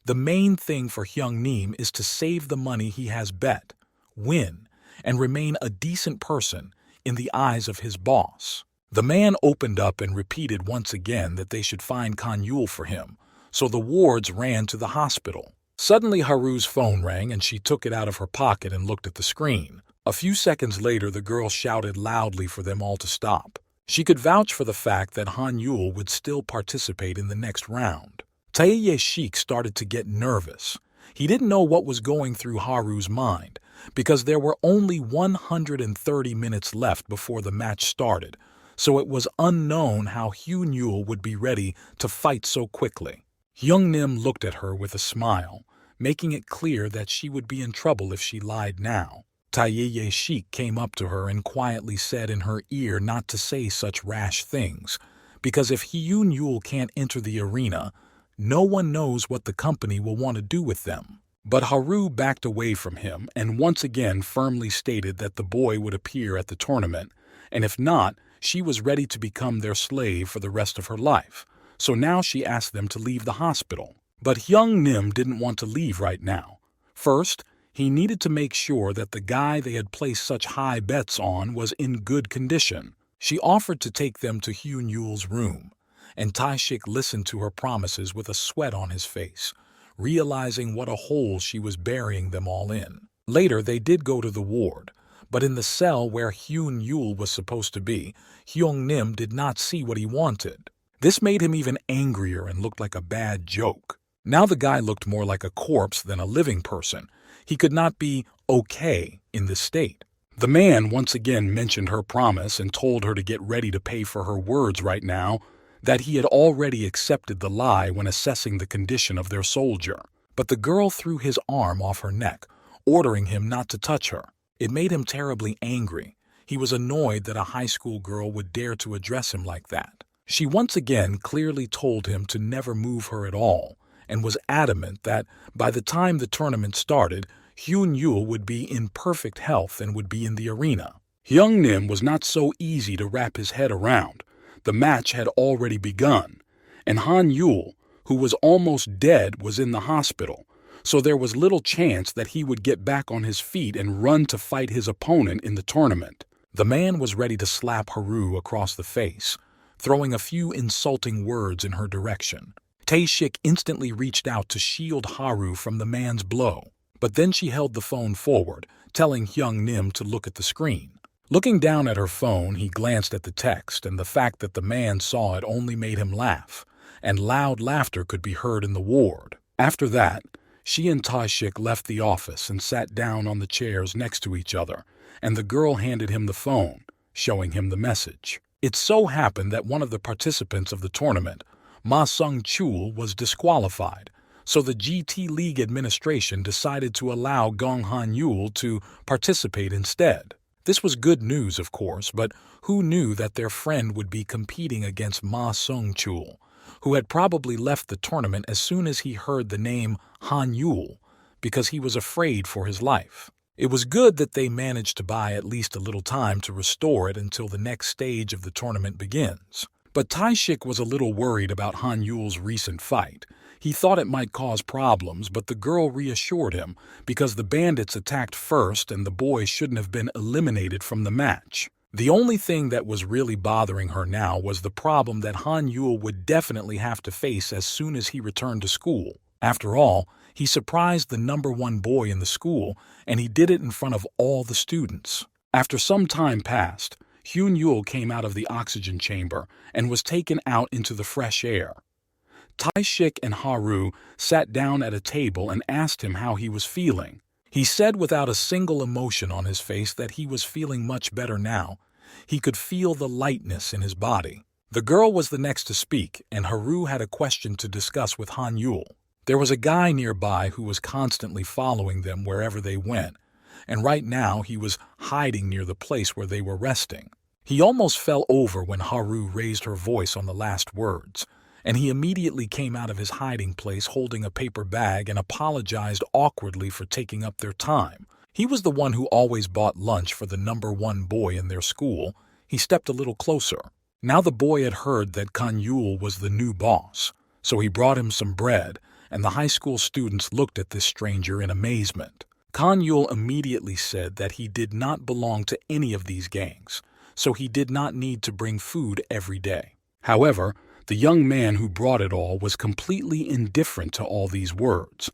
The main thing for Hyung Nim is to save the money he has bet, win, and remain a decent person in the eyes of his boss. The man opened up and repeated once again that they should find Kanyul for him, so the wards ran to the hospital. Suddenly Haru's phone rang and she took it out of her pocket and looked at the screen. A few seconds later the girl shouted loudly for them all to stop. She could vouch for the fact that Han Yul would still participate in the next round. Tae-shik started to get nervous. He didn't know what was going through Haru's mind, because there were only 130 minutes left before the match started, so it was unknown how Hyun Yul would be ready to fight so quickly. Hyung Nim looked at her with a smile, making it clear that she would be in trouble if she lied now. Tae-shik came up to her and quietly said in her ear not to say such rash things, because if Hyun Yul can't enter the arena, no one knows what the company will want to do with them. But Haru backed away from him and once again firmly stated that the boy would appear at the tournament, and if not, she was ready to become their slave for the rest of her life. So now she asked them to leave the hospital. But Hyung Nim didn't want to leave right now. First, he needed to make sure that the guy they had placed such high bets on was in good condition. She offered to take them to Hyun Yul's room, and Tae-shik listened to her promises with a sweat on his face, realizing what a hole she was burying them all in. Later, they did go to the ward, but in the cell where Hyun Yul was supposed to be, Hyung Nim did not see what he wanted. This made him even angrier and looked like a bad joke. Now the guy looked more like a corpse than a living person. He could not be okay in this state. The man once again mentioned her promise and told her to get ready to pay for her words right now, that he had already accepted the lie when assessing the condition of their soldier. But the girl threw his arm off her neck, ordering him not to touch her. It made him terribly angry. He was annoyed that a high school girl would dare to address him like that. She once again clearly told him to never move her at all, and was adamant that by the time the tournament started, Hyun Yul would be in perfect health and would be in the arena. Hyung Nim was not so easy to wrap his head around. The match had already begun, and Han Yul, who was almost dead, was in the hospital, so there was little chance that he would get back on his feet and run to fight his opponent in the tournament. The man was ready to slap Haru across the face, throwing a few insulting words in her direction. Tae-shik instantly reached out to shield Haru from the man's blow, but then she held the phone forward, telling Hyung Nim to look at the screen. Looking down at her phone, he glanced at the text, and the fact that the man saw it only made him laugh, and loud laughter could be heard in the ward. After that, she and Tae-shik left the office and sat down on the chairs next to each other, and the girl handed him the phone. showing him the message. It so happened that one of the participants of the tournament, Ma Sung-chul, was disqualified, so the GT League administration decided to allow Gong Han-yul to participate instead. This was good news, of course, but who knew that their friend would be competing against Ma Sung-chul, who had probably left the tournament as soon as he heard the name Han-yul, because he was afraid for his life. It was good that they managed to buy at least a little time to restore it until the next stage of the tournament begins. But Taishik was a little worried about Han-yul's recent fight. He thought it might cause problems, but the girl reassured him because the bandits attacked first and the boy shouldn't have been eliminated from the match. The only thing that was really bothering her now was the problem that Han-yul would definitely have to face as soon as he returned to school. After all, he surprised the #1 boy in the school, and he did it in front of all the students. After some time passed, Hyun-yul came out of the oxygen chamber and was taken out into the fresh air. Taishik and Haru sat down at a table and asked him how he was feeling. He said without a single emotion on his face that he was feeling much better now. He could feel the lightness in his body. The girl was the next to speak, and Haru had a question to discuss with Han-yul. There was a guy nearby who was constantly following them wherever they went, and right now he was hiding near the place where they were resting. He almost fell over when Haru raised her voice on the last words, and he immediately came out of his hiding place holding a paper bag and apologized awkwardly for taking up their time. He was the one who always bought lunch for the #1 boy in their school. He stepped a little closer. Now the boy had heard that Han-yul was the new boss, so he brought him some bread, and the high school students looked at this stranger in amazement. Han-yul immediately said that he did not belong to any of these gangs, so he did not need to bring food every day. However, the young man who brought it all was completely indifferent to all these words.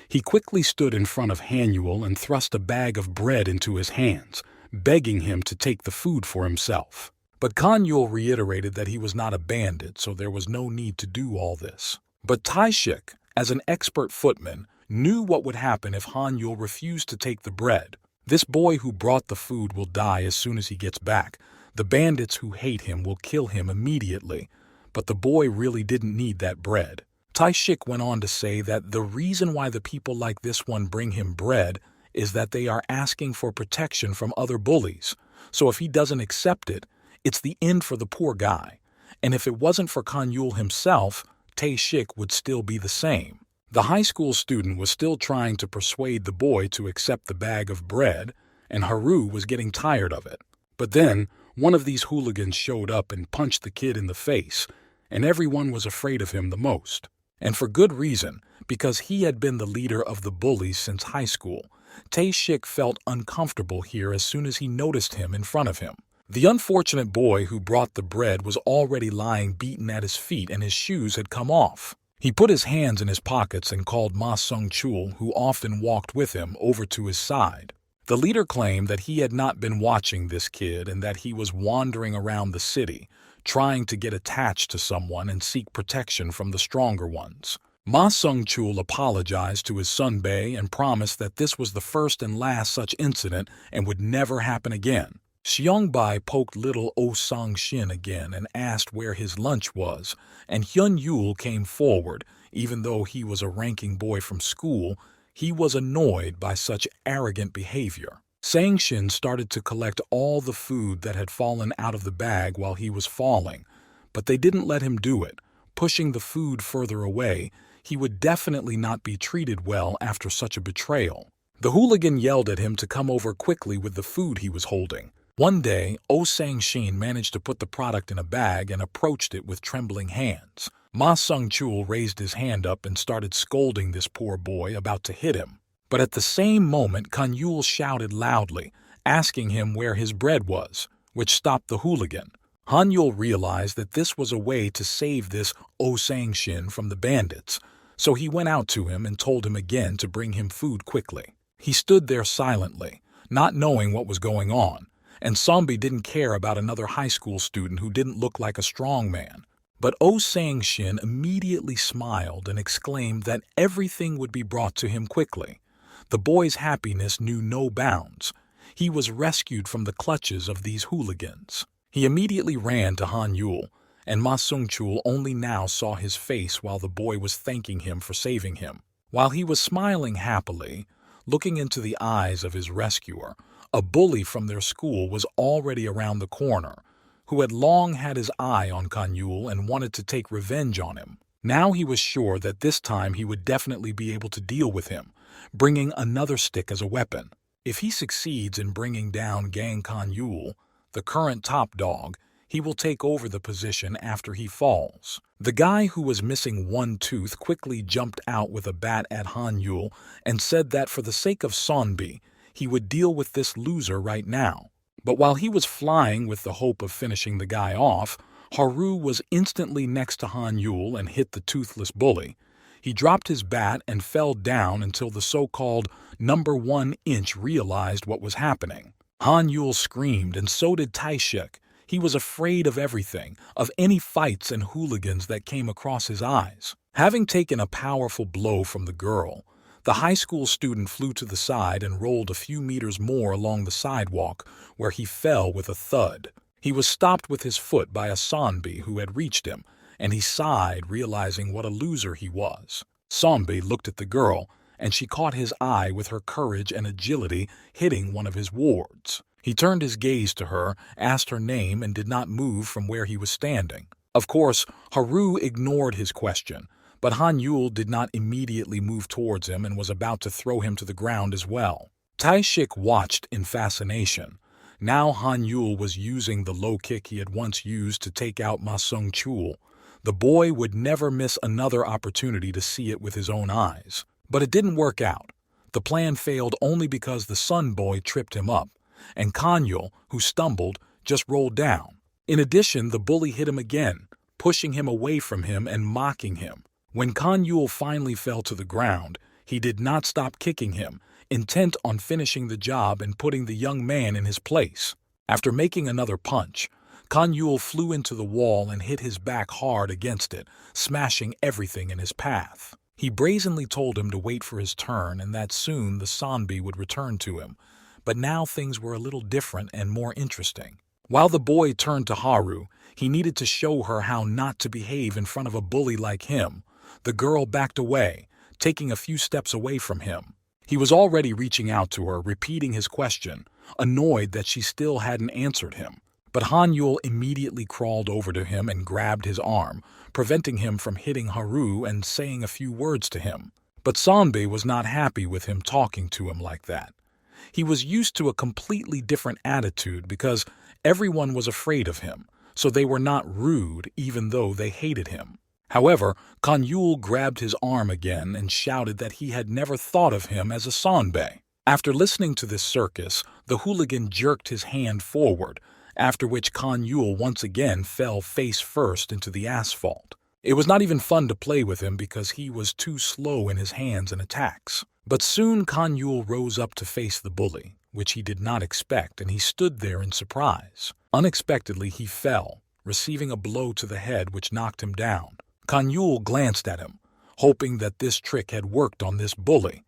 He quickly stood in front of Han-yul and thrust a bag of bread into his hands, begging him to take the food for himself. But Han-yul reiterated that he was not a bandit, so there was no need to do all this. But Taishik, as an expert footman, knew what would happen if Han-yul refused to take the bread. This boy who brought the food will die as soon as he gets back. The bandits who hate him will kill him immediately. But the boy really didn't need that bread. Taishik went on to say that the reason why the people like this one bring him bread is that they are asking for protection from other bullies. So if he doesn't accept it, it's the end for the poor guy. And if it wasn't for Han-yul himself, Taishik would still be the same. The high school student was still trying to persuade the boy to accept the bag of bread, and Haru was getting tired of it. But then, one of these hooligans showed up and punched the kid in the face, and everyone was afraid of him the most. And for good reason, because he had been the leader of the bullies since high school. Taishik felt uncomfortable here as soon as he noticed him in front of him. The unfortunate boy who brought the bread was already lying beaten at his feet and his shoes had come off. He put his hands in his pockets and called Ma Sung-chul, who often walked with him, over to his side. The leader claimed that he had not been watching this kid and that he was wandering around the city, trying to get attached to someone and seek protection from the stronger ones. Ma Sung-chul apologized to his son Bae and promised that this was the first and last such incident and would never happen again. Seong-bai poked little Oh Sang-shin again and asked where his lunch was, and Hyun-yul came forward. Even though he was a ranking boy from school, he was annoyed by such arrogant behavior. Sang-shin started to collect all the food that had fallen out of the bag while he was falling, but they didn't let him do it, pushing the food further away. He would definitely not be treated well after such a betrayal. The hooligan yelled at him to come over quickly with the food he was holding. One day, Oh Sang-shin managed to put the product in a bag and approached it with trembling hands. Ma Sung-chul raised his hand up and started scolding this poor boy, about to hit him. But at the same moment, Han-yul shouted loudly, asking him where his bread was, which stopped the hooligan. Han-yul realized that this was a way to save this Oh Sang-shin from the bandits, so he went out to him and told him again to bring him food quickly. He stood there silently, not knowing what was going on, and Sombi didn't care about another high school student who didn't look like a strong man. But Oh Sang-shin immediately smiled and exclaimed that everything would be brought to him quickly. The boy's happiness knew no bounds. he was rescued from the clutches of these hooligans. He immediately ran to Han Yul, and Ma Sung-chul only now saw his face while the boy was thanking him for saving him. While he was smiling happily, looking into the eyes of his rescuer, a bully from their school was already around the corner, who had long had his eye on Kan Yul and wanted to take revenge on him. Now he was sure that this time he would definitely be able to deal with him, bringing another stick as a weapon. If he succeeds in bringing down Gang Kan Yul, the current top dog, he will take over the position after he falls. The guy who was missing one tooth quickly jumped out with a bat at Han Yul and said that for the sake of Sonbi, he would deal with this loser right now. But while he was flying with the hope of finishing the guy off, Haru was instantly next to Han Yul and hit the toothless bully. He dropped his bat and fell down until the so-called number 1 inch realized what was happening. Han Yul screamed, and so did Taishik. He was afraid of everything, of any fights and hooligans that came across his eyes. Having taken a powerful blow from the girl, the high school student flew to the side and rolled a few meters more along the sidewalk, where he fell with a thud. He was stopped with his foot by a Sonbi who had reached him, and he sighed, realizing what a loser he was. Sonbi looked at the girl, and she caught his eye with her courage and agility, hitting one of his wards. He turned his gaze to her, asked her name, and did not move from where he was standing. Of course, Haru ignored his question, but Han Yul did not immediately move towards him and was about to throw him to the ground as well. Taishik watched in fascination. Now Han Yul was using the low kick he had once used to take out Ma Sung-chul. The boy would never miss another opportunity to see it with his own eyes. But it didn't work out. The plan failed only because the Sun Boy tripped him up, and Kan Yul, who stumbled, just rolled down. In addition, the bully hit him again, pushing him away from him and mocking him. When Kan Yul finally fell to the ground, he did not stop kicking him, intent on finishing the job and putting the young man in his place. After making another punch, Kan Yul flew into the wall and hit his back hard against it, smashing everything in his path. He brazenly told him to wait for his turn and that soon the Sonbi would return to him. But now things were a little different and more interesting. While the boy turned to Haru, he needed to show her how not to behave in front of a bully like him. The girl backed away, taking a few steps away from him. He was already reaching out to her, repeating his question, annoyed that she still hadn't answered him. But Han Yul immediately crawled over to him and grabbed his arm, preventing him from hitting Haru and saying a few words to him. But Sonbi was not happy with him talking to him like that. He was used to a completely different attitude because everyone was afraid of him, so they were not rude even though they hated him. However, Kan Yul grabbed his arm again and shouted that he had never thought of him as a Sonbi. After listening to this circus, the hooligan jerked his hand forward, after which Kan Yul once again fell face first into the asphalt. It was not even fun to play with him because he was too slow in his hands and attacks. But soon Kan Yul rose up to face the bully, which he did not expect, and he stood there in surprise. Unexpectedly, he fell, receiving a blow to the head which knocked him down. Kan Yul glanced at him, hoping that this trick had worked on this bully.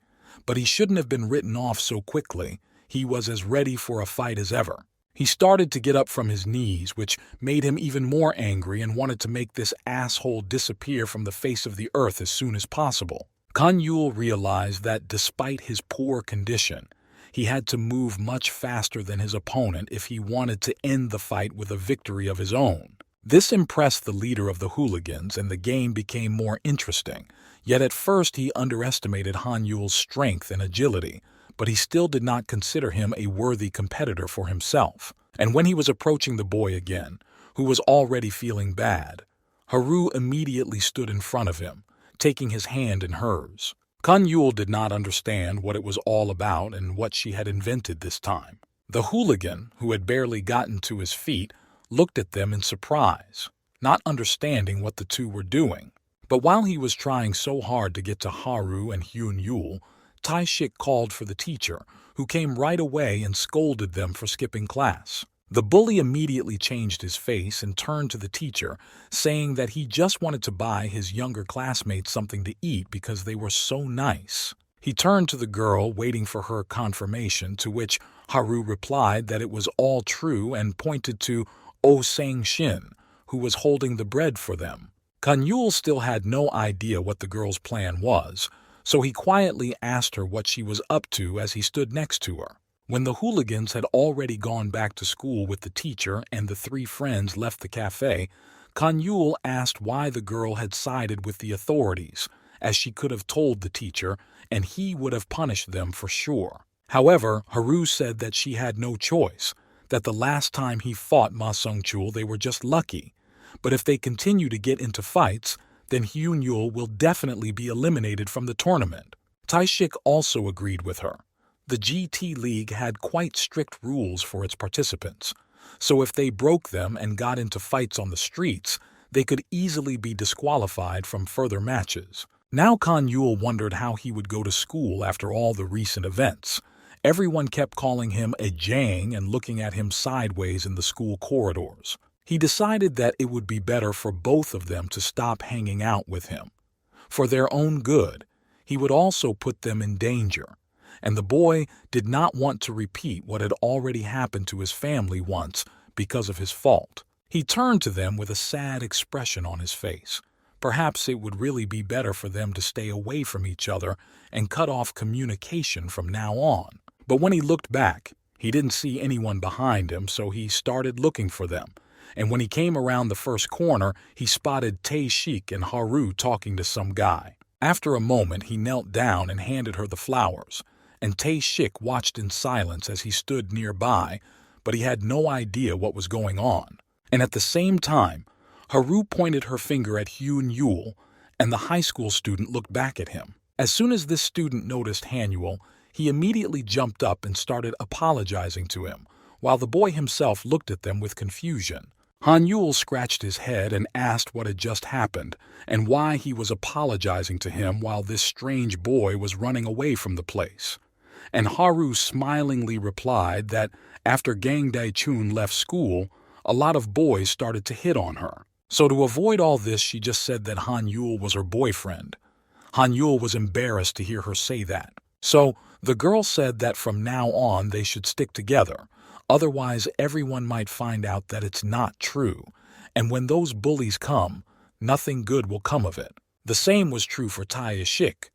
But he shouldn't have been written off so quickly. He was as ready for a fight as ever. He started to get up from his knees, which made him even more angry and wanted to make this asshole disappear from the face of the earth as soon as possible. Kan Yul realized that despite his poor condition, he had to move much faster than his opponent if he wanted to end the fight with a victory of his own. This impressed the leader of the hooligans and the game became more interesting. Yet at first he underestimated Han Yul's strength and agility, but he still did not consider him a worthy competitor for himself. And when he was approaching the boy again, who was already feeling bad, Haru immediately stood in front of him, taking his hand in hers. Kan Yul did not understand what it was all about and what she had invented this time. The hooligan, who had barely gotten to his feet, looked at them in surprise, not understanding what the two were doing. But while he was trying so hard to get to Haru and Hyun Yul, Taishik called for the teacher, who came right away and scolded them for skipping class. The bully immediately changed his face and turned to the teacher, saying that he just wanted to buy his younger classmates something to eat because they were so nice. He turned to the girl, waiting for her confirmation, to which Haru replied that it was all true and pointed to Oh Sang-shin, who was holding the bread for them. Kanyul still had no idea what the girl's plan was, so he quietly asked her what she was up to as he stood next to her. When the hooligans had already gone back to school with the teacher and the three friends left the cafe, Kanyul asked why the girl had sided with the authorities, as she could have told the teacher and he would have punished them for sure. However, Haru said that she had no choice, that the last time he fought Ma Sung-chul they were just lucky, but if they continue to get into fights, then Hyun-yul will definitely be eliminated from the tournament. Tae-shik also agreed with her. The GT League had quite strict rules for its participants, so if they broke them and got into fights on the streets, they could easily be disqualified from further matches. Now Kanyul wondered how he would go to school after all the recent events. Everyone kept calling him a Jang and looking at him sideways in the school corridors. He decided that it would be better for both of them to stop hanging out with him. For their own good, he would also put them in danger, and the boy did not want to repeat what had already happened to his family once because of his fault. He turned to them with a sad expression on his face. Perhaps it would really be better for them to stay away from each other and cut off communication from now on. But when he looked back, he didn't see anyone behind him, so he started looking for them. And when he came around the first corner, he spotted Tae-shik and Haru talking to some guy. After a moment, he knelt down and handed her the flowers, and Tae-shik watched in silence as he stood nearby, but he had no idea what was going on. And at the same time, Haru pointed her finger at Hyun-yul, and the high school student looked back at him. As soon as this student noticed Hanyul, he immediately jumped up and started apologizing to him, while the boy himself looked at them with confusion. Hanyul scratched his head and asked what had just happened and why he was apologizing to him while this strange boy was running away from the place. And Haru smilingly replied that after Gang Dae-chun left school, a lot of boys started to hit on her. So to avoid all this, she just said that Hanyul was her boyfriend. Hanyul was embarrassed to hear her say that. So the girl said that from now on they should stick together, otherwise everyone might find out that it's not true, and when those bullies come, nothing good will come of it. The same was true for Tae-shik.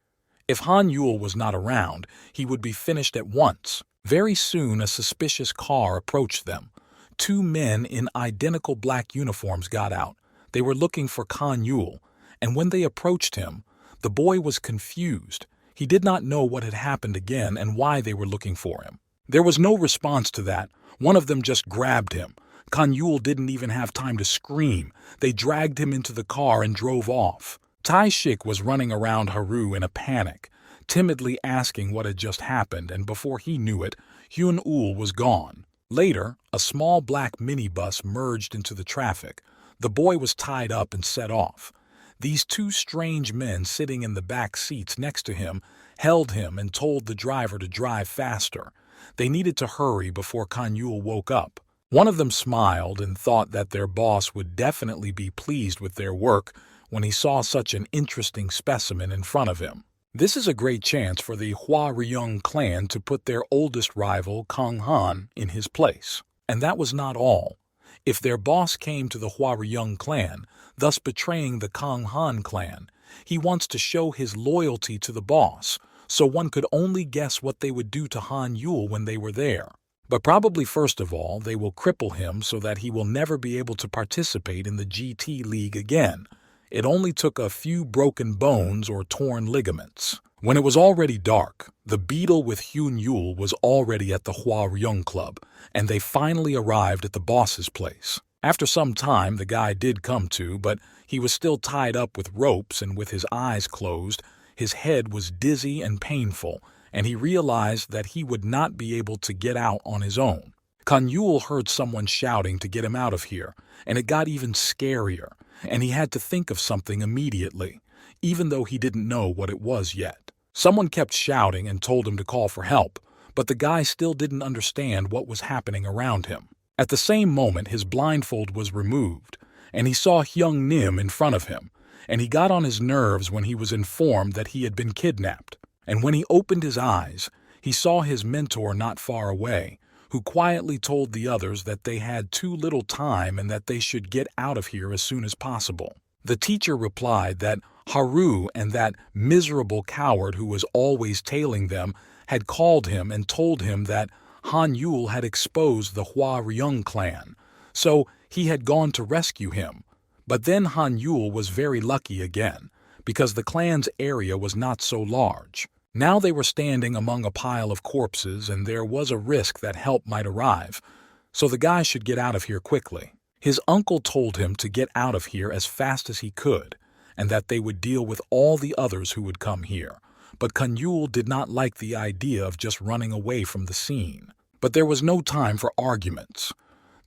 If Hanyul was not around, he would be finished at once. Very soon a suspicious car approached them. Two men in identical black uniforms got out. They were looking for Kanyul, and when they approached him, the boy was confused. He did not know what had happened again and why they were looking for him. There was no response to that. One of them just grabbed him. Kanyul didn't even have time to scream. They dragged him into the car and drove off. Tae-shik was running around Haru in a panic, timidly asking what had just happened, and before he knew it, Hyun-ul was gone. Later, a small black minibus merged into the traffic. The boy was tied up and set off. These two strange men sitting in the back seats next to him held him and told the driver to drive faster. They needed to hurry before Kanyul woke up. One of them smiled and thought that their boss would definitely be pleased with their work when he saw such an interesting specimen in front of him. This is a great chance for the Hwa Ryung clan to put their oldest rival, Kang Han, in his place. And that was not all. If their boss came to the Hwa Ryung clan, thus betraying the Kang Han clan, he wants to show his loyalty to the boss, so one could only guess what they would do to Hanyul when they were there. But probably first of all, they will cripple him so that he will never be able to participate in the GT League again. It only took a few broken bones or torn ligaments. When it was already dark, the beetle with Hyun-yul was already at the Hwa Ryung Club, and they finally arrived at the boss's place. After some time, the guy did come to, but he was still tied up with ropes and with his eyes closed. His head was dizzy and painful, and he realized that he would not be able to get out on his own. Kanyul heard someone shouting to get him out of here, and it got even scarier, and he had to think of something immediately, even though he didn't know what it was yet. Someone kept shouting and told him to call for help, but the guy still didn't understand what was happening around him. At the same moment, his blindfold was removed, and he saw Hyung Nim in front of him, and he got on his nerves when he was informed that he had been kidnapped. And when he opened his eyes, he saw his mentor not far away, who quietly told the others that they had too little time and that they should get out of here as soon as possible. The teacher replied that Haru and that miserable coward who was always tailing them had called him and told him that Han Yul had exposed the Hua Ryung clan, so he had gone to rescue him. But then Han Yul was very lucky again, because the clan's area was not so large. Now they were standing among a pile of corpses and there was a risk that help might arrive, so the guy should get out of here quickly. His uncle told him to get out of here as fast as he could, and that they would deal with all the others who would come here. But Kun Yul did not like the idea of just running away from the scene. But there was no time for arguments.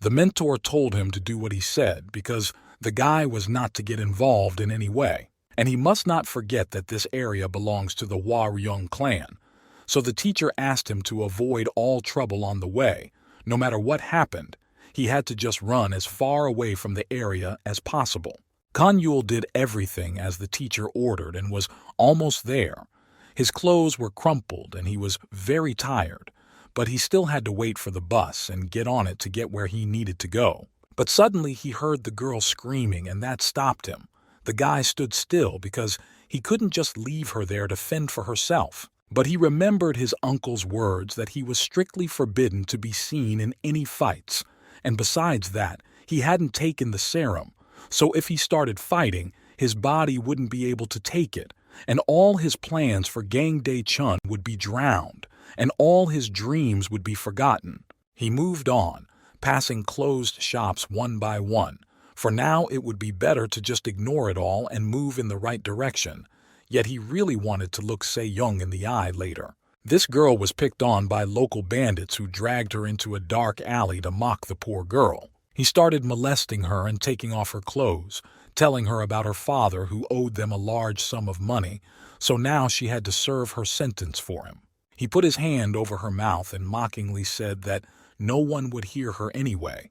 The mentor told him to do what he said because the guy was not to get involved in any way, and he must not forget that this area belongs to the Hua Ryung clan. So the teacher asked him to avoid all trouble on the way. No matter what happened, he had to just run as far away from the area as possible. Kun Yul did everything as the teacher ordered and was almost there. His clothes were crumpled and he was very tired, but he still had to wait for the bus and get on it to get where he needed to go. But suddenly he heard the girl screaming and that stopped him. The guy stood still because he couldn't just leave her there to fend for herself. But he remembered his uncle's words that he was strictly forbidden to be seen in any fights. And besides that, he hadn't taken the serum, so if he started fighting, his body wouldn't be able to take it, and all his plans for Gang Dae Chun would be drowned, and all his dreams would be forgotten. He moved on, passing closed shops one by one, for now it would be better to just ignore it all and move in the right direction. Yet he really wanted to look Se-young in the eye later. This girl was picked on by local bandits who dragged her into a dark alley to mock the poor girl. He started molesting her and taking off her clothes, telling her about her father who owed them a large sum of money, so now she had to serve her sentence for him. He put his hand over her mouth and mockingly said that no one would hear her anyway,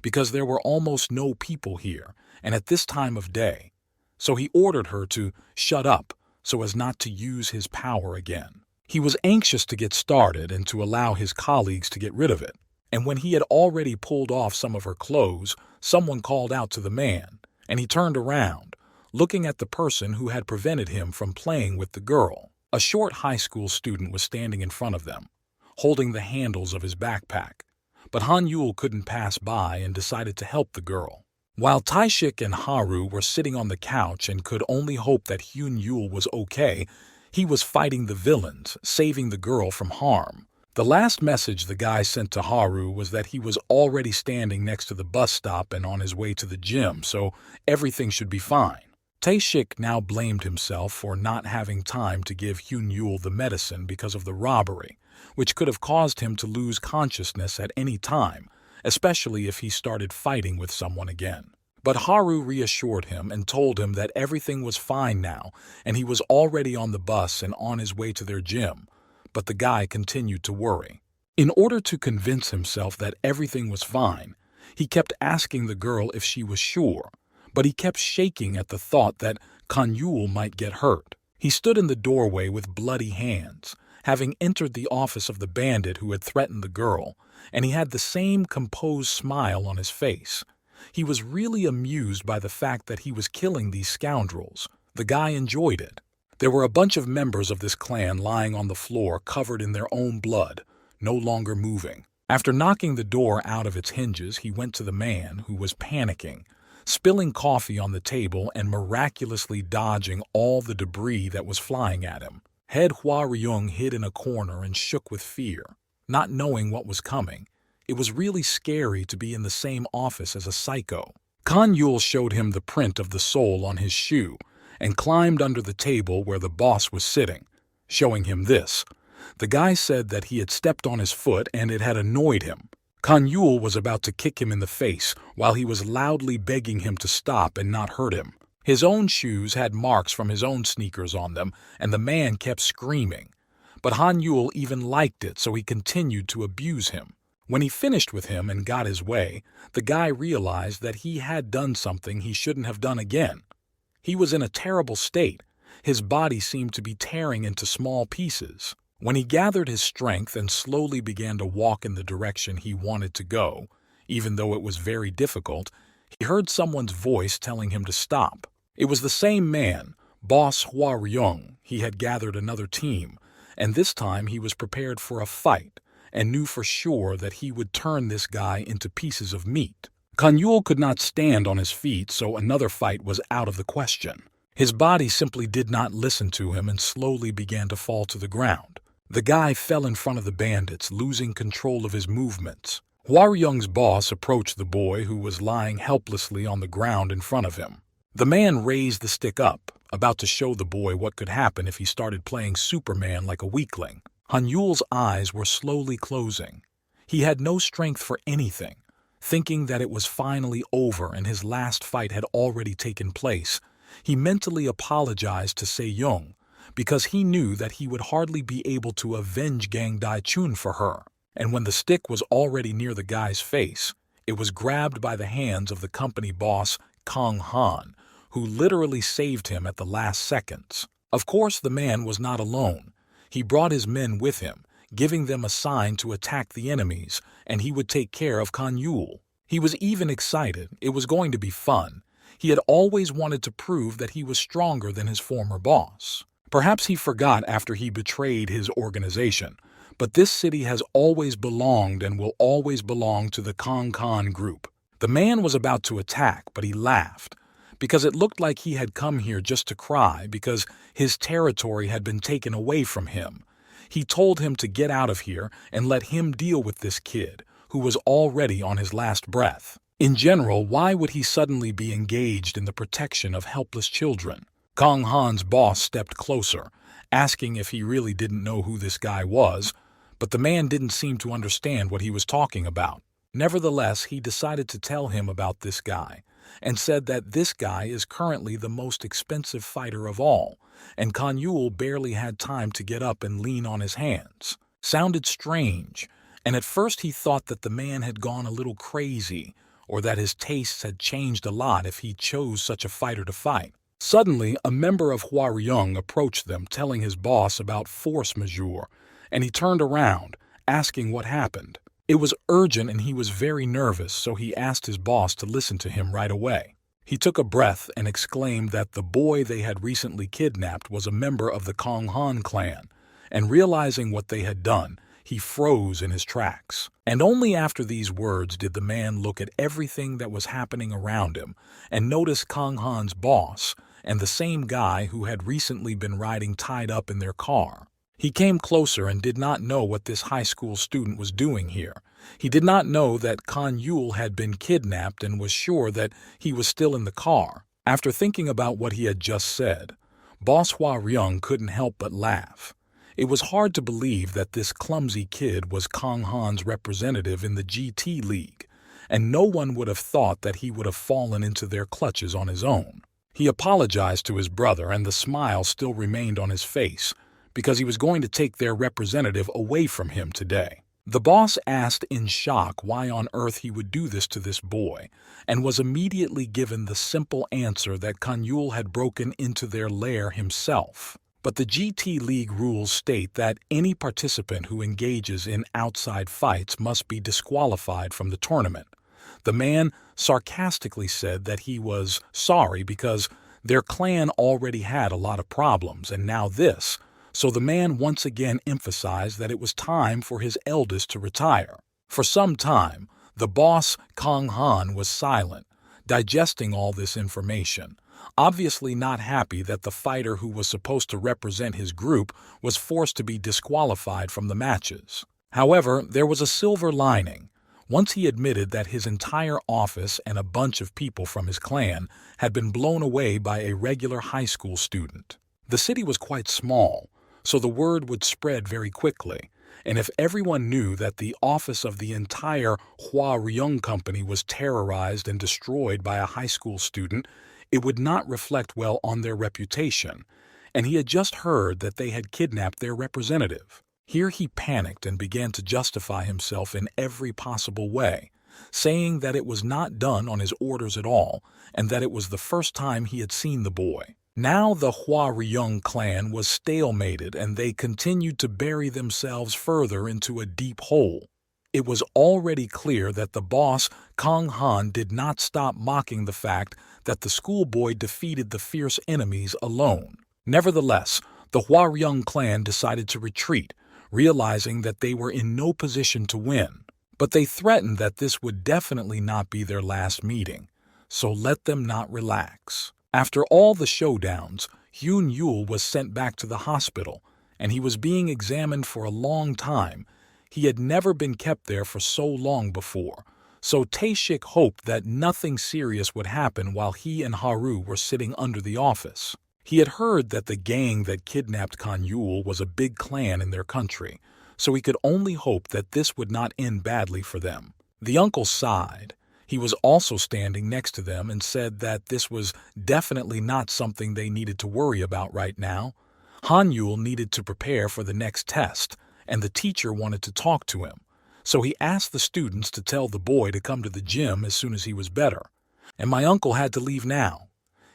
because there were almost no people here, and at this time of day. So he ordered her to shut up so as not to use his power again. He was anxious to get started and to allow his colleagues to get rid of it. And when he had already pulled off some of her clothes, someone called out to the man, and he turned around, looking at the person who had prevented him from playing with the girl. A short high school student was standing in front of them, holding the handles of his backpack. But Han Yul couldn't pass by and decided to help the girl. While Taishik and Haru were sitting on the couch and could only hope that Hyun Yul was okay, he was fighting the villains, saving the girl from harm. The last message the guy sent to Haru was that he was already standing next to the bus stop and on his way to the gym, so everything should be fine. Taishik now blamed himself for not having time to give Hyun Yul the medicine because of the robbery, which could have caused him to lose consciousness at any time, especially if he started fighting with someone again. But Haru reassured him and told him that everything was fine now and he was already on the bus and on his way to their gym. But the guy continued to worry. In order to convince himself that everything was fine, he kept asking the girl if she was sure, but he kept shaking at the thought that Kun Yul might get hurt. He stood in the doorway with bloody hands, having entered the office of the bandit who had threatened the girl, and he had the same composed smile on his face. He was really amused by the fact that he was killing these scoundrels. The guy enjoyed it. There were a bunch of members of this clan lying on the floor covered in their own blood, no longer moving. After knocking the door out of its hinges, he went to the man, who was panicking, spilling coffee on the table and miraculously dodging all the debris that was flying at him. Head Hua Ryung hid in a corner and shook with fear, not knowing what was coming. It was really scary to be in the same office as a psycho. Kun Yul showed him the print of the sole on his shoe and climbed under the table where the boss was sitting, showing him this. The guy said that he had stepped on his foot and it had annoyed him. Kun Yul was about to kick him in the face while he was loudly begging him to stop and not hurt him. His own shoes had marks from his own sneakers on them, and the man kept screaming. But Han Yul even liked it, so he continued to abuse him. When he finished with him and got his way, the guy realized that he had done something he shouldn't have done again. He was in a terrible state. His body seemed to be tearing into small pieces. When he gathered his strength and slowly began to walk in the direction he wanted to go, even though it was very difficult, he heard someone's voice telling him to stop. It was the same man, Boss Hua Ryung. He had gathered another team, and this time he was prepared for a fight and knew for sure that he would turn this guy into pieces of meat. Kanyul could not stand on his feet, so another fight was out of the question. His body simply did not listen to him and slowly began to fall to the ground. The guy fell in front of the bandits, losing control of his movements. Hua Ryung's boss approached the boy who was lying helplessly on the ground in front of him. The man raised the stick up, about to show the boy what could happen if he started playing Superman like a weakling. Hanyul's eyes were slowly closing. He had no strength for anything. Thinking that it was finally over and his last fight had already taken place, he mentally apologized to Se-young because he knew that he would hardly be able to avenge Gang Dai-chun for her. And when the stick was already near the guy's face, it was grabbed by the hands of the company boss, Kang Han, who literally saved him at the last seconds. Of course, the man was not alone. He brought his men with him, giving them a sign to attack the enemies, and he would take care of Kanyul. He was even excited. It was going to be fun. He had always wanted to prove that he was stronger than his former boss. Perhaps he forgot after he betrayed his organization, but this city has always belonged and will always belong to the Kang Khan group. The man was about to attack, but he laughed, because it looked like he had come here just to cry because his territory had been taken away from him. He told him to get out of here and let him deal with this kid, who was already on his last breath. In general, why would he suddenly be engaged in the protection of helpless children? Kang Han's boss stepped closer, asking if he really didn't know who this guy was, but the man didn't seem to understand what he was talking about. Nevertheless, he decided to tell him about this guy, and said that this guy is currently the most expensive fighter of all, and Kanyul barely had time to get up and lean on his hands. Sounded strange, and at first he thought that the man had gone a little crazy, or that his tastes had changed a lot if he chose such a fighter to fight. Suddenly, a member of Hua Ryung approached them, telling his boss about force majeure, and he turned around, asking what happened. It was urgent and he was very nervous, so he asked his boss to listen to him right away. He took a breath and exclaimed that the boy they had recently kidnapped was a member of the Kang Han clan, and realizing what they had done, he froze in his tracks. And only after these words did the man look at everything that was happening around him and notice Kang Han's boss and the same guy who had recently been riding tied up in their car. He came closer and did not know what this high school student was doing here. He did not know that Kanyul had been kidnapped and was sure that he was still in the car. After thinking about what he had just said, Boss Hua Ryung couldn't help but laugh. It was hard to believe that this clumsy kid was Kang Han's representative in the GT League, and no one would have thought that he would have fallen into their clutches on his own. He apologized to his brother, and the smile still remained on his face, because he was going to take their representative away from him today. The boss asked in shock why on earth he would do this to this boy, and was immediately given the simple answer that Kanyul had broken into their lair himself. But the GT League rules state that any participant who engages in outside fights must be disqualified from the tournament. The man sarcastically said that he was sorry because their clan already had a lot of problems, and now this. So the man once again emphasized that it was time for his eldest to retire. For some time, the boss, Kang Han, was silent, digesting all this information, obviously not happy that the fighter who was supposed to represent his group was forced to be disqualified from the matches. However, there was a silver lining. Once he admitted that his entire office and a bunch of people from his clan had been blown away by a regular high school student. The city was quite small, so the word would spread very quickly, and if everyone knew that the office of the entire Hua Ryung company was terrorized and destroyed by a high school student, it would not reflect well on their reputation, and he had just heard that they had kidnapped their representative. Here he panicked and began to justify himself in every possible way, saying that it was not done on his orders at all, and that it was the first time he had seen the boy. Now the Hua-ryung clan was stalemated and they continued to bury themselves further into a deep hole. It was already clear that the boss, Kang Han, did not stop mocking the fact that the schoolboy defeated the fierce enemies alone. Nevertheless, the Hua-ryung clan decided to retreat, realizing that they were in no position to win. But they threatened that this would definitely not be their last meeting, so let them not relax. After all the showdowns, Hyun Yul was sent back to the hospital, and he was being examined for a long time. He had never been kept there for so long before, so Tae-shik hoped that nothing serious would happen while he and Haru were sitting under the office. He had heard that the gang that kidnapped Kan Yul was a big clan in their country, so he could only hope that this would not end badly for them. The uncle sighed. He was also standing next to them and said that this was definitely not something they needed to worry about right now. Han Yul needed to prepare for the next test, and the teacher wanted to talk to him. So he asked the students to tell the boy to come to the gym as soon as he was better. And my uncle had to leave now.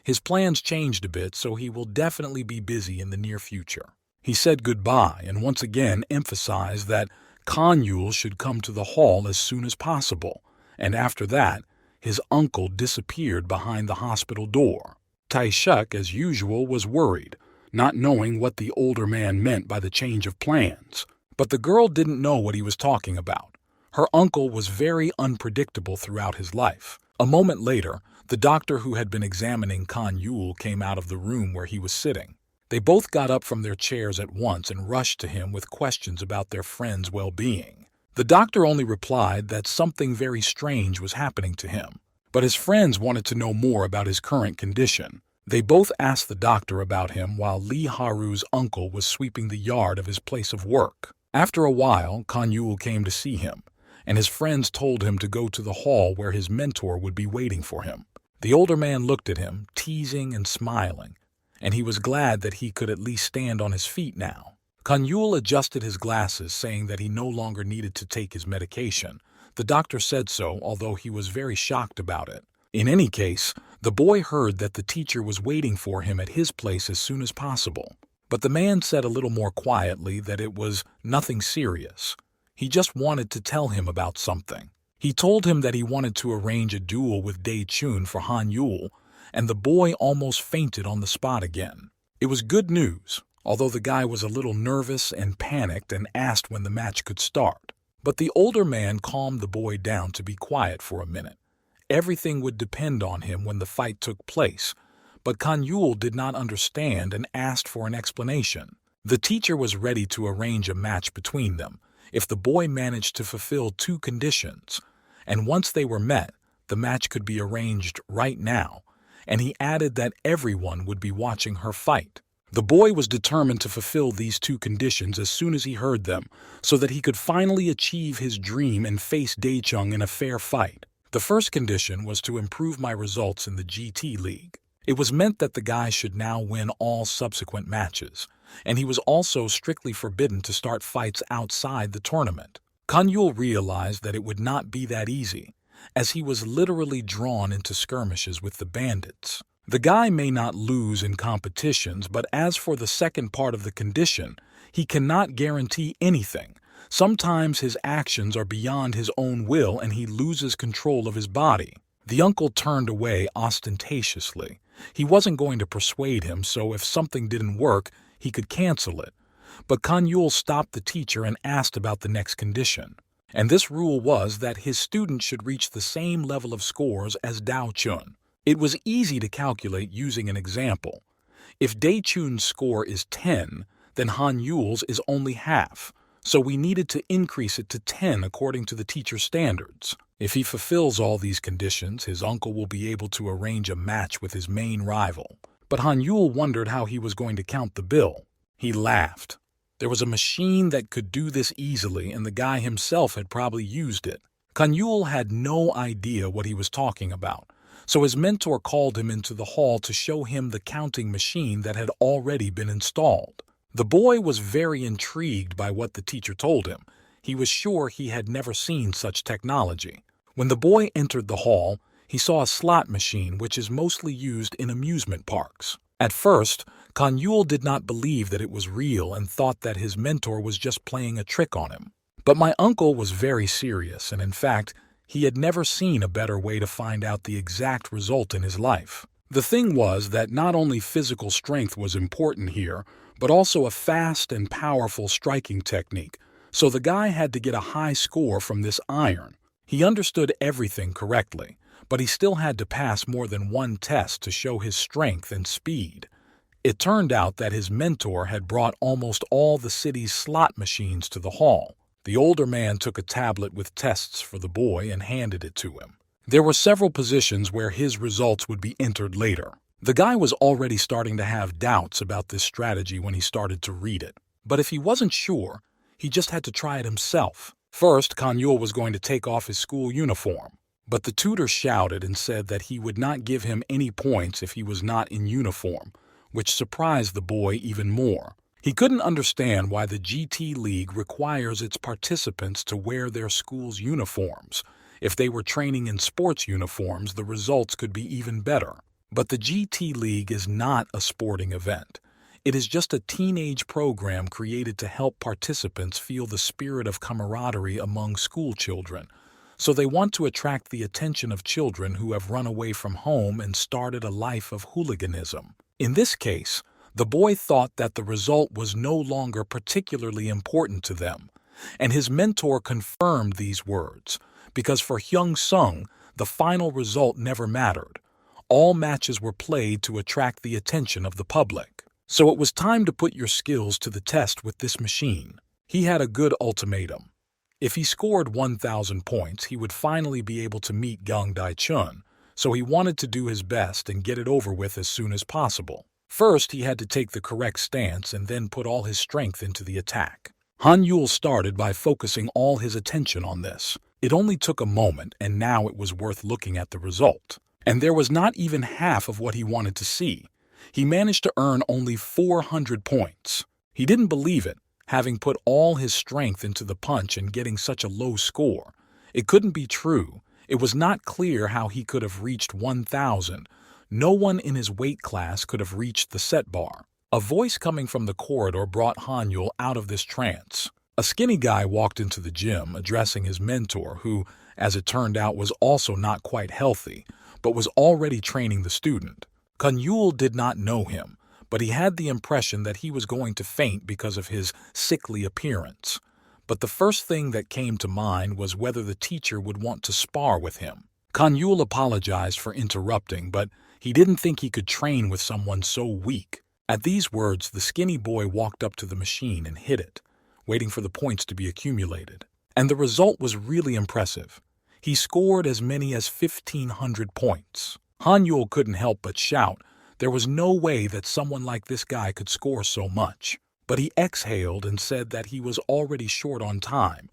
His plans changed a bit, so he will definitely be busy in the near future. He said goodbye and once again emphasized that Kan Yul should come to the hall as soon as possible. And after that, his uncle disappeared behind the hospital door. Tae-shik, as usual, was worried, not knowing what the older man meant by the change of plans. But the girl didn't know what he was talking about. Her uncle was very unpredictable throughout his life. A moment later, the doctor who had been examining Kan Yul came out of the room where he was sitting. They both got up from their chairs at once and rushed to him with questions about their friend's well-being. The doctor only replied that something very strange was happening to him, but his friends wanted to know more about his current condition. They both asked the doctor about him while Lee Haru's uncle was sweeping the yard of his place of work. After a while, Kan Yul came to see him, and his friends told him to go to the hall where his mentor would be waiting for him. The older man looked at him, teasing and smiling, and he was glad that he could at least stand on his feet now. Kan Yul adjusted his glasses, saying that he no longer needed to take his medication. The doctor said so, although he was very shocked about it. In any case, the boy heard that the teacher was waiting for him at his place as soon as possible. But the man said a little more quietly that it was nothing serious. He just wanted to tell him about something. He told him that he wanted to arrange a duel with Dae-chun for Han Yul, and the boy almost fainted on the spot again. It was good news, although the guy was a little nervous and panicked and asked when the match could start. But the older man calmed the boy down to be quiet for a minute. Everything would depend on him when the fight took place, but Kan Yul did not understand and asked for an explanation. The teacher was ready to arrange a match between them if the boy managed to fulfill 2 conditions, and once they were met, the match could be arranged right now, and he added that everyone would be watching her fight. The boy was determined to fulfill these 2 conditions as soon as he heard them, so that he could finally achieve his dream and face Dae-chung in a fair fight. The first condition was to improve my results in the GT League. It was meant that the guy should now win all subsequent matches, and he was also strictly forbidden to start fights outside the tournament. Kan Yul realized that it would not be that easy, as he was literally drawn into skirmishes with the bandits. The guy may not lose in competitions, but as for the second part of the condition, he cannot guarantee anything. Sometimes his actions are beyond his own will and he loses control of his body. The uncle turned away ostentatiously. He wasn't going to persuade him, so if something didn't work, he could cancel it. But Kan Yul stopped the teacher and asked about the next condition. And this rule was that his student should reach the same level of scores as Dae-chun. It was easy to calculate using an example. If Dae-chun's score is 10, then Han Yul's is only half, so we needed to increase it to 10 according to the teacher's standards. If he fulfills all these conditions, his uncle will be able to arrange a match with his main rival. But Han Yul wondered how he was going to count the bill. He laughed. There was a machine that could do this easily, and the guy himself had probably used it. Kan Yul had no idea what he was talking about, so his mentor called him into the hall to show him the counting machine that had already been installed. The boy was very intrigued by what the teacher told him. He was sure he had never seen such technology. When the boy entered the hall, he saw a slot machine which is mostly used in amusement parks. At first, Kanyul did not believe that it was real and thought that his mentor was just playing a trick on him. But my uncle was very serious, and in fact, he had never seen a better way to find out the exact result in his life. The thing was that not only physical strength was important here, but also a fast and powerful striking technique, so the guy had to get a high score from this iron. He understood everything correctly, but he still had to pass more than one test to show his strength and speed. It turned out that his mentor had brought almost all the city's slot machines to the hall. The older man took a tablet with tests for the boy and handed it to him. There were several positions where his results would be entered later. The guy was already starting to have doubts about this strategy when he started to read it. But if he wasn't sure, he just had to try it himself. First, Kanyul was going to take off his school uniform, but the tutor shouted and said that he would not give him any points if he was not in uniform, which surprised the boy even more. He couldn't understand why the GT League requires its participants to wear their school's uniforms. If they were training in sports uniforms, the results could be even better. But the GT League is not a sporting event. It is just a teenage program created to help participants feel the spirit of camaraderie among school children. So they want to attract the attention of children who have run away from home and started a life of hooliganism. In this case, the boy thought that the result was no longer particularly important to them, and his mentor confirmed these words, because for Hyung Sung, the final result never mattered. All matches were played to attract the attention of the public. So it was time to put your skills to the test with this machine. He had a good ultimatum. If he scored 1,000 points, he would finally be able to meet Gang Dai-chun, so he wanted to do his best and get it over with as soon as possible. First, he had to take the correct stance and then put all his strength into the attack. Han Yul started by focusing all his attention on this. It only took a moment, and now it was worth looking at the result. And there was not even half of what he wanted to see. He managed to earn only 400 points. He didn't believe it, having put all his strength into the punch and getting such a low score. It couldn't be true. It was not clear how he could have reached 1,000. No one in his weight class could have reached the set bar. A voice coming from the corridor brought Hanyul out of this trance. A skinny guy walked into the gym, addressing his mentor, who, as it turned out, was also not quite healthy, but was already training the student. Kanyul did not know him, but he had the impression that he was going to faint because of his sickly appearance. But the first thing that came to mind was whether the teacher would want to spar with him. Kanyul apologized for interrupting, but he didn't think he could train with someone so weak. At these words, the skinny boy walked up to the machine and hit it, waiting for the points to be accumulated. And the result was really impressive. He scored as many as 1,500 points. Hanyul couldn't help but shout. There was no way that someone like this guy could score so much. But he exhaled and said that he was already short on time,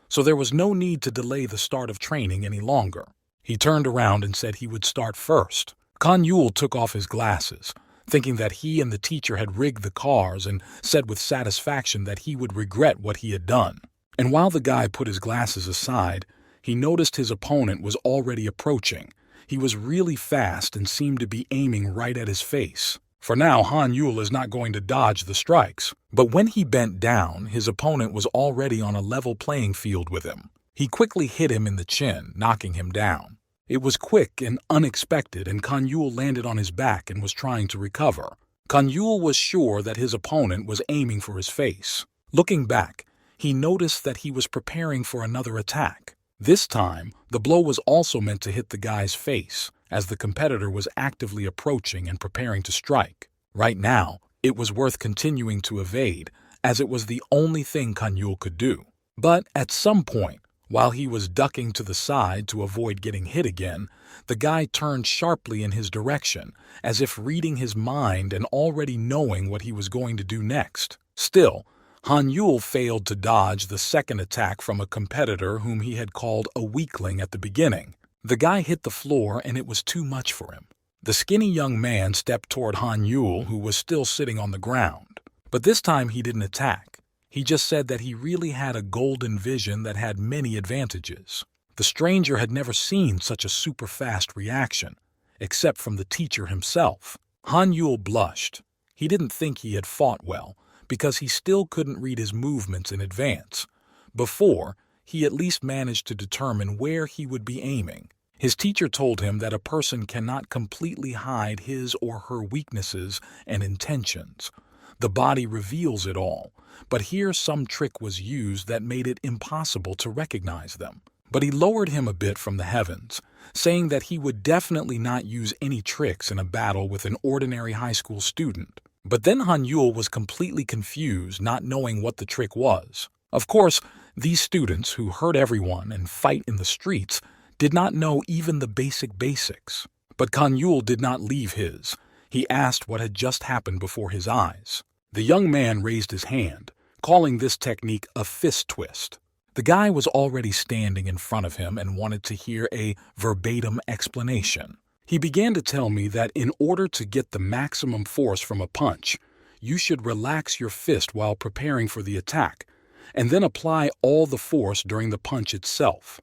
so there was no need to delay the start of training any longer. He turned around and said he would start first. Kanyul took off his glasses, thinking that he and the teacher had rigged the cars, and said with satisfaction that he would regret what he had done. And while the guy put his glasses aside, he noticed his opponent was already approaching. He was really fast and seemed to be aiming right at his face. For now, Hanyul is not going to dodge the strikes. But when he bent down, his opponent was already on a level playing field with him. He quickly hit him in the chin, knocking him down. It was quick and unexpected, and Kanyul landed on his back and was trying to recover. Kanyul was sure that his opponent was aiming for his face. Looking back, he noticed that he was preparing for another attack. This time, the blow was also meant to hit the guy's face, as the competitor was actively approaching and preparing to strike. Right now, it was worth continuing to evade, as it was the only thing Kanyul could do. But at some point, while he was ducking to the side to avoid getting hit again, the guy turned sharply in his direction, as if reading his mind and already knowing what he was going to do next. Still, Hanyul failed to dodge the second attack from a competitor whom he had called a weakling at the beginning. The guy hit the floor, and it was too much for him. The skinny young man stepped toward Hanyul, who was still sitting on the ground. But this time he didn't attack. He just said that he really had a golden vision that had many advantages. The stranger had never seen such a super-fast reaction, except from the teacher himself. Han Yul blushed. He didn't think he had fought well, because he still couldn't read his movements in advance. Before, he at least managed to determine where he would be aiming. His teacher told him that a person cannot completely hide his or her weaknesses and intentions. The body reveals it all, but here some trick was used that made it impossible to recognize them. But he lowered him a bit from the heavens, saying that he would definitely not use any tricks in a battle with an ordinary high school student. But then Han Yul was completely confused, not knowing what the trick was. Of course, these students who hurt everyone and fight in the streets did not know even the basics. But Han Yul did not leave his. He asked what had just happened before his eyes. The young man raised his hand, calling this technique a fist twist. The guy was already standing in front of him and wanted to hear a verbatim explanation. He began to tell me that in order to get the maximum force from a punch, you should relax your fist while preparing for the attack, and then apply all the force during the punch itself.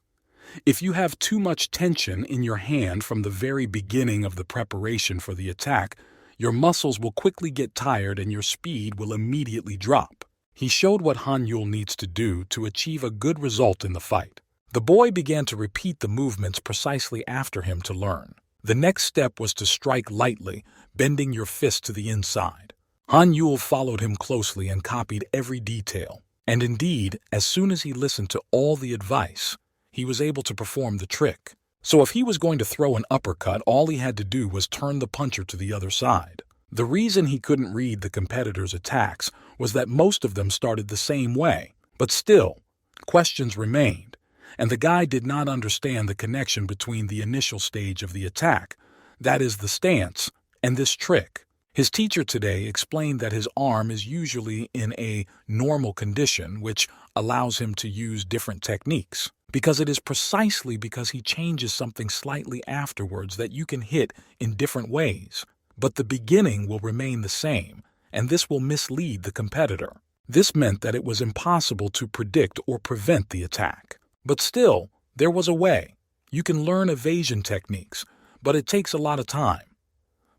If you have too much tension in your hand from the very beginning of the preparation for the attack, your muscles will quickly get tired and your speed will immediately drop. He showed what Han Yul needs to do to achieve a good result in the fight. The boy began to repeat the movements precisely after him to learn. The next step was to strike lightly, bending your fist to the inside. Han Yul followed him closely and copied every detail. And indeed, as soon as he listened to all the advice, he was able to perform the trick. So if he was going to throw an uppercut, all he had to do was turn the puncher to the other side. The reason he couldn't read the competitors' attacks was that most of them started the same way. But still, questions remained, and the guy did not understand the connection between the initial stage of the attack, that is the stance, and this trick. His teacher today explained that his arm is usually in a normal condition, which allows him to use different techniques, because it is precisely because he changes something slightly afterwards that you can hit in different ways. But the beginning will remain the same, and this will mislead the competitor. This meant that it was impossible to predict or prevent the attack. But still, there was a way. You can learn evasion techniques, but it takes a lot of time.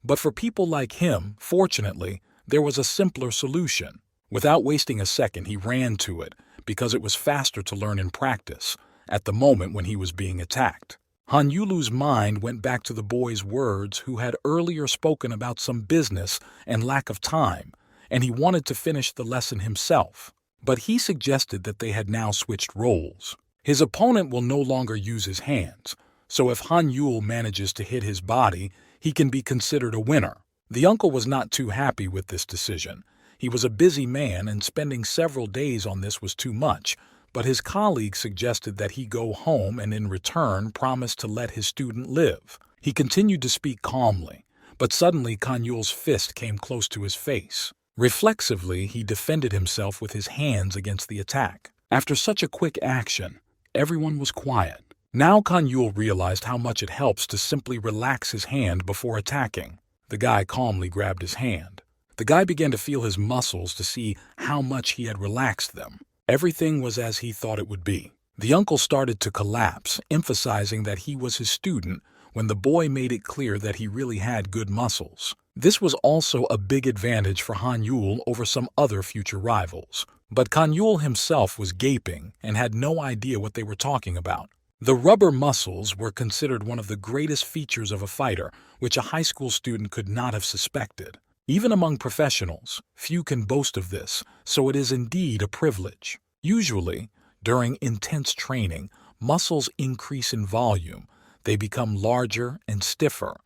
But for people like him, fortunately, there was a simpler solution. Without wasting a second, he ran to it, because it was faster to learn in practice, at the moment when he was being attacked. Han Yulu's mind went back to the boy's words who had earlier spoken about some business and lack of time, and he wanted to finish the lesson himself. But he suggested that they had now switched roles. His opponent will no longer use his hands, so if Han Yul manages to hit his body, he can be considered a winner. The uncle was not too happy with this decision. He was a busy man, and spending several days on this was too much, but his colleague suggested that he go home and in return promised to let his student live. He continued to speak calmly, but suddenly Han Yul's fist came close to his face. Reflexively, he defended himself with his hands against the attack. After such a quick action, everyone was quiet. Now Han Yul realized how much it helps to simply relax his hand before attacking. The guy calmly grabbed his hand. The guy began to feel his muscles to see how much he had relaxed them. Everything was as he thought it would be. The uncle started to collapse, emphasizing that he was his student, when the boy made it clear that he really had good muscles. This was also a big advantage for Han Yul over some other future rivals. But Han Yul himself was gaping and had no idea what they were talking about. The rubber muscles were considered one of the greatest features of a fighter, which a high school student could not have suspected. Even among professionals, few can boast of this, so it is indeed a privilege. Usually, during intense training, muscles increase in volume. They become larger and stiffer,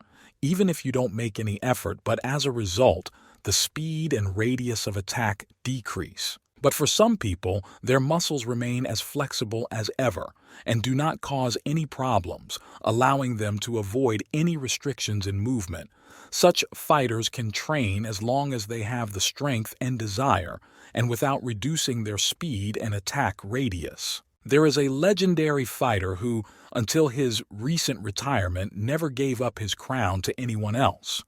even if you don't make any effort, but as a result, the speed and radius of attack decrease. But for some people, their muscles remain as flexible as ever and do not cause any problems, allowing them to avoid any restrictions in movement. Such fighters can train as long as they have the strength and desire, and without reducing their speed and attack radius. There is a legendary fighter who, until his recent retirement, never gave up his crown to anyone else.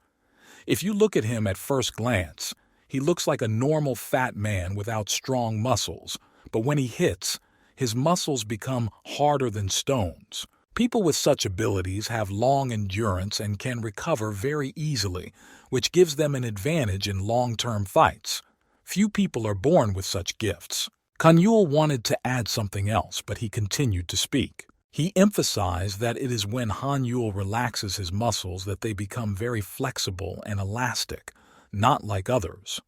If you look at him at first glance, he looks like a normal fat man without strong muscles, but when he hits, his muscles become harder than stones. People with such abilities have long endurance and can recover very easily, which gives them an advantage in long-term fights. Few people are born with such gifts. Kanyul wanted to add something else, but he continued to speak. He emphasized that it is when Hanyul relaxes his muscles that they become very flexible and elastic, not like others.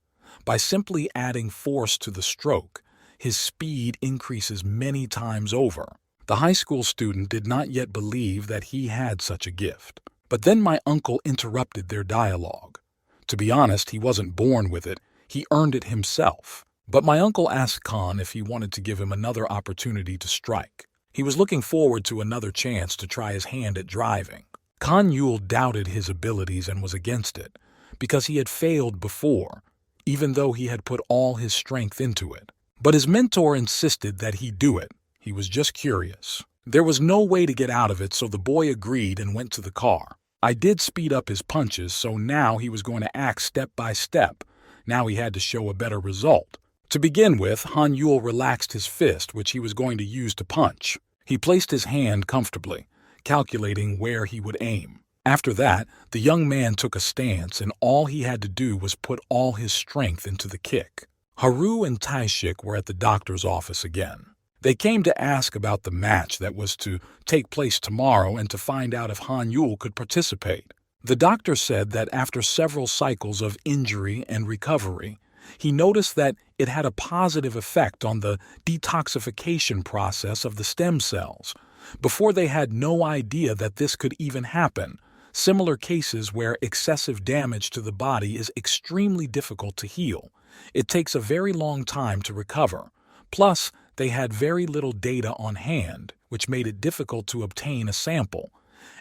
By simply adding force to the stroke, his speed increases many times over. The high school student did not yet believe that he had such a gift. But then my uncle interrupted their dialogue. To be honest, he wasn't born with it, he earned it himself. But my uncle asked Khan if he wanted to give him another opportunity to strike. He was looking forward to another chance to try his hand at driving. Khan Yul doubted his abilities and was against it, because he had failed before, even though he had put all his strength into it. But his mentor insisted that he do it. He was just curious. There was no way to get out of it, so the boy agreed and went to the car. I did speed up his punches, so now he was going to act step by step. Now he had to show a better result. To begin with, Han Yul relaxed his fist, which he was going to use to punch. He placed his hand comfortably, calculating where he would aim. After that, the young man took a stance, and all he had to do was put all his strength into the kick. Haru and Taishik were at the doctor's office again. They came to ask about the match that was to take place tomorrow and to find out if Han Yul could participate. The doctor said that after several cycles of injury and recovery, he noticed that it had a positive effect on the detoxification process of the stem cells. Before, they had no idea that this could even happen. Similar cases where excessive damage to the body is extremely difficult to heal. It takes a very long time to recover. Plus, they had very little data on hand, which made it difficult to obtain a sample.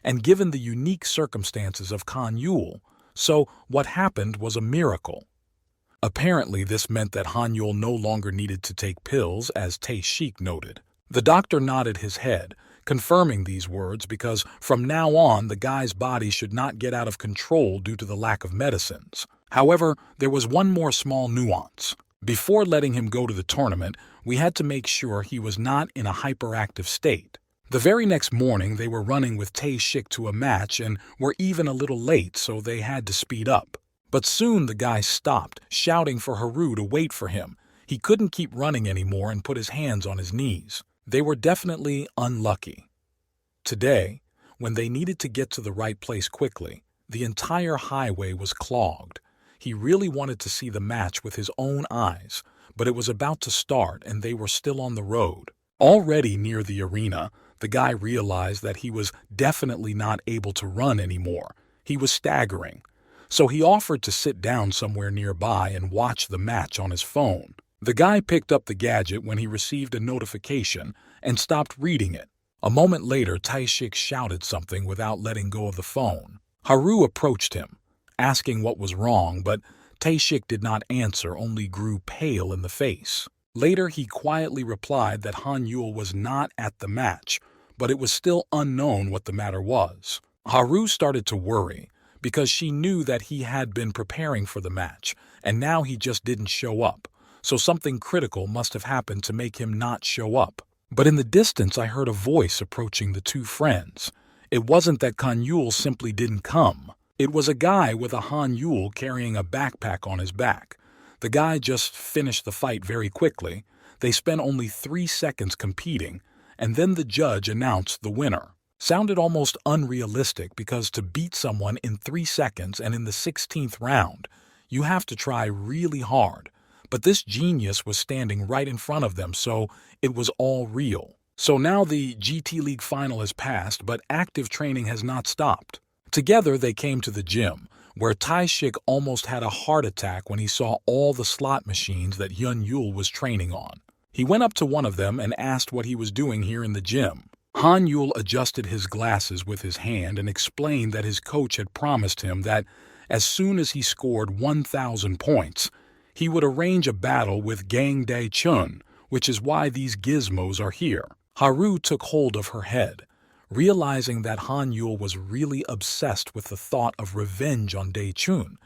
And given the unique circumstances of Khan Yul, so what happened was a miracle. Apparently, this meant that Han Yul no longer needed to take pills, as Tae-shik noted. The doctor nodded his head, confirming these words because from now on the guy's body should not get out of control due to the lack of medicines. However, there was one more small nuance. Before letting him go to the tournament, we had to make sure he was not in a hyperactive state. The very next morning, they were running with Tae-shik to a match and were even a little late, so they had to speed up. But soon the guy stopped, shouting for Haru to wait for him. He couldn't keep running anymore and put his hands on his knees. They were definitely unlucky. Today, when they needed to get to the right place quickly, the entire highway was clogged. He really wanted to see the match with his own eyes, but it was about to start and they were still on the road. Already near the arena, the guy realized that he was definitely not able to run anymore. He was staggering. So he offered to sit down somewhere nearby and watch the match on his phone. The guy picked up the gadget when he received a notification and stopped reading it. A moment later, Taishik shouted something without letting go of the phone. Haru approached him, asking what was wrong, but Taishik did not answer, only grew pale in the face. Later, he quietly replied that Han Yul was not at the match, but it was still unknown what the matter was. Haru started to worry, because she knew that he had been preparing for the match, and now he just didn't show up. So something critical must have happened to make him not show up. But in the distance, I heard a voice approaching the two friends. It wasn't that Khan Yul simply didn't come. It was a guy with a Han Yul carrying a backpack on his back. The guy just finished the fight very quickly. They spent only 3 seconds competing, and then the judge announced the winner. Sounded almost unrealistic because to beat someone in 3 seconds and in the 16th round, you have to try really hard. But this genius was standing right in front of them, so it was all real. So now the GT League final has passed, but active training has not stopped. Together they came to the gym, where Taishik almost had a heart attack when he saw all the slot machines that Hyun Yul was training on. He went up to one of them and asked what he was doing here in the gym. Han Yul adjusted his glasses with his hand and explained that his coach had promised him that as soon as he scored 1,000 points, he would arrange a battle with Gang Dae-chun, which is why these gizmos are here. Haru took hold of her head, realizing that Han Yul was really obsessed with the thought of revenge on Dae-chun.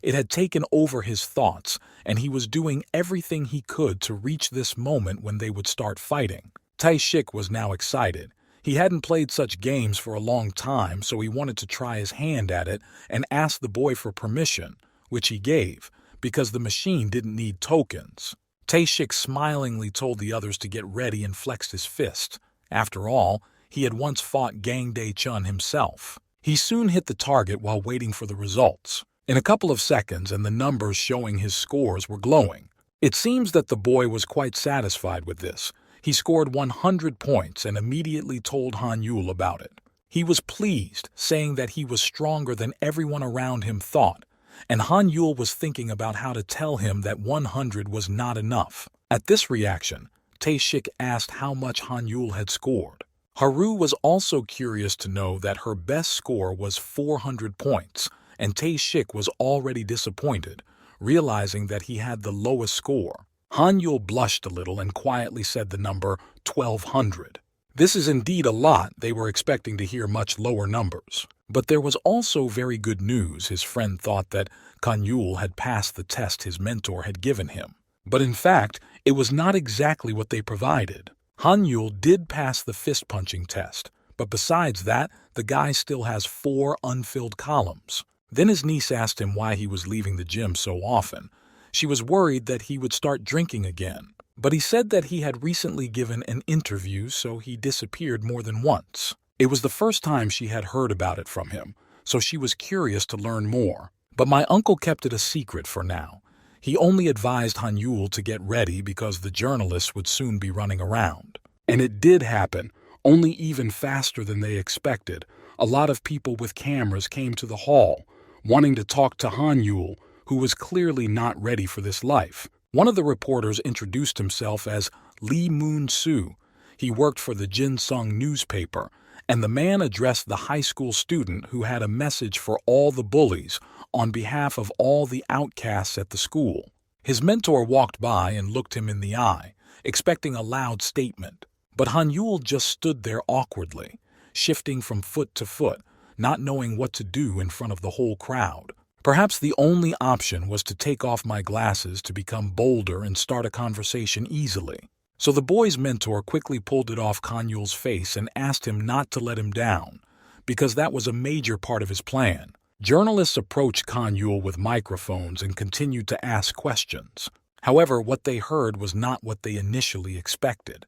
It had taken over his thoughts, and he was doing everything he could to reach this moment when they would start fighting. Taishik was now excited. He hadn't played such games for a long time, so he wanted to try his hand at it and asked the boy for permission, which he gave, because the machine didn't need tokens. Tae-shik smilingly told the others to get ready and flexed his fist. After all, he had once fought Gang Dae-chun himself. He soon hit the target while waiting for the results. In a couple of seconds, and the numbers showing his scores were glowing. It seems that the boy was quite satisfied with this. He scored 100 points and immediately told Han Yul about it. He was pleased, saying that he was stronger than everyone around him thought, and Han Yul was thinking about how to tell him that 100 was not enough. At this reaction, Tae-shik asked how much Han Yul had scored. Haru was also curious to know that her best score was 400 points, and Tae-shik was already disappointed, realizing that he had the lowest score. Han Yul blushed a little and quietly said the number 1,200. This is indeed a lot. They were expecting to hear much lower numbers. But there was also very good news. His friend thought that Han Yul had passed the test his mentor had given him. But in fact, it was not exactly what they provided. Han Yul did pass the fist-punching test, but besides that, the guy still has 4 unfilled columns. Then his niece asked him why he was leaving the gym so often. She was worried that he would start drinking again, but he said that he had recently given an interview, so he disappeared more than once. It was the first time she had heard about it from him, so she was curious to learn more. But my uncle kept it a secret for now. He only advised Han Yul to get ready because the journalists would soon be running around. And it did happen, only even faster than they expected. A lot of people with cameras came to the hall, wanting to talk to Han Yul, who was clearly not ready for this life. One of the reporters introduced himself as Lee Moon-soo. He worked for the Jinsung newspaper, and the man addressed the high school student who had a message for all the bullies on behalf of all the outcasts at the school. His mentor walked by and looked him in the eye, expecting a loud statement. But Han Yul just stood there awkwardly, shifting from foot to foot, not knowing what to do in front of the whole crowd. Perhaps the only option was to take off my glasses to become bolder and start a conversation easily. So the boy's mentor quickly pulled it off Han Yul's face and asked him not to let him down, because that was a major part of his plan. Journalists approached Han Yul with microphones and continued to ask questions. However, what they heard was not what they initially expected.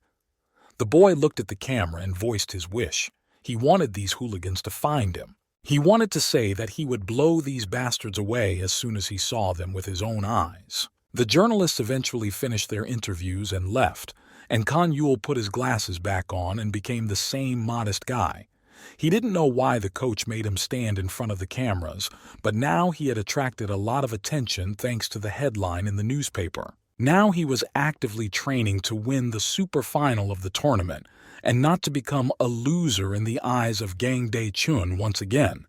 The boy looked at the camera and voiced his wish. He wanted these hooligans to find him. He wanted to say that he would blow these bastards away as soon as he saw them with his own eyes. The journalists eventually finished their interviews and left, and Han Yul put his glasses back on and became the same modest guy. He didn't know why the coach made him stand in front of the cameras, but now he had attracted a lot of attention thanks to the headline in the newspaper. Now he was actively training to win the super final of the tournament, and not to become a loser in the eyes of Gang Dae-chun once again.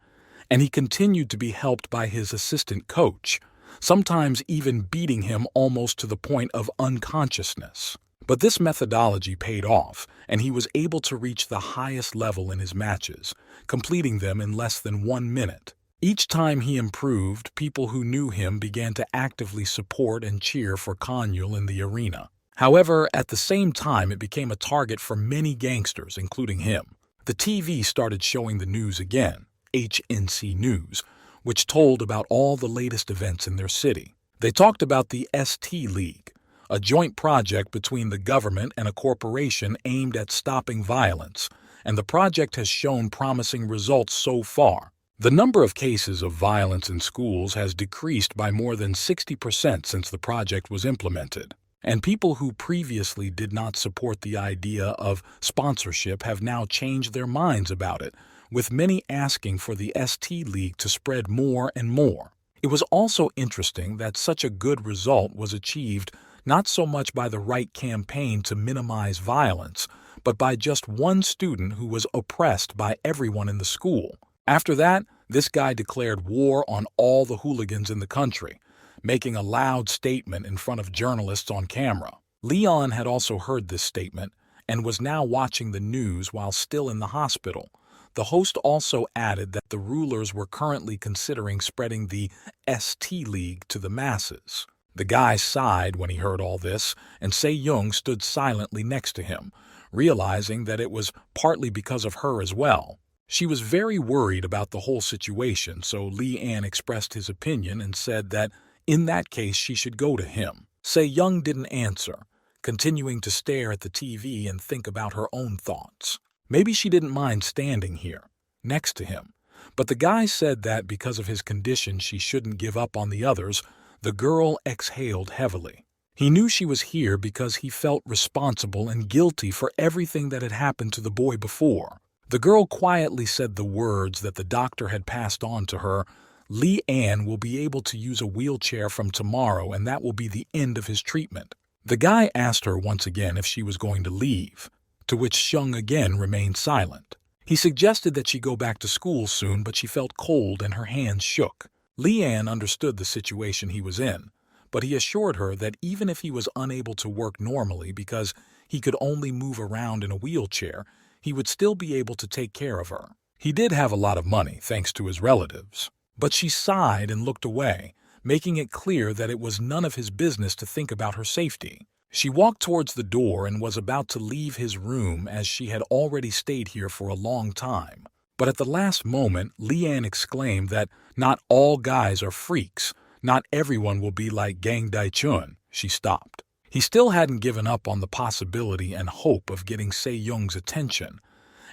And he continued to be helped by his assistant coach, sometimes even beating him almost to the point of unconsciousness. But this methodology paid off, and he was able to reach the highest level in his matches, completing them in less than 1 minute. Each time he improved, people who knew him began to actively support and cheer for Han Yul in the arena. However, at the same time, it became a target for many gangsters, including him. The TV started showing the news again, HNC News, which told about all the latest events in their city. They talked about the ST League, a joint project between the government and a corporation aimed at stopping violence, and the project has shown promising results so far. The number of cases of violence in schools has decreased by more than 60% since the project was implemented. And people who previously did not support the idea of sponsorship have now changed their minds about it, with many asking for the ST League to spread more and more. It was also interesting that such a good result was achieved not so much by the right campaign to minimize violence, but by just one student who was oppressed by everyone in the school. After that, this guy declared war on all the hooligans in the country, making a loud statement in front of journalists on camera. Leon had also heard this statement and was now watching the news while still in the hospital. The host also added that the rulers were currently considering spreading the ST League to the masses. The guy sighed when he heard all this, and Se-young stood silently next to him, realizing that it was partly because of her as well. She was very worried about the whole situation, so Lee Ann expressed his opinion and said that in that case she should go to him. Se-young didn't answer, continuing to stare at the TV and think about her own thoughts. Maybe she didn't mind standing here, next to him, but the guy said that because of his condition she shouldn't give up on the others. The girl exhaled heavily. He knew she was here because he felt responsible and guilty for everything that had happened to the boy before. The girl quietly said the words that the doctor had passed on to her. Lee Ann will be able to use a wheelchair from tomorrow, and that will be the end of his treatment. The guy asked her once again if she was going to leave, to which Shung again remained silent. He suggested that she go back to school soon, but she felt cold and her hands shook. Lee Ann understood the situation he was in, but he assured her that even if he was unable to work normally because he could only move around in a wheelchair, he would still be able to take care of her. He did have a lot of money, thanks to his relatives. But she sighed and looked away, making it clear that it was none of his business to think about her safety. She walked towards the door and was about to leave his room as she had already stayed here for a long time. But at the last moment, Lee Ann exclaimed that not all guys are freaks, not everyone will be like Gang Dai-chun. She stopped. He still hadn't given up on the possibility and hope of getting Se-young's attention,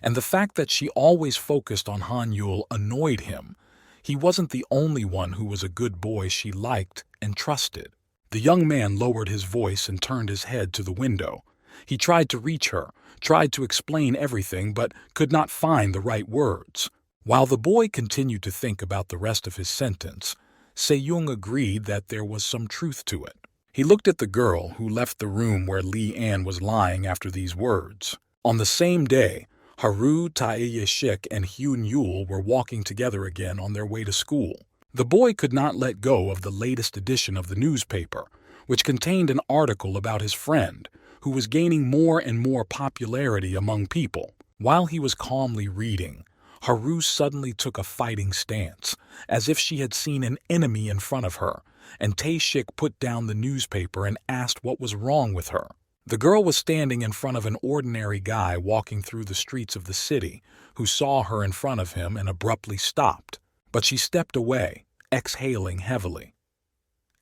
and the fact that she always focused on Han-yul annoyed him. He wasn't the only one who was a good boy she liked and trusted. The young man lowered his voice and turned his head to the window. He tried to reach her, tried to explain everything, but could not find the right words. While the boy continued to think about the rest of his sentence, Se-young agreed that there was some truth to it. He looked at the girl who left the room where Lee Ann was lying after these words. On the same day, Haru, Tae-shik, and Hyun-yul were walking together again on their way to school. The boy could not let go of the latest edition of the newspaper, which contained an article about his friend, who was gaining more and more popularity among people. While he was calmly reading, Haru suddenly took a fighting stance, as if she had seen an enemy in front of her, and Tae-shik put down the newspaper and asked what was wrong with her. The girl was standing in front of an ordinary guy walking through the streets of the city, who saw her in front of him and abruptly stopped. But she stepped away, exhaling heavily.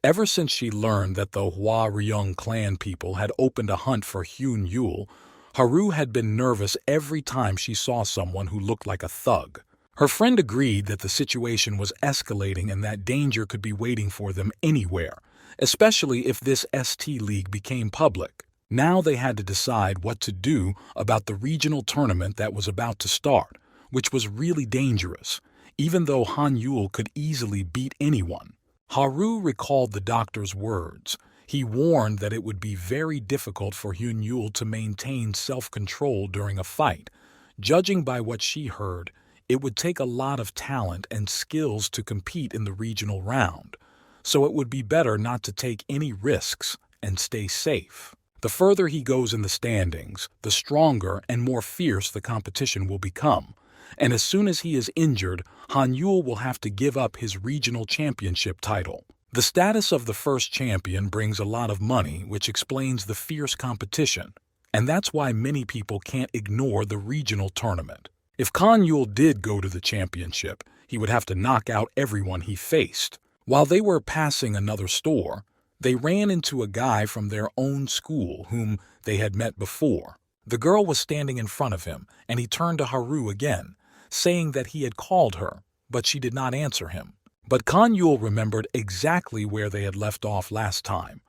Ever since she learned that the Hwa Ryung clan people had opened a hunt for Hyun-yul, Haru had been nervous every time she saw someone who looked like a thug. Her friend agreed that the situation was escalating and that danger could be waiting for them anywhere, especially if this ST League became public. Now they had to decide what to do about the regional tournament that was about to start, which was really dangerous, even though Han-yul could easily beat anyone. Haru recalled the doctor's words. He warned that it would be very difficult for Hyun-yul to maintain self-control during a fight. Judging by what she heard, it would take a lot of talent and skills to compete in the regional round, so it would be better not to take any risks and stay safe. The further he goes in the standings, the stronger and more fierce the competition will become, and as soon as he is injured, Han-yul will have to give up his regional championship title. The status of the first champion brings a lot of money, which explains the fierce competition, and that's why many people can't ignore the regional tournament. If Han-yul did go to the championship, he would have to knock out everyone he faced. While they were passing another store, they ran into a guy from their own school whom they had met before. The girl was standing in front of him, and he turned to Haru again, saying that he had called her, but she did not answer him. But Han-yul remembered exactly where they had left off last time,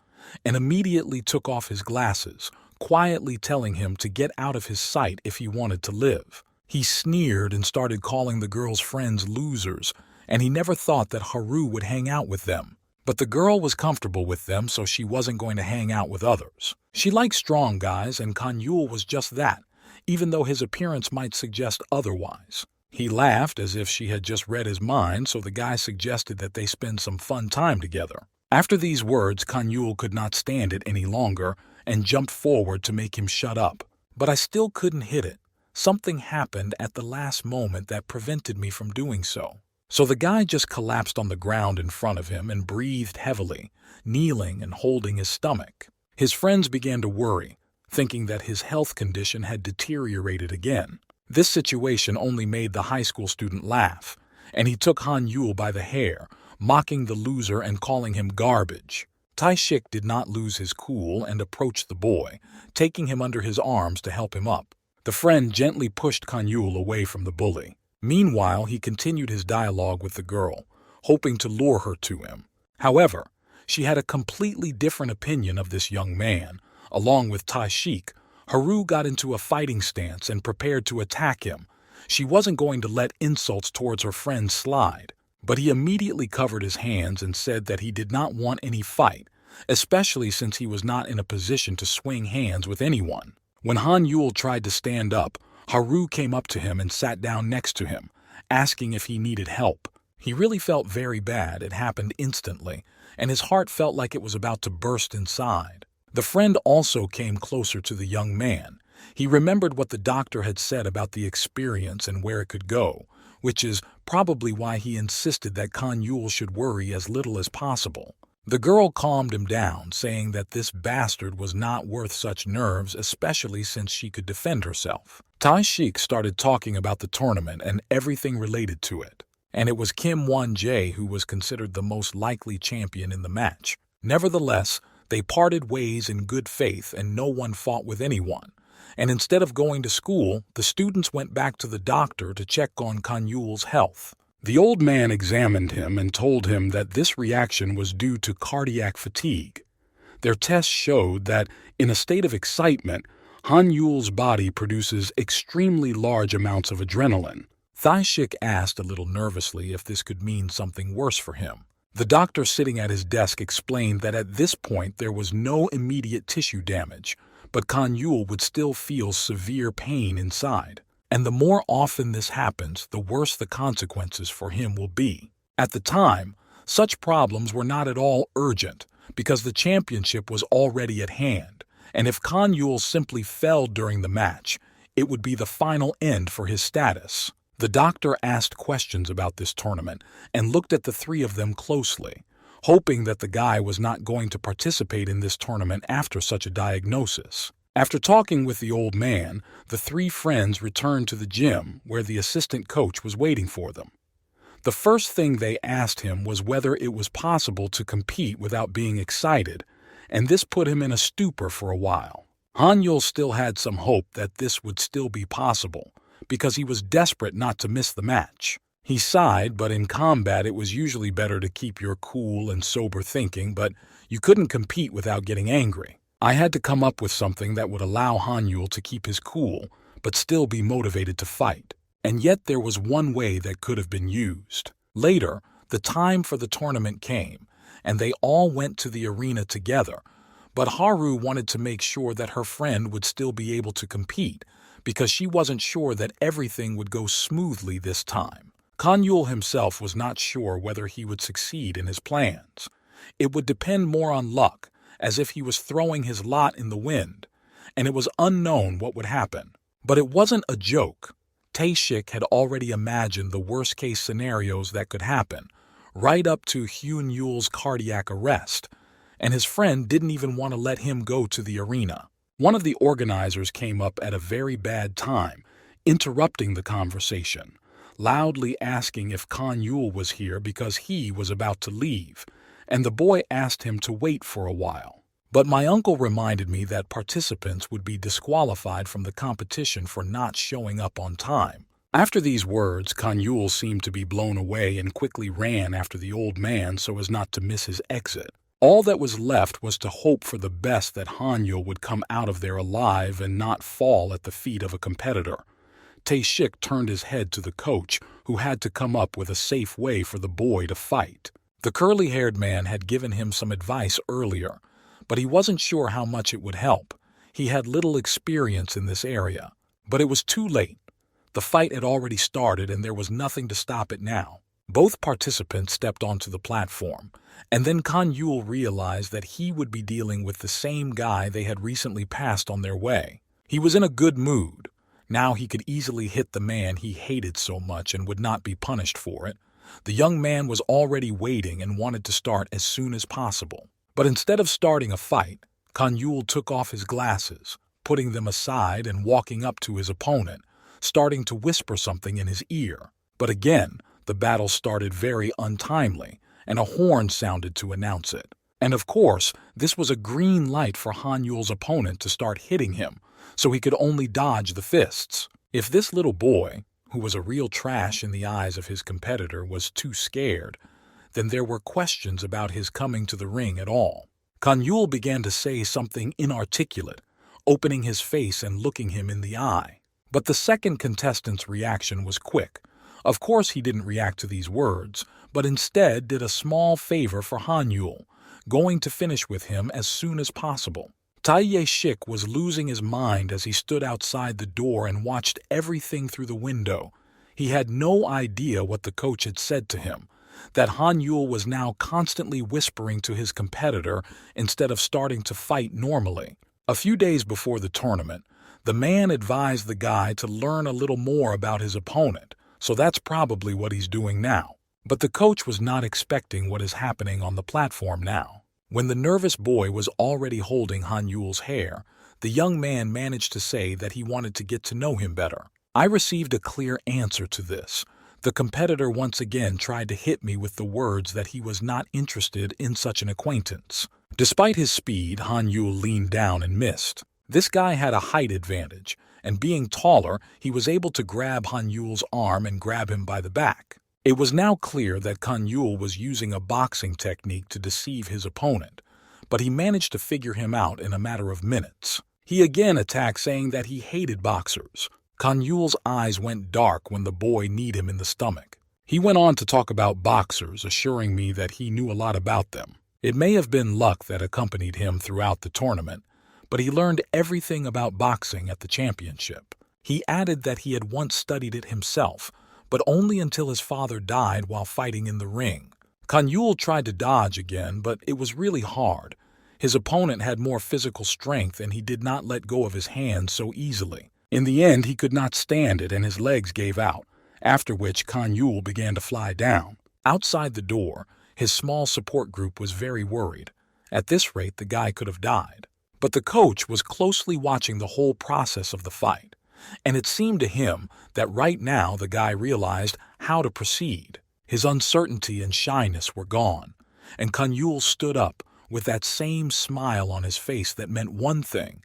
and immediately took off his glasses, quietly telling him to get out of his sight if he wanted to live. He sneered and started calling the girl's friends losers, and he never thought that Haru would hang out with them. But the girl was comfortable with them, so she wasn't going to hang out with others. She liked strong guys, and Han-yul was just that, even though his appearance might suggest otherwise. He laughed as if she had just read his mind, so the guy suggested that they spend some fun time together. After these words, Han-yul could not stand it any longer and jumped forward to make him shut up. But I still couldn't hit it. Something happened at the last moment that prevented me from doing so. So the guy just collapsed on the ground in front of him and breathed heavily, kneeling and holding his stomach. His friends began to worry. thinking that his health condition had deteriorated again. This situation only made the high school student laugh, and he took Han Yul by the hair, mocking the loser and calling him garbage. Tae-shik did not lose his cool and approached the boy, taking him under his arms to help him up. The friend gently pushed Han Yul away from the bully. Meanwhile, he continued his dialogue with the girl, hoping to lure her to him. However, she had a completely different opinion of this young man. Along with Tae-shik, Haru got into a fighting stance and prepared to attack him. She wasn't going to let insults towards her friend slide, but he immediately covered his hands and said that he did not want any fight, especially since he was not in a position to swing hands with anyone. When Han Yul tried to stand up, Haru came up to him and sat down next to him, asking if he needed help. He really felt very bad. It happened instantly, and his heart felt like it was about to burst inside. The friend also came closer to the young man. He remembered what the doctor had said about the experience and where it could go, which is probably why he insisted that Han Yul should worry as little as possible. The girl calmed him down, saying that this bastard was not worth such nerves, especially since she could defend herself. Tae-shik started talking about the tournament and everything related to it, and it was Kim Won-jae who was considered the most likely champion in the match. Nevertheless, they parted ways in good faith and no one fought with anyone. And instead of going to school, the students went back to the doctor to check on Han Yul's health. The old man examined him and told him that this reaction was due to cardiac fatigue. Their tests showed that, in a state of excitement, Han Yul's body produces extremely large amounts of adrenaline. Tae-shik asked a little nervously if this could mean something worse for him. The doctor sitting at his desk explained that at this point there was no immediate tissue damage, but Han Yul would still feel severe pain inside. And the more often this happens, the worse the consequences for him will be. At the time, such problems were not at all urgent because the championship was already at hand, and if Han Yul simply fell during the match, it would be the final end for his status. The doctor asked questions about this tournament and looked at the three of them closely, hoping that the guy was not going to participate in this tournament after such a diagnosis. After talking with the old man, the three friends returned to the gym where the assistant coach was waiting for them. The first thing they asked him was whether it was possible to compete without being excited, and this put him in a stupor for a while. Han Yul still had some hope that this would still be possible, because he was desperate not to miss the match. He sighed, but in combat it was usually better to keep your cool and sober thinking, but you couldn't compete without getting angry. I had to come up with something that would allow Han Yul to keep his cool, but still be motivated to fight. And yet there was one way that could have been used. Later, the time for the tournament came, and they all went to the arena together, but Haru wanted to make sure that her friend would still be able to compete, because she wasn't sure that everything would go smoothly this time. Han Yul himself was not sure whether he would succeed in his plans. It would depend more on luck, as if he was throwing his lot in the wind, and it was unknown what would happen. But it wasn't a joke. Tae-shik had already imagined the worst-case scenarios that could happen, right up to Hyun Yul's cardiac arrest, and his friend didn't even want to let him go to the arena. One of the organizers came up at a very bad time, interrupting the conversation, loudly asking if Han Yul was here because he was about to leave, and the boy asked him to wait for a while. But my uncle reminded me that participants would be disqualified from the competition for not showing up on time. After these words, Han Yul seemed to be blown away and quickly ran after the old man so as not to miss his exit. All that was left was to hope for the best that Han Yul would come out of there alive and not fall at the feet of a competitor. Tae-shik turned his head to the coach, who had to come up with a safe way for the boy to fight. The curly-haired man had given him some advice earlier, but he wasn't sure how much it would help. He had little experience in this area. But it was too late. The fight had already started and there was nothing to stop it now. Both participants stepped onto the platform, and then Han Yul realized that he would be dealing with the same guy they had recently passed on their way. He was in a good mood. Now he could easily hit the man he hated so much and would not be punished for it. The young man was already waiting and wanted to start as soon as possible. But instead of starting a fight, Han Yul took off his glasses, putting them aside and walking up to his opponent, starting to whisper something in his ear. But again, the battle started very untimely, and a horn sounded to announce it. And of course, this was a green light for Han Yule's opponent to start hitting him, so he could only dodge the fists. If this little boy, who was a real trash in the eyes of his competitor, was too scared, then there were questions about his coming to the ring at all. Han Yule began to say something inarticulate, opening his face and looking him in the eye. But the second contestant's reaction was quick. Of course he didn't react to these words, but instead did a small favor for Han Yule, going to finish with him as soon as possible. Tae Shik was losing his mind as he stood outside the door and watched everything through the window. He had no idea what the coach had said to him, that Han Yule was now constantly whispering to his competitor instead of starting to fight normally. A few days before the tournament, the man advised the guy to learn a little more about his opponent, so that's probably what he's doing now. But the coach was not expecting what is happening on the platform now. When the nervous boy was already holding Han Yule's hair, the young man managed to say that he wanted to get to know him better. I received a clear answer to this. The competitor once again tried to hit me with the words that he was not interested in such an acquaintance. Despite his speed, Han Yule leaned down and missed. This guy had a height advantage, and being taller, he was able to grab Han Yule's arm and grab him by the back. It was now clear that Han Yule was using a boxing technique to deceive his opponent, but he managed to figure him out in a matter of minutes. He again attacked, saying that he hated boxers. Han Yule's eyes went dark when the boy kneed him in the stomach. He went on to talk about boxers, assuring me that he knew a lot about them. It may have been luck that accompanied him throughout the tournament, but he learned everything about boxing at the championship. He added that he had once studied it himself, but only until his father died while fighting in the ring. Han Yule tried to dodge again, but it was really hard. His opponent had more physical strength and he did not let go of his hands so easily. In the end, he could not stand it and his legs gave out, after which Han Yule began to fly down. Outside the door, his small support group was very worried. At this rate, the guy could have died. But the coach was closely watching the whole process of the fight, and it seemed to him that right now the guy realized how to proceed. His uncertainty and shyness were gone, and Han Yule stood up with that same smile on his face that meant one thing: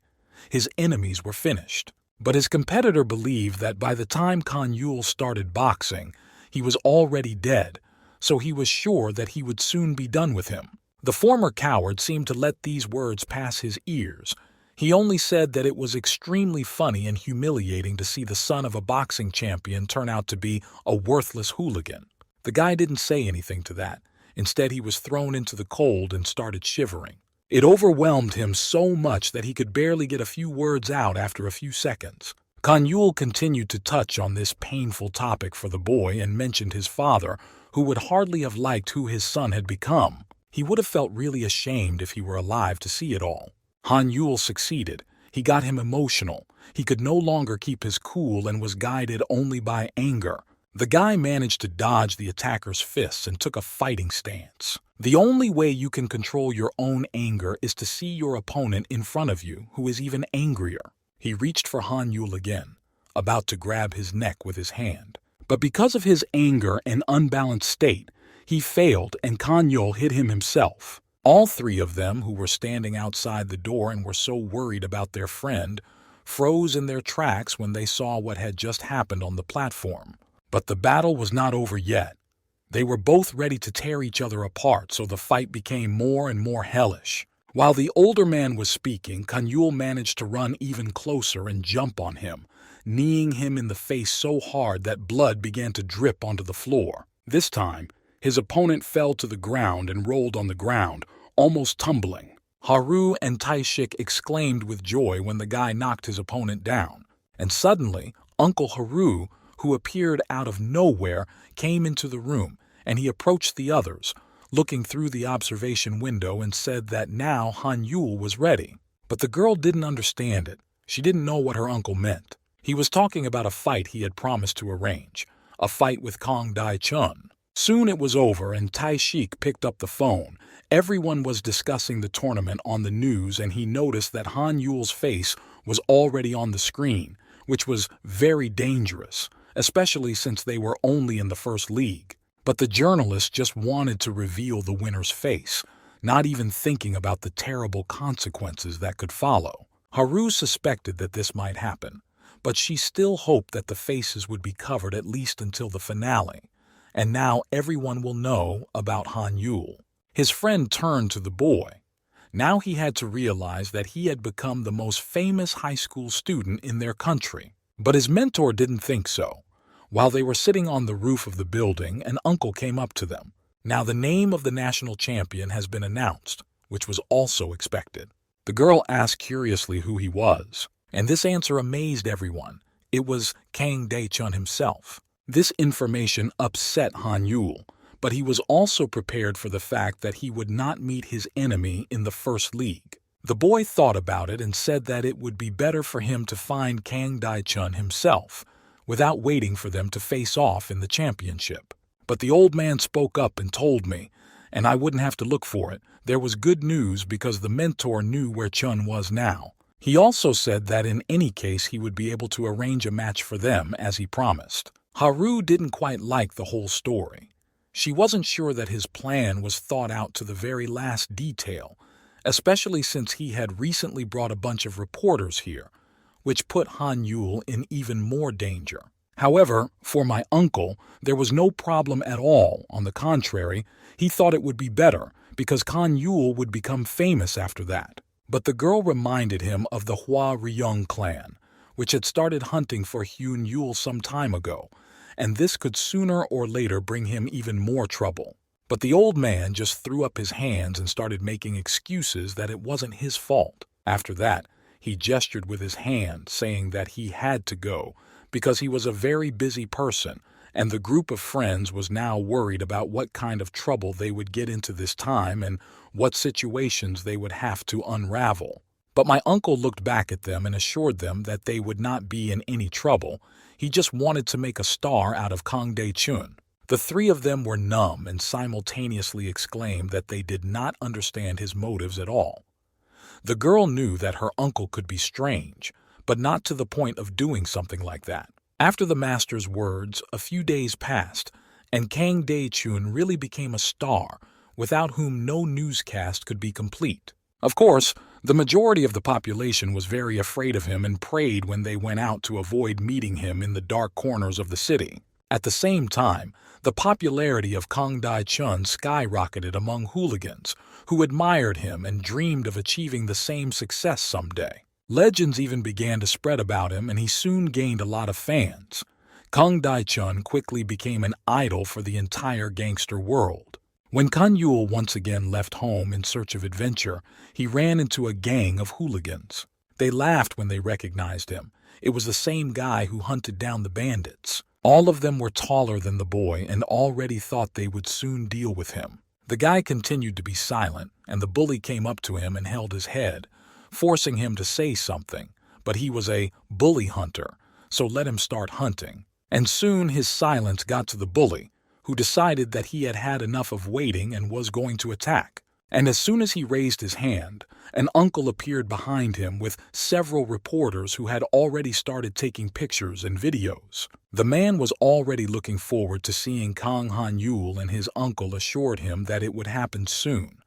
his enemies were finished. But his competitor believed that by the time Han Yule started boxing, he was already dead, so he was sure that he would soon be done with him. The former coward seemed to let these words pass his ears. He only said that it was extremely funny and humiliating to see the son of a boxing champion turn out to be a worthless hooligan. The guy didn't say anything to that. Instead, he was thrown into the cold and started shivering. It overwhelmed him so much that he could barely get a few words out after a few seconds. Han Yule continued to touch on this painful topic for the boy and mentioned his father, who would hardly have liked who his son had become. He would have felt really ashamed if he were alive to see it all. Han Yule succeeded. He got him emotional. He could no longer keep his cool and was guided only by anger. The guy managed to dodge the attacker's fists and took a fighting stance. The only way you can control your own anger is to see your opponent in front of you who is even angrier. He reached for Han Yule again, about to grab his neck with his hand. But because of his anger and unbalanced state, he failed and Han Yule hit him himself. All three of them, who were standing outside the door and were so worried about their friend, froze in their tracks when they saw what had just happened on the platform. But the battle was not over yet. They were both ready to tear each other apart, so the fight became more and more hellish. While the older man was speaking, Han Yule managed to run even closer and jump on him, kneeing him in the face so hard that blood began to drip onto the floor. This time, his opponent fell to the ground and rolled on the ground, almost tumbling. Haru and Taishik exclaimed with joy when the guy knocked his opponent down. And suddenly, Uncle Haru, who appeared out of nowhere, came into the room, and he approached the others, looking through the observation window, and said that now Han Yule was ready. But the girl didn't understand it. She didn't know what her uncle meant. He was talking about a fight he had promised to arrange, a fight with Kong Dai-chun. Soon it was over, and Taishik picked up the phone. Everyone was discussing the tournament on the news, and he noticed that Han Yule's face was already on the screen, which was very dangerous, especially since they were only in the first league. But the journalist just wanted to reveal the winner's face, not even thinking about the terrible consequences that could follow. Haru suspected that this might happen, but she still hoped that the faces would be covered at least until the finale, and now everyone will know about Han Yul. His friend turned to the boy. Now he had to realize that he had become the most famous high school student in their country. But his mentor didn't think so. While they were sitting on the roof of the building, an uncle came up to them. Now the name of the national champion has been announced, which was also expected. The girl asked curiously who he was, and this answer amazed everyone. It was Kang Dae-chun himself. This information upset Han Yul, but he was also prepared for the fact that he would not meet his enemy in the first league. The boy thought about it and said that it would be better for him to find Kang Dae-chun himself, without waiting for them to face off in the championship. But the old man spoke up and told me, and I wouldn't have to look for it. There was good news because the mentor knew where Chun was now. He also said that in any case he would be able to arrange a match for them as he promised. Haru didn't quite like the whole story. She wasn't sure that his plan was thought out to the very last detail, especially since he had recently brought a bunch of reporters here, which put Han Yul in even more danger. However, for my uncle, there was no problem at all. On the contrary, he thought it would be better, because Han Yul would become famous after that. But the girl reminded him of the Hua Ryung clan, which had started hunting for Hyun Yul some time ago, and this could sooner or later bring him even more trouble. But the old man just threw up his hands and started making excuses that it wasn't his fault. After that, he gestured with his hand, saying that he had to go, because he was a very busy person, and the group of friends was now worried about what kind of trouble they would get into this time and what situations they would have to unravel. But my uncle looked back at them and assured them that they would not be in any trouble. He just wanted to make a star out of Kang Dae-chun. The three of them were numb and simultaneously exclaimed that they did not understand his motives at all. The girl knew that her uncle could be strange, but not to the point of doing something like that. After the master's words, a few days passed, and Kang Dae-chun really became a star, without whom no newscast could be complete. Of course, the majority of the population was very afraid of him and prayed when they went out to avoid meeting him in the dark corners of the city. At the same time, the popularity of Kang Dae-chun skyrocketed among hooligans, who admired him and dreamed of achieving the same success someday. Legends even began to spread about him, and he soon gained a lot of fans. Kang Dae-chun quickly became an idol for the entire gangster world. When Kan Yul once again left home in search of adventure, he ran into a gang of hooligans. They laughed when they recognized him. It was the same guy who hunted down the bandits. All of them were taller than the boy and already thought they would soon deal with him. The guy continued to be silent, and the bully came up to him and held his head, forcing him to say something, but he was a bully hunter, so let him start hunting. And soon his silence got to the bully, who decided that he had had enough of waiting and was going to attack. And as soon as he raised his hand, an uncle appeared behind him with several reporters who had already started taking pictures and videos. The man was already looking forward to seeing Kang Han Yul, and his uncle assured him that it would happen soon.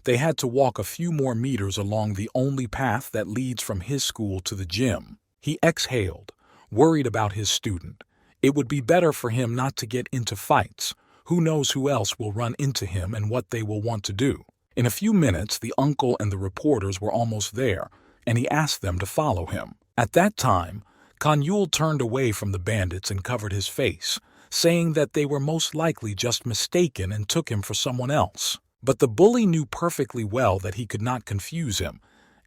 They had to walk a few more meters along the only path that leads from his school to the gym. He exhaled, worried about his student. It would be better for him not to get into fights. Who knows who else will run into him and what they will want to do. In a few minutes, the uncle and the reporters were almost there, and he asked them to follow him. At that time, Kan Yul turned away from the bandits and covered his face, saying that they were most likely just mistaken and took him for someone else. But the bully knew perfectly well that he could not confuse him,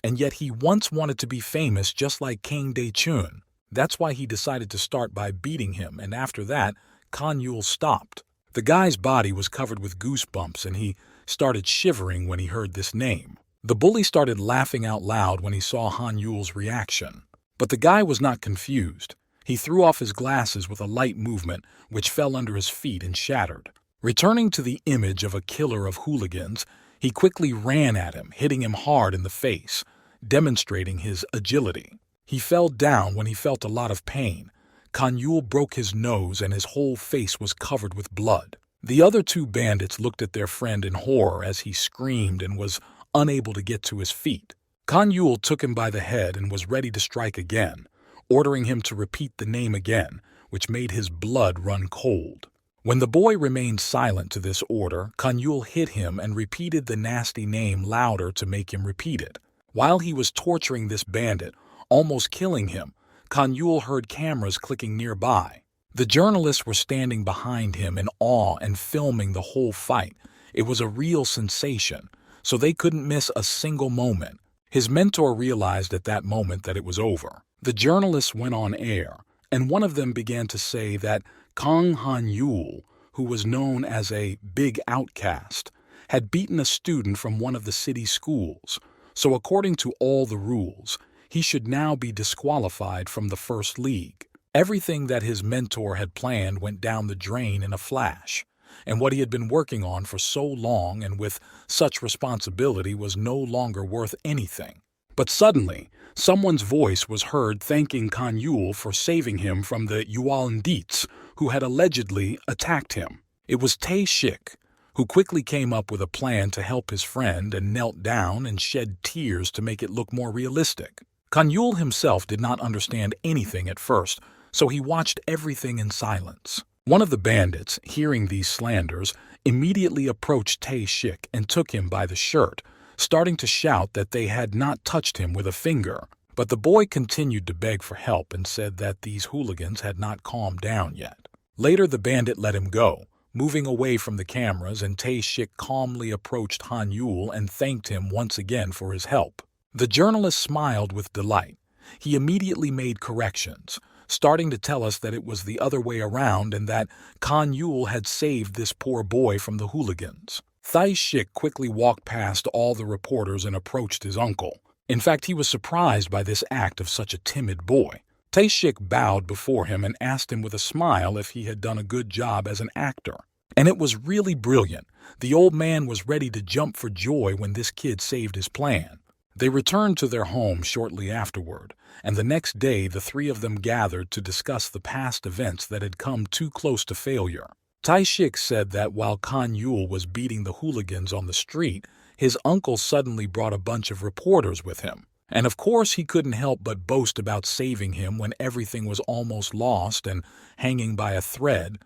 and yet he once wanted to be famous just like Kang Dae-chun. That's why he decided to start by beating him, and after that, Kan Yul stopped. The guy's body was covered with goosebumps, and he started shivering when he heard this name. The bully started laughing out loud when he saw Han Yul's reaction. But the guy was not confused. He threw off his glasses with a light movement, which fell under his feet and shattered. Returning to the image of a killer of hooligans, he quickly ran at him, hitting him hard in the face, demonstrating his agility. He fell down when he felt a lot of pain. Kanyul broke his nose and his whole face was covered with blood. The other two bandits looked at their friend in horror as he screamed and was unable to get to his feet. Kanyul took him by the head and was ready to strike again, ordering him to repeat the name again, which made his blood run cold. When the boy remained silent to this order, Kanyul hit him and repeated the nasty name louder to make him repeat it. While he was torturing this bandit, almost killing him, Kanyul heard cameras clicking nearby. The journalists were standing behind him in awe and filming the whole fight. It was a real sensation, so they couldn't miss a single moment. His mentor realized at that moment that it was over. The journalists went on air, and one of them began to say that Kang Han-yul, who was known as a big outcast, had beaten a student from one of the city schools, so according to all the rules, he should now be disqualified from the first league. Everything that his mentor had planned went down the drain in a flash, and what he had been working on for so long and with such responsibility was no longer worth anything. But suddenly, someone's voice was heard thanking Kanyul for saving him from the Yuandits who had allegedly attacked him. It was Tae-shik, who quickly came up with a plan to help his friend and knelt down and shed tears to make it look more realistic. Kanyul himself did not understand anything at first, so he watched everything in silence. One of the bandits, hearing these slanders, immediately approached Tae-shik and took him by the shirt, starting to shout that they had not touched him with a finger. But the boy continued to beg for help and said that these hooligans had not calmed down yet. Later the bandit let him go, moving away from the cameras, and Tae-shik calmly approached Han-yul and thanked him once again for his help. The journalist smiled with delight. He immediately made corrections, starting to tell us that it was the other way around and that Kanyul had saved this poor boy from the hooligans. Tae-shik quickly walked past all the reporters and approached his uncle. In fact, he was surprised by this act of such a timid boy. Tae-shik bowed before him and asked him with a smile if he had done a good job as an actor. And it was really brilliant. The old man was ready to jump for joy when this kid saved his plan. They returned to their home shortly afterward, and the next day the three of them gathered to discuss the past events that had come too close to failure. Tae-shik said that while Kanyul was beating the hooligans on the street, his uncle suddenly brought a bunch of reporters with him. And of course he couldn't help but boast about saving him when everything was almost lost and hanging by a thread.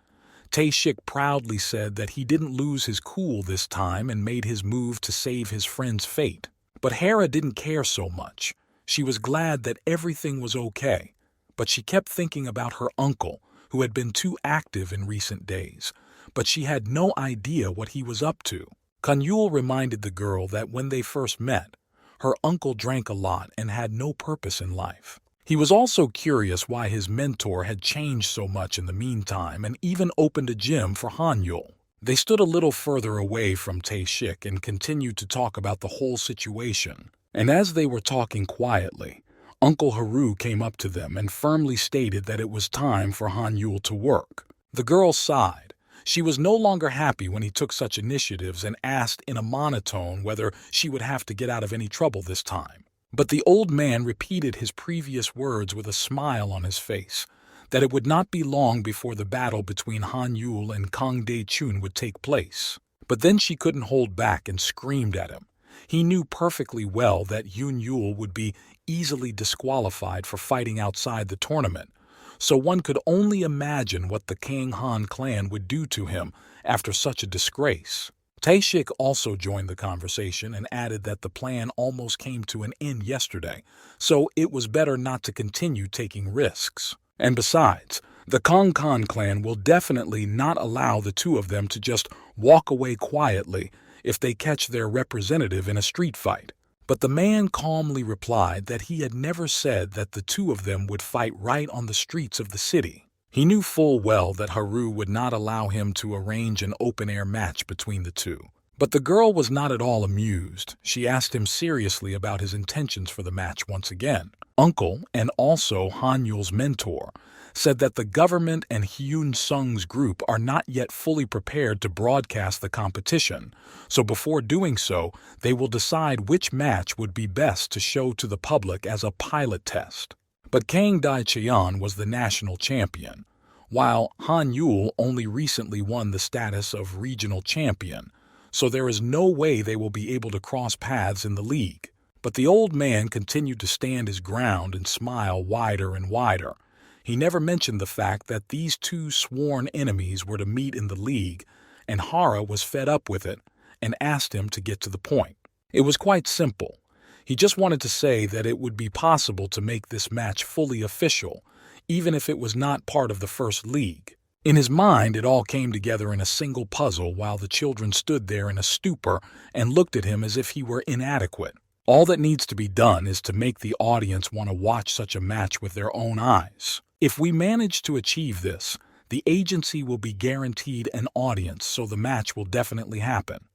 Tae-shik proudly said that he didn't lose his cool this time and made his move to save his friend's fate. But Hera didn't care so much. She was glad that everything was okay, but she kept thinking about her uncle, who had been too active in recent days, but she had no idea what he was up to. Kanyul reminded the girl that when they first met, her uncle drank a lot and had no purpose in life. He was also curious why his mentor had changed so much in the meantime and even opened a gym for Han-yul. They stood a little further away from Tae-shik and continued to talk about the whole situation. And as they were talking quietly, Uncle Haru came up to them and firmly stated that it was time for Han-yul to work. The girl sighed. She was no longer happy when he took such initiatives and asked in a monotone whether she would have to get out of any trouble this time. But the old man repeated his previous words with a smile on his face, that it would not be long before the battle between Han-yul and Kang Dae-chun would take place. But then she couldn't hold back and screamed at him. He knew perfectly well that Yoon-yul would be easily disqualified for fighting outside the tournament, so one could only imagine what the Kang Han clan would do to him after such a disgrace. Tae-shik also joined the conversation and added that the plan almost came to an end yesterday, so it was better not to continue taking risks. And besides, the Kang Han clan will definitely not allow the two of them to just walk away quietly if they catch their representative in a street fight. But the man calmly replied that he had never said that the two of them would fight right on the streets of the city. He knew full well that Haru would not allow him to arrange an open-air match between the two. But the girl was not at all amused. She asked him seriously about his intentions for the match once again. Uncle, and also Han-yul's mentor, said that the government and Hyun Sung's group are not yet fully prepared to broadcast the competition, so before doing so, they will decide which match would be best to show to the public as a pilot test. But Kang Dae-cheon was the national champion, while Han Yul only recently won the status of regional champion, so there is no way they will be able to cross paths in the league. But the old man continued to stand his ground and smile wider and wider. He never mentioned the fact that these two sworn enemies were to meet in the league, and Hara was fed up with it and asked him to get to the point. It was quite simple. He just wanted to say that it would be possible to make this match fully official, even if it was not part of the first league. In his mind, it all came together in a single puzzle while the children stood there in a stupor and looked at him as if he were inadequate. All that needs to be done is to make the audience want to watch such a match with their own eyes. If we manage to achieve this, the agency will be guaranteed an audience, so the match will definitely happen.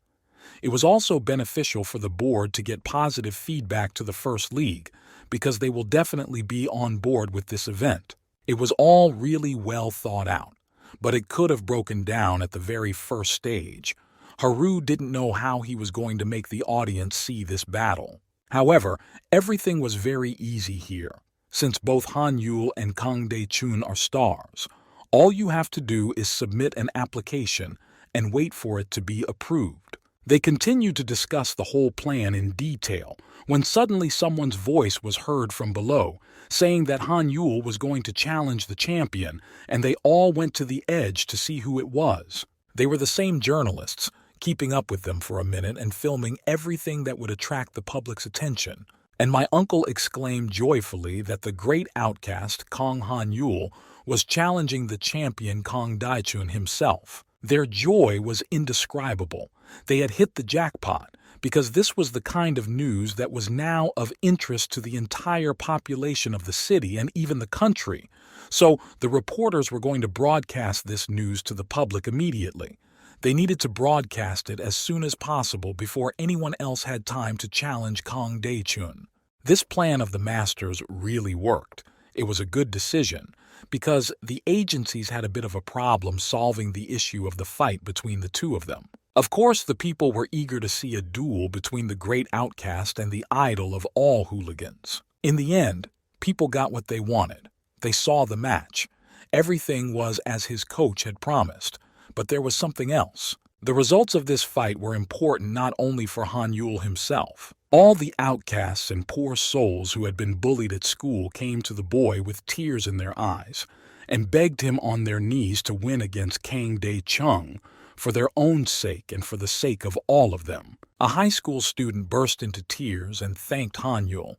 It was also beneficial for the board to get positive feedback to the first league, because they will definitely be on board with this event. It was all really well thought out, but it could have broken down at the very first stage. Haru didn't know how he was going to make the audience see this battle. However, everything was very easy here. Since both Han Yul and Kang Dae-chun are stars, all you have to do is submit an application and wait for it to be approved. They continued to discuss the whole plan in detail when suddenly someone's voice was heard from below, saying that Han Yul was going to challenge the champion, and they all went to the edge to see who it was. They were the same journalists, keeping up with them for a minute and filming everything that would attract the public's attention. And my uncle exclaimed joyfully that the great outcast Kang Han Yul was challenging the champion Kang Dae-chun himself. Their joy was indescribable. They had hit the jackpot, because this was the kind of news that was now of interest to the entire population of the city and even the country. So the reporters were going to broadcast this news to the public immediately. They needed to broadcast it as soon as possible before anyone else had time to challenge Kang Dae-chun. This plan of the masters really worked. It was a good decision, because the agencies had a bit of a problem solving the issue of the fight between the two of them. Of course, the people were eager to see a duel between the great outcast and the idol of all hooligans. In the end, people got what they wanted. They saw the match. Everything was as his coach had promised. But there was something else. The results of this fight were important not only for Han Yul himself. All the outcasts and poor souls who had been bullied at school came to the boy with tears in their eyes and begged him on their knees to win against Kang Dae-chun for their own sake and for the sake of all of them. A high school student burst into tears and thanked Han Yul,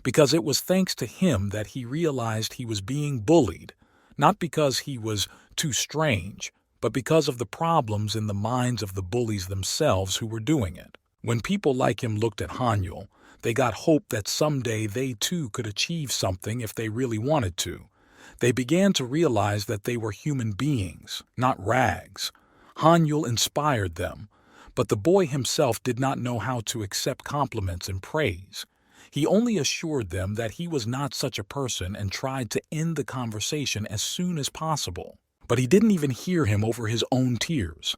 because it was thanks to him that he realized he was being bullied, not because he was too strange, but because of the problems in the minds of the bullies themselves who were doing it. When people like him looked at Han Yul, they got hope that someday they too could achieve something if they really wanted to. They began to realize that they were human beings, not rags. Han Yul inspired them, but the boy himself did not know how to accept compliments and praise. He only assured them that he was not such a person and tried to end the conversation as soon as possible. But he didn't even hear him over his own tears.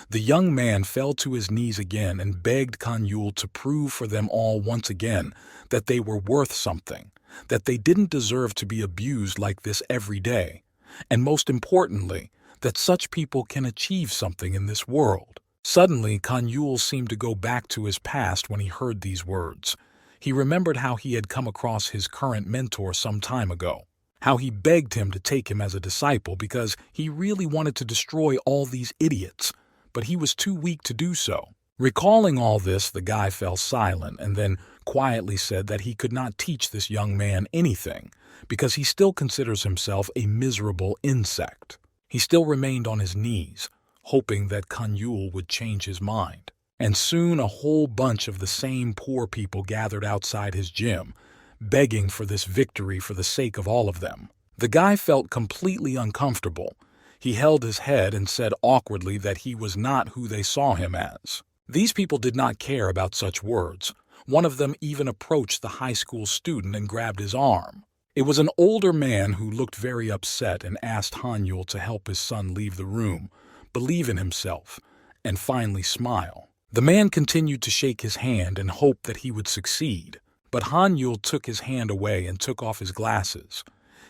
The young man fell to his knees again and begged Kang Yul to prove for them all once again that they were worth something, that they didn't deserve to be abused like this every day, and most importantly, that such people can achieve something in this world. Suddenly, Kang Yul seemed to go back to his past when he heard these words. He remembered how he had come across his current mentor some time ago, how he begged him to take him as a disciple because he really wanted to destroy all these idiots, but he was too weak to do so. Recalling all this, the guy fell silent and then quietly said that he could not teach this young man anything because he still considers himself a miserable insect. He still remained on his knees, hoping that Kang Yul would change his mind. And soon a whole bunch of the same poor people gathered outside his gym, begging for this victory for the sake of all of them. The guy felt completely uncomfortable. He held his head and said awkwardly that he was not who they saw him as. These people did not care about such words. One of them even approached the high school student and grabbed his arm. It was an older man who looked very upset and asked Han Yul to help his son leave the room, believe in himself, and finally smile. The man continued to shake his hand and hope that he would succeed, but Han Yul took his hand away and took off his glasses.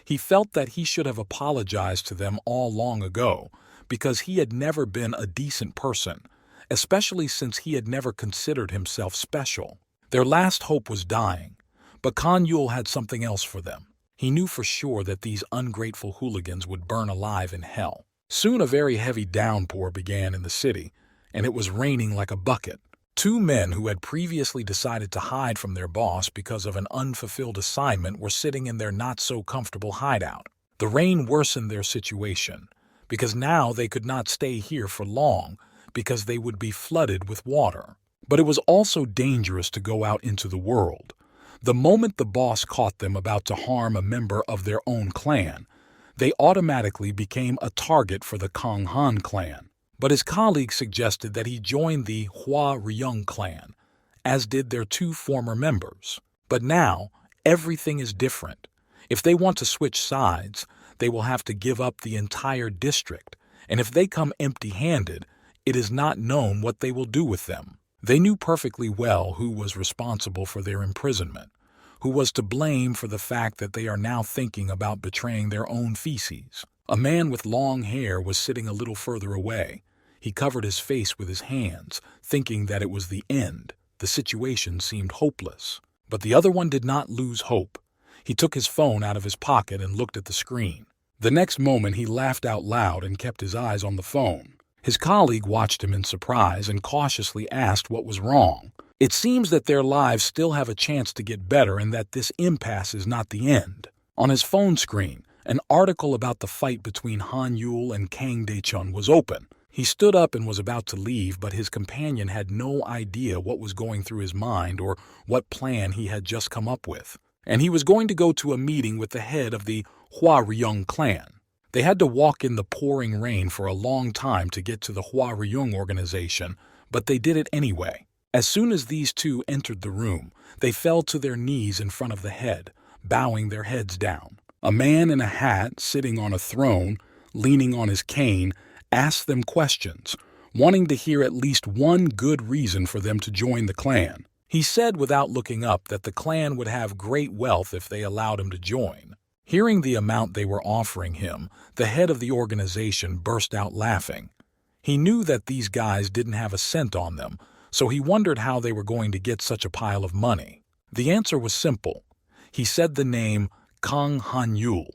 He felt that he should have apologized to them all long ago, because he had never been a decent person, especially since he had never considered himself special. Their last hope was dying, but Han Yul had something else for them. He knew for sure that these ungrateful hooligans would burn alive in hell. Soon a very heavy downpour began in the city, and it was raining like a bucket. Two men who had previously decided to hide from their boss because of an unfulfilled assignment were sitting in their not-so-comfortable hideout. The rain worsened their situation, because now they could not stay here for long, because they would be flooded with water. But it was also dangerous to go out into the world. The moment the boss caught them about to harm a member of their own clan, they automatically became a target for the Kang Han clan. But his colleague suggested that he join the Hua Ryung clan, as did their two former members. But now, everything is different. If they want to switch sides, they will have to give up the entire district, and if they come empty-handed, it is not known what they will do with them. They knew perfectly well who was responsible for their imprisonment, who was to blame for the fact that they are now thinking about betraying their own feces. A man with long hair was sitting a little further away. He covered his face with his hands, thinking that it was the end. The situation seemed hopeless. But the other one did not lose hope. He took his phone out of his pocket and looked at the screen. The next moment he laughed out loud and kept his eyes on the phone. His colleague watched him in surprise and cautiously asked what was wrong. It seems that their lives still have a chance to get better and that this impasse is not the end. On his phone screen, an article about the fight between Han Yul and Kang Dae-chun was open. He stood up and was about to leave, but his companion had no idea what was going through his mind or what plan he had just come up with. And he was going to go to a meeting with the head of the Hua Ryung clan. They had to walk in the pouring rain for a long time to get to the Hua Ryung organization, but they did it anyway. As soon as these two entered the room, they fell to their knees in front of the head, bowing their heads down. A man in a hat, sitting on a throne, leaning on his cane, asked them questions, wanting to hear at least one good reason for them to join the clan. He said without looking up that the clan would have great wealth if they allowed him to join. Hearing the amount they were offering him, the head of the organization burst out laughing. He knew that these guys didn't have a cent on them, so he wondered how they were going to get such a pile of money. The answer was simple. He said the name Kang Han Yul,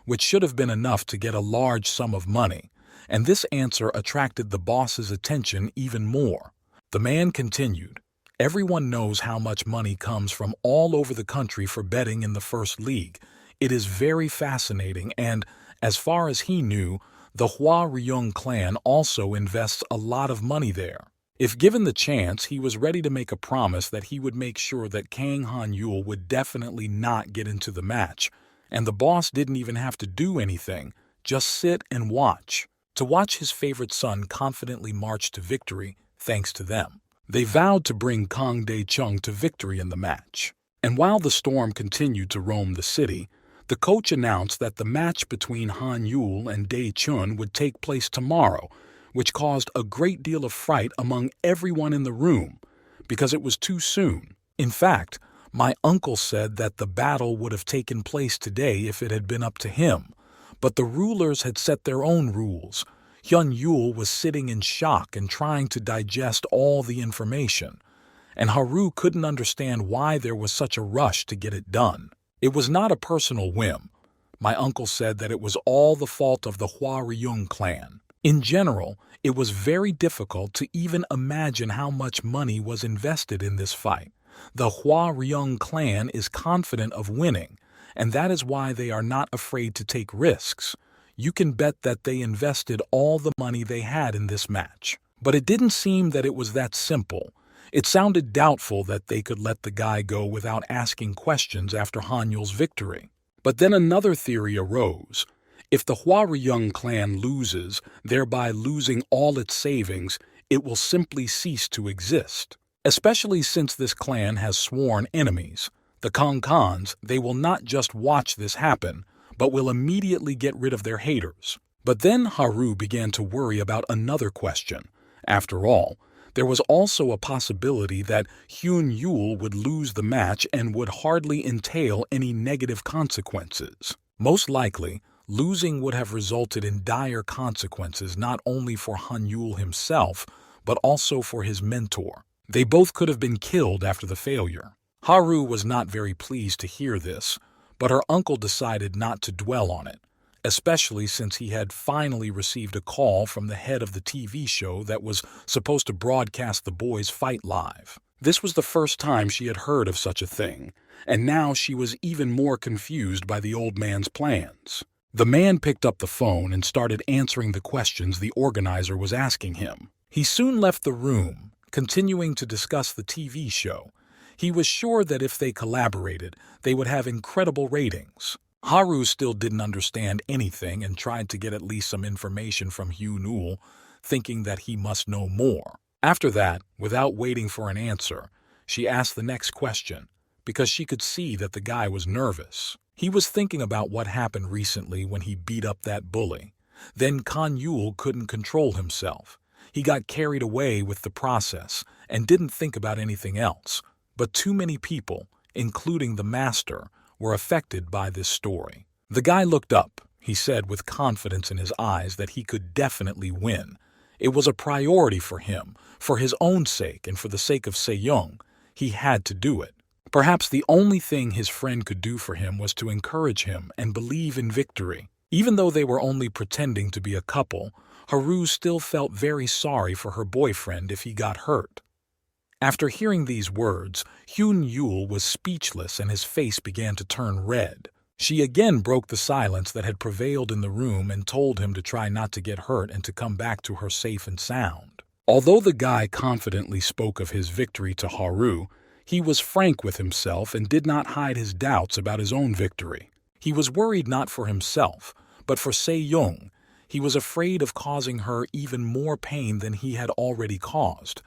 which should have been enough to get a large sum of money, and this answer attracted the boss's attention even more. The man continued, "Everyone knows how much money comes from all over the country for betting in the First League. It is very fascinating, and, as far as he knew, the Hua Ryung clan also invests a lot of money there. If given the chance, he was ready to make a promise that he would make sure that Kang Han Yul would definitely not get into the match, and the boss didn't even have to do anything, just sit and watch. To watch his favorite son confidently march to victory thanks to them. They vowed to bring Kang Dae-chung to victory in the match. And while the storm continued to roam the city, the coach announced that the match between Han Yul and Dae-chun would take place tomorrow, which caused a great deal of fright among everyone in the room, because it was too soon. In fact, my uncle said that the battle would have taken place today if it had been up to him, but the rulers had set their own rules. Hyun Yul was sitting in shock and trying to digest all the information, and Haru couldn't understand why there was such a rush to get it done. It was not a personal whim. My uncle said that it was all the fault of the Hua Ryung clan. In general, it was very difficult to even imagine how much money was invested in this fight. The Hua Ryung clan is confident of winning, and that is why they are not afraid to take risks. You can bet that they invested all the money they had in this match. But it didn't seem that it was that simple. It sounded doubtful that they could let the guy go without asking questions after Han Yul's victory. But then another theory arose. If the Hua Ryung clan loses, thereby losing all its savings, it will simply cease to exist. Especially since this clan has sworn enemies. The Kangkans, they will not just watch this happen, but will immediately get rid of their haters. But then Haru began to worry about another question. After all, There was also a possibility that Hyun Yul would lose the match and would hardly entail any negative consequences. Most likely, losing would have resulted in dire consequences not only for Han Yul himself, but also for his mentor. They both could have been killed after the failure. Haru was not very pleased to hear this, but her uncle decided not to dwell on it, especially since he had finally received a call from the head of the TV show that was supposed to broadcast the boys' fight live. This was the first time she had heard of such a thing, and now she was even more confused by the old man's plans. The man picked up the phone and started answering the questions the organizer was asking him. He soon left the room, continuing to discuss the TV show. He was sure that if they collaborated, they would have incredible ratings. Haru still didn't understand anything and tried to get at least some information from Hyun-Ul, thinking that he must know more. After that, without waiting for an answer, she asked the next question, because she could see that the guy was nervous. He was thinking about what happened recently when he beat up that bully. Then Kan-Yul couldn't control himself. He got carried away with the process and didn't think about anything else. But too many people, including the master, were affected by this story. The guy looked up. He said with confidence in his eyes that he could definitely win. It was a priority for him, for his own sake and for the sake of Sejong. He had to do it. Perhaps the only thing his friend could do for him was to encourage him and believe in victory. Even though they were only pretending to be a couple, Haru still felt very sorry for her boyfriend if he got hurt. After hearing these words, Hyun-Yul was speechless and his face began to turn red. She again broke the silence that had prevailed in the room and told him to try not to get hurt and to come back to her safe and sound. Although the guy confidently spoke of his victory to Haru, he was frank with himself and did not hide his doubts about his own victory. He was worried not for himself, but for Sejong. He was afraid of causing her even more pain than he had already caused.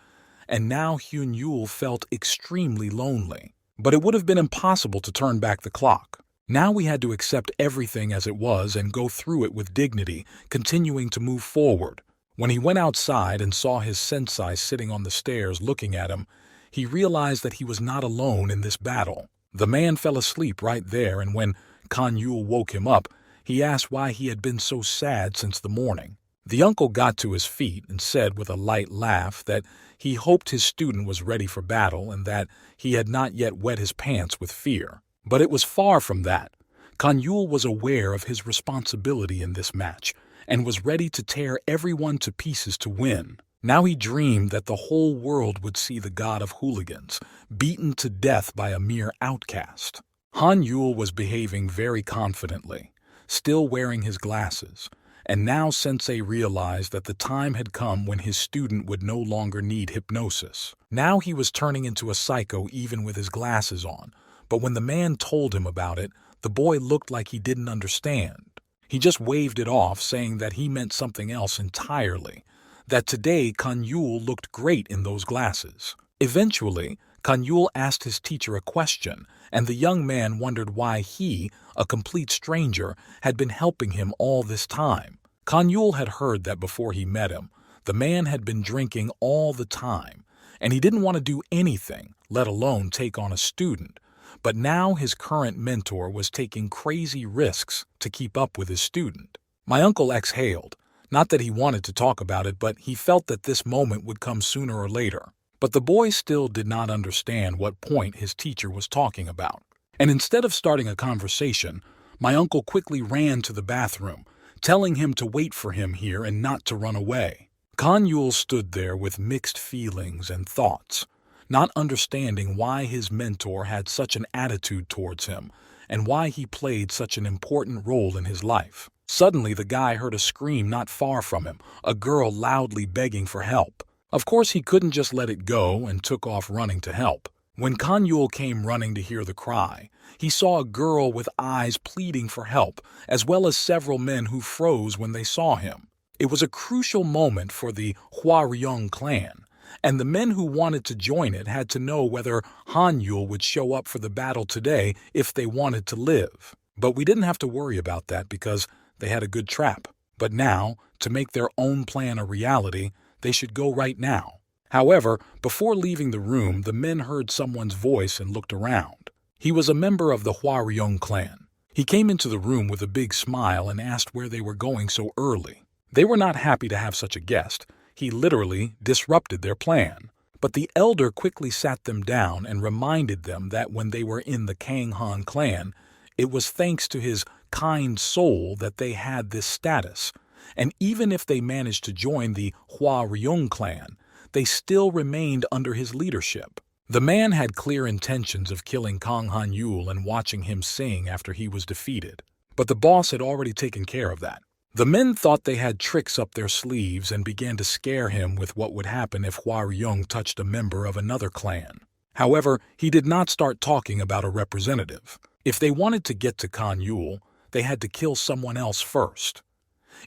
And now Hyun-Yul felt extremely lonely. But it would have been impossible to turn back the clock. Now we had to accept everything as it was and go through it with dignity, continuing to move forward. When he went outside and saw his sensei sitting on the stairs looking at him, he realized that he was not alone in this battle. The man fell asleep right there, and when Kan-Yul woke him up, he asked why he had been so sad since the morning. The uncle got to his feet and said with a light laugh that he hoped his student was ready for battle and that he had not yet wet his pants with fear. But it was far from that. Kan-Yul was aware of his responsibility in this match and was ready to tear everyone to pieces to win. Now he dreamed that the whole world would see the god of hooligans, beaten to death by a mere outcast. Han Yul was behaving very confidently, still wearing his glasses. And now Sensei realized that the time had come when his student would no longer need hypnosis. Now he was turning into a psycho even with his glasses on, but when the man told him about it, the boy looked like he didn't understand. He just waved it off, saying that he meant something else entirely, that today Kan-Yul looked great in those glasses. Eventually, Kan-Yul asked his teacher a question, and the young man wondered why he, a complete stranger, had been helping him all this time. Kan-Yul had heard that before he met him, the man had been drinking all the time, and he didn't want to do anything, let alone take on a student. But now his current mentor was taking crazy risks to keep up with his student. My uncle exhaled. Not that he wanted to talk about it, but he felt that this moment would come sooner or later. But the boy still did not understand what point his teacher was talking about. And instead of starting a conversation, my uncle quickly ran to the bathroom, telling him to wait for him here and not to run away. Kan-Yul stood there with mixed feelings and thoughts, not understanding why his mentor had such an attitude towards him and why he played such an important role in his life. Suddenly, the guy heard a scream not far from him, a girl loudly begging for help. Of course, he couldn't just let it go and took off running to help. When Kan-Yul came running to hear the cry, he saw a girl with eyes pleading for help, as well as several men who froze when they saw him. It was a crucial moment for the Hwa-Ryung clan, and the men who wanted to join it had to know whether Han Yul would show up for the battle today if they wanted to live. But we didn't have to worry about that because they had a good trap. But now, to make their own plan a reality, they should go right now. However, before leaving the room, the men heard someone's voice and looked around. He was a member of the Hwaryong clan. He came into the room with a big smile and asked where they were going so early. They were not happy to have such a guest. He literally disrupted their plan. But the elder quickly sat them down and reminded them that when they were in the Kanghan clan, it was thanks to his kind soul that they had this status. And even if they managed to join the Hwaryong clan, they still remained under his leadership. The man had clear intentions of killing Kang Han-yul and watching him sing after he was defeated. But the boss had already taken care of that. The men thought they had tricks up their sleeves and began to scare him with what would happen if Hwaryong touched a member of another clan. However, he did not start talking about a representative. If they wanted to get to Han-yul, they had to kill someone else first.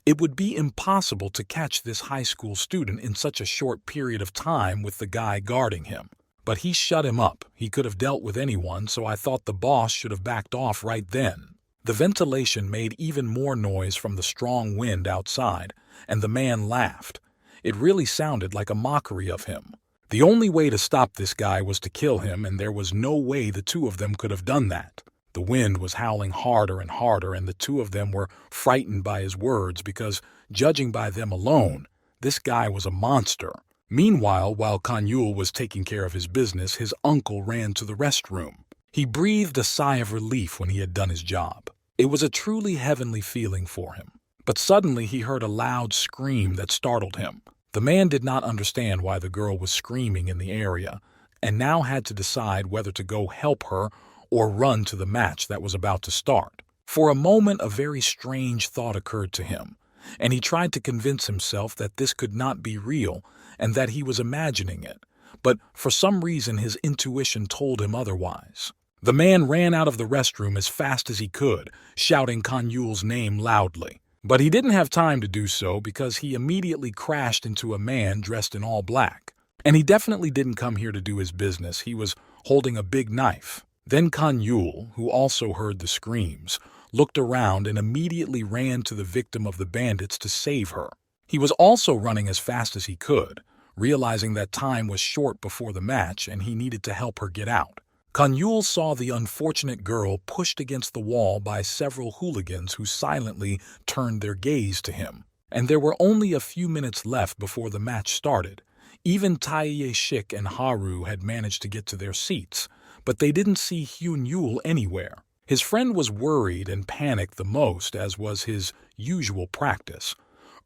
It would be impossible to catch this high school student in such a short period of time with the guy guarding him. But he shut him up. He could have dealt with anyone, so I thought the boss should have backed off right then. The ventilation made even more noise from the strong wind outside, and the man laughed. It really sounded like a mockery of him. The only way to stop this guy was to kill him, and there was no way the two of them could have done that. The wind was howling harder and harder, and the two of them were frightened by his words because, judging by them alone, this guy was a monster. Meanwhile, while Kan-yul was taking care of his business, his uncle ran to the restroom. He breathed a sigh of relief when he had done his job. It was a truly heavenly feeling for him. But suddenly he heard a loud scream that startled him. The man did not understand why the girl was screaming in the area, and now had to decide whether to go help her or run to the match that was about to start. For a moment, a very strange thought occurred to him, and he tried to convince himself that this could not be real and that he was imagining it. But for some reason, his intuition told him otherwise. The man ran out of the restroom as fast as he could, shouting Kan-yul's name loudly. But he didn't have time to do so because he immediately crashed into a man dressed in all black. And he definitely didn't come here to do his business. He was holding a big knife. Then Kan-yul, who also heard the screams, looked around and immediately ran to the victim of the bandits to save her. He was also running as fast as he could, realizing that time was short before the match and he needed to help her get out. Kan-yul saw the unfortunate girl pushed against the wall by several hooligans who silently turned their gaze to him. And there were only a few minutes left before the match started. Even Tae-shik and Haru had managed to get to their seats, but they didn't see Hyun-yul anywhere. His friend was worried and panicked the most, as was his usual practice.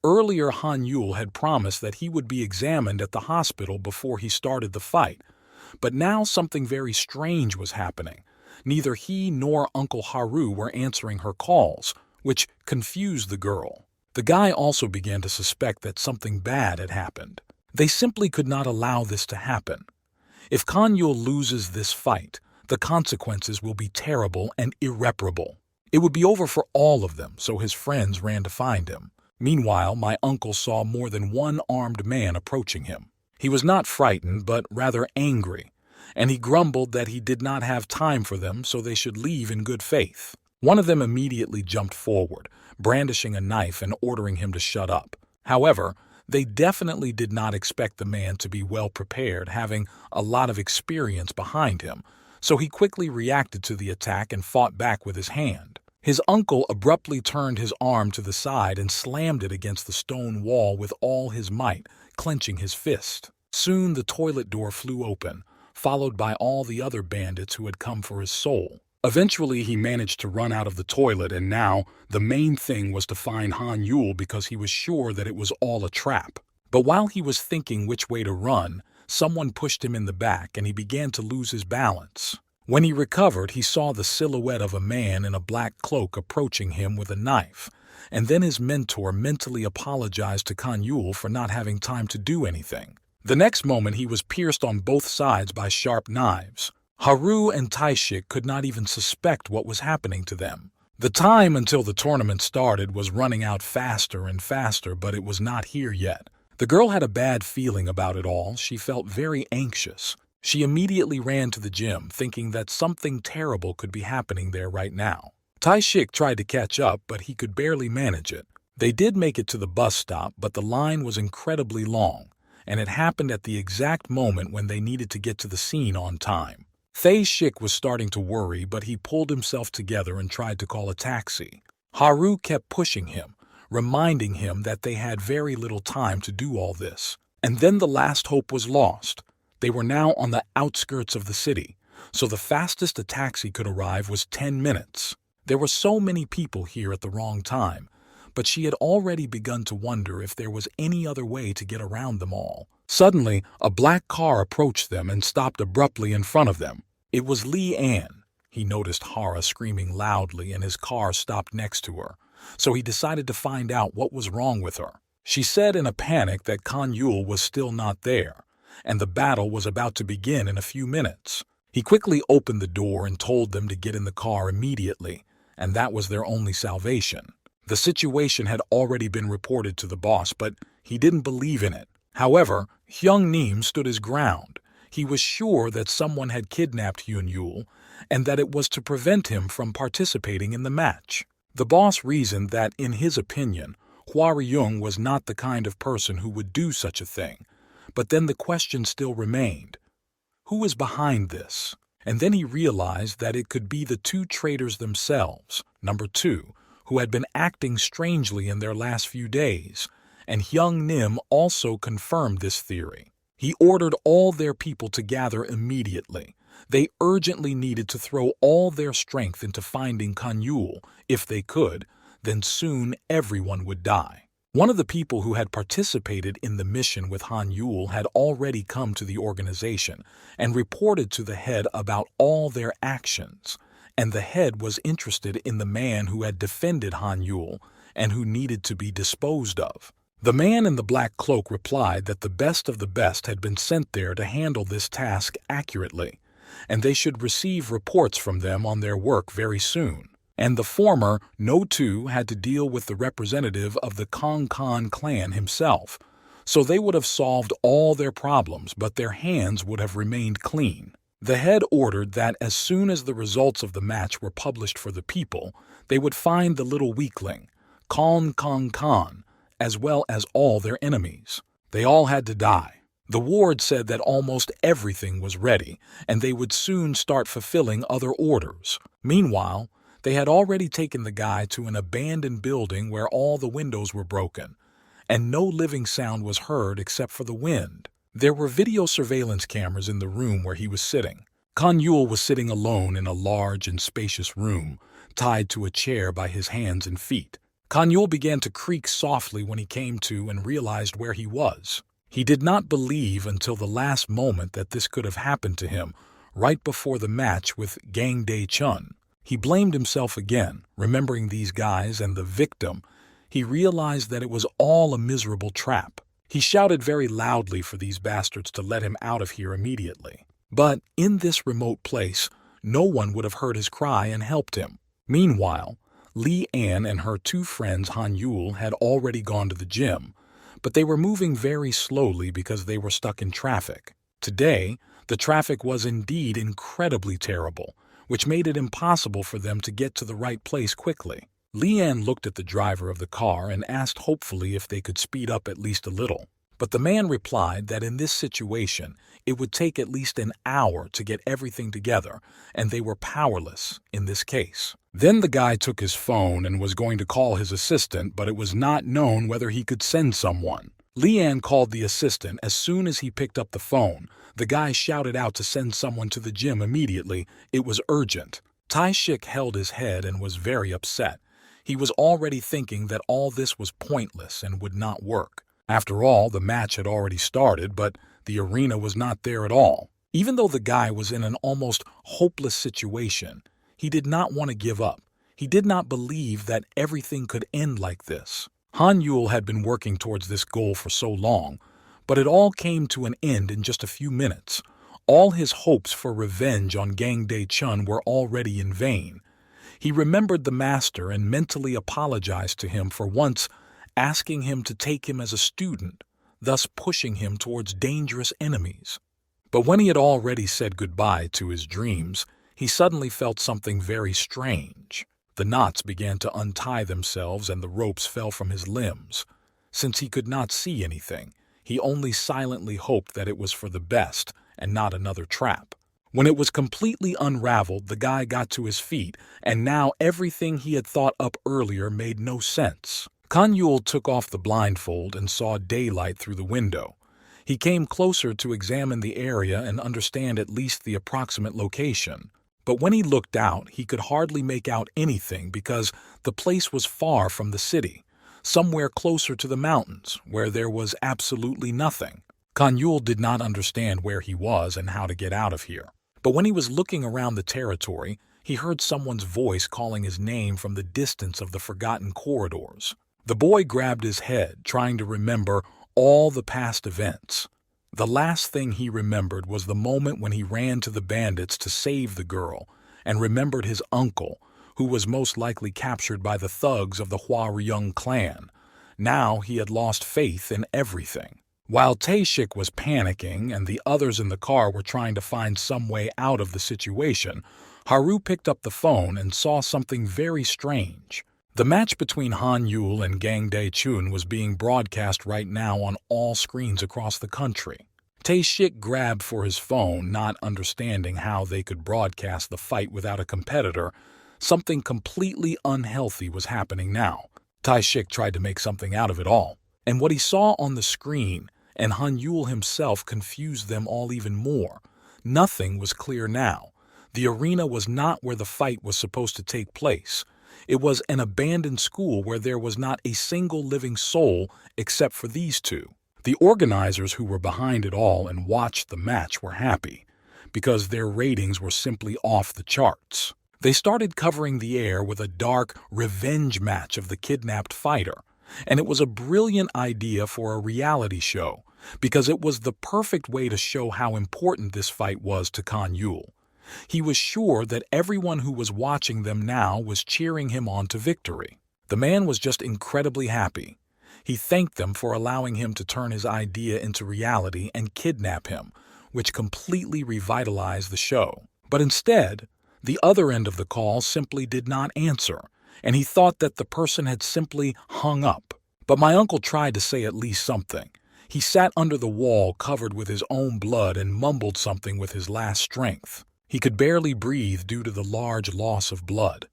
Earlier, Han-yul had promised that he would be examined at the hospital before he started the fight. But now something very strange was happening. Neither he nor Uncle Haru were answering her calls, which confused the girl. The guy also began to suspect that something bad had happened. They simply could not allow this to happen. If Kan-yul loses this fight, the consequences will be terrible and irreparable. It would be over for all of them, so his friends ran to find him. Meanwhile, my uncle saw more than one armed man approaching him. He was not frightened, but rather angry, and he grumbled that he did not have time for them, so they should leave in good faith. One of them immediately jumped forward, brandishing a knife and ordering him to shut up. However, they definitely did not expect the man to be well prepared, having a lot of experience behind him, so he quickly reacted to the attack and fought back with his hand. His uncle abruptly turned his arm to the side and slammed it against the stone wall with all his might, clenching his fist. Soon the toilet door flew open, followed by all the other bandits who had come for his soul. Eventually he managed to run out of the toilet, and now the main thing was to find Han-yul because he was sure that it was all a trap. But while he was thinking which way to run, someone pushed him in the back and he began to lose his balance. When he recovered, he saw the silhouette of a man in a black cloak approaching him with a knife, and then his mentor mentally apologized to Kan-yul for not having time to do anything. The next moment he was pierced on both sides by sharp knives. Haru and Tae-shik could not even suspect what was happening to them. The time until the tournament started was running out faster and faster, but it was not here yet. The girl had a bad feeling about it all. She felt very anxious. She immediately ran to the gym, thinking that something terrible could be happening there right now. Tae-shik tried to catch up, but he could barely manage it. They did make it to the bus stop, but the line was incredibly long, and it happened at the exact moment when they needed to get to the scene on time. Tae-shik was starting to worry, but he pulled himself together and tried to call a taxi. Haru kept pushing him, reminding him that they had very little time to do all this. And then the last hope was lost. They were now on the outskirts of the city, so the fastest a taxi could arrive was 10 minutes. There were so many people here at the wrong time, but she had already begun to wonder if there was any other way to get around them all. Suddenly, a black car approached them and stopped abruptly in front of them. It was Lee-Ann. He noticed Hara screaming loudly and his car stopped next to her, so he decided to find out what was wrong with her. She said in a panic that Kan-yul was still not there, and the battle was about to begin in a few minutes. He quickly opened the door and told them to get in the car immediately, and that was their only salvation. The situation had already been reported to the boss, but he didn't believe in it. However, Hyung-Nim stood his ground. He was sure that someone had kidnapped Hyun-yul, and that it was to prevent him from participating in the match. The boss reasoned that, in his opinion, Hwa Ryung was not the kind of person who would do such a thing. But then the question still remained. Who is behind this? And then he realized that it could be the two traitors themselves, number 2, who had been acting strangely in their last few days, and Hyung-Nim also confirmed this theory. He ordered all their people to gather immediately. They urgently needed to throw all their strength into finding Kan-yul. If they could, then soon everyone would die. One of the people who had participated in the mission with Han-yul had already come to the organization and reported to the head about all their actions, and the head was interested in the man who had defended Han-yul and who needed to be disposed of. The man in the black cloak replied that the best of the best had been sent there to handle this task accurately, and they should receive reports from them on their work very soon. And the former, No-2, had to deal with the representative of the Kong-Kan clan himself, so they would have solved all their problems, but their hands would have remained clean. The head ordered that as soon as the results of the match were published for the people, they would find the little weakling, Kong-Kan, as well as all their enemies. They all had to die. The ward said that almost everything was ready, and they would soon start fulfilling other orders. Meanwhile, they had already taken the guy to an abandoned building where all the windows were broken, and no living sound was heard except for the wind. There were video surveillance cameras in the room where he was sitting. Kan-yul was sitting alone in a large and spacious room, tied to a chair by his hands and feet. Kan-yul began to creak softly when he came to and realized where he was. He did not believe until the last moment that this could have happened to him right before the match with Gang Dae-chun. He blamed himself again, remembering these guys and the victim. He realized that it was all a miserable trap. He shouted very loudly for these bastards to let him out of here immediately. But in this remote place, no one would have heard his cry and helped him. Meanwhile, Lee-Ann and her two friends Han-yul had already gone to the gym, but they were moving very slowly because they were stuck in traffic. Today, the traffic was indeed incredibly terrible, which made it impossible for them to get to the right place quickly. Lee-Ann looked at the driver of the car and asked hopefully if they could speed up at least a little. But the man replied that in this situation, it would take at least an hour to get everything together, and they were powerless in this case. Then the guy took his phone and was going to call his assistant, but it was not known whether he could send someone. Lee-Ann called the assistant. As soon as he picked up the phone, the guy shouted out to send someone to the gym immediately. It was urgent. Tae-shik held his head and was very upset. He was already thinking that all this was pointless and would not work. After all, the match had already started, but the arena was not there at all. Even though the guy was in an almost hopeless situation, he did not want to give up. He did not believe that everything could end like this. Han-yul had been working towards this goal for so long, but it all came to an end in just a few minutes. All his hopes for revenge on Gang Dae-chun were already in vain. He remembered the master and mentally apologized to him for once asking him to take him as a student, thus pushing him towards dangerous enemies. But when he had already said goodbye to his dreams, he suddenly felt something very strange. The knots began to untie themselves and the ropes fell from his limbs. Since he could not see anything, He only silently hoped that it was for the best and not another trap. When it was completely unraveled, the guy got to his feet, and now everything he had thought up earlier made no sense. Kanyul took off the blindfold and saw daylight through the window. He came closer to examine the area and understand at least the approximate location. But when he looked out, he could hardly make out anything because the place was far from the city, somewhere closer to the mountains, where there was absolutely nothing. Kanyul did not understand where he was and how to get out of here. But when he was looking around the territory, he heard someone's voice calling his name from the distance of the forgotten corridors. The boy grabbed his head, trying to remember all the past events. The last thing he remembered was the moment when he ran to the bandits to save the girl, and remembered his uncle, who was most likely captured by the thugs of the Hua-Ryung clan. Now he had lost faith in everything. While Taeshik was panicking and the others in the car were trying to find some way out of the situation, Haru picked up the phone and saw something very strange. The match between Han Yul and Gang Dae-chun was being broadcast right now on all screens across the country. Taeshik grabbed for his phone, not understanding how they could broadcast the fight without a competitor. Something completely unhealthy was happening now. Taeshik tried to make something out of it all, and what he saw on the screen and Han Yul himself confused them all even more. Nothing was clear now. The arena was not where the fight was supposed to take place. It was an abandoned school where there was not a single living soul except for these two. The organizers who were behind it all and watched the match were happy, because their ratings were simply off the charts. They started covering the air with a dark revenge match of the kidnapped fighter, and it was a brilliant idea for a reality show, because it was the perfect way to show how important this fight was to Kan Yul. He was sure that everyone who was watching them now was cheering him on to victory. The man was just incredibly happy. He thanked them for allowing him to turn his idea into reality and kidnap him, which completely revitalized the show. But instead, the other end of the call simply did not answer, and he thought that the person had simply hung up. But my uncle tried to say at least something. He sat under the wall covered with his own blood and mumbled something with his last strength. He could barely breathe due to the large loss of blood.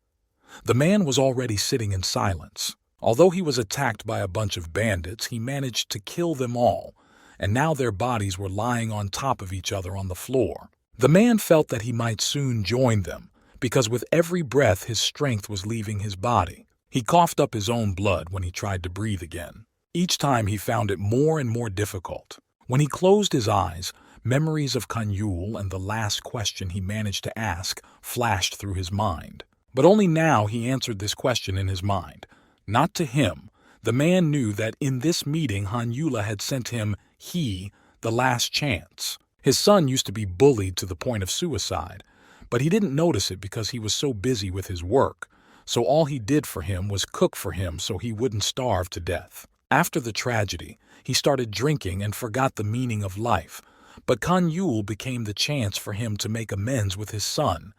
The man was already sitting in silence. Although he was attacked by a bunch of bandits, he managed to kill them all, and now their bodies were lying on top of each other on the floor. The man felt that he might soon join them, because with every breath his strength was leaving his body. He coughed up his own blood when he tried to breathe again. Each time he found it more and more difficult. When he closed his eyes, memories of Kan Yul and the last question he managed to ask flashed through his mind. But only now he answered this question in his mind. Not to him. The man knew that in this meeting Han Yula had sent him, the last chance. His son used to be bullied to the point of suicide, but he didn't notice it because he was so busy with his work. So all he did for him was cook for him so he wouldn't starve to death. After the tragedy, he started drinking and forgot the meaning of life. But Kan Yul became the chance for him to make amends with his son,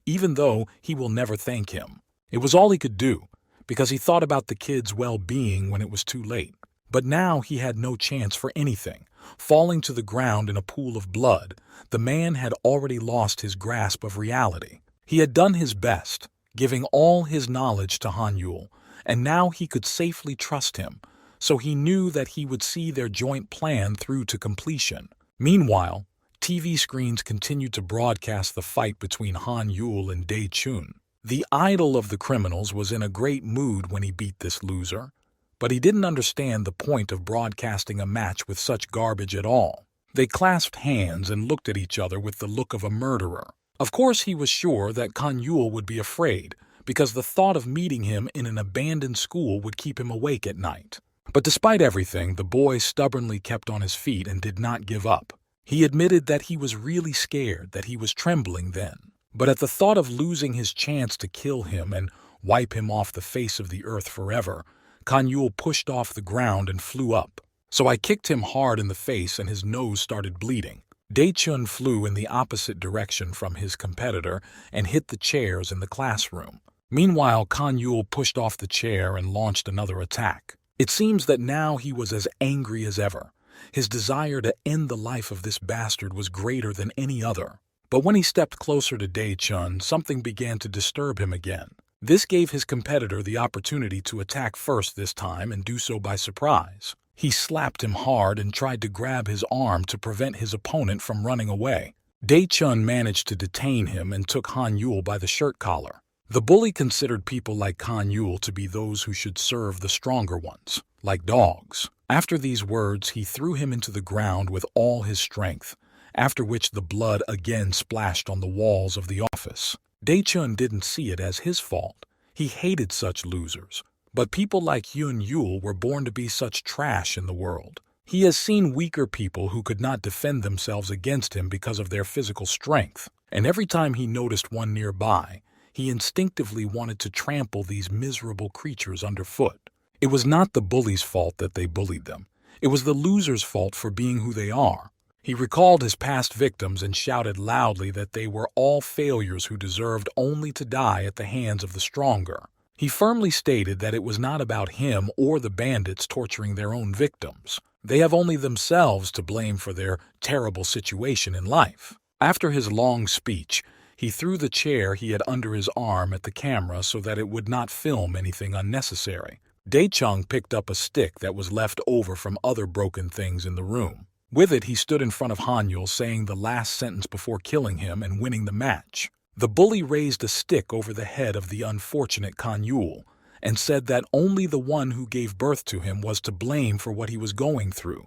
even though he will never thank him. It was all he could do, because he thought about the kid's well-being when it was too late. But now he had no chance for anything. Falling to the ground in a pool of blood, the man had already lost his grasp of reality. He had done his best, giving all his knowledge to Han Yul, and now he could safely trust him, so he knew that he would see their joint plan through to completion. Meanwhile, TV screens continued to broadcast the fight between Han Yul and Dae-chun. The idol of the criminals was in a great mood when he beat this loser, but he didn't understand the point of broadcasting a match with such garbage at all. They clasped hands and looked at each other with the look of a murderer. Of course he was sure that Kan Yul would be afraid, because the thought of meeting him in an abandoned school would keep him awake at night. But despite everything, the boy stubbornly kept on his feet and did not give up. He admitted that he was really scared, that he was trembling then. But at the thought of losing his chance to kill him and wipe him off the face of the earth forever, Kan Yul pushed off the ground and flew up. So I kicked him hard in the face and his nose started bleeding. Dae-chun flew in the opposite direction from his competitor and hit the chairs in the classroom. Meanwhile, Kan Yul pushed off the chair and launched another attack. It seems that now he was as angry as ever, His desire to end the life of this bastard was greater than any other. But when he stepped closer to Dae-chun, something began to disturb him again. This gave his competitor the opportunity to attack first this time and do so by surprise. He slapped him hard and tried to grab his arm to prevent his opponent from running away. Dae-chun managed to detain him and took Han Yul by the shirt collar. The bully considered people like Han Yul to be those who should serve the stronger ones, like dogs. After these words, he threw him into the ground with all his strength, after which the blood again splashed on the walls of the office. Dae-chun didn't see it as his fault. He hated such losers. But people like Yun Yul were born to be such trash in the world. He has seen weaker people who could not defend themselves against him because of their physical strength, and every time he noticed one nearby, he instinctively wanted to trample these miserable creatures underfoot. It was not the bully's fault that they bullied them. It was the loser's fault for being who they are. He recalled his past victims and shouted loudly that they were all failures who deserved only to die at the hands of the stronger. He firmly stated that it was not about him or the bandits torturing their own victims. They have only themselves to blame for their terrible situation in life. After his long speech, he threw the chair he had under his arm at the camera so that it would not film anything unnecessary. Dae-chun picked up a stick that was left over from other broken things in the room. With it, he stood in front of Han Yul, saying the last sentence before killing him and winning the match. The bully raised a stick over the head of the unfortunate Han Yul and said that only the one who gave birth to him was to blame for what he was going through,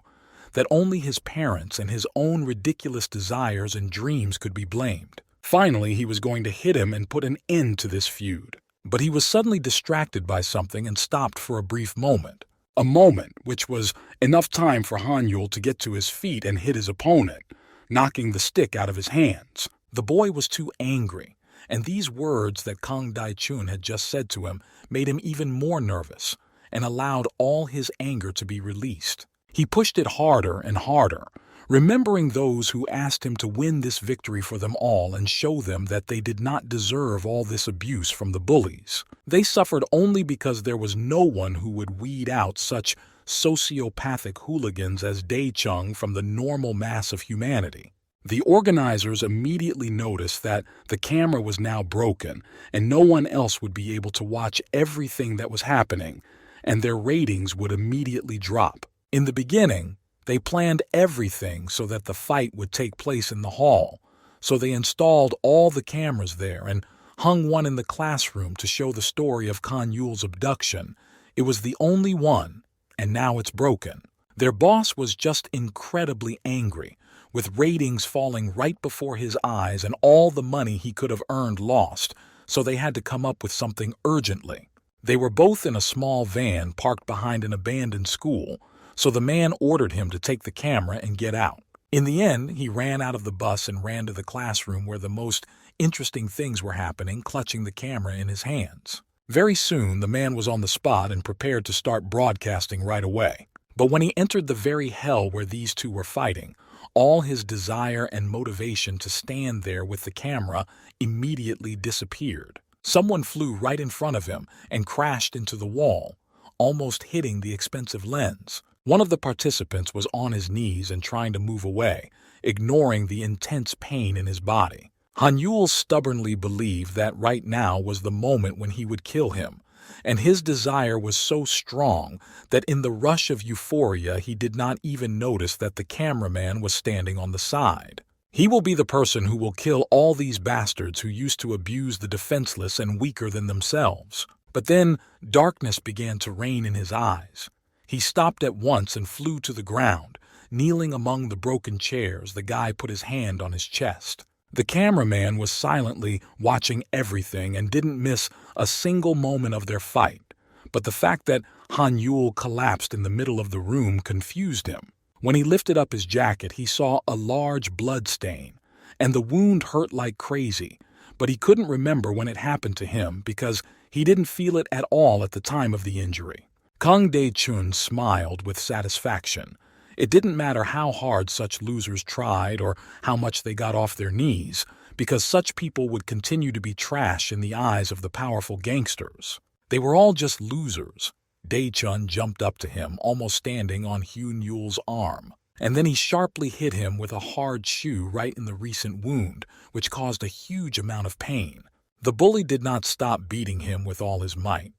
that only his parents and his own ridiculous desires and dreams could be blamed. Finally, he was going to hit him and put an end to this feud. But he was suddenly distracted by something and stopped for a brief moment. A moment which was enough time for Han Yul to get to his feet and hit his opponent, knocking the stick out of his hands. The boy was too angry, and these words that Kang Dae-chun had just said to him made him even more nervous and allowed all his anger to be released. He pushed it harder and harder, remembering those who asked him to win this victory for them all and show them that they did not deserve all this abuse from the bullies. They suffered only because there was no one who would weed out such sociopathic hooligans as Dae-chun from the normal mass of humanity. The organizers immediately noticed that the camera was now broken and no one else would be able to watch everything that was happening, and their ratings would immediately drop. In the beginning, they planned everything so that the fight would take place in the hall, so they installed all the cameras there and hung one in the classroom to show the story of Han Yul's abduction. It was the only one, and now it's broken. Their boss was just incredibly angry, with ratings falling right before his eyes and all the money he could have earned lost, so they had to come up with something urgently. They were both in a small van parked behind an abandoned school, so the man ordered him to take the camera and get out. In the end, he ran out of the bus and ran to the classroom where the most interesting things were happening, clutching the camera in his hands. Very soon, the man was on the spot and prepared to start broadcasting right away. But when he entered the very hell where these two were fighting, all his desire and motivation to stand there with the camera immediately disappeared. Someone flew right in front of him and crashed into the wall, almost hitting the expensive lens. One of the participants was on his knees and trying to move away, ignoring the intense pain in his body. Han Yul stubbornly believed that right now was the moment when he would kill him, and his desire was so strong that in the rush of euphoria he did not even notice that the cameraman was standing on the side. He will be the person who will kill all these bastards who used to abuse the defenseless and weaker than themselves. But then darkness began to reign in his eyes. He stopped at once and flew to the ground. Kneeling among the broken chairs, the guy put his hand on his chest. The cameraman was silently watching everything and didn't miss a single moment of their fight. But the fact that Han Yul collapsed in the middle of the room confused him. When he lifted up his jacket, he saw a large blood stain, and the wound hurt like crazy, but he couldn't remember when it happened to him because he didn't feel it at all at the time of the injury. Kang Dae-chun smiled with satisfaction. It didn't matter how hard such losers tried or how much they got off their knees, because such people would continue to be trash in the eyes of the powerful gangsters. They were all just losers. Dae-chun jumped up to him, almost standing on Hyun Yul's arm. and then he sharply hit him with a hard shoe right in the recent wound, which caused a huge amount of pain. The bully did not stop beating him with all his might.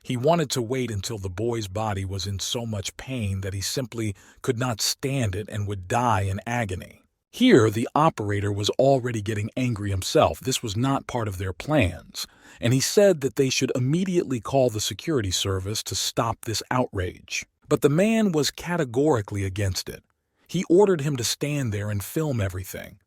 He wanted to wait until the boy's body was in so much pain that he simply could not stand it and would die in agony. Here, the operator was already getting angry himself. This was not part of their plans, and he said that they should immediately call the security service to stop this outrage. But the man was categorically against it. He ordered him to stand there and film everything.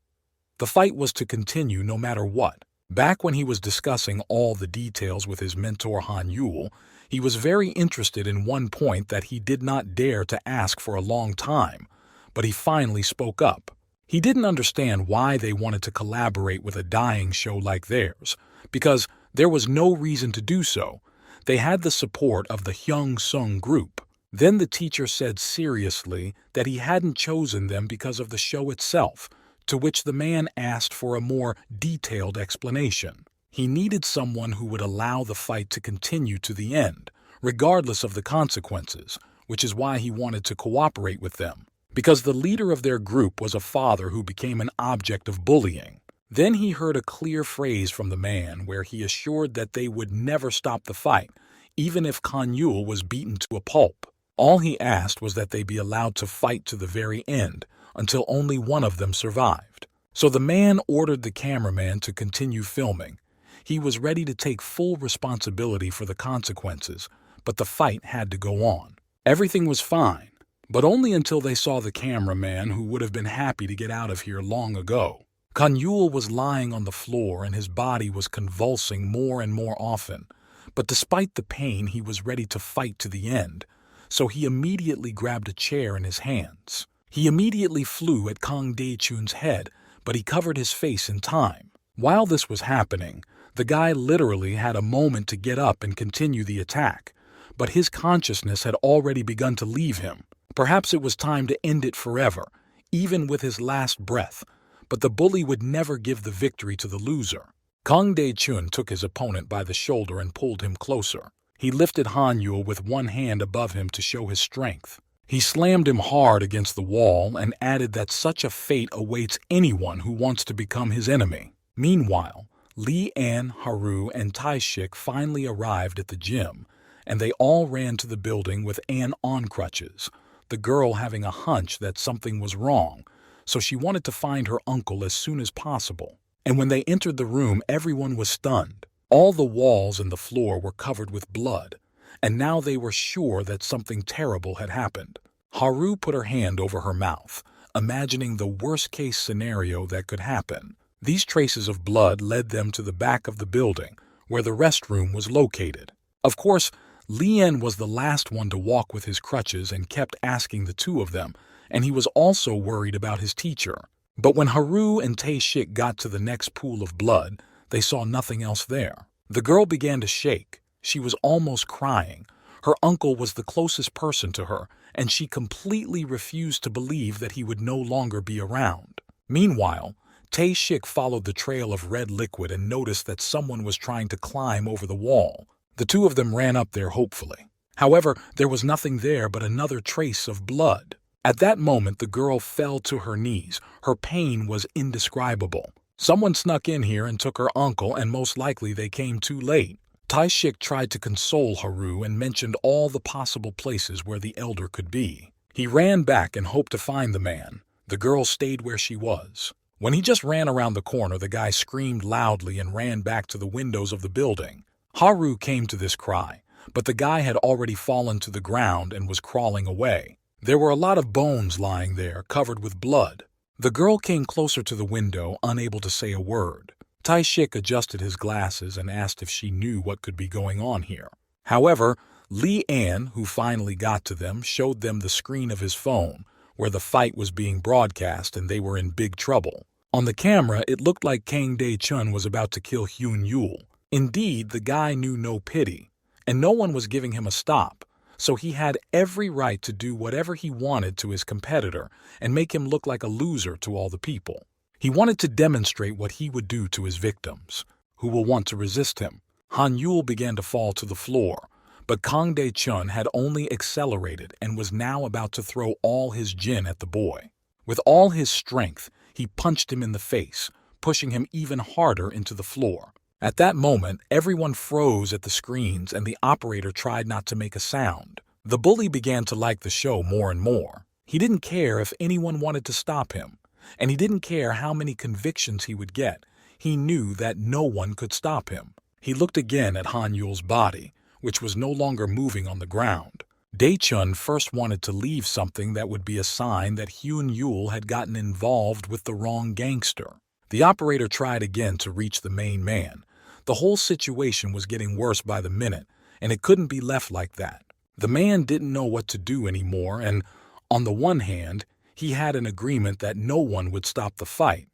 The fight was to continue no matter what. Back when he was discussing all the details with his mentor Han Yul, he was very interested in one point that he did not dare to ask for a long time, but he finally spoke up. He didn't understand why they wanted to collaborate with a dying show like theirs, because there was no reason to do so. They had the support of the Hyung Sung group. Then the teacher said seriously that he hadn't chosen them because of the show itself, to which the man asked for a more detailed explanation. He needed someone who would allow the fight to continue to the end, regardless of the consequences, which is why he wanted to cooperate with them, because the leader of their group was a father who became an object of bullying. Then he heard a clear phrase from the man where he assured that they would never stop the fight, even if Kan Yul was beaten to a pulp. All he asked was that they be allowed to fight to the very end, until only one of them survived. So the man ordered the cameraman to continue filming. He was ready to take full responsibility for the consequences, but the fight had to go on. Everything was fine, but only until they saw the cameraman, who would have been happy to get out of here long ago. Kan Yul was lying on the floor and his body was convulsing more and more often, but despite the pain he was ready to fight to the end, so he immediately grabbed a chair in his hands. He immediately flew at Kang Dae-chun's head, but he covered his face in time. While this was happening, the guy literally had a moment to get up and continue the attack, but his consciousness had already begun to leave him. Perhaps it was time to end it forever, even with his last breath, but the bully would never give the victory to the loser. Kang Dae-chun took his opponent by the shoulder and pulled him closer. He lifted Han Yul with one hand above him to show his strength. He slammed him hard against the wall and added that such a fate awaits anyone who wants to become his enemy. Meanwhile, Lee An, Haru, and Tae-shik finally arrived at the gym, and they all ran to the building with An on crutches, the girl having a hunch that something was wrong, so she wanted to find her uncle as soon as possible. And when they entered the room, everyone was stunned. All the walls and the floor were covered with blood, and now they were sure that something terrible had happened. Haru put her hand over her mouth, imagining the worst-case scenario that could happen. These traces of blood led them to the back of the building, where the restroom was located. Of course, Lien was the last one to walk with his crutches and kept asking the two of them, and he was also worried about his teacher. But when Haru and Tae-shik got to the next pool of blood, they saw nothing else there. The girl began to shake. She was almost crying. Her uncle was the closest person to her, and she completely refused to believe that he would no longer be around. Meanwhile, Tae-shik followed the trail of red liquid and noticed that someone was trying to climb over the wall. The two of them ran up there hopefully. However, there was nothing there but another trace of blood. At that moment, the girl fell to her knees. Her pain was indescribable. Someone snuck in here and took her uncle, and most likely they came too late. Tae-shik tried to console Haru and mentioned all the possible places where the elder could be. He ran back and hoped to find the man. The girl stayed where she was. When he just ran around the corner, the guy screamed loudly and ran back to the windows of the building. Haru came to this cry, but the guy had already fallen to the ground and was crawling away. There were a lot of bones lying there, covered with blood. The girl came closer to the window, unable to say a word. Tae-shik adjusted his glasses and asked if she knew what could be going on here. However, Lee An, who finally got to them, showed them the screen of his phone, where the fight was being broadcast and they were in big trouble. On the camera, it looked like Kang Dae-chun was about to kill Hyun Yul. Indeed, the guy knew no pity, and no one was giving him a stop. So he had every right to do whatever he wanted to his competitor and make him look like a loser to all the people. He wanted to demonstrate what he would do to his victims, who will want to resist him. Han Yul began to fall to the floor, But Kang Dae-chun had only accelerated and was now about to throw all his jin at the boy. With all his strength, he punched him in the face, pushing him even harder into the floor. At that moment, everyone froze at the screens and the operator tried not to make a sound. The bully began to like the show more and more. He didn't care if anyone wanted to stop him, and he didn't care how many convictions he would get. He knew that no one could stop him. He looked again at Han Yul's body, which was no longer moving on the ground. Dae-chun first wanted to leave something that would be a sign that Hyun Yul had gotten involved with the wrong gangster. The operator tried again to reach the main man. The whole situation was getting worse by the minute, and it couldn't be left like that. The man didn't know what to do anymore, and on the one hand, he had an agreement that no one would stop the fight,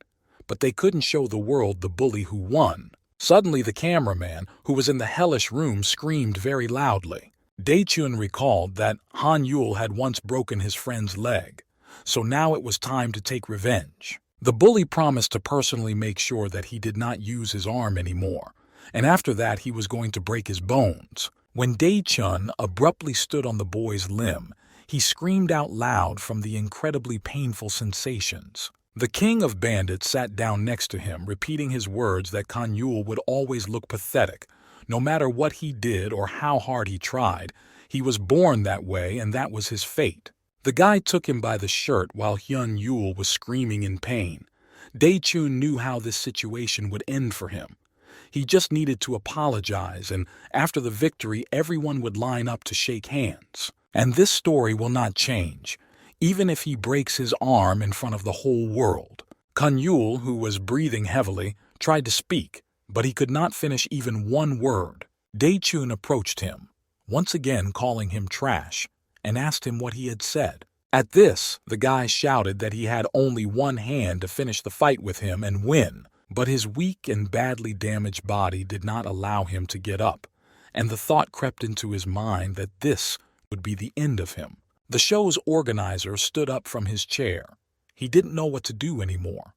but they couldn't show the world the bully who won. Suddenly, the cameraman, who was in the hellish room, screamed very loudly. Dae-chun recalled that Han Yul had once broken his friend's leg, so now it was time to take revenge. The bully promised to personally make sure that he did not use his arm anymore, and after that he was going to break his bones. When Dae-chun abruptly stood on the boy's limb, he screamed out loud from the incredibly painful sensations. The king of bandits sat down next to him, repeating his words that Kang Yul would always look pathetic. No matter what he did or how hard he tried, he was born that way and that was his fate. The guy took him by the shirt while Hyun Yul was screaming in pain. Dae-chun knew how this situation would end for him. He just needed to apologize, and after the victory, everyone would line up to shake hands. And this story will not change, even if he breaks his arm in front of the whole world. Kang Yul, who was breathing heavily, tried to speak, but he could not finish even one word. Dae-chun approached him, once again calling him trash, and asked him what he had said. At this, the guy shouted that he had only one hand to finish the fight with him and win. But his weak and badly damaged body did not allow him to get up, and the thought crept into his mind that this would be the end of him. The show's organizer stood up from his chair. He didn't know what to do anymore.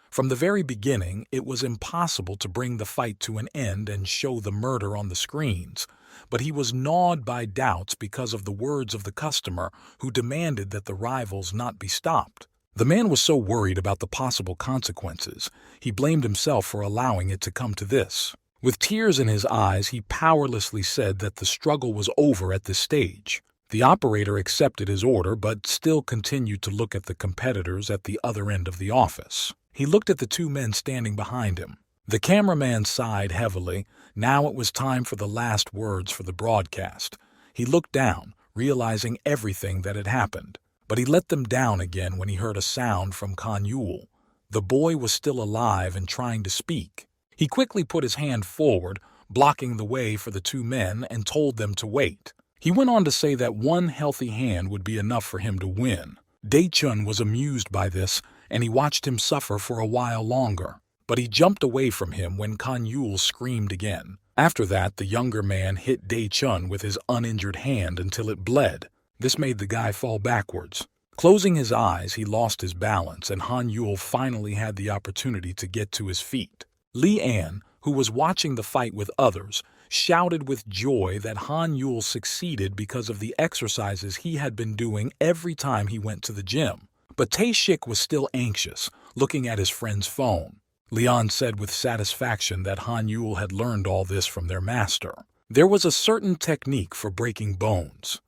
From the very beginning, it was impossible to bring the fight to an end and show the murder on the screens, but he was gnawed by doubts because of the words of the customer who demanded that the rivals not be stopped. The man was so worried about the possible consequences, he blamed himself for allowing it to come to this. With tears in his eyes, he powerlessly said that the struggle was over at this stage. The operator accepted his order but still continued to look at the competitors at the other end of the office. He looked at the two men standing behind him. The cameraman sighed heavily. Now it was time for the last words for the broadcast. He looked down, realizing everything that had happened. But he let them down again when he heard a sound from Kang Yul. The boy was still alive and trying to speak. He quickly put his hand forward, blocking the way for the two men, and told them to wait. He went on to say that one healthy hand would be enough for him to win. Dae-chun was amused by this, and he watched him suffer for a while longer. But he jumped away from him when Kang Yul screamed again. After that, the younger man hit Dae-chun with his uninjured hand until it bled. This made the guy fall backwards. Closing his eyes, he lost his balance, and Han Yul finally had the opportunity to get to his feet. Lee Ann, who was watching the fight with others, shouted with joy that Han Yul succeeded because of the exercises he had been doing every time he went to the gym. But Tae-shik was still anxious, looking at his friend's phone. Leon said with satisfaction that Han Yul had learned all this from their master. There was a certain technique for breaking bones.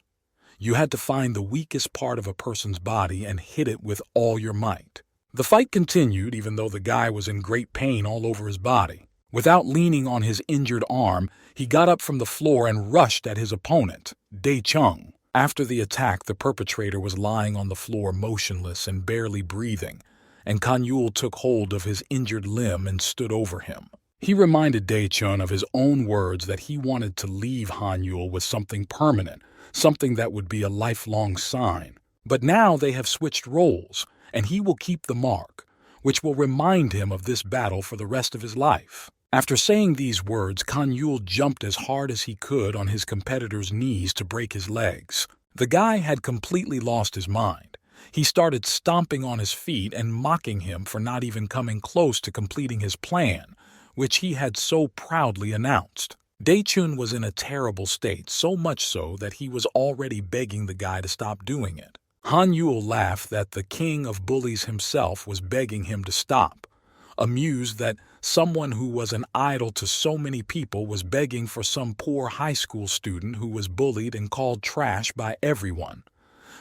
You had to find the weakest part of a person's body and hit it with all your might. The fight continued even though the guy was in great pain all over his body. Without leaning on his injured arm, he got up from the floor and rushed at his opponent, Dae-chun. After the attack, the perpetrator was lying on the floor motionless and barely breathing, and Kang Yul took hold of his injured limb and stood over him. He reminded Dae-chun of his own words that he wanted to leave Han Yul with something permanent, something that would be a lifelong sign. But now they have switched roles, and he will keep the mark, which will remind him of this battle for the rest of his life. After saying these words, Kang Yul jumped as hard as he could on his competitor's knees to break his legs. The guy had completely lost his mind. He started stomping on his feet and mocking him for not even coming close to completing his plan, which he had so proudly announced. Daechun was in a terrible state, so much so that he was already begging the guy to stop doing it. Han Yul laughed that the king of bullies himself was begging him to stop, amused that someone who was an idol to so many people was begging for some poor high school student who was bullied and called trash by everyone.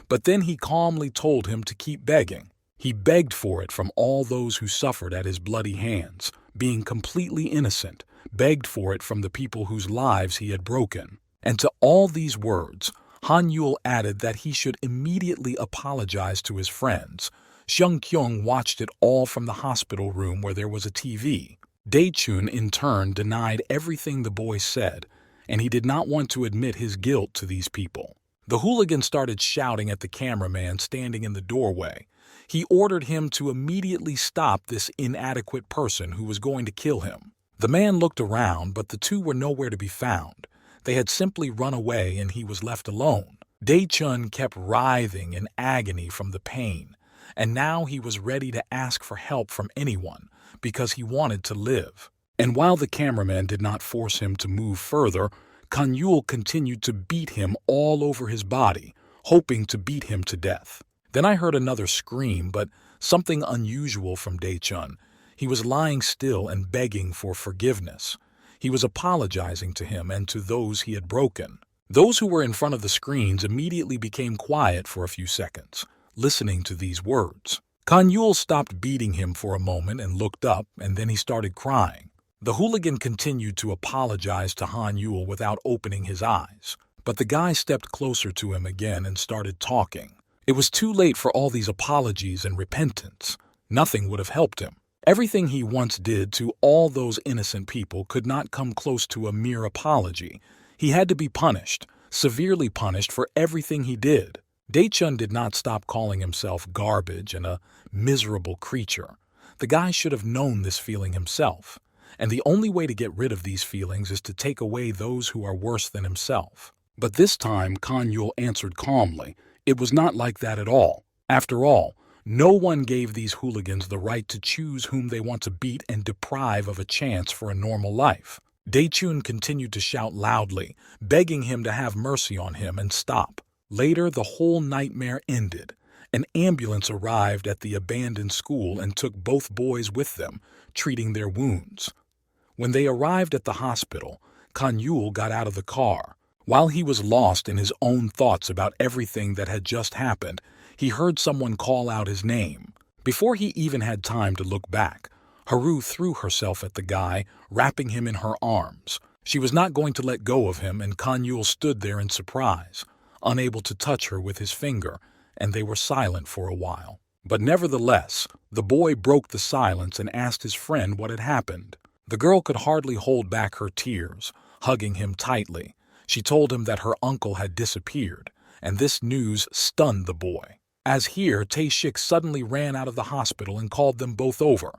But then he calmly told him to keep begging. He begged for it from all those who suffered at his bloody hands, being completely innocent, begged for it from the people whose lives he had broken. And to all these words, Han Yul added that he should immediately apologize to his friends. Xiang Kyung watched it all from the hospital room where there was a TV. Daechun, in turn, denied everything the boy said, and he did not want to admit his guilt to these people. The hooligan started shouting at the cameraman standing in the doorway. He ordered him to immediately stop this inadequate person who was going to kill him. The man looked around, but the two were nowhere to be found. They had simply run away and he was left alone. Daechun kept writhing in agony from the pain, and now he was ready to ask for help from anyone because he wanted to live. And while the cameraman did not force him to move further, Kan Yul continued to beat him all over his body, hoping to beat him to death. Then I heard another scream, but something unusual from Daechun. He was lying still and begging for forgiveness. He was apologizing to him and to those he had broken. Those who were in front of the screens immediately became quiet for a few seconds, listening to these words. Kan Yul stopped beating him for a moment and looked up, and then he started crying. The hooligan continued to apologize to Han Yul without opening his eyes, but the guy stepped closer to him again and started talking. It was too late for all these apologies and repentance. Nothing would have helped him. Everything he once did to all those innocent people could not come close to a mere apology. He had to be punished, severely punished for everything he did. Daechun did not stop calling himself garbage and a miserable creature. The guy should have known this feeling himself. And the only way to get rid of these feelings is to take away those who are worse than himself. But this time, Kan Yul answered calmly. It was not like that at all. After all, no one gave these hooligans the right to choose whom they want to beat and deprive of a chance for a normal life. Daechun continued to shout loudly, begging him to have mercy on him and stop. Later, the whole nightmare ended. An ambulance arrived at the abandoned school and took both boys with them, treating their wounds. When they arrived at the hospital, Kan Yul got out of the car. While he was lost in his own thoughts about everything that had just happened, he heard someone call out his name. Before he even had time to look back, Haru threw herself at the guy, wrapping him in her arms. She was not going to let go of him, and Kan Yul stood there in surprise, unable to touch her with his finger, and they were silent for a while. But nevertheless, the boy broke the silence and asked his friend what had happened. The girl could hardly hold back her tears, hugging him tightly. She told him that her uncle had disappeared, and this news stunned the boy. As here, Tae-shik suddenly ran out of the hospital and called them both over.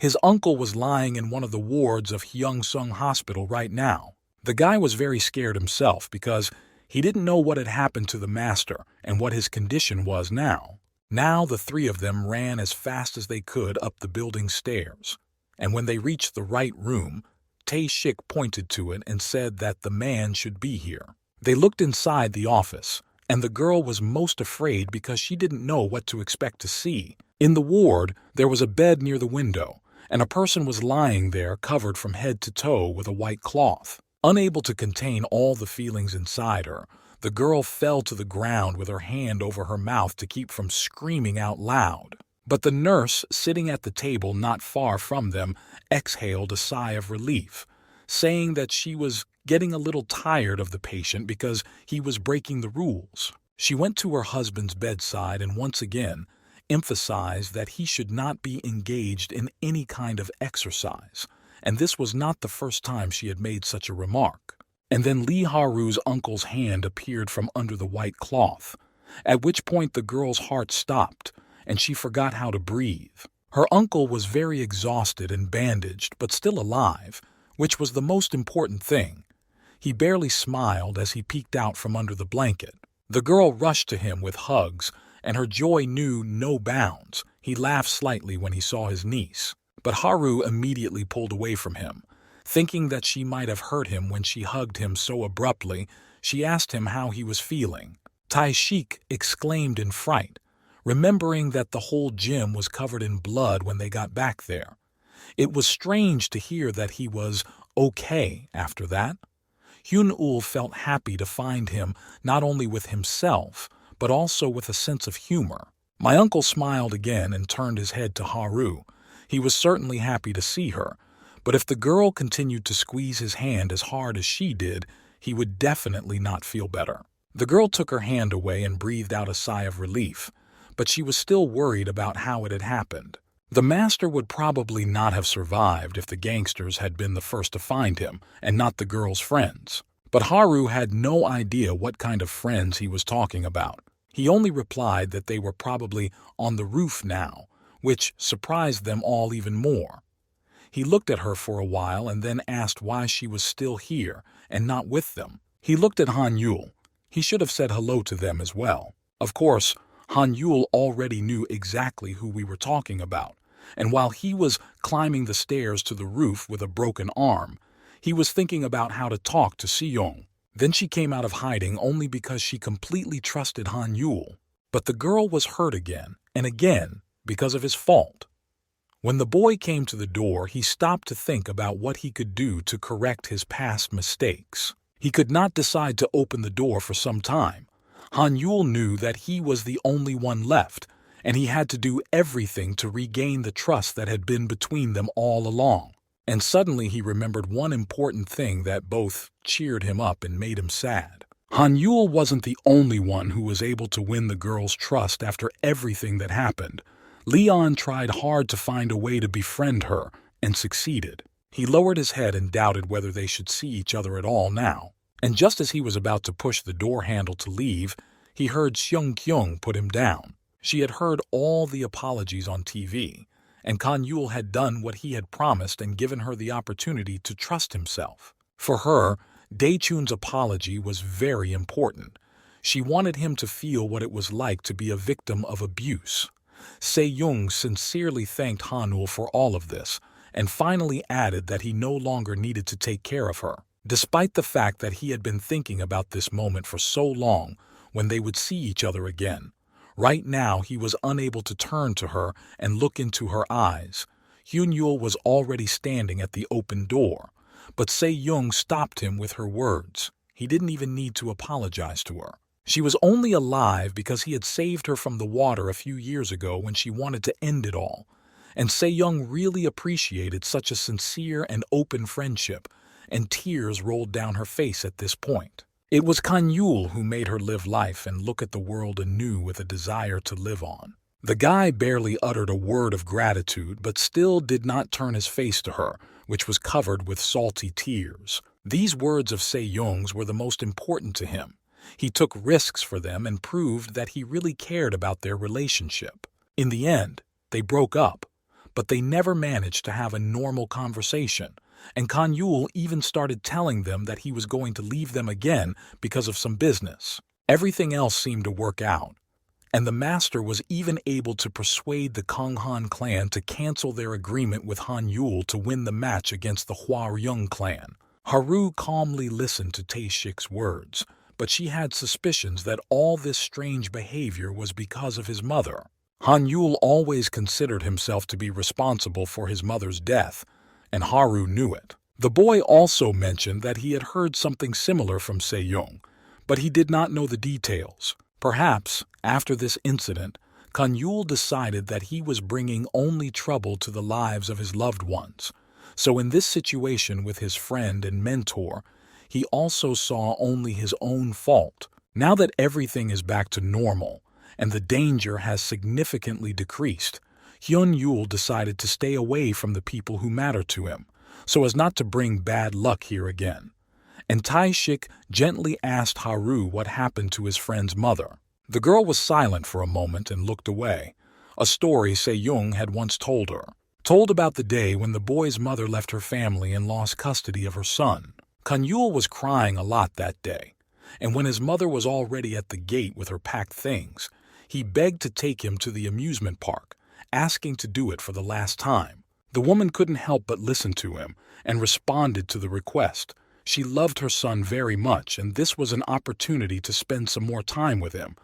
His uncle was lying in one of the wards of Hyungsung Hospital right now. The guy was very scared himself because he didn't know what had happened to the master and what his condition was now. Now the three of them ran as fast as they could up the building stairs. And when they reached the right room, Tae-shik pointed to it and said that the man should be here. They looked inside the office, and the girl was most afraid because she didn't know what to expect to see. In the ward, there was a bed near the window, and a person was lying there covered from head to toe with a white cloth. Unable to contain all the feelings inside her, the girl fell to the ground with her hand over her mouth to keep from screaming out loud. But the nurse, sitting at the table not far from them, exhaled a sigh of relief, saying that she was getting a little tired of the patient because he was breaking the rules. She went to her husband's bedside and once again emphasized that he should not be engaged in any kind of exercise, and this was not the first time she had made such a remark. And then Lee Haru's uncle's hand appeared from under the white cloth, at which point the girl's heart stopped, and she forgot how to breathe. Her uncle was very exhausted and bandaged, but still alive, which was the most important thing. He barely smiled as he peeked out from under the blanket. The girl rushed to him with hugs, and her joy knew no bounds. He laughed slightly when he saw his niece, but Haru immediately pulled away from him, Thinking that she might have hurt him when she hugged him so abruptly, she asked him how he was feeling. Taishik exclaimed in fright, remembering that the whole gym was covered in blood when they got back there. It was strange to hear that he was okay after that. Hyun-ul felt happy to find him not only with himself, but also with a sense of humor. My uncle smiled again and turned his head to Haru. He was certainly happy to see her, but if the girl continued to squeeze his hand as hard as she did, he would definitely not feel better. The girl took her hand away and breathed out a sigh of relief, but she was still worried about how it had happened. The master would probably not have survived if the gangsters had been the first to find him and not the girl's friends. But Haru had no idea what kind of friends he was talking about. He only replied that they were probably on the roof now, which surprised them all even more. He looked at her for a while and then asked why she was still here and not with them. He looked at Han-yul. He should have said hello to them as well. Of course, Han-yul already knew exactly who we were talking about, and while he was climbing the stairs to the roof with a broken arm, he was thinking about how to talk to Si-young. Then she came out of hiding only because she completely trusted Han-yul. But the girl was hurt again, and again, because of his fault. When the boy came to the door, he stopped to think about what he could do to correct his past mistakes. He could not decide to open the door for some time. Han-yul knew that he was the only one left, and he had to do everything to regain the trust that had been between them all along. And suddenly he remembered one important thing that both cheered him up and made him sad. Han-yul wasn't the only one who was able to win the girl's trust after everything that happened. Leon tried hard to find a way to befriend her, and succeeded. He lowered his head and doubted whether they should see each other at all now. And just as he was about to push the door handle to leave, he heard Seung-kyung put him down. She had heard all the apologies on TV, and Kan-yul had done what he had promised and given her the opportunity to trust himself. For her, Daechun's apology was very important. She wanted him to feel what it was like to be a victim of abuse. Se-young sincerely thanked Han-ul for all of this, and finally added that he no longer needed to take care of her. Despite the fact that he had been thinking about this moment for so long, when they would see each other again, right now he was unable to turn to her and look into her eyes. Hyun-yul was already standing at the open door, but Se-young stopped him with her words. He didn't even need to apologize to her. She was only alive because he had saved her from the water a few years ago when she wanted to end it all. And Se-young really appreciated such a sincere and open friendship, and tears rolled down her face at this point. It was Kan-yul who made her live life and look at the world anew with a desire to live on. The guy barely uttered a word of gratitude, but still did not turn his face to her, which was covered with salty tears. These words of Se-young's were the most important to him. He took risks for them and proved that he really cared about their relationship. In the end, they broke up, but they never managed to have a normal conversation, and Kan-yul even started telling them that he was going to leave them again because of some business. Everything else seemed to work out, and the master was even able to persuade the Kanghan clan to cancel their agreement with Han-yul to win the match against the Hwa-ryung clan. Haru calmly listened to Taeshik's words, but she had suspicions that all this strange behavior was because of his mother. Han-yul always considered himself to be responsible for his mother's death, and Haru knew it. The boy also mentioned that he had heard something similar from Se-young, but he did not know the details. Perhaps, after this incident, Kan-yul decided that he was bringing only trouble to the lives of his loved ones. So in this situation with his friend and mentor, he also saw only his own fault. Now that everything is back to normal, and the danger has significantly decreased, Hyun-yul decided to stay away from the people who matter to him, so as not to bring bad luck here again. And Taeshik gently asked Haru what happened to his friend's mother. The girl was silent for a moment and looked away. A story Se-young had once told her. Told about the day when the boy's mother left her family and lost custody of her son. Kan-yul was crying a lot that day, and when his mother was already at the gate with her packed things, he begged to take him to the amusement park, asking to do it for the last time. The woman couldn't help but listen to him and responded to the request. She loved her son very much, and this was an opportunity to spend some more time with him.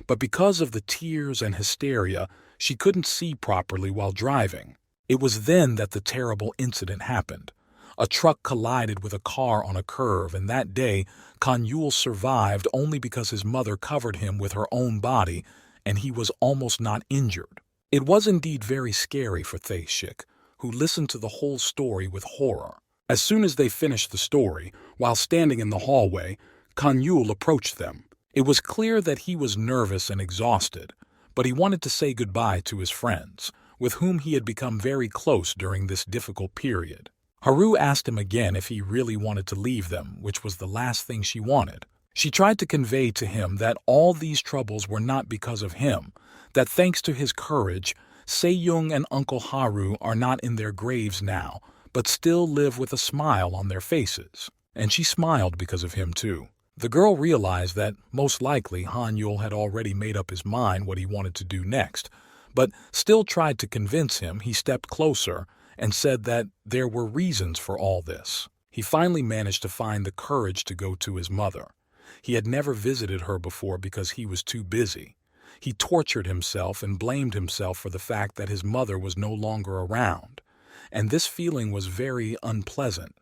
But because of the tears and hysteria, she couldn't see properly while driving. It was then that the terrible incident happened. A truck collided with a car on a curve, and that day, Kanyul survived only because his mother covered him with her own body, and he was almost not injured. It was indeed very scary for Tae-shik, who listened to the whole story with horror. As soon as they finished the story, while standing in the hallway, Kanyul approached them. It was clear that he was nervous and exhausted, but he wanted to say goodbye to his friends, with whom he had become very close during this difficult period. Haru asked him again if he really wanted to leave them, which was the last thing she wanted. She tried to convey to him that all these troubles were not because of him, that thanks to his courage, Se-young and Uncle Haru are not in their graves now, but still live with a smile on their faces. And she smiled because of him too. The girl realized that, most likely, Han-yul had already made up his mind what he wanted to do next, but still tried to convince him. He stepped closer and said that there were reasons for all this. He finally managed to find the courage to go to his mother. He had never visited her before because he was too busy. He tortured himself and blamed himself for the fact that his mother was no longer around. And this feeling was very unpleasant,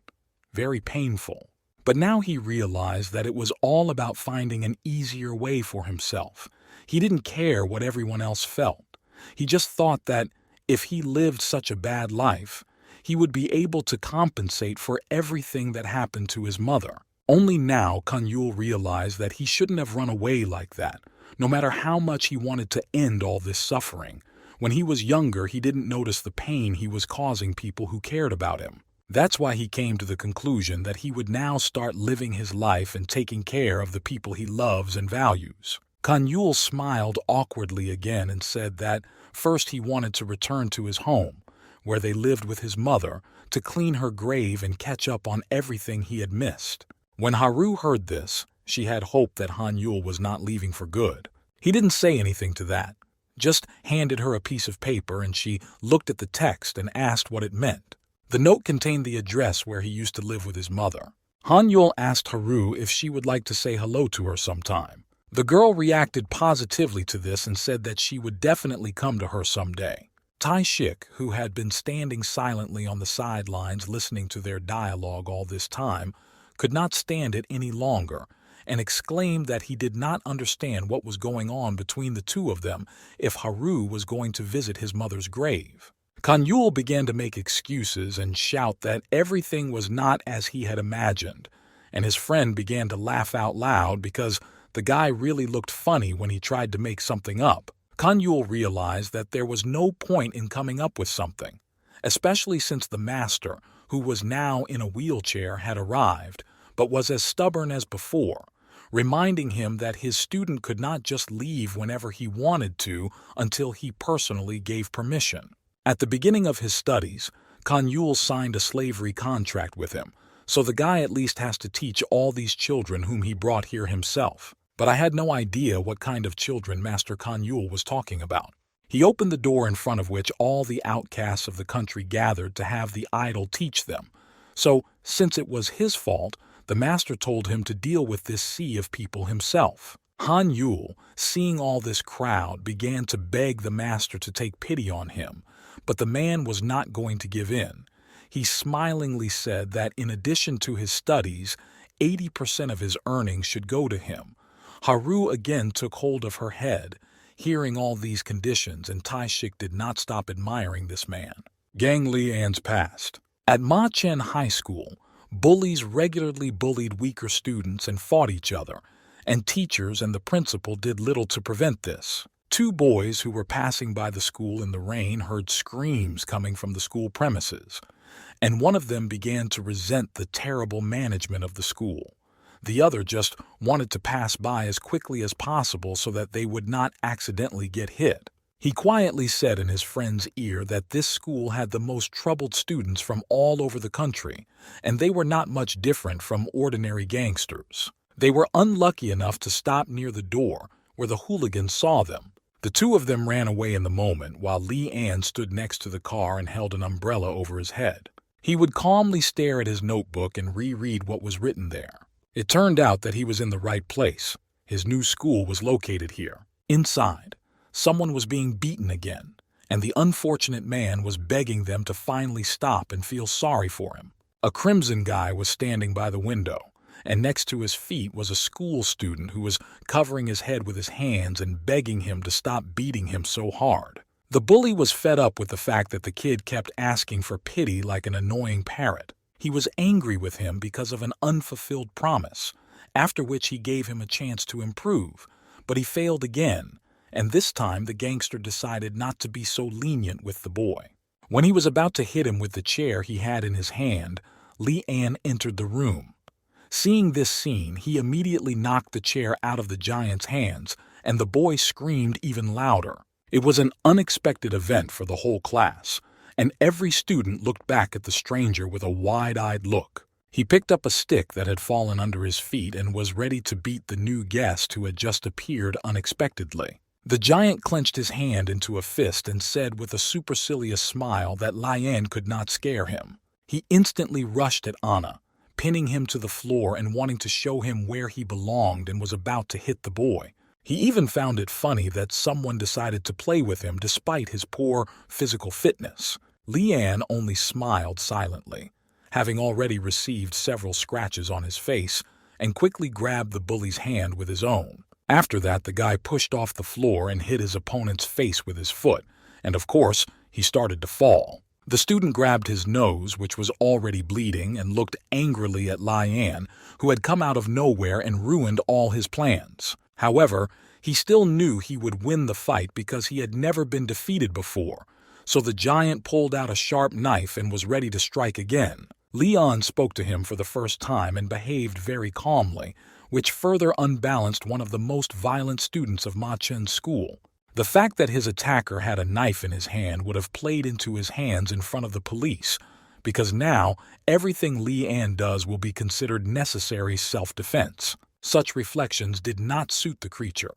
very painful. But now he realized that it was all about finding an easier way for himself. He didn't care what everyone else felt. He just thought that if he lived such a bad life, he would be able to compensate for everything that happened to his mother. Only now Kanyul realized that he shouldn't have run away like that, no matter how much he wanted to end all this suffering. When he was younger, he didn't notice the pain he was causing people who cared about him. That's why he came to the conclusion that he would now start living his life and taking care of the people he loves and values. Kanyul smiled awkwardly again and said that first he wanted to return to his home, where they lived with his mother, to clean her grave and catch up on everything he had missed. When Haru heard this, she had hope that Han-yul was not leaving for good. He didn't say anything to that, just handed her a piece of paper, and she looked at the text and asked what it meant. The note contained the address where he used to live with his mother. Han-yul asked Haru if she would like to say hello to her sometime. The girl reacted positively to this and said that she would definitely come to her someday. Tae-shik, who had been standing silently on the sidelines listening to their dialogue all this time, could not stand it any longer and exclaimed that he did not understand what was going on between the two of them if Haru was going to visit his mother's grave. Kanyul began to make excuses and shout that everything was not as he had imagined, and his friend began to laugh out loud because the guy really looked funny when he tried to make something up. Kanyul realized that there was no point in coming up with something, especially since the master, who was now in a wheelchair, had arrived, but was as stubborn as before, reminding him that his student could not just leave whenever he wanted to until he personally gave permission. At the beginning of his studies, Kanyul signed a slavery contract with him, so the guy at least has to teach all these children whom he brought here himself. But I had no idea what kind of children Master Kanyul was talking about. He opened the door in front of which all the outcasts of the country gathered to have the idol teach them. So, since it was his fault, the master told him to deal with this sea of people himself. Han-yul, seeing all this crowd, began to beg the master to take pity on him, but the man was not going to give in. He smilingly said that in addition to his studies, 80% of his earnings should go to him. Haru again took hold of her head, hearing all these conditions, and Tae-shik did not stop admiring this man. Gang Lians passed. At Ma Chen High School, bullies regularly bullied weaker students and fought each other, and teachers and the principal did little to prevent this. Two boys who were passing by the school in the rain heard screams coming from the school premises, and one of them began to resent the terrible management of the school. The other just wanted to pass by as quickly as possible so that they would not accidentally get hit. He quietly said in his friend's ear that this school had the most troubled students from all over the country, and they were not much different from ordinary gangsters. They were unlucky enough to stop near the door where the hooligans saw them. The two of them ran away in the moment while Li An stood next to the car and held an umbrella over his head. He would calmly stare at his notebook and reread what was written there. It turned out that he was in the right place. His new school was located here. Inside, someone was being beaten again, and the unfortunate man was begging them to finally stop and feel sorry for him. A crimson guy was standing by the window, and next to his feet was a school student who was covering his head with his hands and begging him to stop beating him so hard. The bully was fed up with the fact that the kid kept asking for pity like an annoying parrot. He was angry with him because of an unfulfilled promise, after which he gave him a chance to improve, but he failed again, and this time the gangster decided not to be so lenient with the boy. When he was about to hit him with the chair he had in his hand, Li An entered the room. Seeing this scene, he immediately knocked the chair out of the giant's hands, and the boy screamed even louder. It was an unexpected event for the whole class, and every student looked back at the stranger with a wide-eyed look. He picked up a stick that had fallen under his feet and was ready to beat the new guest who had just appeared unexpectedly. The giant clenched his hand into a fist and said with a supercilious smile that Li An could not scare him. He instantly rushed at Anna, pinning him to the floor and wanting to show him where he belonged, and was about to hit the boy. He even found it funny that someone decided to play with him despite his poor physical fitness. Li An only smiled silently, having already received several scratches on his face, and quickly grabbed the bully's hand with his own. After that, the guy pushed off the floor and hit his opponent's face with his foot, and of course, he started to fall. The student grabbed his nose, which was already bleeding, and looked angrily at Li An, who had come out of nowhere and ruined all his plans. However, he still knew he would win the fight because he had never been defeated before, so the giant pulled out a sharp knife and was ready to strike again. Li An spoke to him for the first time and behaved very calmly, which further unbalanced one of the most violent students of Ma Chen's school. The fact that his attacker had a knife in his hand would have played into his hands in front of the police, because now everything Li An does will be considered necessary self-defense. Such reflections did not suit the creature,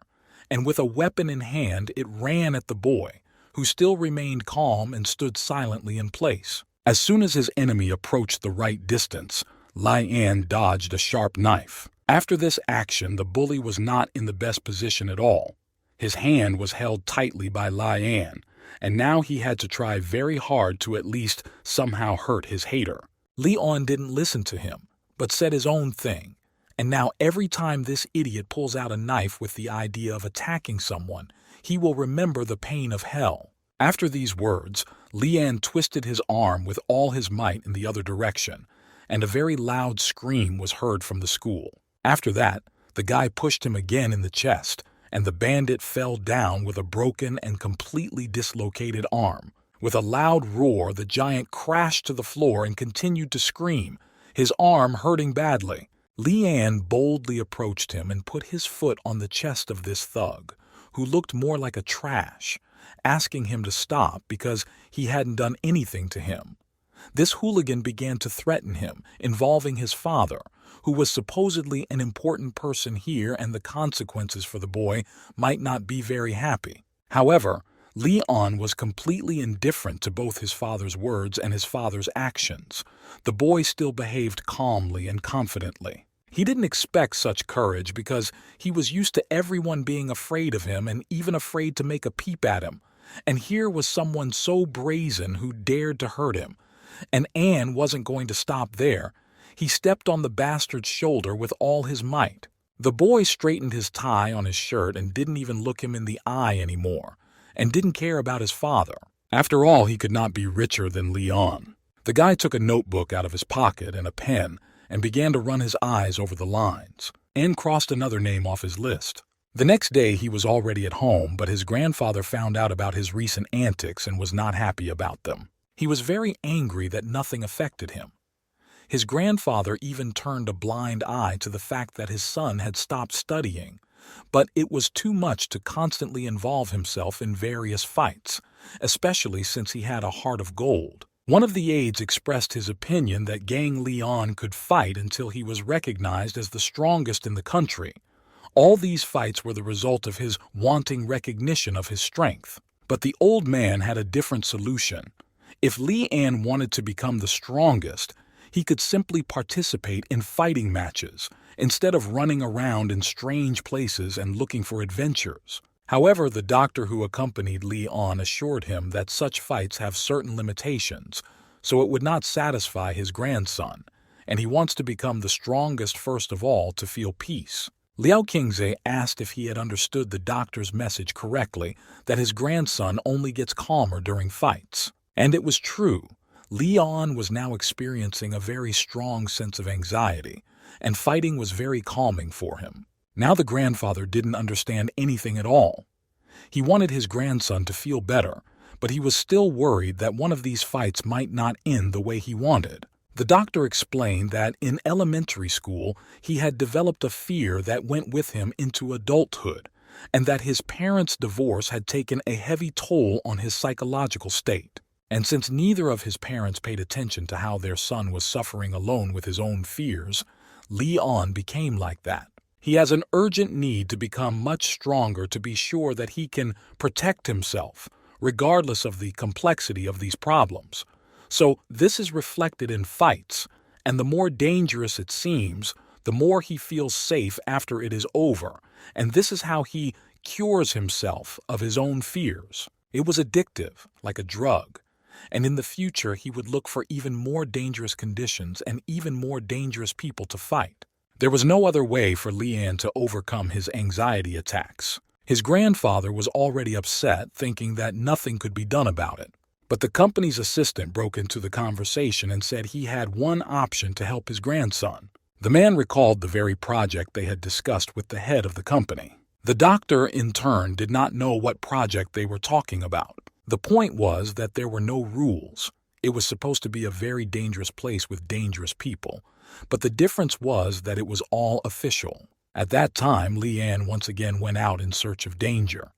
and with a weapon in hand it ran at the boy, who still remained calm and stood silently in place. As soon as his enemy approached the right distance, Li An dodged a sharp knife. After this action, the bully was not in the best position at all. His hand was held tightly by Li An, and now he had to try very hard to at least somehow hurt his hater. Li An didn't listen to him, but said his own thing, and now every time this idiot pulls out a knife with the idea of attacking someone, he will remember the pain of hell. After these words, Li An twisted his arm with all his might in the other direction, and a very loud scream was heard from the school. After that, the guy pushed him again in the chest, and the bandit fell down with a broken and completely dislocated arm. With a loud roar, the giant crashed to the floor and continued to scream, his arm hurting badly. Li An boldly approached him and put his foot on the chest of this thug, who looked more like a trash, asking him to stop because he hadn't done anything to him. This hooligan began to threaten him, involving his father, who was supposedly an important person here, and the consequences for the boy might not be very happy. However, Li An was completely indifferent to both his father's words and his father's actions. The boy still behaved calmly and confidently. He didn't expect such courage because he was used to everyone being afraid of him and even afraid to make a peep at him. And here was someone so brazen who dared to hurt him. And Anne wasn't going to stop there. He stepped on the bastard's shoulder with all his might. The boy straightened his tie on his shirt and didn't even look him in the eye anymore, and didn't care about his father. After all, he could not be richer than Li An. The guy took a notebook out of his pocket and a pen and began to run his eyes over the lines, and crossed another name off his list. The next day he was already at home, but his grandfather found out about his recent antics and was not happy about them. He was very angry that nothing affected him. His grandfather even turned a blind eye to the fact that his son had stopped studying, but it was too much to constantly involve himself in various fights, especially since he had a heart of gold. One of the aides expressed his opinion that Gang Li An could fight until he was recognized as the strongest in the country. All these fights were the result of his wanting recognition of his strength. But the old man had a different solution. If Li An wanted to become the strongest, he could simply participate in fighting matches instead of running around in strange places and looking for adventures. However, the doctor who accompanied Li An assured him that such fights have certain limitations, so it would not satisfy his grandson, and he wants to become the strongest first of all to feel peace. Liao Qingze asked if he had understood the doctor's message correctly, that his grandson only gets calmer during fights. And it was true. Li An was now experiencing a very strong sense of anxiety, and fighting was very calming for him. Now the grandfather didn't understand anything at all. He wanted his grandson to feel better, but he was still worried that one of these fights might not end the way he wanted. The doctor explained that in elementary school he had developed a fear that went with him into adulthood, and that his parents' divorce had taken a heavy toll on his psychological state. And since neither of his parents paid attention to how their son was suffering alone with his own fears, Li An became like that. He has an urgent need to become much stronger to be sure that he can protect himself, regardless of the complexity of these problems. So this is reflected in fights, and the more dangerous it seems, the more he feels safe after it is over, and this is how he cures himself of his own fears. It was addictive, like a drug, and in the future he would look for even more dangerous conditions and even more dangerous people to fight. There was no other way for Li An to overcome his anxiety attacks. His grandfather was already upset, thinking that nothing could be done about it. But the company's assistant broke into the conversation and said he had one option to help his grandson. The man recalled the very project they had discussed with the head of the company. The doctor, in turn, did not know what project they were talking about. The point was that there were no rules. It was supposed to be a very dangerous place with dangerous people, but the difference was that it was all official. At that time, Li An once again went out in search of danger.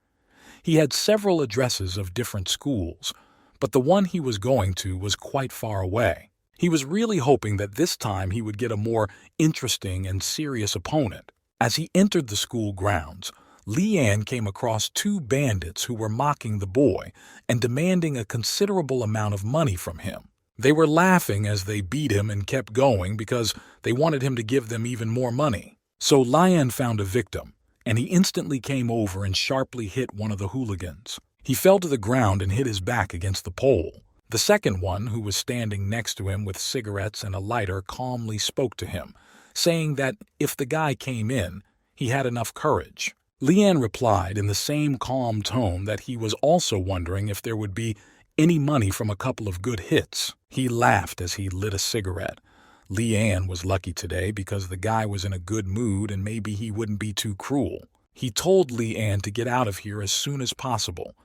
He had several addresses of different schools, but the one he was going to was quite far away. He was really hoping that this time he would get a more interesting and serious opponent. As he entered the school grounds, Li An came across two bandits who were mocking the boy and demanding a considerable amount of money from him. They were laughing as they beat him and kept going because they wanted him to give them even more money. So Li An found a victim, and he instantly came over and sharply hit one of the hooligans. He fell to the ground and hit his back against the pole. The second one, who was standing next to him with cigarettes and a lighter, calmly spoke to him, saying that if the guy came in, he had enough courage. Li An replied in the same calm tone that he was also wondering if there would be any money from a couple of good hits. He laughed as he lit a cigarette. Li An was lucky today because the guy was in a good mood and maybe he wouldn't be too cruel. He told Li An to get out of here as soon as possible,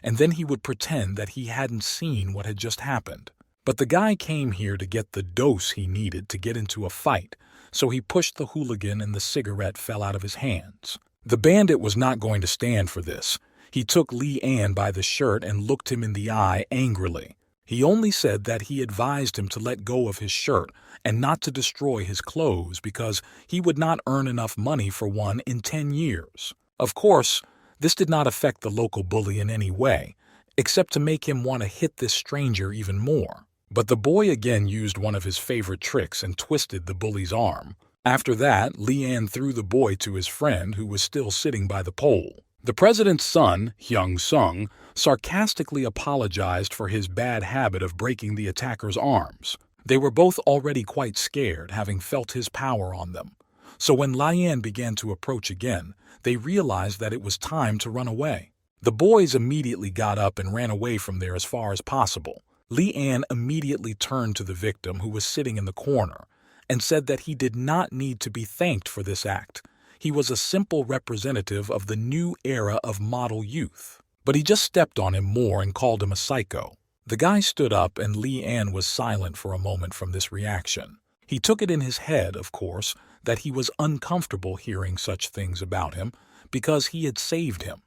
and then he would pretend that he hadn't seen what had just happened. But the guy came here to get the dose he needed to get into a fight, so he pushed the hooligan and the cigarette fell out of his hands. The bandit was not going to stand for this. He took Li An by the shirt and looked him in the eye angrily. He only said that he advised him to let go of his shirt and not to destroy his clothes because he would not earn enough money for one in 10 years. Of course, this did not affect the local bully in any way, except to make him want to hit this stranger even more. But the boy again used one of his favorite tricks and twisted the bully's arm. After that, Li An threw the boy to his friend who was still sitting by the pole. The president's son, Hyung Sung, sarcastically apologized for his bad habit of breaking the attacker's arms. They were both already quite scared, having felt his power on them. So when Li An began to approach again, they realized that it was time to run away. The boys immediately got up and ran away from there as far as possible. Li An immediately turned to the victim who was sitting in the corner and said that he did not need to be thanked for this act. He was a simple representative of the new era of model youth. But he just stepped on him more and called him a psycho. The guy stood up and Li An was silent for a moment from this reaction. He took it in his head, of course, that he was uncomfortable hearing such things about him because he had saved him.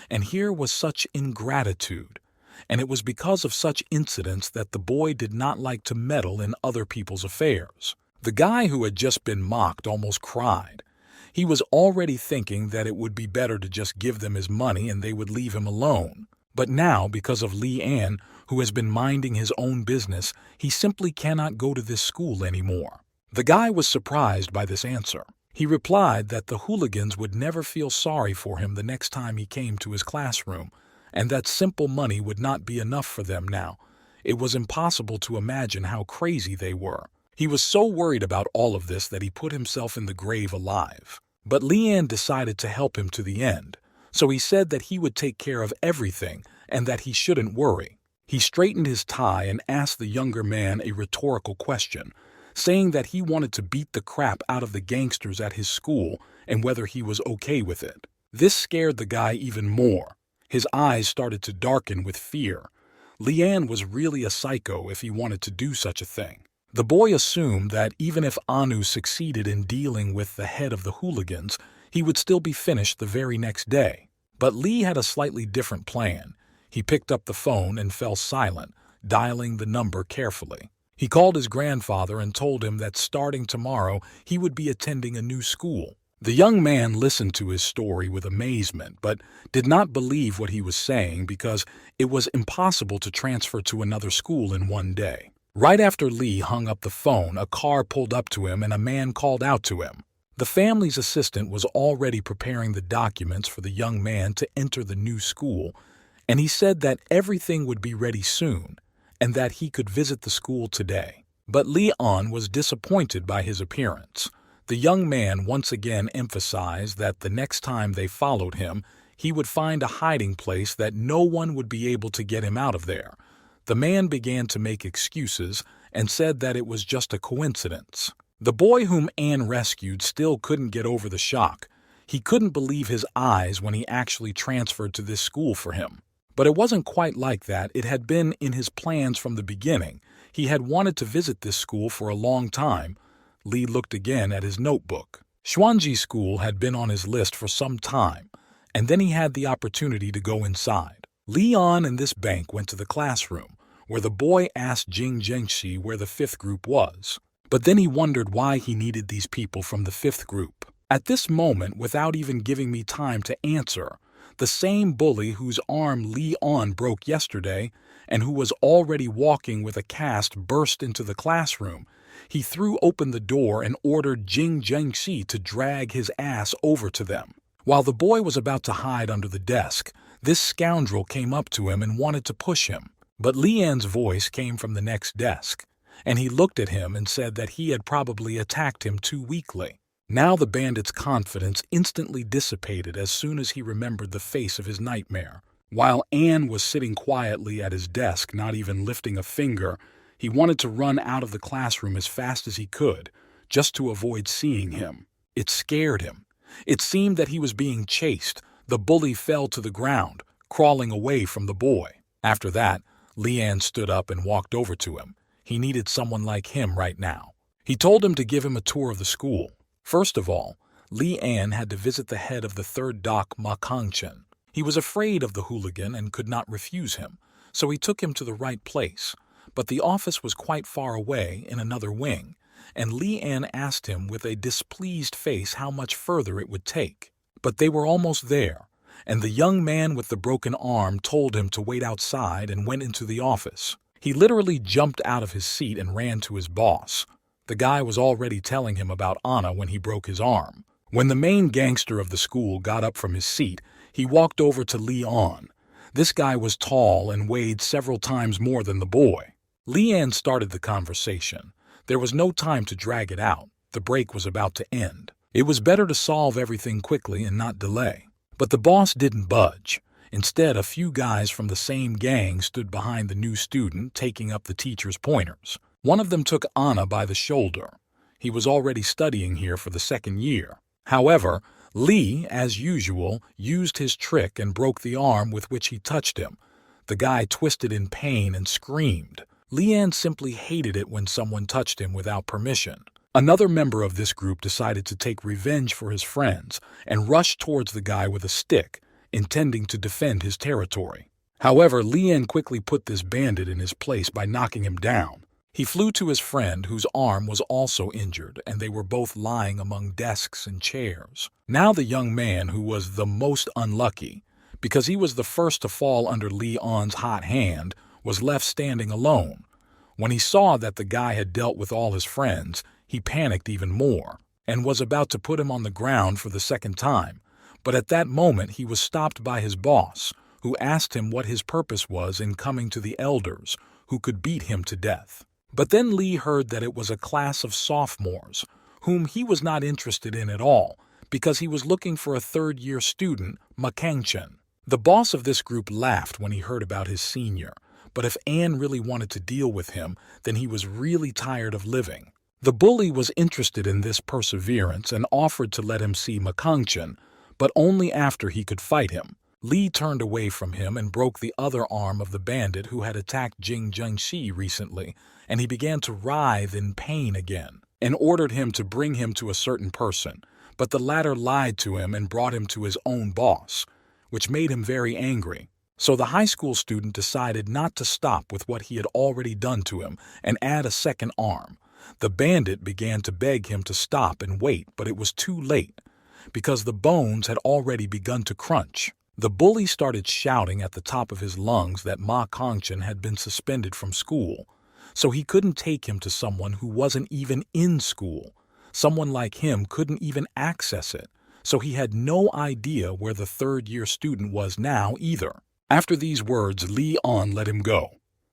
And here was such ingratitude. And it was because of such incidents that the boy did not like to meddle in other people's affairs. The guy who had just been mocked almost cried, He was already thinking that it would be better to just give them his money and they would leave him alone. But now, because of Li An, who has been minding his own business, he simply cannot go to this school anymore. The guy was surprised by this answer. He replied that the hooligans would never feel sorry for him the next time he came to his classroom, and that simple money would not be enough for them now. It was impossible to imagine how crazy they were. He was so worried about all of this that he put himself in the grave alive. But Li An decided to help him to the end, so he said that he would take care of everything and that he shouldn't worry. He straightened his tie and asked the younger man a rhetorical question, saying that he wanted to beat the crap out of the gangsters at his school and whether he was okay with it. This scared the guy even more. His eyes started to darken with fear. Li An was really a psycho if he wanted to do such a thing. The boy assumed that even if Anu succeeded in dealing with the head of the hooligans, he would still be finished the very next day. But Lee had a slightly different plan. He picked up the phone and fell silent, dialing the number carefully. He called his grandfather and told him that starting tomorrow he would be attending a new school. The young man listened to his story with amazement, but did not believe what he was saying because it was impossible to transfer to another school in one day. Right after Lee hung up the phone, a car pulled up to him and a man called out to him. The family's assistant was already preparing the documents for the young man to enter the new school, and he said that everything would be ready soon and that he could visit the school today. But Leon was disappointed by his appearance. The young man once again emphasized that the next time they followed him, he would find a hiding place that no one would be able to get him out of there. The man began to make excuses and said that it was just a coincidence. The boy whom Anne rescued still couldn't get over the shock. He couldn't believe his eyes when he actually transferred to this school for him. But it wasn't quite like that. It had been in his plans from the beginning. He had wanted to visit this school for a long time. Lee looked again at his notebook. Xuanji School had been on his list for some time, and then he had the opportunity to go inside. Leon and this bank went to the classroom, where the boy asked Jing Zhengxi where the fifth group was. But then he wondered why he needed these people from the fifth group. At this moment, without even giving me time to answer, the same bully whose arm Leon broke yesterday and who was already walking with a cast burst into the classroom. He threw open the door and ordered Jing Zhengxi to drag his ass over to them. While the boy was about to hide under the desk, this scoundrel came up to him and wanted to push him. But Lian's voice came from the next desk, and he looked at him and said that he had probably attacked him too weakly. Now the bandit's confidence instantly dissipated as soon as he remembered the face of his nightmare. While Anne was sitting quietly at his desk, not even lifting a finger, he wanted to run out of the classroom as fast as he could, just to avoid seeing him. It scared him. It seemed that he was being chased. The bully fell to the ground, crawling away from the boy. After that, Lian stood up and walked over to him. He needed someone like him right now. He told him to give him a tour of the school. First of all, Lian had to visit the head of the third dock, Ma Kangchen. He was afraid of the hooligan and could not refuse him, so he took him to the right place. But the office was quite far away in another wing, and Lian asked him with a displeased face how much further it would take. But they were almost there, and the young man with the broken arm told him to wait outside and went into the office. He literally jumped out of his seat and ran to his boss. The guy was already telling him about Anna when he broke his arm. When the main gangster of the school got up from his seat, he walked over to Leon. This guy was tall and weighed several times more than the boy. Lian started the conversation. There was no time to drag it out. The break was about to end. It was better to solve everything quickly and not delay. But the boss didn't budge. Instead, a few guys from the same gang stood behind the new student, taking up the teacher's pointers. One of them took Anna by the shoulder. He was already studying here for the second year. However, Lee, as usual, used his trick and broke the arm with which he touched him. The guy twisted in pain and screamed. Lian simply hated it when someone touched him without permission. Another member of this group decided to take revenge for his friends and rushed towards the guy with a stick, intending to defend his territory. However, Lian quickly put this bandit in his place by knocking him down. He flew to his friend whose arm was also injured, and they were both lying among desks and chairs. Now the young man who was the most unlucky, because he was the first to fall under Lee On's hot hand, was left standing alone. When he saw that the guy had dealt with all his friends, he panicked even more, and was about to put him on the ground for the second time. But at that moment he was stopped by his boss, who asked him what his purpose was in coming to the elders, who could beat him to death. But then Lee heard that it was a class of sophomores, whom he was not interested in at all, because he was looking for a third-year student, Makangchen. The boss of this group laughed when he heard about his senior, but if Anne really wanted to deal with him, then he was really tired of living. The bully was interested in this perseverance and offered to let him see Makangchen, but only after he could fight him. Lee turned away from him and broke the other arm of the bandit who had attacked Jing Zhengxi recently, and he began to writhe in pain again, and ordered him to bring him to a certain person, but the latter lied to him and brought him to his own boss, which made him very angry. So the high school student decided not to stop with what he had already done to him and add a second arm. The bandit began to beg him to stop and wait, but it was too late, because the bones had already begun to crunch. The bully started shouting at the top of his lungs that Ma Kongchen had been suspended from school, so he couldn't take him to someone who wasn't even in school. Someone like him couldn't even access it, so he had no idea where the third-year student was now either. After these words, Li On let him go,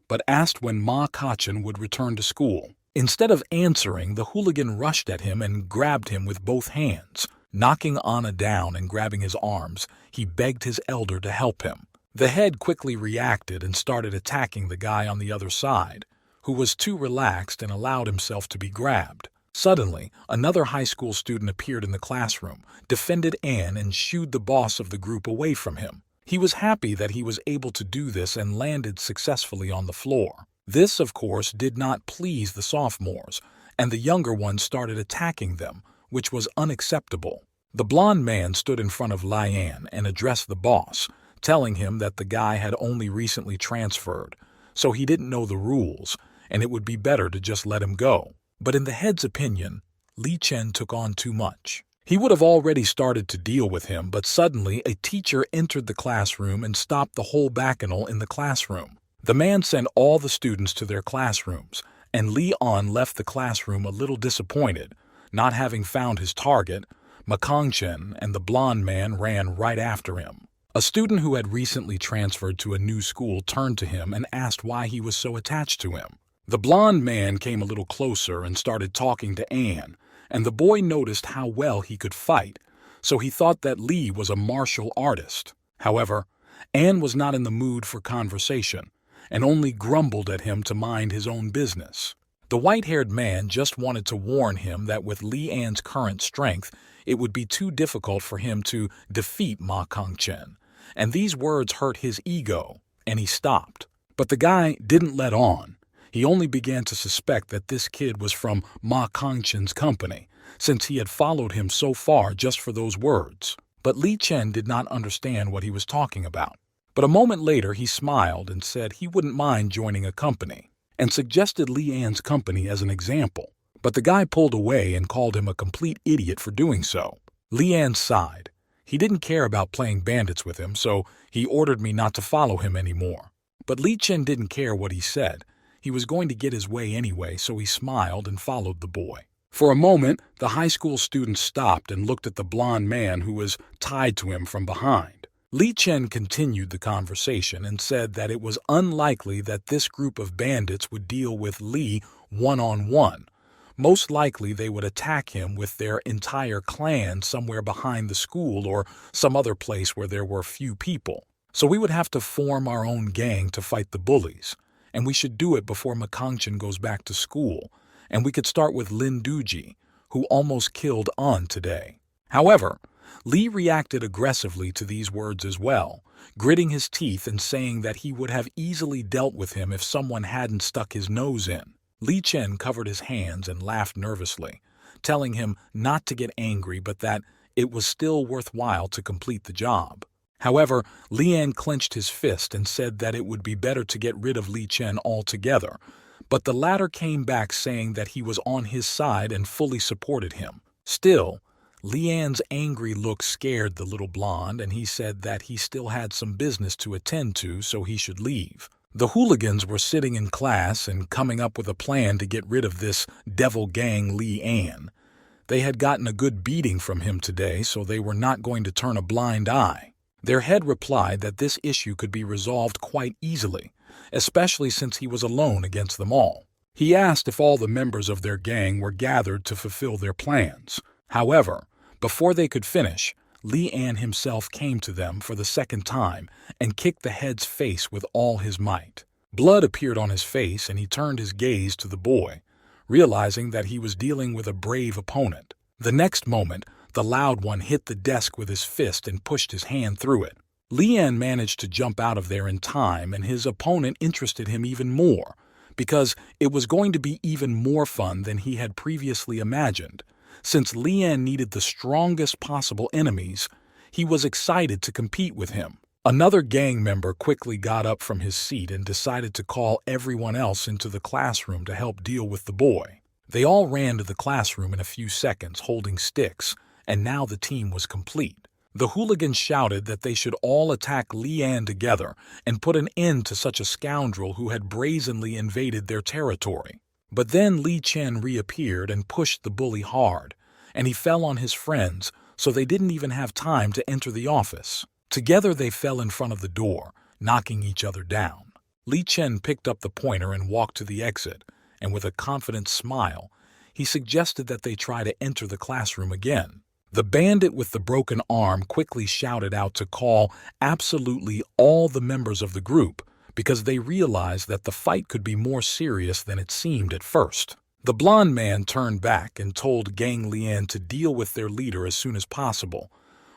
but asked when Ma Kongchen would return to school. Instead of answering, the hooligan rushed at him and grabbed him with both hands. Knocking Anna down and grabbing his arms, he begged his elder to help him. The head quickly reacted and started attacking the guy on the other side, who was too relaxed and allowed himself to be grabbed. Suddenly, another high school student appeared in the classroom, defended Anne, and shooed the boss of the group away from him. He was happy that he was able to do this and landed successfully on the floor. This, of course, did not please the sophomores, and the younger ones started attacking them, which was unacceptable. The blond man stood in front of Lian and addressed the boss, telling him that the guy had only recently transferred, so he didn't know the rules, and it would be better to just let him go. But in the head's opinion, Li Chen took on too much. He would have already started to deal with him, but suddenly a teacher entered the classroom and stopped the whole bacchanal in the classroom. The man sent all the students to their classrooms, and Li On left the classroom a little disappointed, not having found his target. Ma Kongchen and the blond man ran right after him. A student who had recently transferred to a new school turned to him and asked why he was so attached to him. The blond man came a little closer and started talking to Anne, and the boy noticed how well he could fight, so he thought that Li was a martial artist. However, Anne was not in the mood for conversation, and only grumbled at him to mind his own business. The white-haired man just wanted to warn him that with Li An's current strength, it would be too difficult for him to defeat Ma Kongchen, and these words hurt his ego, and he stopped. But the guy didn't let on. He only began to suspect that this kid was from Ma Kongchen's company, since he had followed him so far just for those words. But Li Chen did not understand what he was talking about. But a moment later he smiled and said he wouldn't mind joining a company, and suggested Li An's company as an example. But the guy pulled away and called him a complete idiot for doing so. Li An sighed. He didn't care about playing bandits with him, so he ordered me not to follow him anymore. But Li Chen didn't care what he said. He was going to get his way anyway, so he smiled and followed the boy. For a moment, the high school student stopped and looked at the blond man who was tied to him from behind. Li Chen continued the conversation and said that it was unlikely that this group of bandits would deal with Li one-on-one. Most likely they would attack him with their entire clan somewhere behind the school or some other place where there were few people. So we would have to form our own gang to fight the bullies, and we should do it before Ma Kongchen goes back to school, and we could start with Lin Duji, who almost killed An today. However, Li reacted aggressively to these words as well, gritting his teeth and saying that he would have easily dealt with him if someone hadn't stuck his nose in. Li Chen covered his hands and laughed nervously, telling him not to get angry but that it was still worthwhile to complete the job. However, Li An clenched his fist and said that it would be better to get rid of Li Chen altogether, but the latter came back saying that he was on his side and fully supported him. Still, Leanne's angry look scared the little blonde, and he said that he still had some business to attend to, so he should leave. The hooligans were sitting in class and coming up with a plan to get rid of this devil gang Leanne. They had gotten a good beating from him today, so they were not going to turn a blind eye. Their head replied that this issue could be resolved quite easily, especially since he was alone against them all. He asked if all the members of their gang were gathered to fulfill their plans. However, before they could finish, Leanne himself came to them for the second time and kicked the head's face with all his might. Blood appeared on his face, and he turned his gaze to the boy, realizing that he was dealing with a brave opponent. The next moment, the loud one hit the desk with his fist and pushed his hand through it. Leanne managed to jump out of there in time, and his opponent interested him even more, because it was going to be even more fun than he had previously imagined. Since Leanne needed the strongest possible enemies, he was excited to compete with him. Another gang member quickly got up from his seat and decided to call everyone else into the classroom to help deal with the boy. They all ran to the classroom in a few seconds holding sticks, and now the team was complete. The hooligans shouted that they should all attack Leanne together and put an end to such a scoundrel who had brazenly invaded their territory. But then Li Chen reappeared and pushed the bully hard, and he fell on his friends, so they didn't even have time to enter the office. Together they fell in front of the door, knocking each other down. Li Chen picked up the pointer and walked to the exit, and with a confident smile, he suggested that they try to enter the classroom again. The bandit with the broken arm quickly shouted out to call absolutely all the members of the group, because they realized that the fight could be more serious than it seemed at first. The blonde man turned back and told Gang Lian to deal with their leader as soon as possible.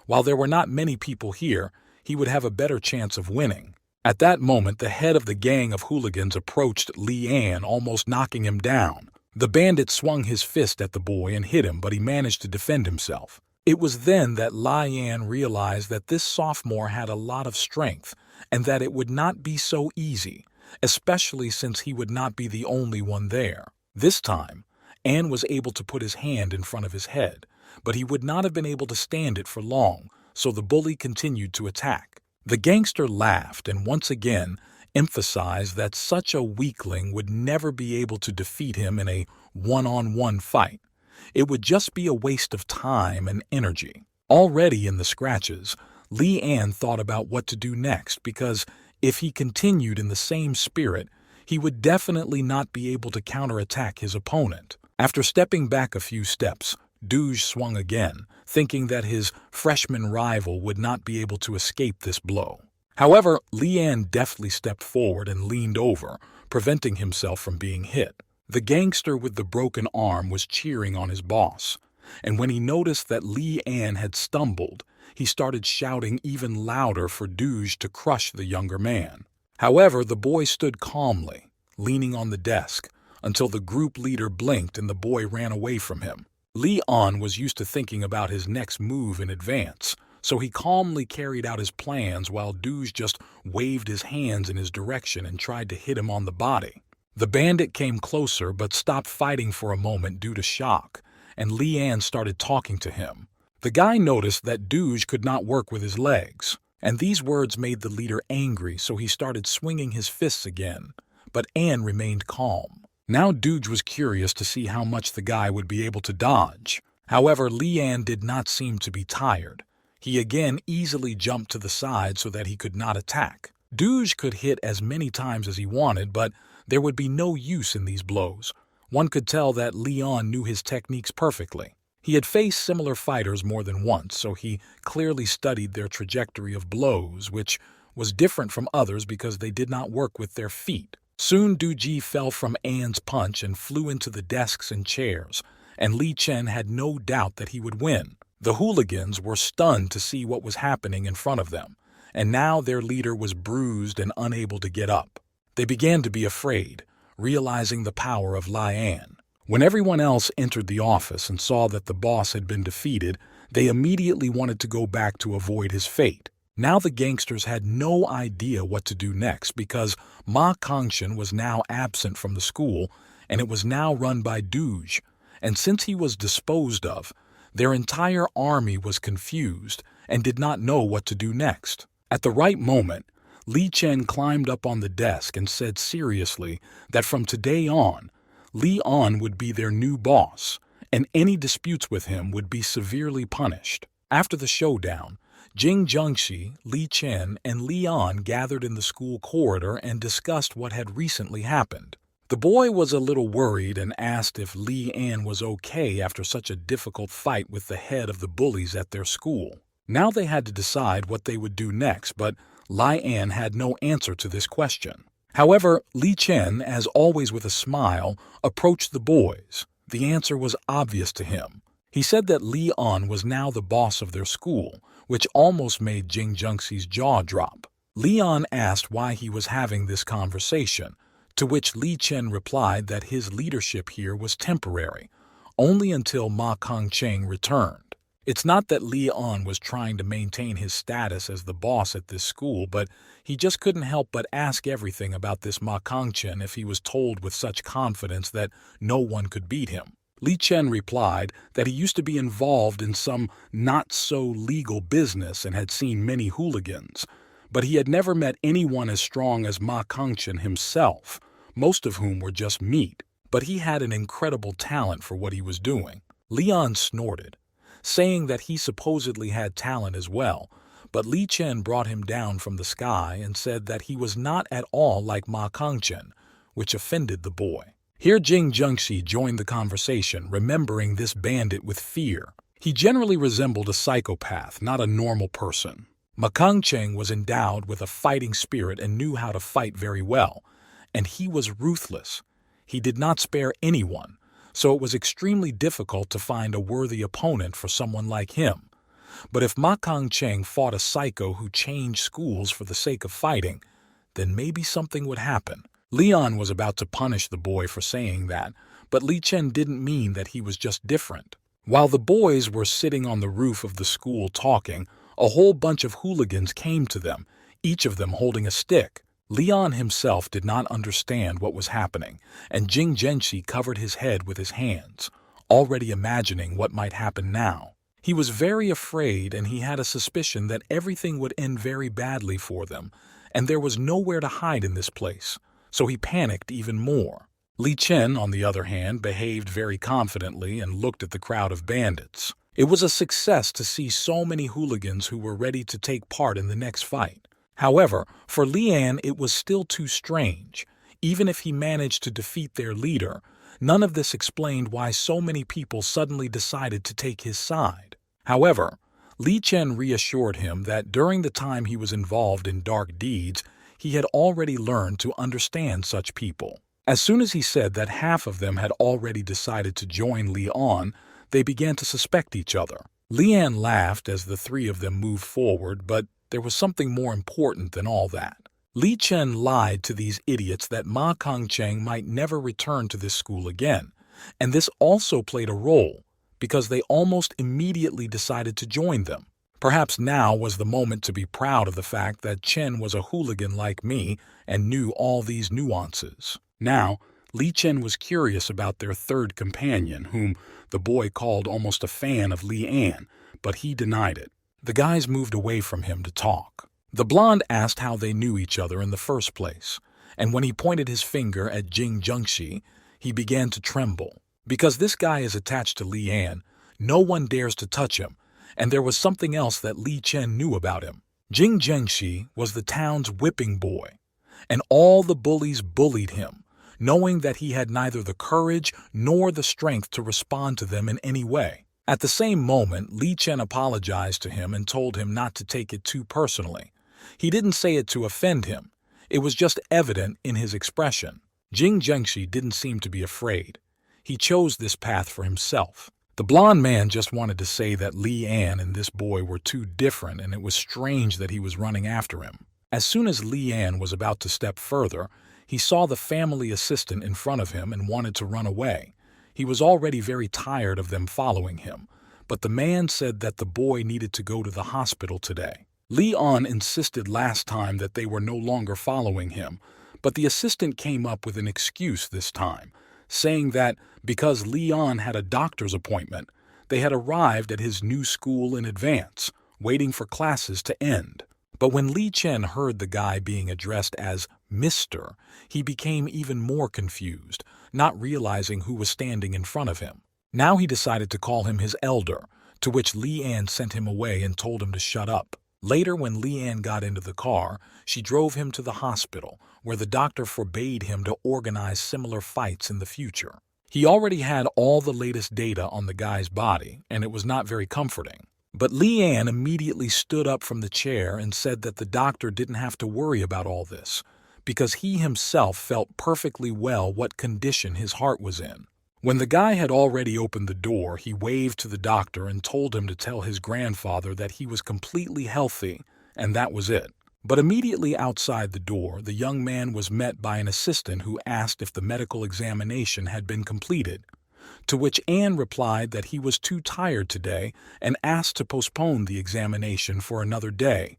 While there were not many people here, he would have a better chance of winning. At that moment, the head of the gang of hooligans approached Lian, almost knocking him down. The bandit swung his fist at the boy and hit him, but he managed to defend himself. It was then that Lian realized that this sophomore had a lot of strength, and that it would not be so easy, especially since he would not be the only one there. This time, Anne was able to put his hand in front of his head, but he would not have been able to stand it for long, so the bully continued to attack. The gangster laughed and once again emphasized that such a weakling would never be able to defeat him in a one-on-one fight. It would just be a waste of time and energy. Already in the scratches, Lian thought about what to do next, because if he continued in the same spirit, he would definitely not be able to counterattack his opponent. After stepping back a few steps, Douge swung again, thinking that his freshman rival would not be able to escape this blow. However, Lian deftly stepped forward and leaned over, preventing himself from being hit. The gangster with the broken arm was cheering on his boss, and when he noticed that Lian had stumbled, he started shouting even louder for Douge to crush the younger man. However, the boy stood calmly, leaning on the desk, until the group leader blinked and the boy ran away from him. Leon was used to thinking about his next move in advance, so he calmly carried out his plans while Douge just waved his hands in his direction and tried to hit him on the body. The bandit came closer but stopped fighting for a moment due to shock, and Lian started talking to him. The guy noticed that Douge could not work with his legs, and these words made the leader angry, so he started swinging his fists again, but Anne remained calm. Now Douge was curious to see how much the guy would be able to dodge. However, Lian did not seem to be tired. He again easily jumped to the side so that he could not attack. Douge could hit as many times as he wanted, but there would be no use in these blows. One could tell that Leon knew his techniques perfectly. He had faced similar fighters more than once, so he clearly studied their trajectory of blows, which was different from others because they did not work with their feet. Soon Douji fell from Anne's punch and flew into the desks and chairs, and Li Chen had no doubt that he would win. The hooligans were stunned to see what was happening in front of them, and now their leader was bruised and unable to get up. They began to be afraid, realizing the power of Lian. When everyone else entered the office and saw that the boss had been defeated, they immediately wanted to go back to avoid his fate. Now the gangsters had no idea what to do next because Ma Kongqun was now absent from the school and it was now run by Duge. And since he was disposed of, their entire army was confused and did not know what to do next. At the right moment, Li Chen climbed up on the desk and said seriously that from today on, Li An would be their new boss, and any disputes with him would be severely punished. After the showdown, Jing Zhengxi, Li Chen, and Li An gathered in the school corridor and discussed what had recently happened. The boy was a little worried and asked if Li An was okay after such a difficult fight with the head of the bullies at their school. Now they had to decide what they would do next, but Li An had no answer to this question. However, Li Chen, as always with a smile, approached the boys. The answer was obvious to him. He said that Li An was now the boss of their school, which almost made Jing Zhengxi's jaw drop. Li An asked why he was having this conversation, to which Li Chen replied that his leadership here was temporary, only until Ma Kongqun returned. It's not that Li An was trying to maintain his status as the boss at this school, but he just couldn't help but ask everything about this Ma Kongqun if he was told with such confidence that no one could beat him. Li Chen replied that he used to be involved in some not-so-legal business and had seen many hooligans, but he had never met anyone as strong as Ma Kongqun himself, most of whom were just meat, but he had an incredible talent for what he was doing. Leon snorted, saying that he supposedly had talent as well, but Li Chen brought him down from the sky and said that he was not at all like Ma Kongqun, which offended the boy. Here Jing Zhengxi joined the conversation, remembering this bandit with fear. He generally resembled a psychopath, not a normal person. Ma Kongqun was endowed with a fighting spirit and knew how to fight very well, and he was ruthless. He did not spare anyone, so it was extremely difficult to find a worthy opponent for someone like him. But if Ma Kongqun fought a psycho who changed schools for the sake of fighting, then maybe something would happen. Leon was about to punish the boy for saying that, but Li Chen didn't mean that he was just different. While the boys were sitting on the roof of the school talking, a whole bunch of hooligans came to them, each of them holding a stick. Leon himself did not understand what was happening, and Jing Zhengxi covered his head with his hands, already imagining what might happen now. He was very afraid, and he had a suspicion that everything would end very badly for them, and there was nowhere to hide in this place, so he panicked even more. Li Chen, on the other hand, behaved very confidently and looked at the crowd of bandits. It was a success to see so many hooligans who were ready to take part in the next fight. However, for Lian it was still too strange. Even if he managed to defeat their leader, none of this explained why so many people suddenly decided to take his side. However, Li Chen reassured him that during the time he was involved in dark deeds, he had already learned to understand such people. As soon as he said that half of them had already decided to join Li An, they began to suspect each other. Lian laughed as the three of them moved forward, but there was something more important than all that. Li Chen lied to these idiots that Ma Kongqun might never return to this school again, and this also played a role, because they almost immediately decided to join them. Perhaps now was the moment to be proud of the fact that Chen was a hooligan like me and knew all these nuances. Now, Li Chen was curious about their third companion, whom the boy called almost a fan of Li An, but he denied it. The guys moved away from him to talk. The blonde asked how they knew each other in the first place, and when he pointed his finger at Jing Zhengxi, he began to tremble. Because this guy is attached to Li An, no one dares to touch him, and there was something else that Li Chen knew about him. Jing Zhengxi was the town's whipping boy, and all the bullies bullied him, knowing that he had neither the courage nor the strength to respond to them in any way. At the same moment, Li Chen apologized to him and told him not to take it too personally. He didn't say it to offend him. It was just evident in his expression. Jing Zhengxi didn't seem to be afraid. He chose this path for himself. The blonde man just wanted to say that Li An and this boy were too different, and it was strange that he was running after him. As soon as Li An was about to step further, he saw the family assistant in front of him and wanted to run away. He was already very tired of them following him, but the man said that the boy needed to go to the hospital today. Leon insisted last time that they were no longer following him, but the assistant came up with an excuse this time, saying that because Leon had a doctor's appointment, they had arrived at his new school in advance, waiting for classes to end. But when Li Chen heard the guy being addressed as Mr., he became even more confused, not realizing who was standing in front of him. Now he decided to call him his elder, to which Leanne sent him away and told him to shut up. Later, when Leanne got into the car, she drove him to the hospital, where the doctor forbade him to organize similar fights in the future. He already had all the latest data on the guy's body, and it was not very comforting. But Leanne immediately stood up from the chair and said that the doctor didn't have to worry about all this, because he himself felt perfectly well what condition his heart was in. When the guy had already opened the door, he waved to the doctor and told him to tell his grandfather that he was completely healthy, and that was it. But immediately outside the door, the young man was met by an assistant who asked if the medical examination had been completed, to which Anne replied that he was too tired today and asked to postpone the examination for another day,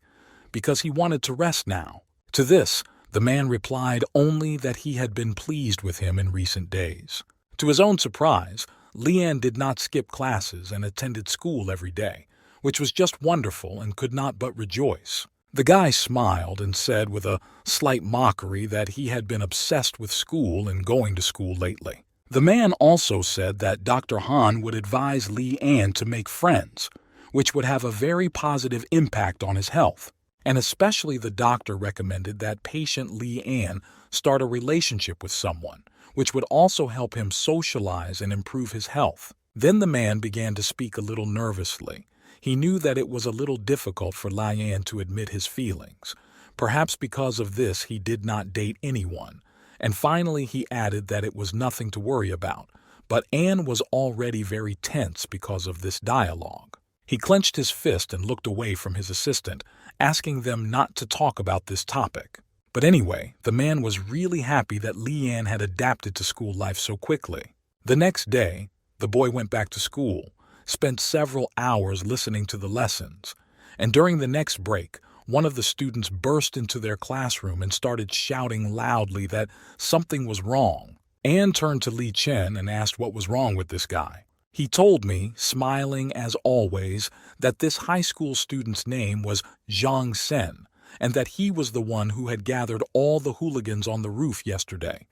because he wanted to rest now. To this, the man replied only that he had been pleased with him in recent days. To his own surprise, Leanne did not skip classes and attended school every day, which was just wonderful and could not but rejoice. The guy smiled and said with a slight mockery that he had been obsessed with school and going to school lately. The man also said that Dr. Han would advise Leanne to make friends, which would have a very positive impact on his health. And especially the doctor recommended that patient Leanne start a relationship with someone, which would also help him socialize and improve his health. Then the man began to speak a little nervously. He knew that it was a little difficult for Leanne to admit his feelings. Perhaps because of this he did not date anyone. And finally he added that it was nothing to worry about, but Anne was already very tense because of this dialogue. He clenched his fist and looked away from his assistant, asking them not to talk about this topic. But anyway, the man was really happy that Leanne had adapted to school life so quickly. The next day, the boy went back to school, spent several hours listening to the lessons, and during the next break, one of the students burst into their classroom and started shouting loudly that something was wrong. Anne turned to Li Chen and asked what was wrong with this guy. He told me, smiling as always, that this high school student's name was Zhang Sen, and that he was the one who had gathered all the hooligans on the roof yesterday,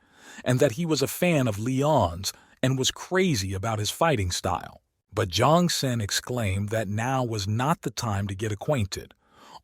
and that he was a fan of Leon's and was crazy about his fighting style. But Zhang Sen exclaimed that now was not the time to get acquainted.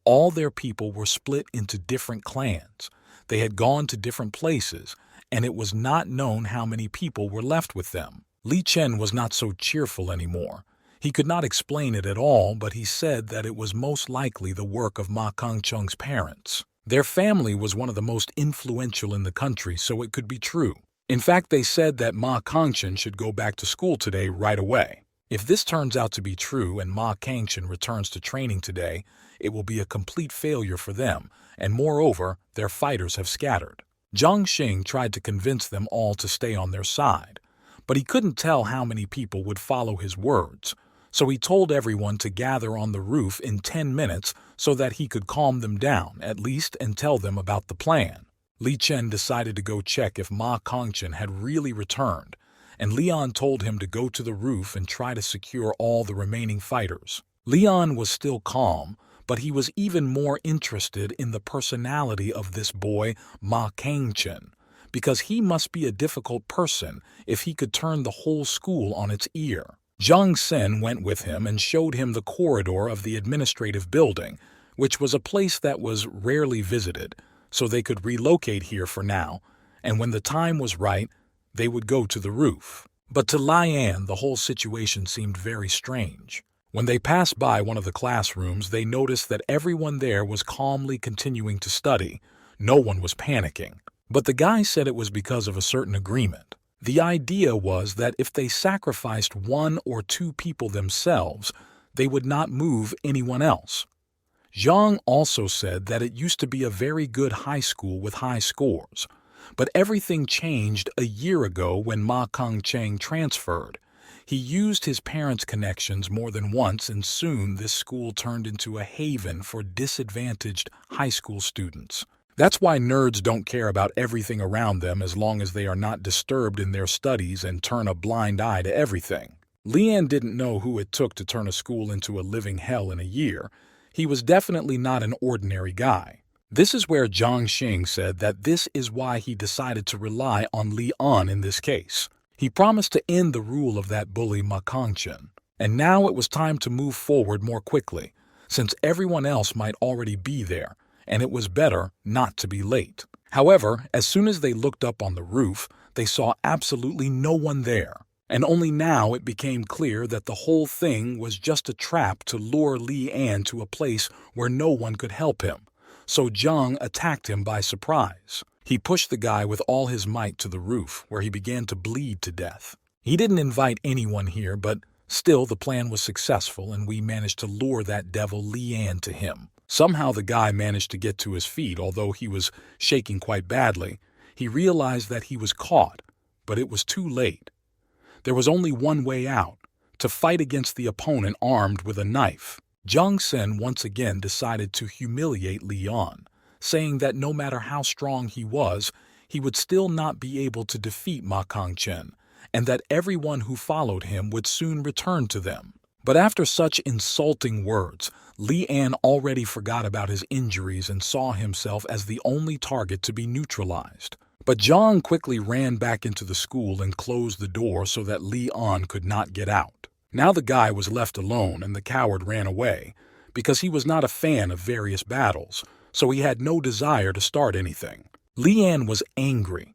All their people were split into different clans. They had gone to different places, and it was not known how many people were left with them. Li Chen was not so cheerful anymore. He could not explain it at all, but he said that it was most likely the work of Ma Kangcheng's parents. Their family was one of the most influential in the country, so it could be true. In fact, they said that Ma Kangcheng should go back to school today right away. If this turns out to be true and Ma Kangcheng returns to training today, it will be a complete failure for them, and moreover, their fighters have scattered. Zhang Xing tried to convince them all to stay on their side, but he couldn't tell how many people would follow his words, so he told everyone to gather on the roof in 10 minutes so that he could calm them down, at least, and tell them about the plan. Li Chen decided to go check if Ma Kangcheng had really returned, and Leon told him to go to the roof and try to secure all the remaining fighters. Leon was still calm, but he was even more interested in the personality of this boy, Ma Kangcheng, because he must be a difficult person if he could turn the whole school on its ear. Zhang Sen went with him and showed him the corridor of the administrative building, which was a place that was rarely visited, so they could relocate here for now, and when the time was right, they would go to the roof. But to Leanne, the whole situation seemed very strange. When they passed by one of the classrooms, they noticed that everyone there was calmly continuing to study. No one was panicking. But the guy said it was because of a certain agreement. The idea was that if they sacrificed 1 or 2 people themselves, they would not move anyone else. Zhang also said that it used to be a very good high school with high scores, but everything changed a year ago when Ma Kangcheng transferred. He used his parents' connections more than once, and soon this school turned into a haven for disadvantaged high school students. That's why nerds don't care about everything around them as long as they are not disturbed in their studies and turn a blind eye to everything. Leanne didn't know who it took to turn a school into a living hell in a year. He was definitely not an ordinary guy. This is where Jiang Xing said that this is why he decided to rely on Li An in this case. He promised to end the rule of that bully Ma Kongqun. And now it was time to move forward more quickly, since everyone else might already be there, and it was better not to be late. However, as soon as they looked up on the roof, they saw absolutely no one there. And only now it became clear that the whole thing was just a trap to lure Li An to a place where no one could help him. So Jiang attacked him by surprise. He pushed the guy with all his might to the roof, where he began to bleed to death. He didn't invite anyone here, but still the plan was successful, and we managed to lure that devil Li An to him. Somehow the guy managed to get to his feet, although he was shaking quite badly. He realized that he was caught, but it was too late. There was only one way out, to fight against the opponent armed with a knife. Jiang Sen once again decided to humiliate Li An, saying that no matter how strong he would still not be able to defeat Ma Kongqun, and that everyone who followed him would soon return to them. But after such insulting words, Li An already forgot about his injuries and saw himself as the only target to be neutralized. But Jiang quickly ran back into the school and closed the door so that Li An could not get out. Now the guy was left alone, and the coward ran away, because he was not a fan of various battles, so he had no desire to start anything. Li An was angry,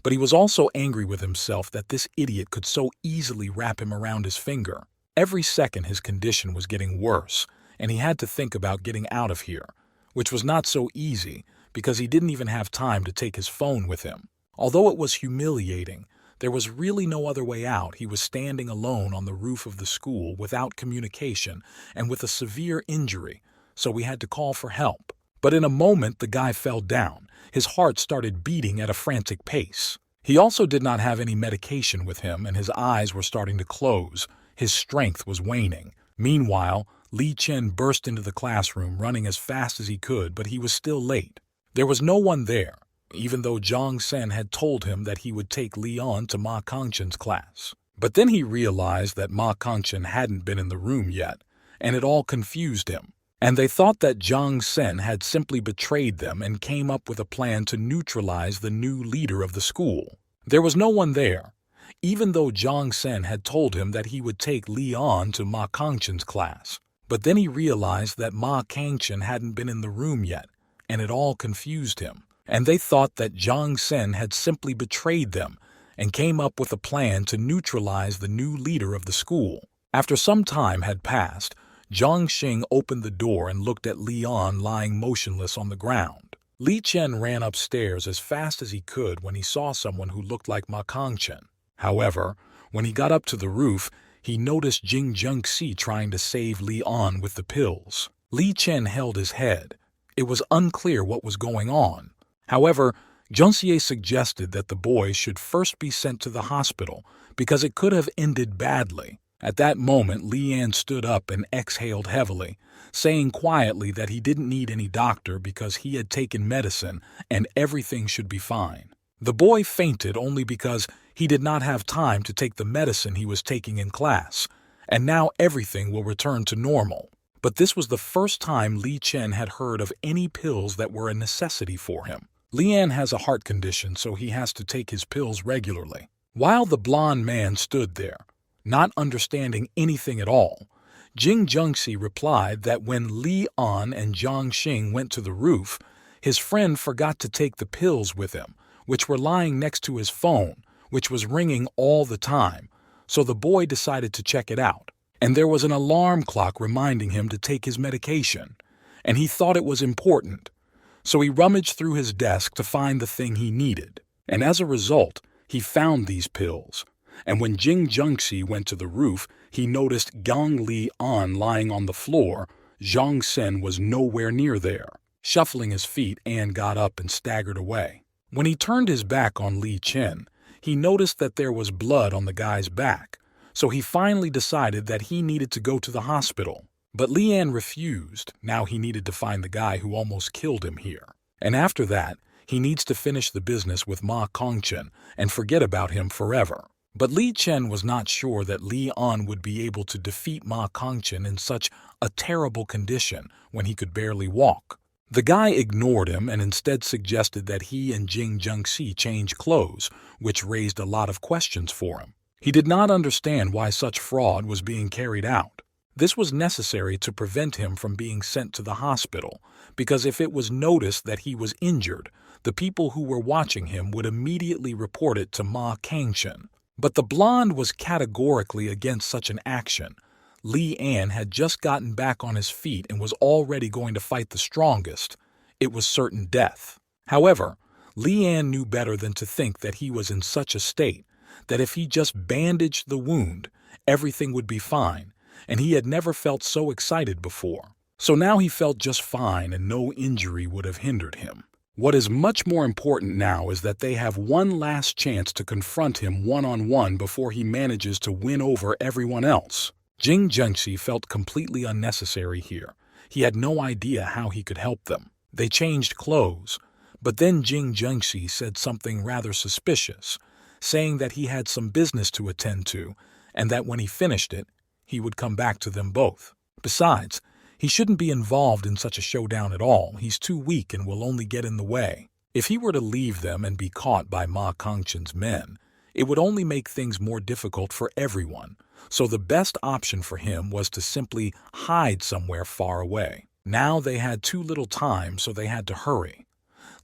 but he was also angry with himself that this idiot could so easily wrap him around his finger. Every second his condition was getting worse, and he had to think about getting out of here, which was not so easy because he didn't even have time to take his phone with him. Although it was humiliating, there was really no other way out. He was standing alone on the roof of the school without communication and with a severe injury, so we had to call for help. But in a moment, the guy fell down. His heart started beating at a frantic pace. He also did not have any medication with him, and his eyes were starting to close. His strength was waning. Meanwhile, Li Chen burst into the classroom, running as fast as he could, but he was still late. There was no one there, even though Jiang Sen had told him that he would take Li An to Ma Kongqun's class. But then he realized that Ma Kongqun hadn't been in the room yet, and it all confused him. And they thought that Jiang Sen had simply betrayed them and came up with a plan to neutralize the new leader of the school. There was no one there, even though Jiang Sen had told him that he would take Li An to Ma Kongqun's class. But then he realized that Ma Kongqun hadn't been in the room yet, and it all confused him. And they thought that Jiang Sen had simply betrayed them and came up with a plan to neutralize the new leader of the school. After some time had passed, Jiang Xing opened the door and looked at Li An lying motionless on the ground. Li Chen ran upstairs as fast as he could when he saw someone who looked like Ma Kongqun. However, when he got up to the roof, he noticed Jing Zhengxi trying to save Li An with the pills. Li Chen held his head. It was unclear what was going on. However, Zhengxi suggested that the boy should first be sent to the hospital because it could have ended badly. At that moment, Li An stood up and exhaled heavily, saying quietly that he didn't need any doctor because he had taken medicine and everything should be fine. The boy fainted only because he did not have time to take the medicine he was taking in class, and now everything will return to normal. But this was the first time Li Chen had heard of any pills that were a necessity for him. Li An has a heart condition, so he has to take his pills regularly. While the blond man stood there, not understanding anything at all, Jing Zhengxi replied that when Li An and Jiang Xing went to the roof, his friend forgot to take the pills with him, which were lying next to his phone, which was ringing all the time, so the boy decided to check it out. And there was an alarm clock reminding him to take his medication, and he thought it was important. So he rummaged through his desk to find the thing he needed, and as a result, he found these pills. And when Jing Zhengxi went to the roof, he noticed Gang Li An lying on the floor. Jiang Sen was nowhere near there. Shuffling his feet, An got up and staggered away. When he turned his back on Li Chen, he noticed that there was blood on the guy's back, so he finally decided that he needed to go to the hospital. But Lian refused. Now he needed to find the guy who almost killed him here. And after that, he needs to finish the business with Ma Kongchen and forget about him forever. But Li Chen was not sure that Li An would be able to defeat Ma Kongchen in such a terrible condition when he could barely walk. The guy ignored him and instead suggested that he and Jing Zhengxi change clothes, which raised a lot of questions for him. He did not understand why such fraud was being carried out. This was necessary to prevent him from being sent to the hospital, because if it was noticed that he was injured, the people who were watching him would immediately report it to Ma Kangchen. But the blonde was categorically against such an action. Li An had just gotten back on his feet and was already going to fight the strongest. It was certain death. However, Li An knew better than to think that he was in such a state that if he just bandaged the wound, everything would be fine, and he had never felt so excited before. So now he felt just fine and no injury would have hindered him. What is much more important now is that they have one last chance to confront him one-on-one before he manages to win over everyone else. Jing Zhengxi felt completely unnecessary here. He had no idea how he could help them. They changed clothes, but then Jing Zhengxi said something rather suspicious, saying that he had some business to attend to and that when he finished it, he would come back to them both. Besides, he shouldn't be involved in such a showdown at all. He's too weak and will only get in the way. If he were to leave them and be caught by Ma Kongchen's men, it would only make things more difficult for everyone. So the best option for him was to simply hide somewhere far away. Now they had too little time, so they had to hurry.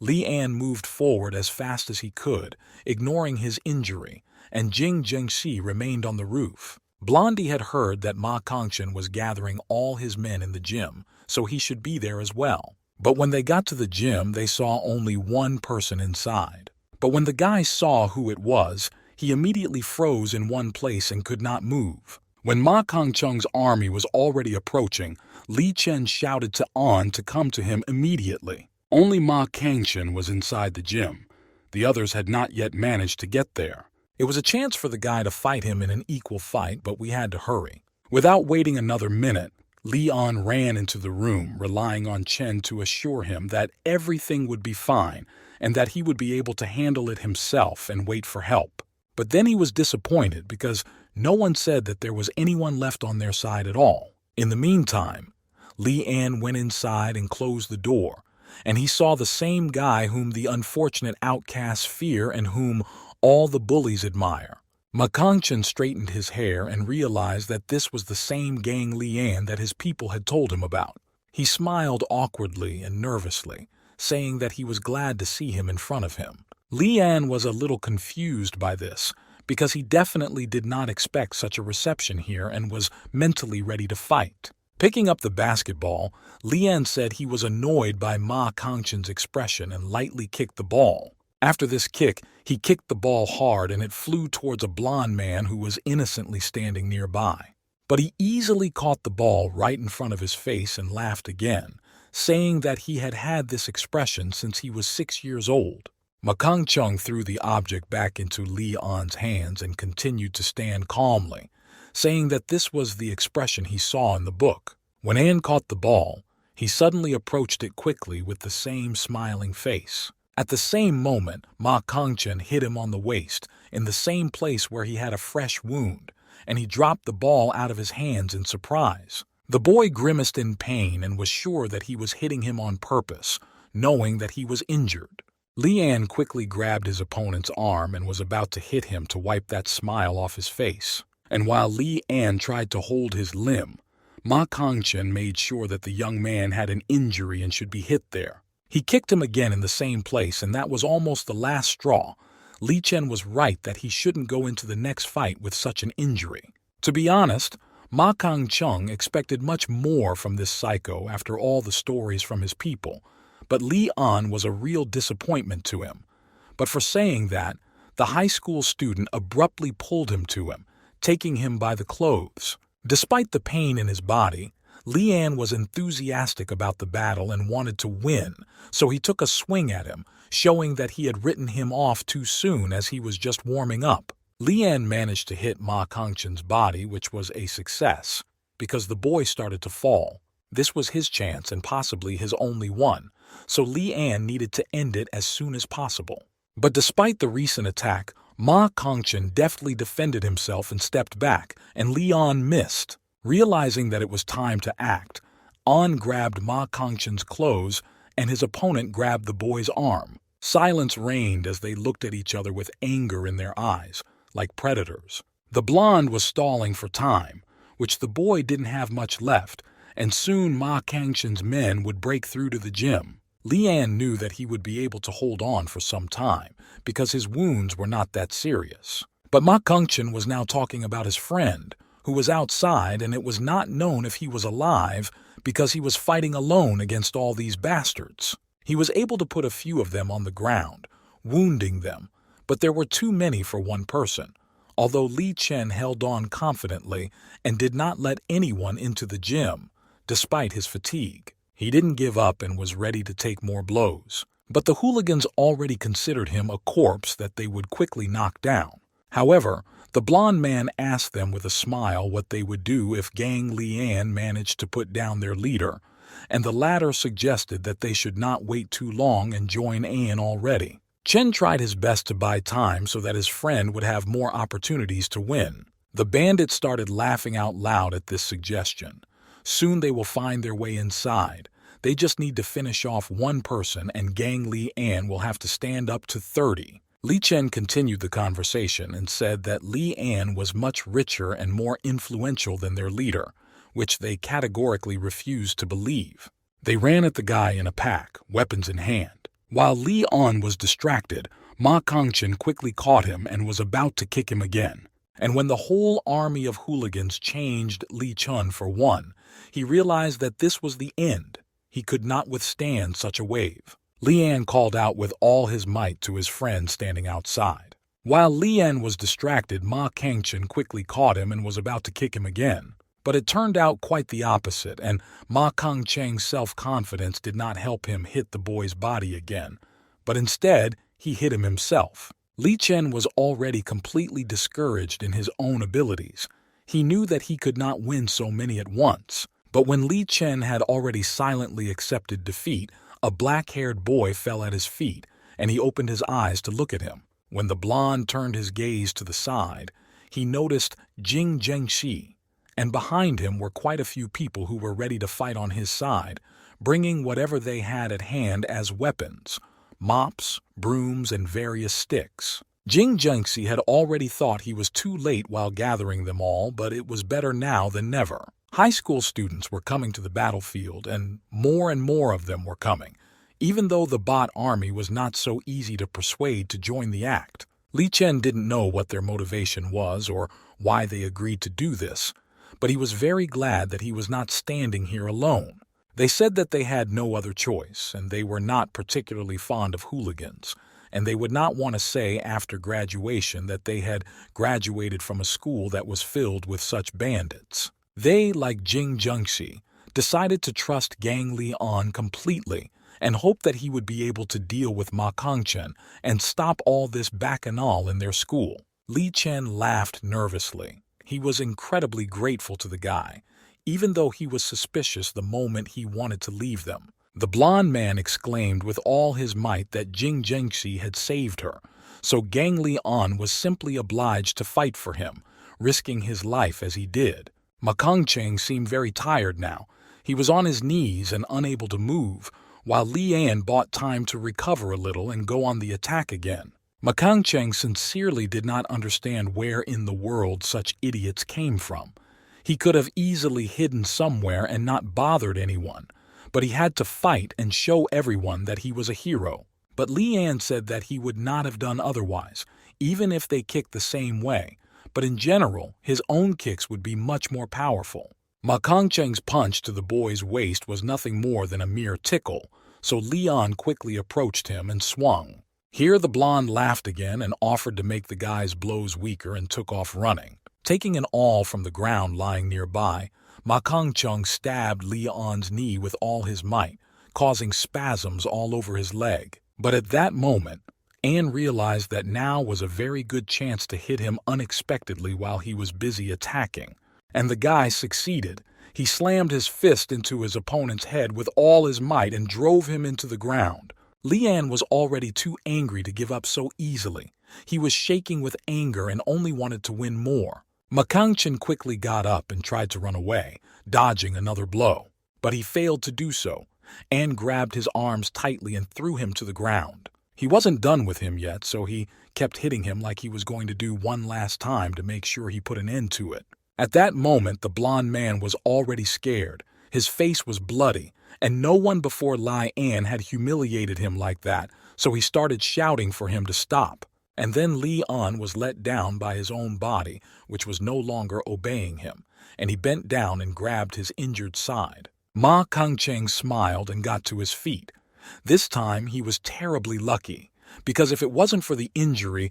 Li An moved forward as fast as he could, ignoring his injury, and Jing Zhengxi remained on the roof. Blondie had heard that Ma Kongchen was gathering all his men in the gym, so he should be there as well. But when they got to the gym, they saw only one person inside. But when the guy saw who it was, he immediately froze in one place and could not move. When Ma Kongcheng's army was already approaching, Li Chen shouted to An to come to him immediately. Only Ma Kangchen was inside the gym. The others had not yet managed to get there. It was a chance for the guy to fight him in an equal fight, but we had to hurry. Without waiting another minute, Li An ran into the room, relying on Chen to assure him that everything would be fine and that he would be able to handle it himself and wait for help. But then he was disappointed because no one said that there was anyone left on their side at all. In the meantime, Li An went inside and closed the door, and he saw the same guy whom the unfortunate outcasts fear and whom all the bullies admire. Ma Kongchen straightened his hair and realized that this was the same gang Li An that his people had told him about. He smiled awkwardly and nervously, saying that he was glad to see him in front of him. Li An was a little confused by this, because he definitely did not expect such a reception here and was mentally ready to fight. Picking up the basketball, Li An said he was annoyed by Ma Kongchen's expression and lightly kicked the ball. After this kick, he kicked the ball hard and it flew towards a blond man who was innocently standing nearby. But he easily caught the ball right in front of his face and laughed again, saying that he had had this expression since he was 6 years old. Ma Kongcheng threw the object back into Li An's hands and continued to stand calmly, saying that this was the expression he saw in the book. When An caught the ball, he suddenly approached it quickly with the same smiling face. At the same moment, Ma Kongchen hit him on the waist, in the same place where he had a fresh wound, and he dropped the ball out of his hands in surprise. The boy grimaced in pain and was sure that he was hitting him on purpose, knowing that he was injured. Li An quickly grabbed his opponent's arm and was about to hit him to wipe that smile off his face. And while Li An tried to hold his limb, Ma Kongchen made sure that the young man had an injury and should be hit there. He kicked him again in the same place, and that was almost the last straw. Li Chen was right that he shouldn't go into the next fight with such an injury. To be honest, Ma Kongcheng expected much more from this psycho after all the stories from his people, but Li An was a real disappointment to him. But for saying that, the high school student abruptly pulled him to him, taking him by the clothes. Despite the pain in his body, Li An was enthusiastic about the battle and wanted to win, so he took a swing at him, showing that he had written him off too soon as he was just warming up. Lian managed to hit Ma Kongqin's body, which was a success, because the boy started to fall. This was his chance and possibly his only one, so Lian needed to end it as soon as possible. But despite the recent attack, Ma Kongqin deftly defended himself and stepped back, and Lian missed. Realizing that it was time to act, An grabbed Ma Kongqin's clothes and his opponent grabbed the boy's arm. Silence reigned as they looked at each other with anger in their eyes, like predators. The blonde was stalling for time, which the boy didn't have much left, and soon Ma Kongqin's men would break through to the gym. Lian knew that he would be able to hold on for some time, because his wounds were not that serious. But Ma Kongqin was now talking about his friend, who was outside, and it was not known if he was alive because he was fighting alone against all these bastards. He was able to put a few of them on the ground, wounding them, but there were too many for one person, although Li Chen held on confidently and did not let anyone into the gym, despite his fatigue. He didn't give up and was ready to take more blows. But the hooligans already considered him a corpse that they would quickly knock down. However, the blonde man asked them with a smile what they would do if Gang Lian managed to put down their leader, and the latter suggested that they should not wait too long and join An already. Chen tried his best to buy time so that his friend would have more opportunities to win. The bandits started laughing out loud at this suggestion. Soon they will find their way inside. They just need to finish off one person and Gang Lian will have to stand up to 30. Li Chen continued the conversation and said that Lian was much richer and more influential than their leader, which they categorically refused to believe. They ran at the guy in a pack, weapons in hand. While Lian was distracted, Ma Kongqin quickly caught him and was about to kick him again. And when the whole army of hooligans changed Li Chen for one, he realized that this was the end. He could not withstand such a wave. Lian called out with all his might to his friend standing outside. While Lian was distracted, Ma Kongqin quickly caught him and was about to kick him again. But it turned out quite the opposite, and Ma Kongqin's self-confidence did not help him hit the boy's body again, but instead he hit him himself. Li Chen was already completely discouraged in his own abilities. He knew that he could not win so many at once, but when Li Chen had already silently accepted defeat, a black-haired boy fell at his feet, and he opened his eyes to look at him. When the blonde turned his gaze to the side, he noticed Jing Zhengxi, and behind him were quite a few people who were ready to fight on his side, bringing whatever they had at hand as weapons, mops, brooms, and various sticks. Jing Zhengxi had already thought he was too late while gathering them all, but it was better now than never. High school students were coming to the battlefield, and more of them were coming, even though the bot army was not so easy to persuade to join the act. Li Chen didn't know what their motivation was or why they agreed to do this, but he was very glad that he was not standing here alone. They said that they had no other choice, and they were not particularly fond of hooligans, and they would not want to say after graduation that they had graduated from a school that was filled with such bandits. They, like Jing Zhengxi, decided to trust Gang Lian completely and hoped that he would be able to deal with Ma Kongqin and stop all this bacchanal in their school. Li Chen laughed nervously. He was incredibly grateful to the guy, even though he was suspicious the moment he wanted to leave them. The blonde man exclaimed with all his might that Jing Zhengxi had saved her, so Gang Lian was simply obliged to fight for him, risking his life as he did. Ma Kongqin seemed very tired now. He was on his knees and unable to move, while Lian bought time to recover a little and go on the attack again. Ma Kongqin sincerely did not understand where in the world such idiots came from. He could have easily hidden somewhere and not bothered anyone, but he had to fight and show everyone that he was a hero. But Lian said that he would not have done otherwise, even if they kicked the same way. But in general, his own kicks would be much more powerful. Ma Kongqin's punch to the boy's waist was nothing more than a mere tickle, so Lian quickly approached him and swung. Here the blonde laughed again and offered to make the guy's blows weaker and took off running. Taking an awl from the ground lying nearby, Ma Kongqin stabbed Lian's knee with all his might, causing spasms all over his leg. But at that moment, Anne realized that now was a very good chance to hit him unexpectedly while he was busy attacking. And the guy succeeded. He slammed his fist into his opponent's head with all his might and drove him into the ground. Leanne was already too angry to give up so easily. He was shaking with anger and only wanted to win more. Makangchen quickly got up and tried to run away, dodging another blow. But he failed to do so. Anne grabbed his arms tightly and threw him to the ground. He wasn't done with him yet, so he kept hitting him like he was going to do one last time to make sure he put an end to it. At that moment, the blond man was already scared. His face was bloody, and no one before Anne had humiliated him like that, so he started shouting for him to stop. And then An was let down by his own body, which was no longer obeying him, and he bent down and grabbed his injured side. Ma Kangcheng smiled and got to his feet. This time he was terribly lucky, because if it wasn't for the injury,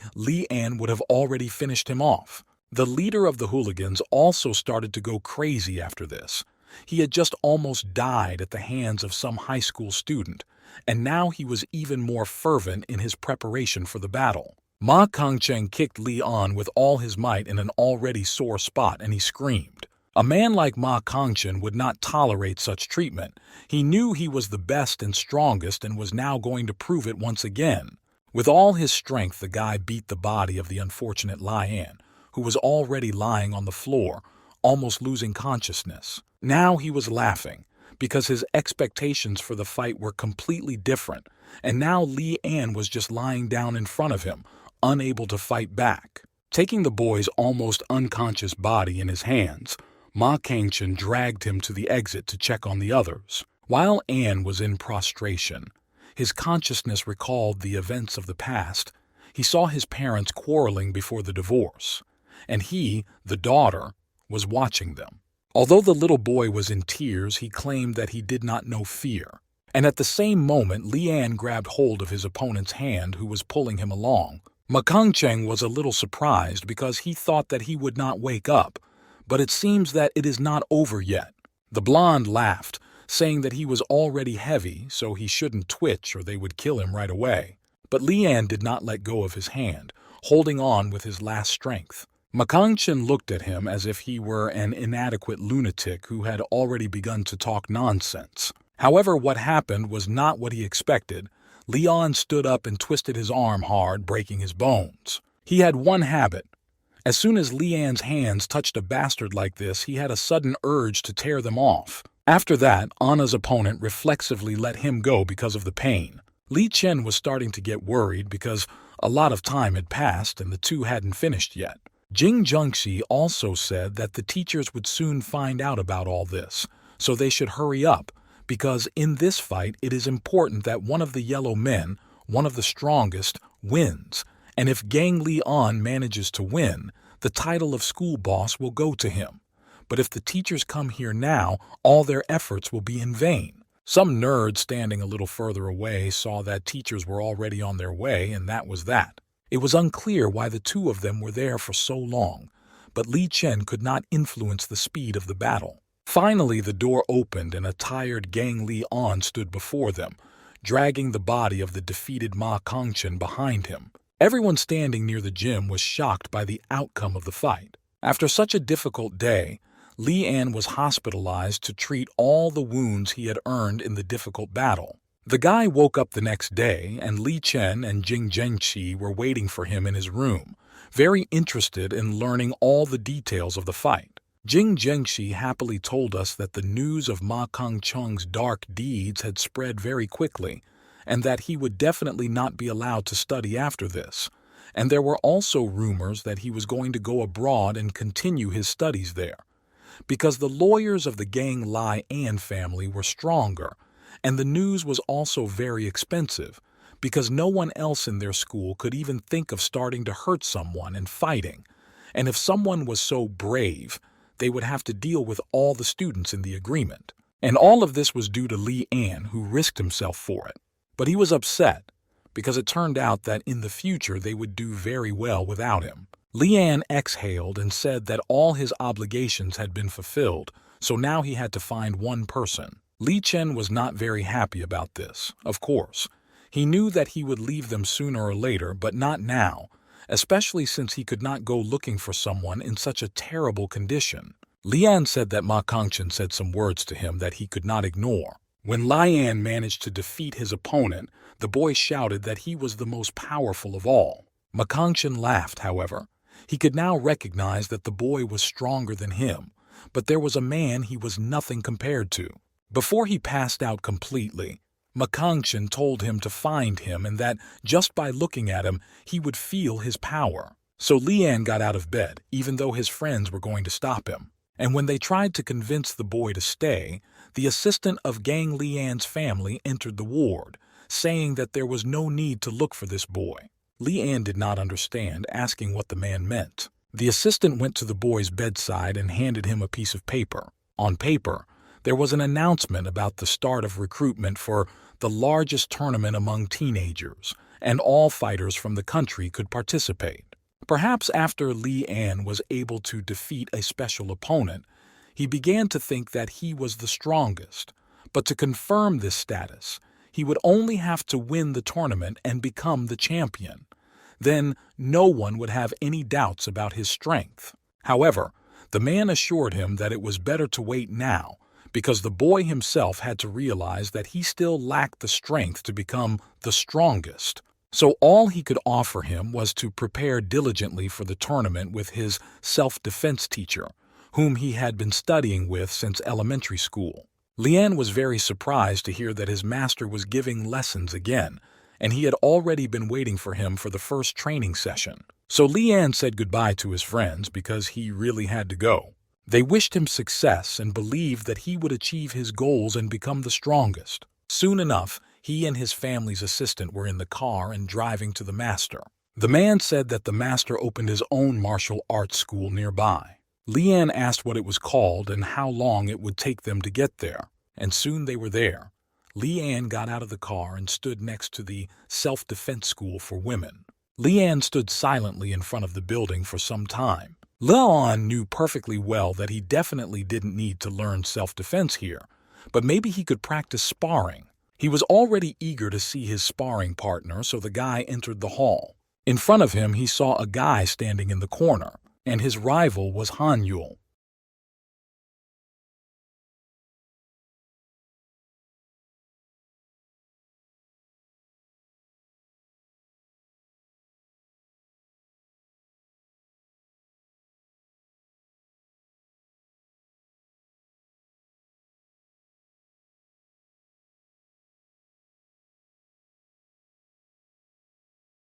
Anne would have already finished him off. The leader of the hooligans also started to go crazy after this. He had just almost died at the hands of some high school student, and now he was even more fervent in his preparation for the battle. Ma Kangcheng kicked An with all his might in an already sore spot, and he screamed. A man like Ma Kangchen would not tolerate such treatment. He knew he was the best and strongest and was now going to prove it once again. With all his strength, the guy beat the body of the unfortunate An, who was already lying on the floor, almost losing consciousness. Now he was laughing, because his expectations for the fight were completely different, and now An was just lying down in front of him, unable to fight back. Taking the boy's almost unconscious body in his hands, Ma Kangchen dragged him to the exit to check on the others. While An was in prostration, his consciousness recalled the events of the past. He saw his parents quarreling before the divorce, and he, the daughter, was watching them. Although the little boy was in tears, he claimed that he did not know fear. And at the same moment, An grabbed hold of his opponent's hand, who was pulling him along. Ma Kangcheng was a little surprised because he thought that he would not wake up, but it seems that it is not over yet. The blonde laughed, saying that he was already heavy, so he shouldn't twitch or they would kill him right away. But An did not let go of his hand, holding on with his last strength. Ma Kangchen looked at him as if he were an inadequate lunatic who had already begun to talk nonsense. However, what happened was not what he expected. An stood up and twisted his arm hard, breaking his bones. He had one habit. As soon as An's hands touched a bastard like this, he had a sudden urge to tear them off. After that, Anna's opponent reflexively let him go because of the pain. Li Chen was starting to get worried because a lot of time had passed and the two hadn't finished yet. Jing Zhengxi also said that the teachers would soon find out about all this, so they should hurry up, because in this fight it is important that one of the yellow men, one of the strongest, wins. And if Gang An manages to win, the title of school boss will go to him. But if the teachers come here now, all their efforts will be in vain. Some nerd standing a little further away saw that teachers were already on their way, and that was that. It was unclear why the two of them were there for so long, but Li Chen could not influence the speed of the battle. Finally, the door opened and a tired Gang An stood before them, dragging the body of the defeated Ma Kangchen behind him. Everyone standing near the gym was shocked by the outcome of the fight. After such a difficult day, An was hospitalized to treat all the wounds he had earned in the difficult battle. The guy woke up the next day, and Li Chen and Jing Zhengxi were waiting for him in his room, very interested in learning all the details of the fight. Jing Zhengxi happily told us that the news of Ma Kangcheng's dark deeds had spread very quickly, and that he would definitely not be allowed to study after this. And there were also rumors that he was going to go abroad and continue his studies there, because the lawyers of the Gang An family were stronger, and the news was also very expensive, because no one else in their school could even think of starting to hurt someone and fighting, and if someone was so brave, they would have to deal with all the students in the agreement. And all of this was due to An, who risked himself for it. But he was upset, because it turned out that in the future they would do very well without him. An exhaled and said that all his obligations had been fulfilled, so now he had to find one person. Li Chen was not very happy about this, of course. He knew that he would leave them sooner or later, but not now, especially since he could not go looking for someone in such a terrible condition. Lian said that Ma Kongqun said some words to him that he could not ignore. When Lian managed to defeat his opponent, the boy shouted that he was the most powerful of all. Ma Kongqun laughed, however. He could now recognize that the boy was stronger than him, but there was a man he was nothing compared to. Before he passed out completely, Ma Kongqun told him to find him and that just by looking at him, he would feel his power. So Lian got out of bed, even though his friends were going to stop him. And when they tried to convince the boy to stay, the assistant of Gang Lian's family entered the ward, saying that there was no need to look for this boy. Lian did not understand, asking what the man meant. The assistant went to the boy's bedside and handed him a piece of paper. On paper, there was an announcement about the start of recruitment for the largest tournament among teenagers, and all fighters from the country could participate. Perhaps after Lian was able to defeat a special opponent, he began to think that he was the strongest. But to confirm this status, he would only have to win the tournament and become the champion. Then no one would have any doubts about his strength. However, the man assured him that it was better to wait now, because the boy himself had to realize that he still lacked the strength to become the strongest. So all he could offer him was to prepare diligently for the tournament with his self-defense teacher, whom he had been studying with since elementary school. Lian was very surprised to hear that his master was giving lessons again, and he had already been waiting for him for the first training session. So Lian said goodbye to his friends because he really had to go. They wished him success and believed that he would achieve his goals and become the strongest. Soon enough, he and his family's assistant were in the car and driving to the master. The man said that the master opened his own martial arts school nearby. Lian asked what it was called and how long it would take them to get there, and soon they were there. Lian got out of the car and stood next to the self-defense school for women. Lian stood silently in front of the building for some time. Lian knew perfectly well that he definitely didn't need to learn self-defense here, but maybe he could practice sparring. He was already eager to see his sparring partner, so the guy entered the hall. In front of him, he saw a guy standing in the corner, and his rival was Hanyul.